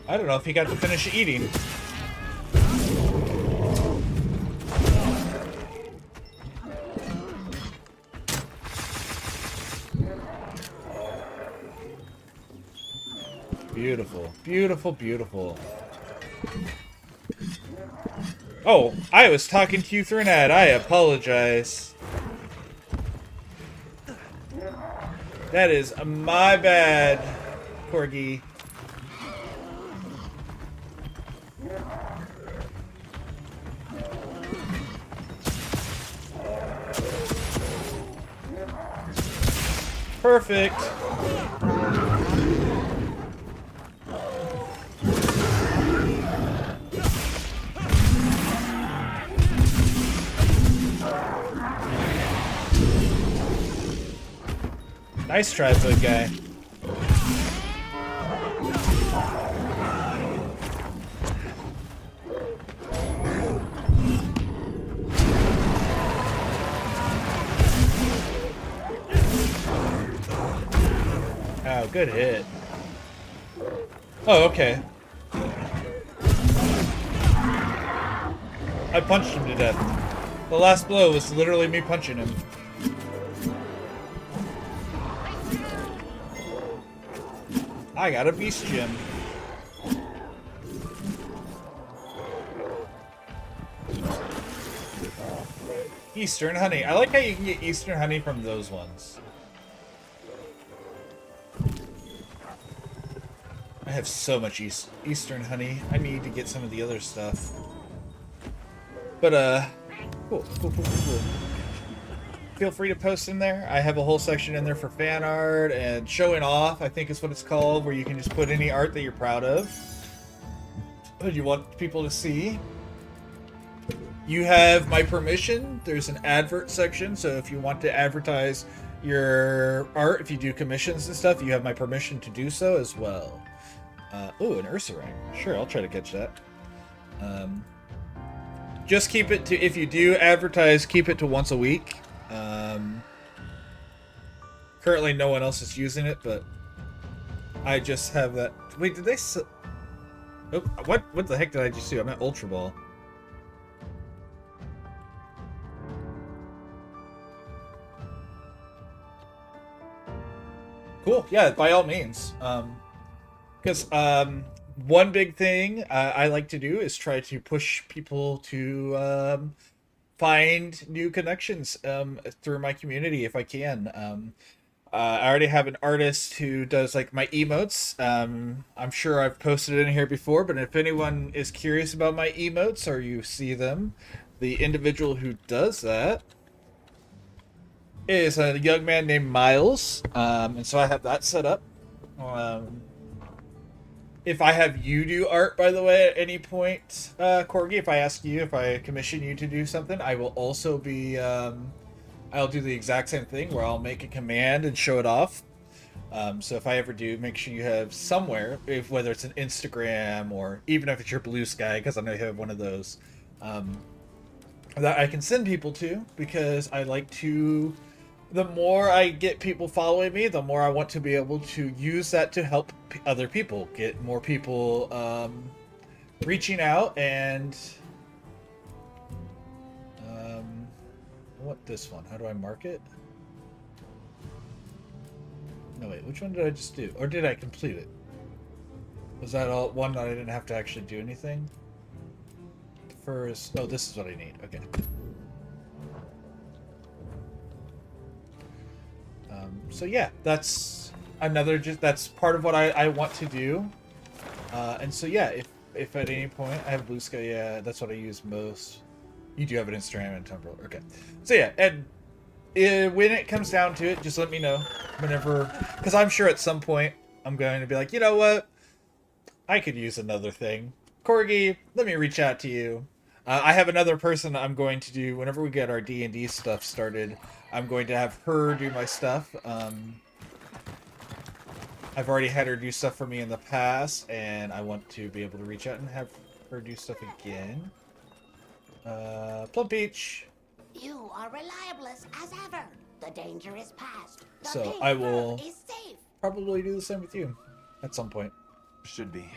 Speaker 4: I don't know if he got to finish eating. Beautiful, beautiful, beautiful. Oh, I was talking to you through an ad. I apologize. That is my bad, Corgi. Perfect. Nice try, big guy. Oh, good hit. Oh, okay. I punched him to death. The last blow was literally me punching him. I got a beast gem. Eastern honey. I like how you can get Eastern honey from those ones. I have so much Eastern honey. I need to get some of the other stuff. But, cool. Feel free to post in there. I have a whole section in there for fan art and showing off, I think is what it's called, where you can just put any art that you're proud of that you want people to see. You have my permission. There's an advert section, so if you want to advertise your art, if you do commissions and stuff, you have my permission to do so as well. Ooh, an Ursaring. Sure, I'll try to catch that. Just keep it to, if you do advertise, keep it to once a week. Currently no one else is using it, but I just have that. Wait, did they oh, what the heck did I just do? I'm at Ultra Ball. Cool, yeah, by all means. Because one big thing I like to do is try to push people to find new connections through my community if I can. I already have an artist who does like my emotes. I'm sure I've posted it in here before, but if anyone is curious about my emotes or you see them, the individual who does that is a young man named Miles. And so I have that set up. If I have you do art, by the way, at any point, Corgi, if I ask you, if I commission you to do something, I will also be, I'll do the exact same thing where I'll make a command and show it off. So if I ever do, make sure you have somewhere, whether it's an Instagram or even if it's your Blue Sky, because I know you have one of those, that I can send people to, because I like to, the more I get people following me, the more I want to be able to use that to help other people, get more people reaching out. And I want this one. How do I mark it? No, wait, which one did I just do? Or did I complete it? Was that all one that I didn't have to actually do anything? First, oh, this is what I need. Okay. So yeah, that's another, that's part of what I want to do. And so yeah, if at any point I have Blue Sky, yeah, that's what I use most. You do have an Instagram and Tumblr, okay. So yeah, and when it comes down to it, just let me know whenever, because I'm sure at some point I'm going to be like, you know what, I could use another thing. Corgi, let me reach out to you. I have another person I'm going to do whenever we get our D&D stuff started. I'm going to have her do my stuff. I've already had her do stuff for me in the past, and I want to be able to reach out and have her do stuff again. Plum Peach.
Speaker 10: You are reliable as ever. The danger is past. The
Speaker 4: So
Speaker 10: pink
Speaker 4: I
Speaker 10: fur
Speaker 4: will
Speaker 10: is safe.
Speaker 4: probably do the same with you at some point.
Speaker 11: Should be.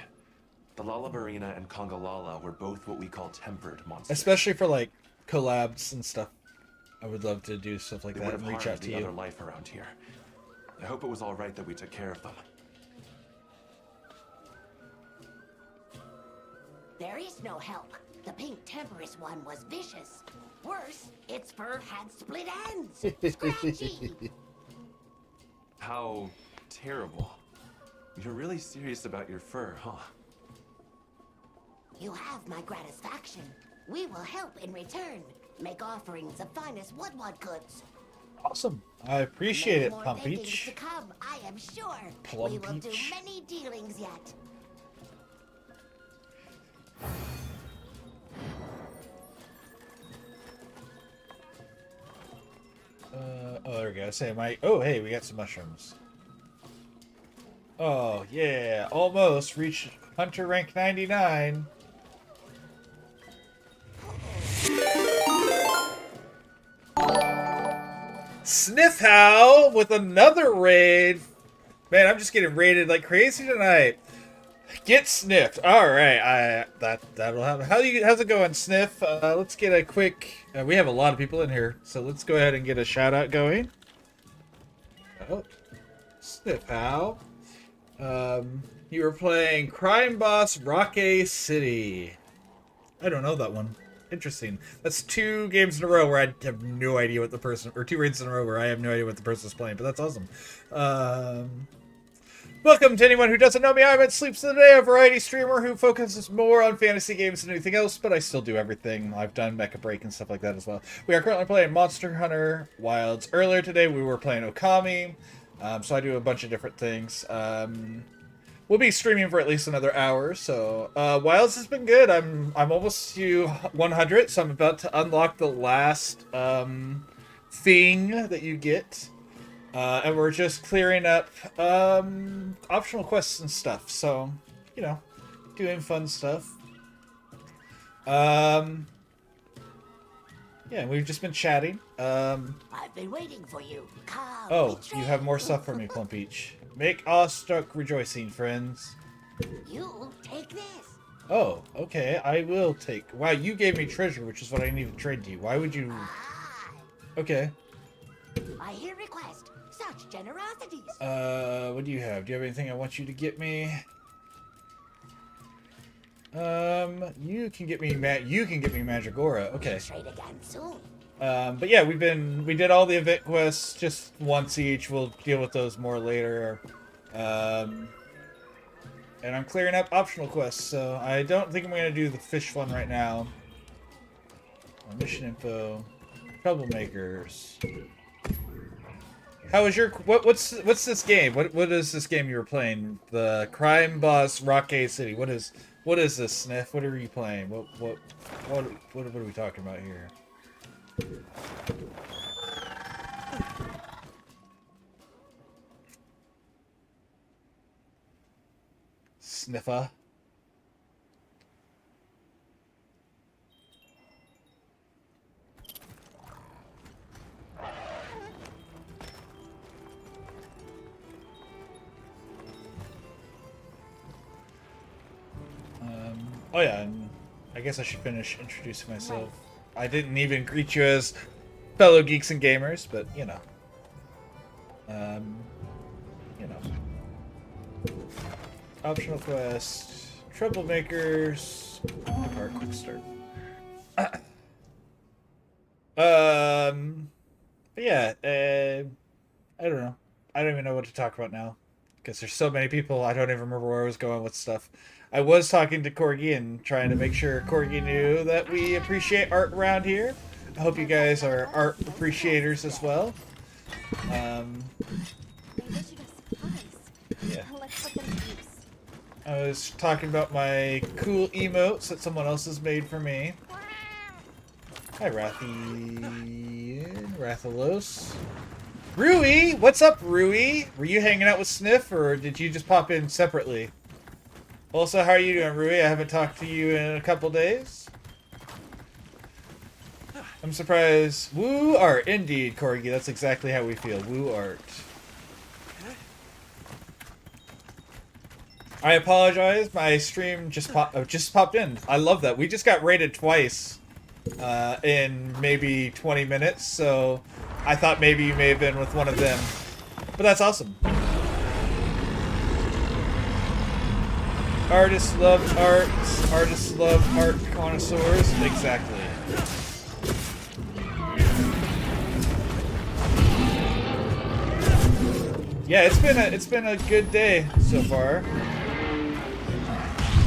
Speaker 11: The Lalabarina and Congalala were both what we call tempered monsters.
Speaker 4: Especially for like collabs and stuff. I would love to do stuff like
Speaker 11: They
Speaker 4: that
Speaker 11: would have
Speaker 4: and reach
Speaker 11: harmed
Speaker 4: out to
Speaker 11: the other
Speaker 4: you.
Speaker 11: life around here. I hope it was all right that we took care of them.
Speaker 10: There is no help. The pink temperous one was vicious. Worse, its fur had split ends. Scratchy.
Speaker 11: How terrible. You're really serious about your fur, huh?
Speaker 10: You have my gratification. We will help in return. Make offerings of finest woodward goods.
Speaker 4: Awesome. I appreciate
Speaker 10: Many
Speaker 4: it,
Speaker 10: more
Speaker 4: Plum
Speaker 10: vendings
Speaker 4: Peach.
Speaker 10: to come, I am sure.
Speaker 4: Plum
Speaker 10: we will do
Speaker 4: Peach.
Speaker 10: many dealings yet.
Speaker 4: Oh, there we go. Oh, hey, we got some mushrooms. Oh, yeah. Almost reached Hunter rank 99. Sniff Howl with another raid. Man, I'm just getting raided like crazy tonight. Get sniffed. All right, that'll happen. How's it going, Sniff? Let's get a quick. We have a lot of people in here, so let's go ahead and get a shout out going. Oh, Sniff Howl. You were playing Crime Boss Rocky City. I don't know that one. Interesting. That's 2 games in a row where I have no idea what the person, or 2 raids in a row where I have no idea what the person's playing, but that's awesome. Welcome to anyone who doesn't know me. I'm at Sleeps of the Day, a variety streamer who focuses more on fantasy games than anything else, but I still do everything. I've done Mecha Break and stuff like that as well. We are currently playing Monster Hunter Wilds. Earlier today, we were playing Okami, so I do a bunch of different things. We'll be streaming for at least another hour, so Wilds has been good. I'm almost to 100, so I'm about to unlock the last thing that you get. And we're just clearing up optional quests and stuff. So, you know, doing fun stuff. Yeah, we've just been chatting.
Speaker 10: I've been waiting for you. Come.
Speaker 4: Oh,
Speaker 10: we
Speaker 4: you have more
Speaker 10: trade.
Speaker 4: stuff for me, Plum Peach. Make awestruck rejoicing, friends.
Speaker 10: You take this.
Speaker 4: Oh, okay, I will take... Wow, you gave me treasure, which is what I need to trade to you. Why would you...
Speaker 10: Ah,
Speaker 4: Okay.
Speaker 10: I hear request. Such generosities.
Speaker 4: What do you have? Do you have anything I want you to get me? You can get me Mandragora. Okay.
Speaker 10: Trade again soon.
Speaker 4: But yeah, we did all the event quests just once each. We'll deal with those more later. And I'm clearing up optional quests, so I don't think I'm gonna do the fish one right now. Mission info, troublemakers. How is your what's this game? What is this game you were playing? The Crime Boss Rocky City. What is this, Sniff? What are you playing? What are we talking about here? Sniffer. Oh yeah, and I guess I should finish introducing myself. I didn't even greet you as fellow geeks and gamers, but you know. You know. Optional quest, troublemakers, our quick start. But yeah, I don't know. I don't even know what to talk about now because there's so many people. I don't even remember where I was going with stuff. I was talking to Corgi and trying to make sure Corgi knew that we appreciate art around here. I hope you guys are art appreciators as well. Yeah. I was talking about my cool emotes that someone else has made for me. Hi, Rathalos. Rui! What's up, Rui? Were you hanging out with Sniff, or did you just pop in separately? Also, how are you doing, Rui? I haven't talked to you in a couple days. I'm surprised. Woo art. Indeed, Corgi. That's exactly how we feel. Woo art. I apologize. My stream just popped in. I love that. We just got rated twice in maybe 20 minutes, so I thought maybe you may have been with one of them. But that's awesome. Artists love art. Artists love art connoisseurs. Exactly. Yeah, it's been a good day so far.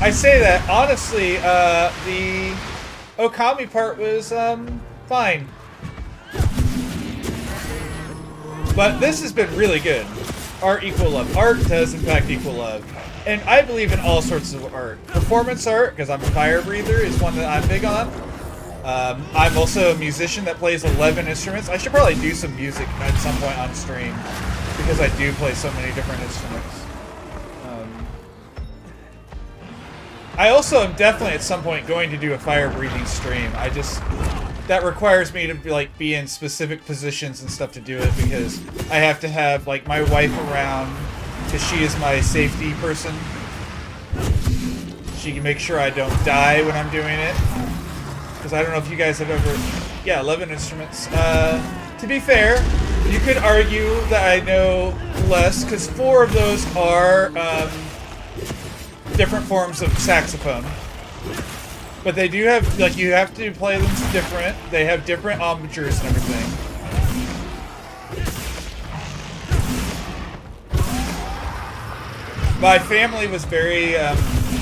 Speaker 4: I say that honestly, the Okami part was fine. But this has been really good. Art equal love. Art does in fact equal love. And I believe in all sorts of art. Performance art, because I'm a fire breather, is one that I'm big on. I'm also a musician that plays 11 instruments. I should probably do some music at some point on stream, because I do play so many different instruments. I also am definitely at some point going to do a fire breathing stream. That requires me to be in specific positions and stuff to do it, because I have to have my wife around, because she is my safety person. She can make sure I don't die when I'm doing it. Because I don't know if you guys have ever... Yeah, 11 instruments. To be fair, you could argue that I know less, because 4 of those are different forms of saxophone. But they do have, you have to play them different. They have different embouchures and everything. My family was very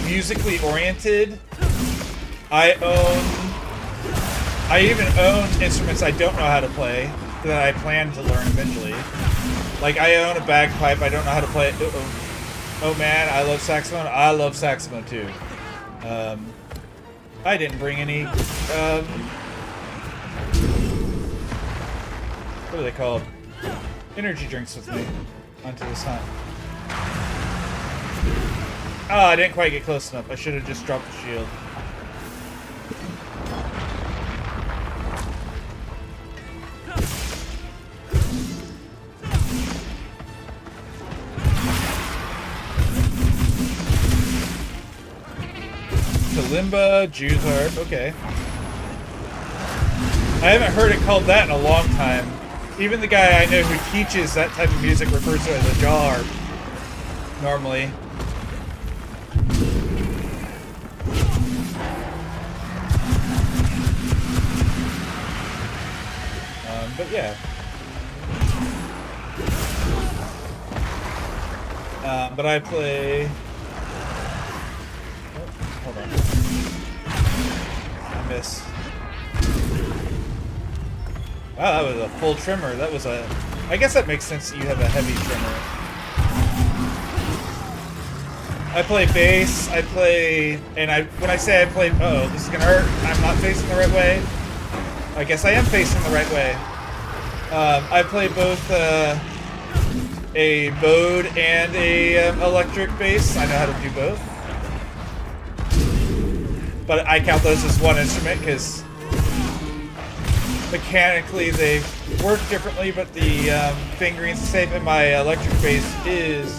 Speaker 4: musically oriented. I even own instruments I don't know how to play that I plan to learn eventually. I own a bagpipe. I don't know how to play it. Oh man, I love saxophone. I love saxophone too. I didn't bring any, what are they called? Energy drinks with me onto this hunt. Oh, I didn't quite get close enough. I should have just dropped the shield. Kalimba, Jew's Harp, okay. I haven't heard it called that in a long time. Even the guy I know who teaches that type of music refers to it as a jaw harp, normally. But yeah. But I play... Hold on. I miss. Wow, that was a full trimmer. That was a... I guess that makes sense that you have a heavy trimmer. I play bass, I play... And when I say I play... Uh-oh, this is gonna hurt. I'm not facing the right way. I guess I am facing the right way. I play both a bowed and a electric bass. I know how to do both. But I count those as one instrument because mechanically they work differently, but the fingering's the same, and my electric bass is...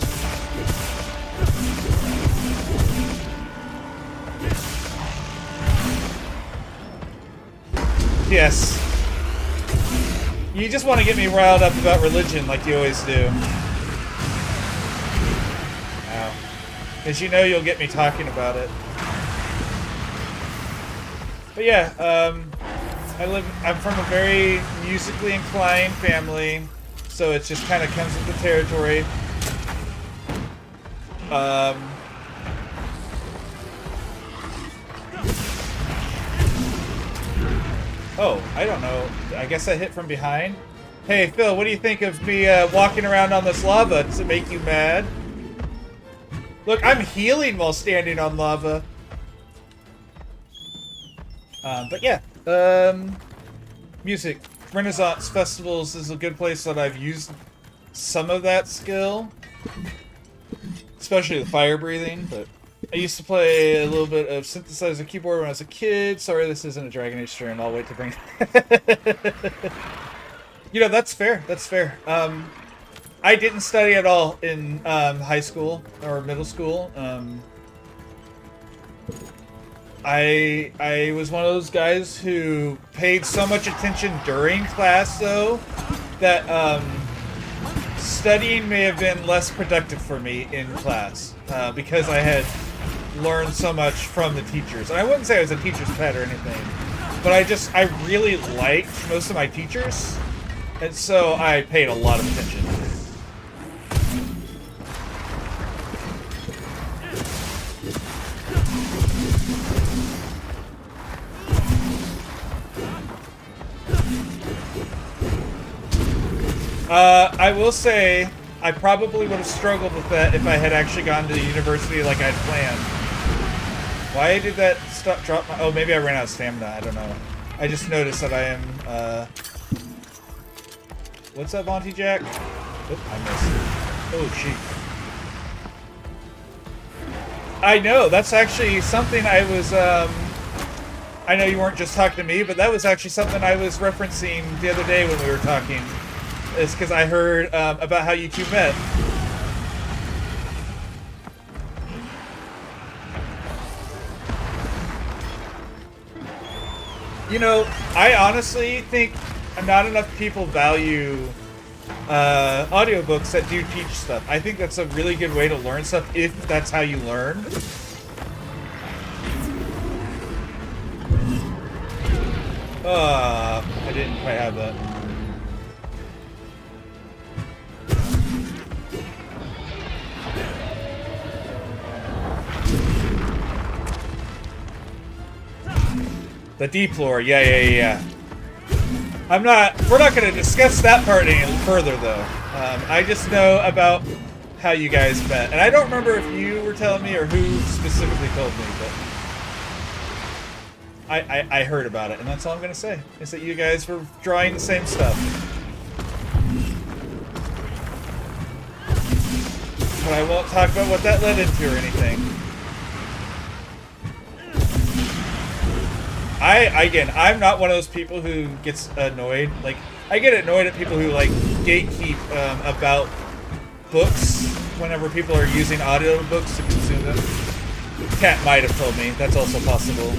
Speaker 4: Yes. You just want to get me riled up about religion like you always do. Ow. Because you know you'll get me talking about it. But yeah, I'm from a very musically inclined family, so it just kind of comes with the territory. Oh, I don't know. I guess I hit from behind. Hey, Phil, what do you think of me walking around on this lava? Does it make you mad? Look, I'm healing while standing on lava. But yeah, music. Renaissance festivals is a good place that I've used some of that skill. Especially the fire breathing, but I used to play a little bit of synthesizer keyboard when I was a kid. Sorry, this isn't a Dragon Age stream. I'll wait to bring You know, that's fair. That's fair. I didn't study at all in high school or middle school. I was one of those guys who paid so much attention during class, though, that studying may have been less productive for me in class because I had learned so much from the teachers. And I wouldn't say I was a teacher's pet or anything, but I really liked most of my teachers, and so I paid a lot of attention. I will say, I probably would have struggled with that if I had actually gone to the university like I'd planned. Why did that drop my... Oh, maybe I ran out of stamina. I don't know. I just noticed that I am, What's up, Monty Jack? Oop, I missed. Oh, shoot. I know, that's actually something I was, I know you weren't just talking to me, but that was actually something I was referencing the other day when we were talking. It's because I heard about how you two met. You know, I honestly think not enough people value audiobooks that do teach stuff. I think that's a really good way to learn stuff if that's how you learn. I didn't quite have that. The deplore, yeah. We're not going to discuss that part any further, though. I just know about how you guys met. And I don't remember if you were telling me or who specifically told me, but I heard about it, and that's all I'm going to say, is that you guys were drawing the same stuff. But I won't talk about what that led into or anything. Again, I'm not one of those people who gets annoyed. Like, I get annoyed at people who, like, gatekeep about books whenever people are using audiobooks to consume them. Cat might have told me. That's also possible.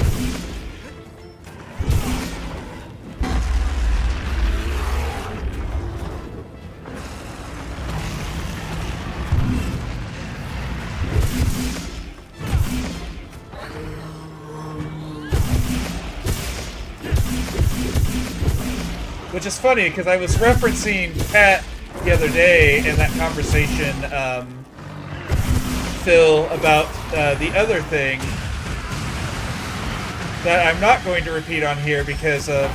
Speaker 4: Which is funny, because I was referencing Pat the other day in that conversation, Phil, about the other thing that I'm not going to repeat on here because of,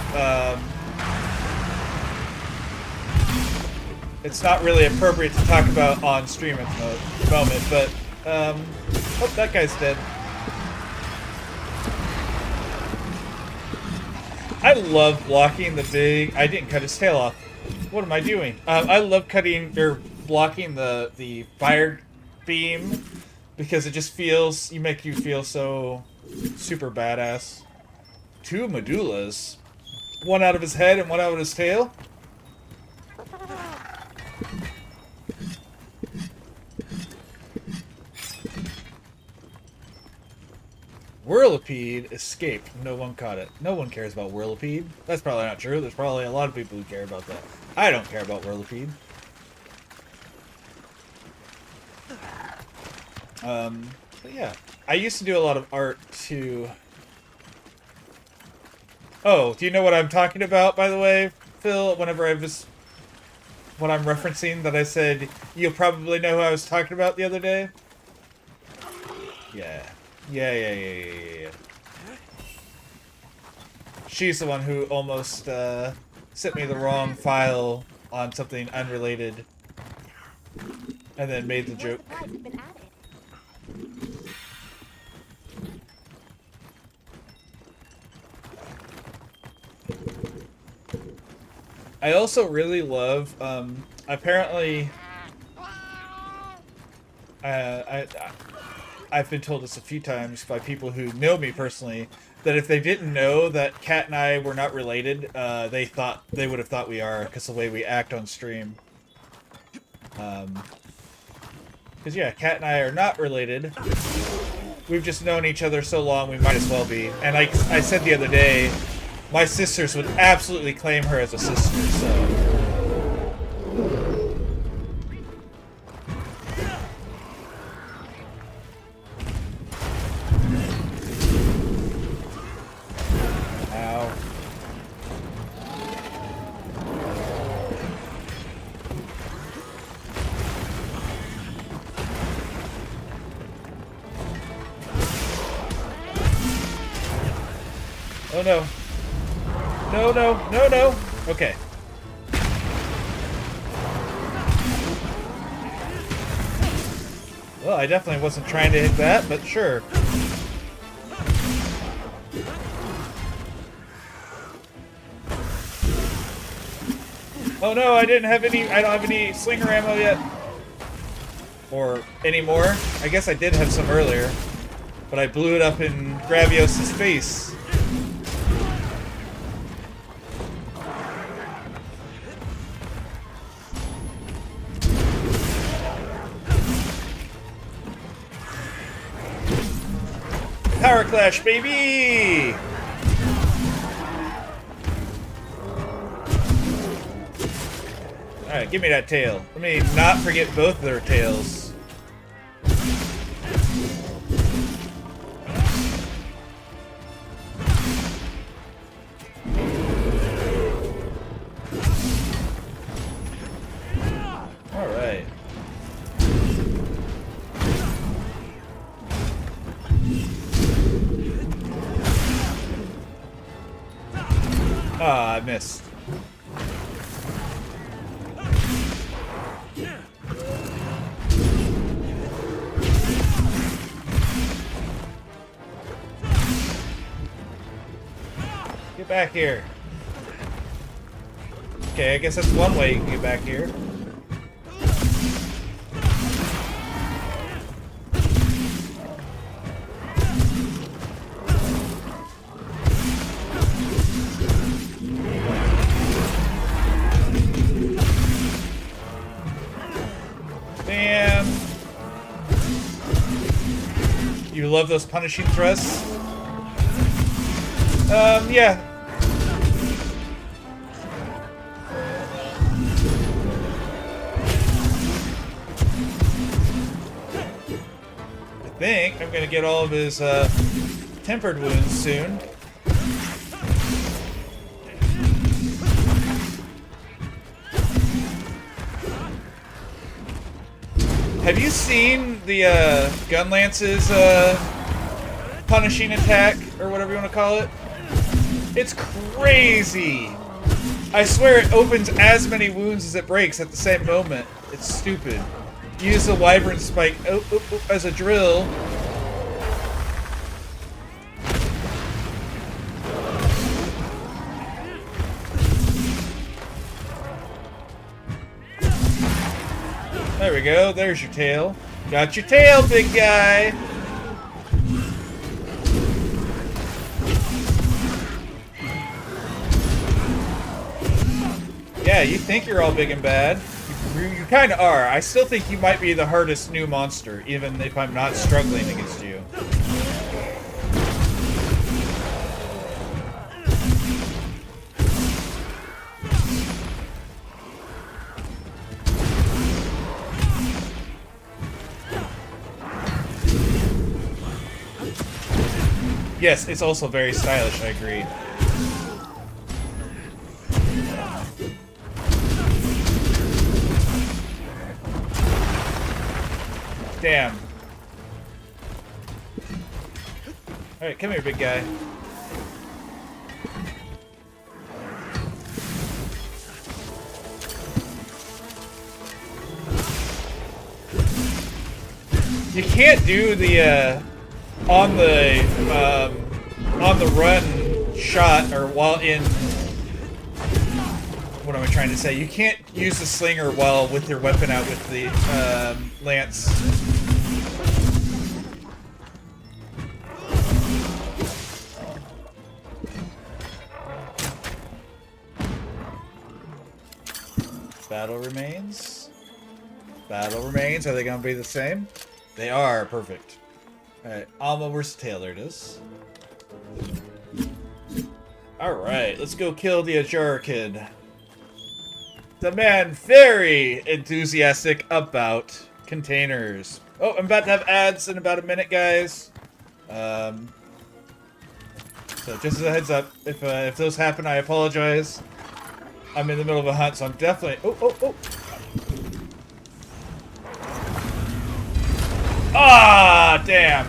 Speaker 4: it's not really appropriate to talk about on stream at the moment, but, oh, that guy's dead. I love blocking the big... I didn't cut his tail off. What am I doing? I love cutting or blocking the fire beam because it just feels... You make you feel so super badass. 2 medullas. One out of his head and one out of his tail. Whirlipede escaped. No one caught it. No one cares about Whirlipede. That's probably not true. There's probably a lot of people who care about that. I don't care about Whirlipede. But yeah. I used to do a lot of art too. Oh, do you know what I'm talking about, by the way, Phil? Whenever I was... What I'm referencing that I said, you'll probably know who I was talking about the other day? Yeah. Yeah. She's the one who almost sent me the wrong file on something unrelated and then made the joke. I also really love, apparently, I've been told this a few times by people who know me personally, that if they didn't know that Kat and I were not related, they would have thought we are, because the way we act on stream. Because yeah, Kat and I are not related. We've just known each other so long, we might as well be. And like I said the other day, my sisters would absolutely claim her as a sister, so... Ow. Oh no. No, no, no, no. Okay. Well, I definitely wasn't trying to hit that, but sure. Oh no, I don't have any slinger ammo yet. Or anymore. I guess I did have some earlier. But I blew it up in Gravios' face. Power Clash, baby! Alright, give me that tail. Let me not forget both their tails. Alright. Ah, I missed. Get back here. Okay, I guess that's one way you can get back here. Bam! You love those punishing thrusts? Yeah. I think I'm gonna get all of his, tempered wounds soon. Have you seen the, Gunlance's, punishing attack, or whatever you want to call it? It's crazy! I swear it opens as many wounds as it breaks at the same moment. It's stupid. Use the Wyvern Spike as a drill. There we go, there's your tail. Got your tail, big guy! Yeah, you think you're all big and bad. You kind of are. I still think you might be the hardest new monster, even if I'm not struggling against you. Yes, it's also very stylish, I agree. Damn. Alright, come here, big guy. You can't do the, on the run shot, or while in what am I trying to say? You can't use the slinger while with your weapon out with the lance. Battle remains. Battle remains. Are they going to be the same? They are. Perfect. Alright. Alma versus Tail. There it is. Alright. Let's go kill the Ajara kid. The man very enthusiastic about containers. Oh, I'm about to have ads in about a minute, guys. So just as a heads up, if those happen, I apologize. I'm in the middle of a hunt, so I'm definitely... Oh! Ah, damn!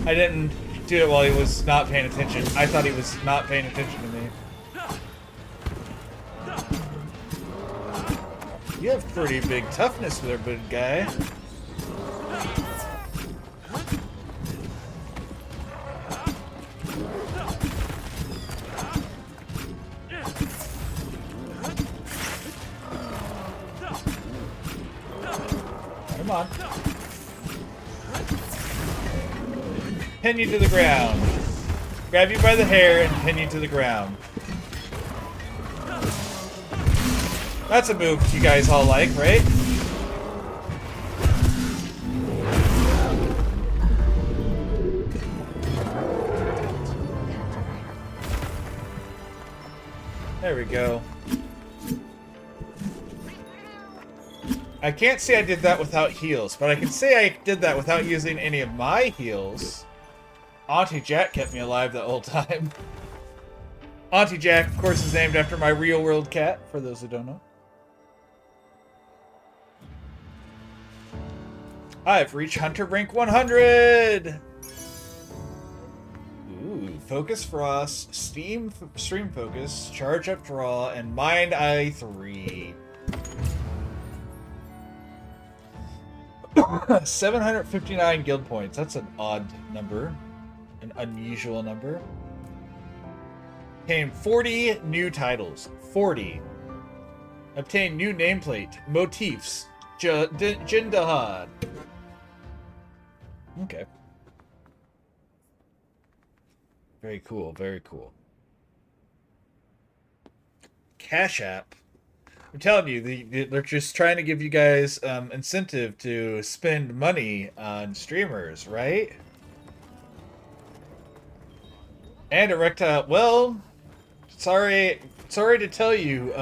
Speaker 4: I didn't do it while he was not paying attention. I thought he was not paying attention to me. You have pretty big toughness there, big guy. Come on. Pin you to the ground. Grab you by the hair and pin you to the ground. That's a move you guys all like, right? There we go. I can't say I did that without heals, but I can say I did that without using any of my heals. Auntie Jack kept me alive the whole time. Auntie Jack, of course, is named after my real-world cat, for those who don't know. I've reached Hunter rank 100! Ooh, Focus Frost, Stream Focus, Charge Up Draw, and Mind Eye 3. 759 guild points. That's an odd number. An unusual number. Obtain 40 new titles. 40. Obtain new nameplate. Motifs. Jindahad. Okay. Very cool. Very cool. Cash App. I'm telling you, they're just trying to give you guys incentive to spend money on streamers, right? And Erectile, well, sorry to tell you,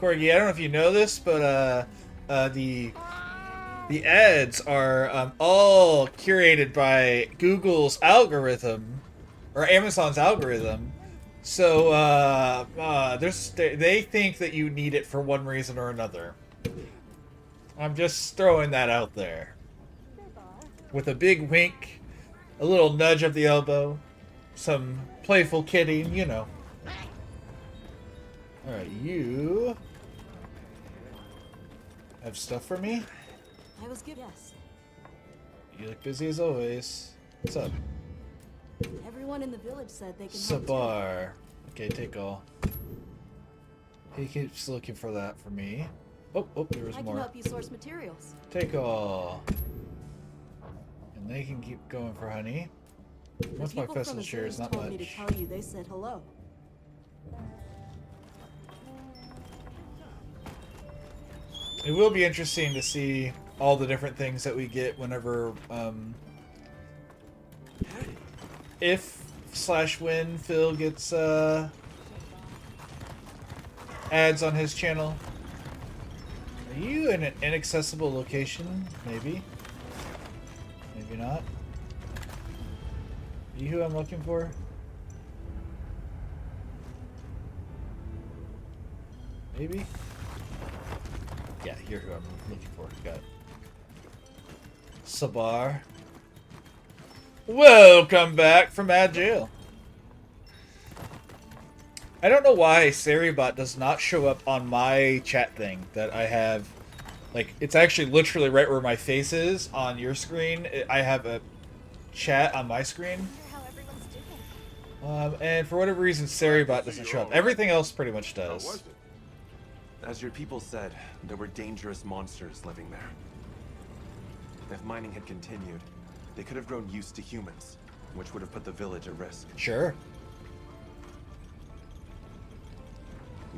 Speaker 4: Corgi, I don't know if you know this, but the ads are all curated by Google's algorithm, or Amazon's algorithm. So, they think that you need it for one reason or another. I'm just throwing that out there. With a big wink, a little nudge of the elbow, some playful kidding, you know. Alright, you have stuff for me?
Speaker 12: I was good, yes.
Speaker 4: You look busy as always. What's up?
Speaker 12: Everyone in the village said they could help too.
Speaker 4: Sabar. Okay, take all. He keeps looking for that for me. Oh, there was
Speaker 12: I
Speaker 4: more.
Speaker 12: can help you source materials.
Speaker 4: Take all. And they can keep going for honey. What's my festival shares? Not
Speaker 12: told me to
Speaker 4: much.
Speaker 12: tell you they said hello.
Speaker 4: It will be interesting to see all the different things that we get whenever, if/when Phil gets, ads on his channel. Are you in an inaccessible location? Maybe. Maybe not. Are you who I'm looking for? Maybe? Yeah, you're who I'm looking for. Got it. Sabar. Welcome back from Ad Jail. I don't know why Saribot does not show up on my chat thing that I have. Like, it's actually literally right where my face is on your screen. I have a chat on my screen. And for whatever reason, Saribot doesn't show up. Everything else pretty much does.
Speaker 11: As your people said, there were dangerous monsters living there. If mining had continued, they could have grown used to humans, which would have put the village at risk.
Speaker 4: Sure.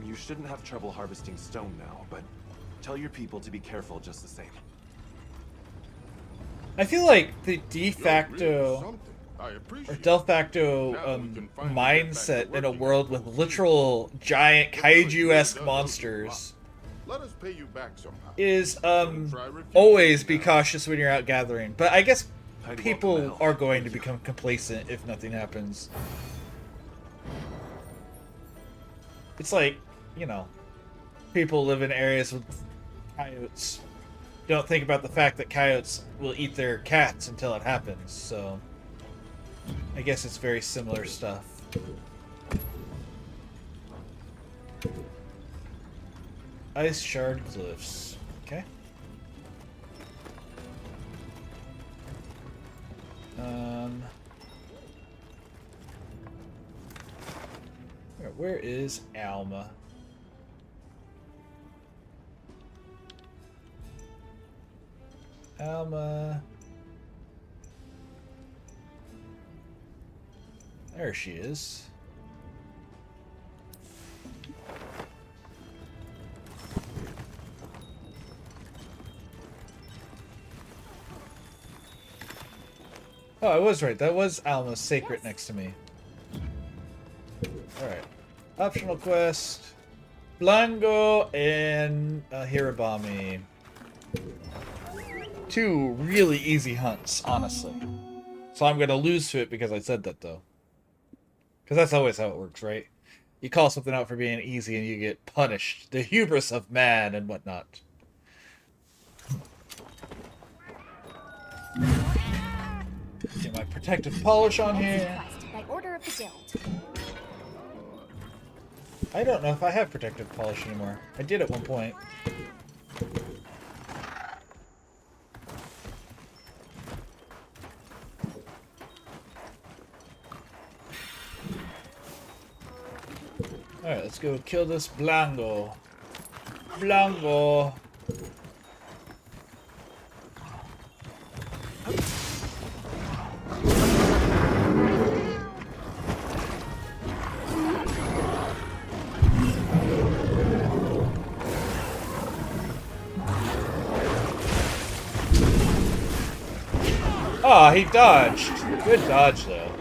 Speaker 11: You shouldn't have trouble harvesting stone now, but tell your people to be careful just the same.
Speaker 4: I feel like the de facto or de facto mindset in a world with literal giant kaiju-esque monsters is always be cautious when you're out gathering. But I guess people are going to become complacent if nothing happens. It's like, you know, people live in areas with coyotes. Don't think about the fact that coyotes will eat their cats until it happens, so I guess it's very similar stuff. Ice shard glyphs. Okay. Where is Alma? Alma. There she is. Oh, I was right. That was Alma's sacred next to me. Alright. Optional quest. Blango and Hirabami. Two really easy hunts, honestly. So I'm going to lose to it because I said that, though. Because that's always how it works, right? You call something out for being easy and you get punished. The hubris of man and whatnot. Get my protective polish on here.
Speaker 3: By order of the guild.
Speaker 4: I don't know if I have protective polish anymore. I did at one point. Alright, let's go kill this Blango. Blango! Ah, he dodged. Good dodge, though.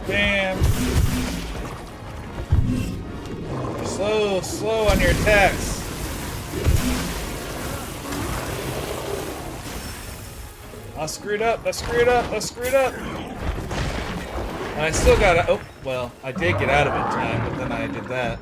Speaker 4: Bam. Slow on your attacks. I screwed up. And I still got oh, well, I did get out of it in time, but then I did that.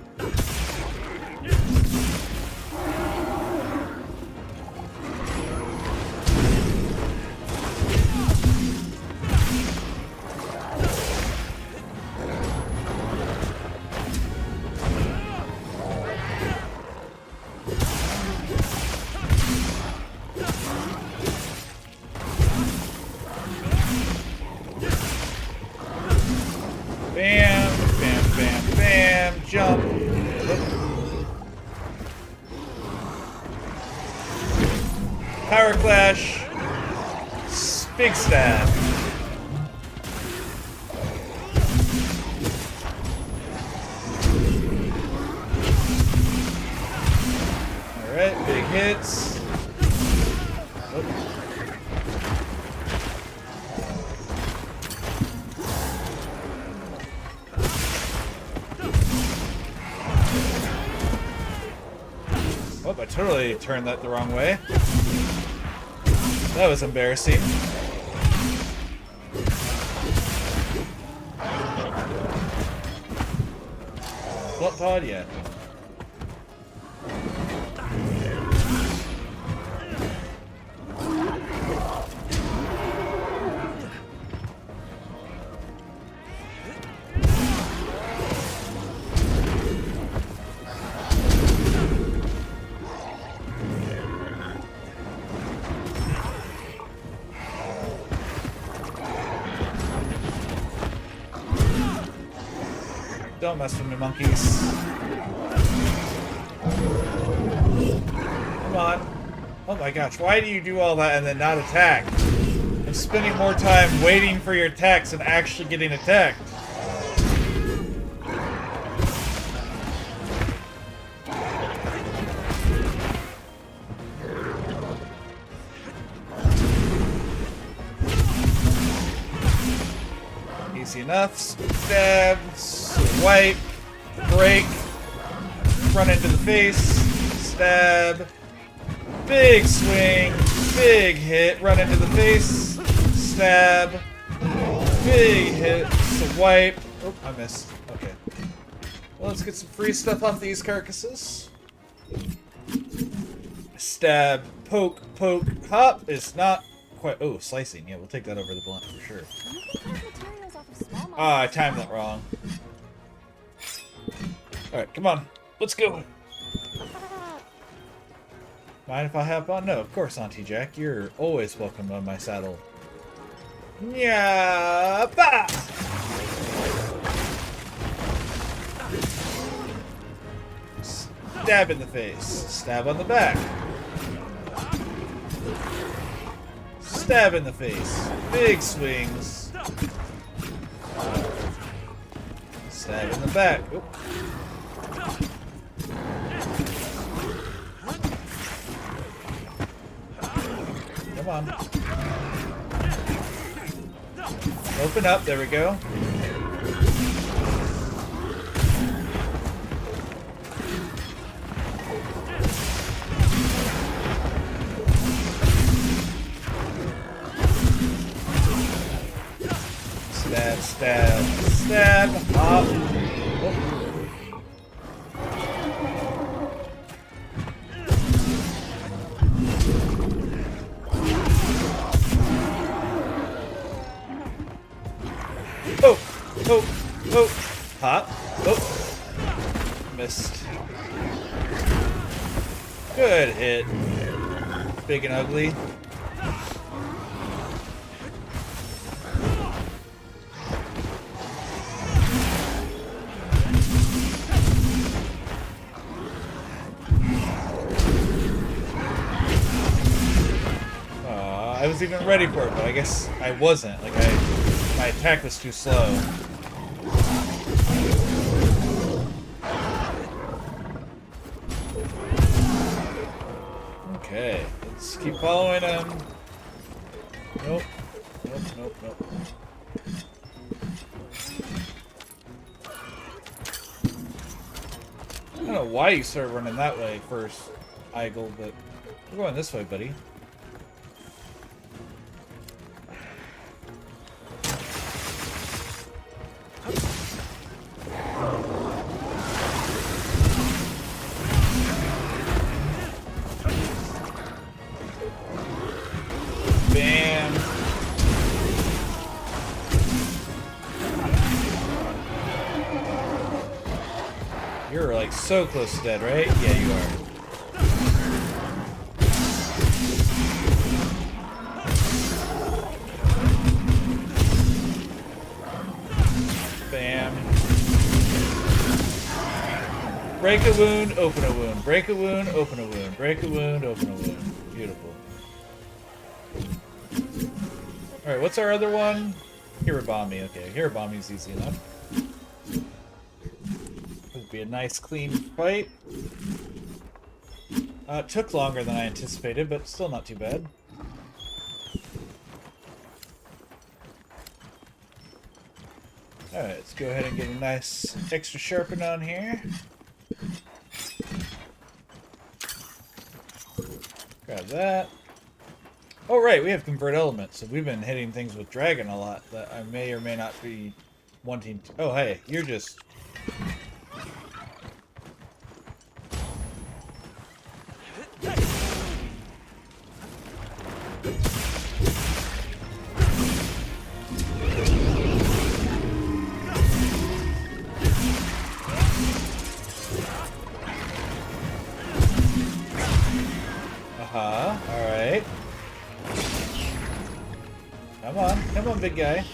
Speaker 4: Jump. Power Clash. Big stab. Alright, big hits. Oh, I totally turned that the wrong way. That was embarrassing. Blood pod, yeah. don't mess with me, monkeys. Come on. Oh my gosh, why do you do all that and then not attack? I'm spending more time waiting for your attacks than actually getting attacked. Easy enough. Stab, swipe, break, run into the face, stab, big swing, big hit, run into the face, stab, big hit, swipe. Oh, I missed. Okay. Well, let's get some free stuff off these carcasses. Stab, poke, poke, hop is not quite. Oh, slicing. Yeah, we'll take that over the blunt for sure. Ah, I timed that wrong. Alright, come on. Let's go. Mind if I hop on? No, of course, Auntie Jack. You're always welcome on my saddle. Yeah, bah! Stab in the face. Stab on the back. Stab in the face. Big swings. Stab in the back. Oop. Come on. Open up. There we go. Stab, stab, stab, hop. Oh, oh, oh, hop, oh, missed. Good hit. Big and ugly. I was even ready for it, but I guess I wasn't. Like, my attack was too slow. Okay, let's keep following him. Nope. Nope, nope, nope. I don't know why you started running that way first, Eigel, but we're going this way, buddy. Bam. You're like so close to dead, right? Yeah, you are. Bam. Break a wound, open a wound. Break a wound, open a wound. Break a wound, open a wound. Beautiful. Alright, what's our other one? Hirabami. Okay, Hirabami's easy enough. Would be a nice clean fight. It took longer than I anticipated, but still not too bad. Alright, let's go ahead and get a nice extra sharpen on here. Grab that. Oh right, we have convert elements, so we've been hitting things with dragon a lot that I may or may not be wanting to. Oh hey, you're just. Alright. Come on, big guy.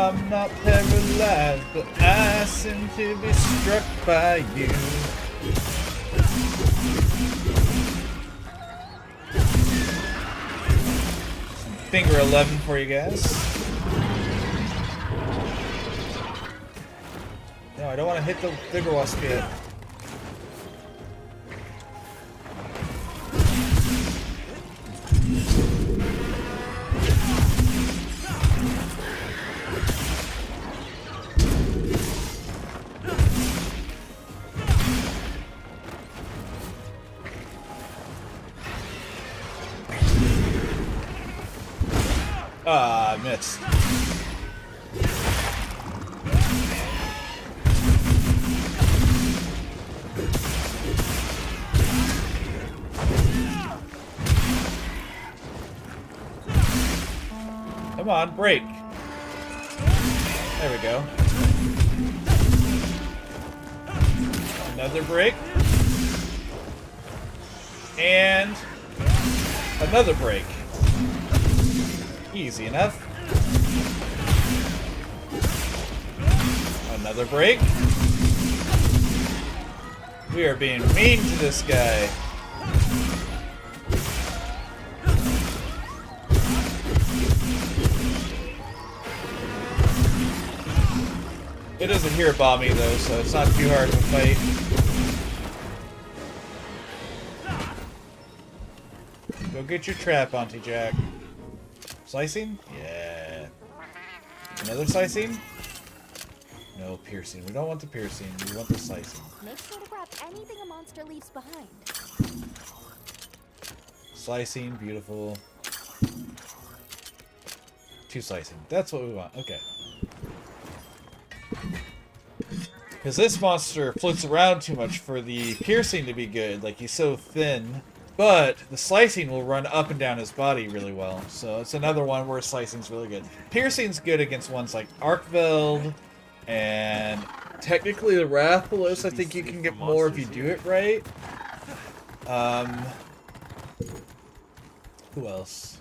Speaker 4: I'm not paralyzed, but I seem to be struck by you. Some finger 11 for you guys. No, I don't want to hit the bigger wasp yet. Ah, I missed. Come on, break. There we go. Another break. And another break. Easy enough. Another break. We are being mean to this guy. It doesn't hear Bomby though, so it's not too hard of a fight. Go get your trap, Auntie Jack. Slicing? Yeah. Another slicing? No piercing. We don't want the piercing. We want the slicing.
Speaker 12: Make sure to grab anything a monster leaves behind.
Speaker 4: Slicing, beautiful. 2 slicing. That's what we want. Okay. Because this monster floats around too much for the piercing to be good. Like, he's so thin. But the slicing will run up and down his body really well. So it's another one where slicing's really good. Piercing's good against ones like Arkveld and technically the Rathalos. I think you can get more if you do it right. Who else?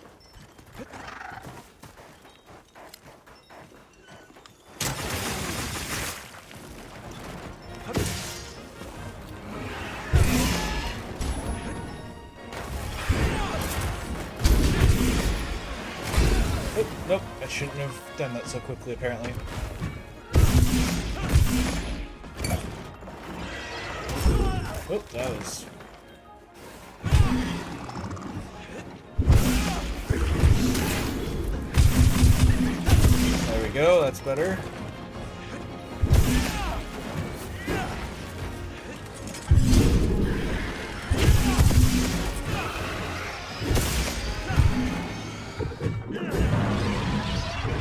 Speaker 4: Oh, nope, I shouldn't have done that so quickly, apparently. Oh, that was... There we go, that's better.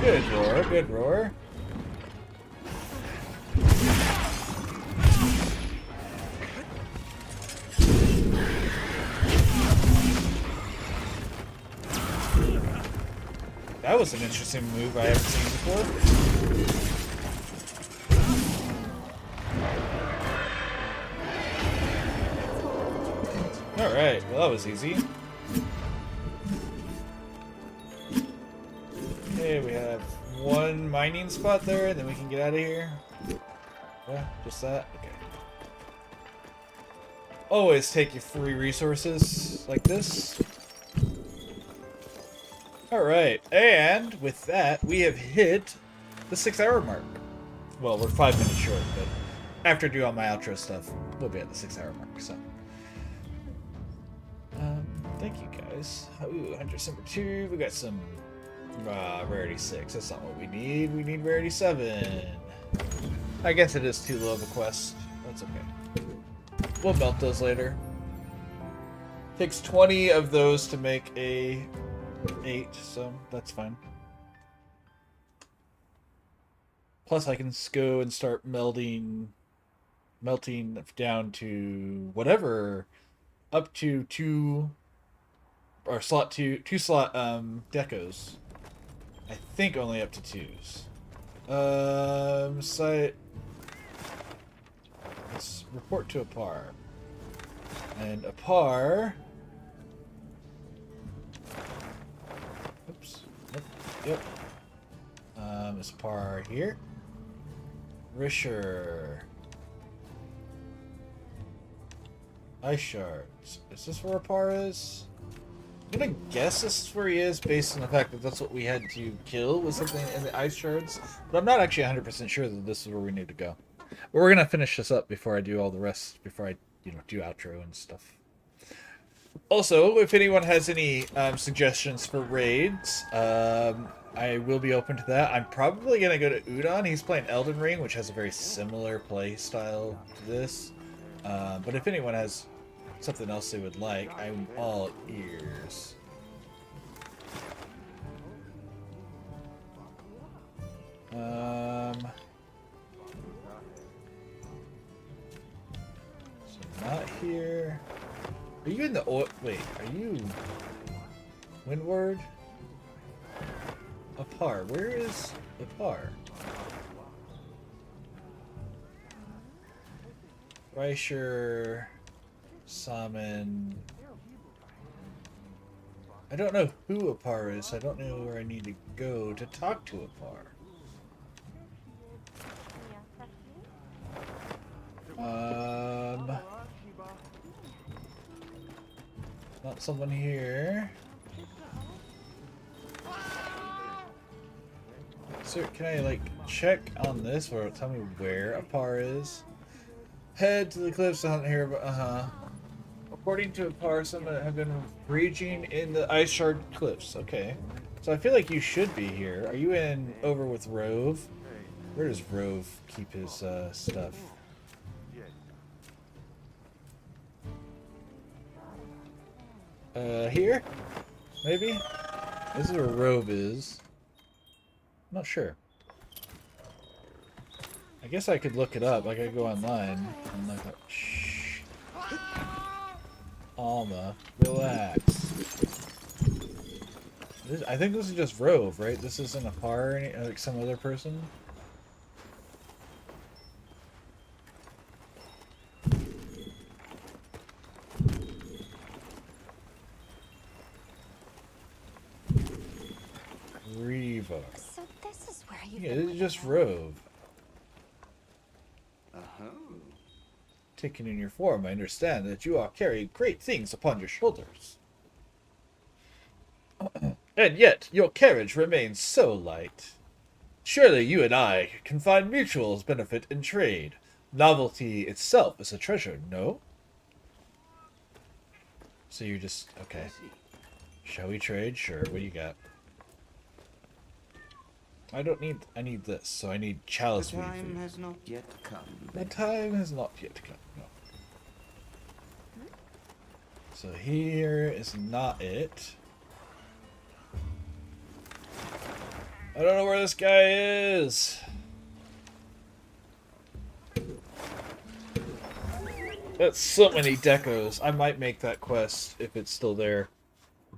Speaker 4: Good roar, good roar. That was an interesting move I haven't seen before. Alright, well that was easy. Okay, we have one mining spot there, then we can get out of here. Yeah, just that? Okay. Always take your free resources like this. Alright, and with that, we have hit the 6-hour mark. Well, we're 5 minutes short, but after I do all my outro stuff, we'll be at the 6-hour mark, so. Thank you guys. Ooh, Huntress number 2, we got some rarity 6, that's not what we need. We need rarity 7. I guess it is too low of a quest. That's okay. We'll melt those later. Takes 20 of those to make a 8, so that's fine. Plus I can go and start melting down to whatever, up to 2 slot decos. I think only up to 2s. Site. Let's report to a par. And a par. Oops. Yep. Is Par here? Risher. Ice shards. Is this where Par is? I'm gonna guess this is where he is based on the fact that that's what we had to kill with something in the ice shards. But I'm not actually 100% sure that this is where we need to go. But we're gonna finish this up before I do all the rest, before I, do outro and stuff. Also, if anyone has any suggestions for raids, I will be open to that. I'm probably gonna go to Udon. He's playing Elden Ring, which has a very similar play style to this. But if anyone has something else they would like, I'm all ears. So not here. Are you in the oil? Wait, are you Windward? Apar. Where is Apar? Reicher, Salmon. I don't know who Apar is. I don't know where I need to go to talk to Apar. Not someone here. So can I like check on this or tell me where Apar is? Head to the cliffs to hunt here, but according to Apar, some have been breaching in the ice shard cliffs. Okay. So I feel like you should be here. Are you in over with Rove? Where does Rove keep his stuff? Here? Maybe? This is where Rove is. I'm not sure. I guess I could look it up. I could go online and look up. Shh. Alma, relax. I think this is just Rove, right? This isn't a par or any, like some other person. Reva.
Speaker 10: So this is where you.
Speaker 4: Yeah, this is just Rove. Taken in your form, I understand that you are carrying great things upon your shoulders. And yet, your carriage remains so light. Surely you and I can find mutual benefit in trade. Novelty itself is a treasure, no? So you're just... okay. Shall we trade? Sure, what do you got? I don't need... I need this, so I need chalice weed.
Speaker 13: The time has not yet come.
Speaker 4: The time has not yet come, no. So here is not it. I don't know where this guy is. That's so many decos. I might make that quest if it's still there.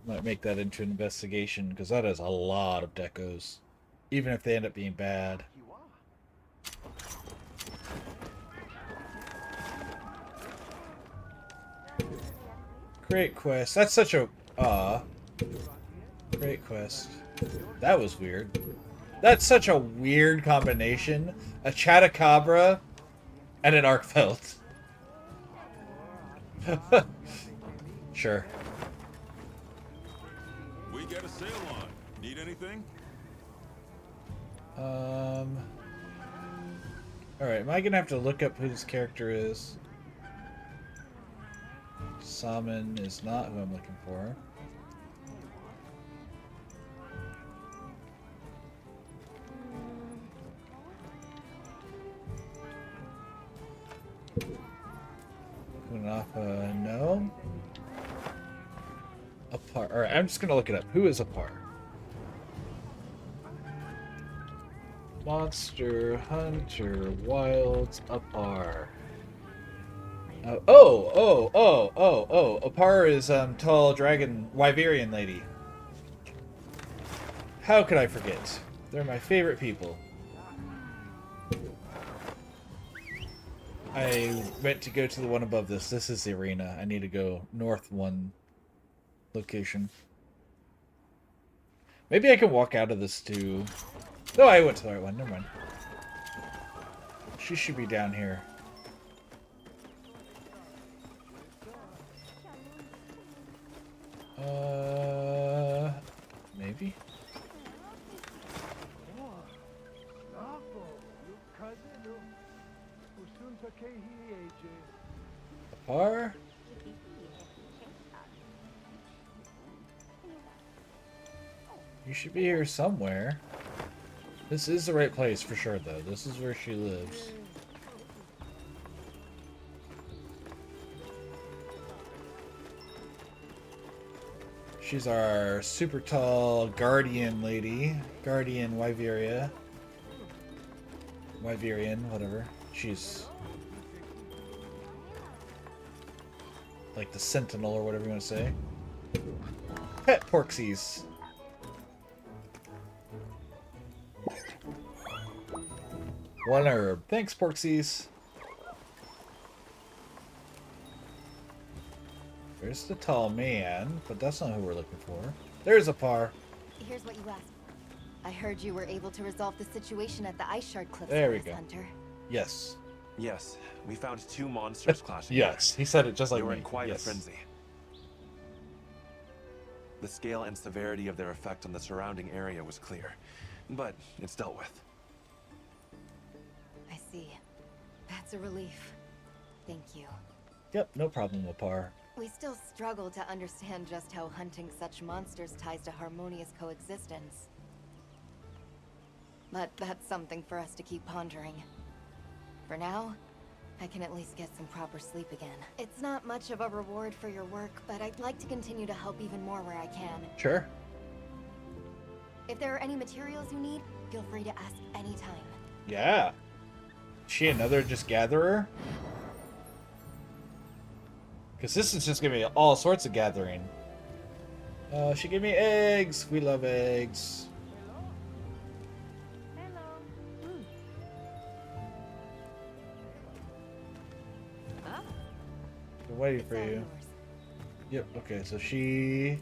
Speaker 4: Might make that into an investigation because that is a lot of decos. Even if they end up being bad. Great quest. That's such a... great quest. That was weird. That's such a weird combination. A Chatacabra and an Arkfeld. Sure.
Speaker 14: We got a sail on. Need anything?
Speaker 4: Alright, am I gonna have to look up who this character is? Salmon is not who I'm looking for. Kunafa, no. Apar. Alright, I'm just gonna look it up. Who is Apar? Monster Hunter Wilds Apar. Apar is tall dragon Wyverian lady. How could I forget? They're my favorite people. I meant to go to the one above this. This is the arena. I need to go north one location. Maybe I can walk out of this too. No, I went to the right one. Never mind. She should be down here. Maybe? Apar? You should be here somewhere. This is the right place for sure, though. This is where she lives. She's our super tall guardian lady. Guardian Wyveria. Wyverian, whatever. She's like the sentinel or whatever you want to say. Pet Porksies. One herb. Thanks, Porksies. There's the tall man, but that's not who we're looking for. There's a par.
Speaker 13: Here's what you asked for. I heard you were able to resolve the situation at the Ice Shard Cliffs.
Speaker 4: There we go.
Speaker 13: Hunter.
Speaker 4: Yes.
Speaker 11: Yes, we found two monsters clashing.
Speaker 4: Yes, he said it just like
Speaker 11: they were
Speaker 4: me.
Speaker 11: in quite
Speaker 4: Yes.
Speaker 11: a frenzy. The scale and severity of their effect on the surrounding area was clear, but it's dealt with.
Speaker 13: I see. That's a relief. Thank you.
Speaker 4: Yep, no problem, Apar.
Speaker 13: We still struggle to understand just how hunting such monsters ties to harmonious coexistence. But that's something for us to keep pondering. For now, I can at least get some proper sleep again. It's not much of a reward for your work, but I'd like to continue to help even more where I can.
Speaker 4: Sure.
Speaker 13: If there are any materials you need, feel free to ask anytime.
Speaker 4: Yeah. Is she another just gatherer? Because this is just going to be all sorts of gathering. She gave me eggs. We love eggs. Been waiting for you. Yep, okay, so she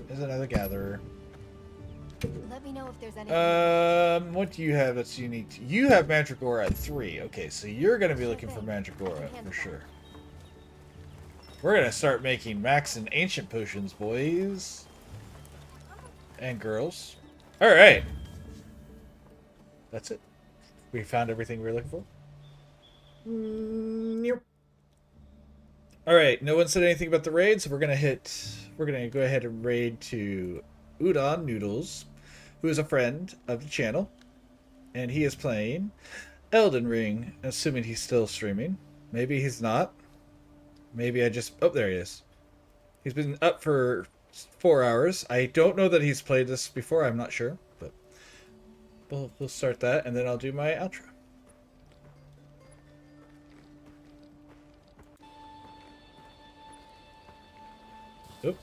Speaker 4: is another gatherer.
Speaker 13: Let me know if there's any.
Speaker 4: What do you have that's unique? You have Mandragora at 3. Okay, so you're going to be looking for Mandragora for sure. We're going to start making max and ancient potions, boys. And girls. Alright. That's it. We found everything we were looking for. Yep. Alright, no one said anything about the raid, so we're going to go ahead and raid to Udon Noodles, who is a friend of the channel. And he is playing Elden Ring, assuming he's still streaming. Maybe he's not. Maybe I just... Oh, there he is. He's been up for 4 hours. I don't know that he's played this before. I'm not sure. But we'll start that, and then I'll do my outro. Oop.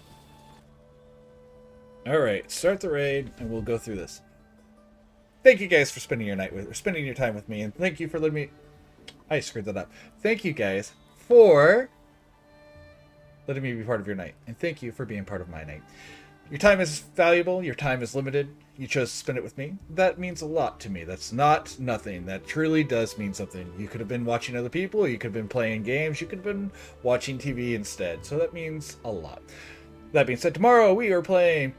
Speaker 4: Alright, start the raid, and we'll go through this. Thank you guys for spending your time with me, and thank you for letting me... I screwed that up. Thank you guys for letting me be part of your night. And thank you for being part of my night. Your time is valuable. Your time is limited. You chose to spend it with me. That means a lot to me. That's not nothing. That truly does mean something. You could have been watching other people. You could have been playing games. You could have been watching TV instead. So that means a lot. That being said, tomorrow we are playing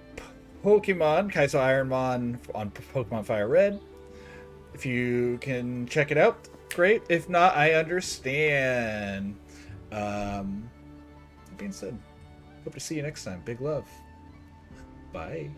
Speaker 4: Pokemon Kaizo Ironmon on Pokemon Fire Red. If you can check it out, great. If not, I understand. That being said, hope to see you next time. Big love. Bye.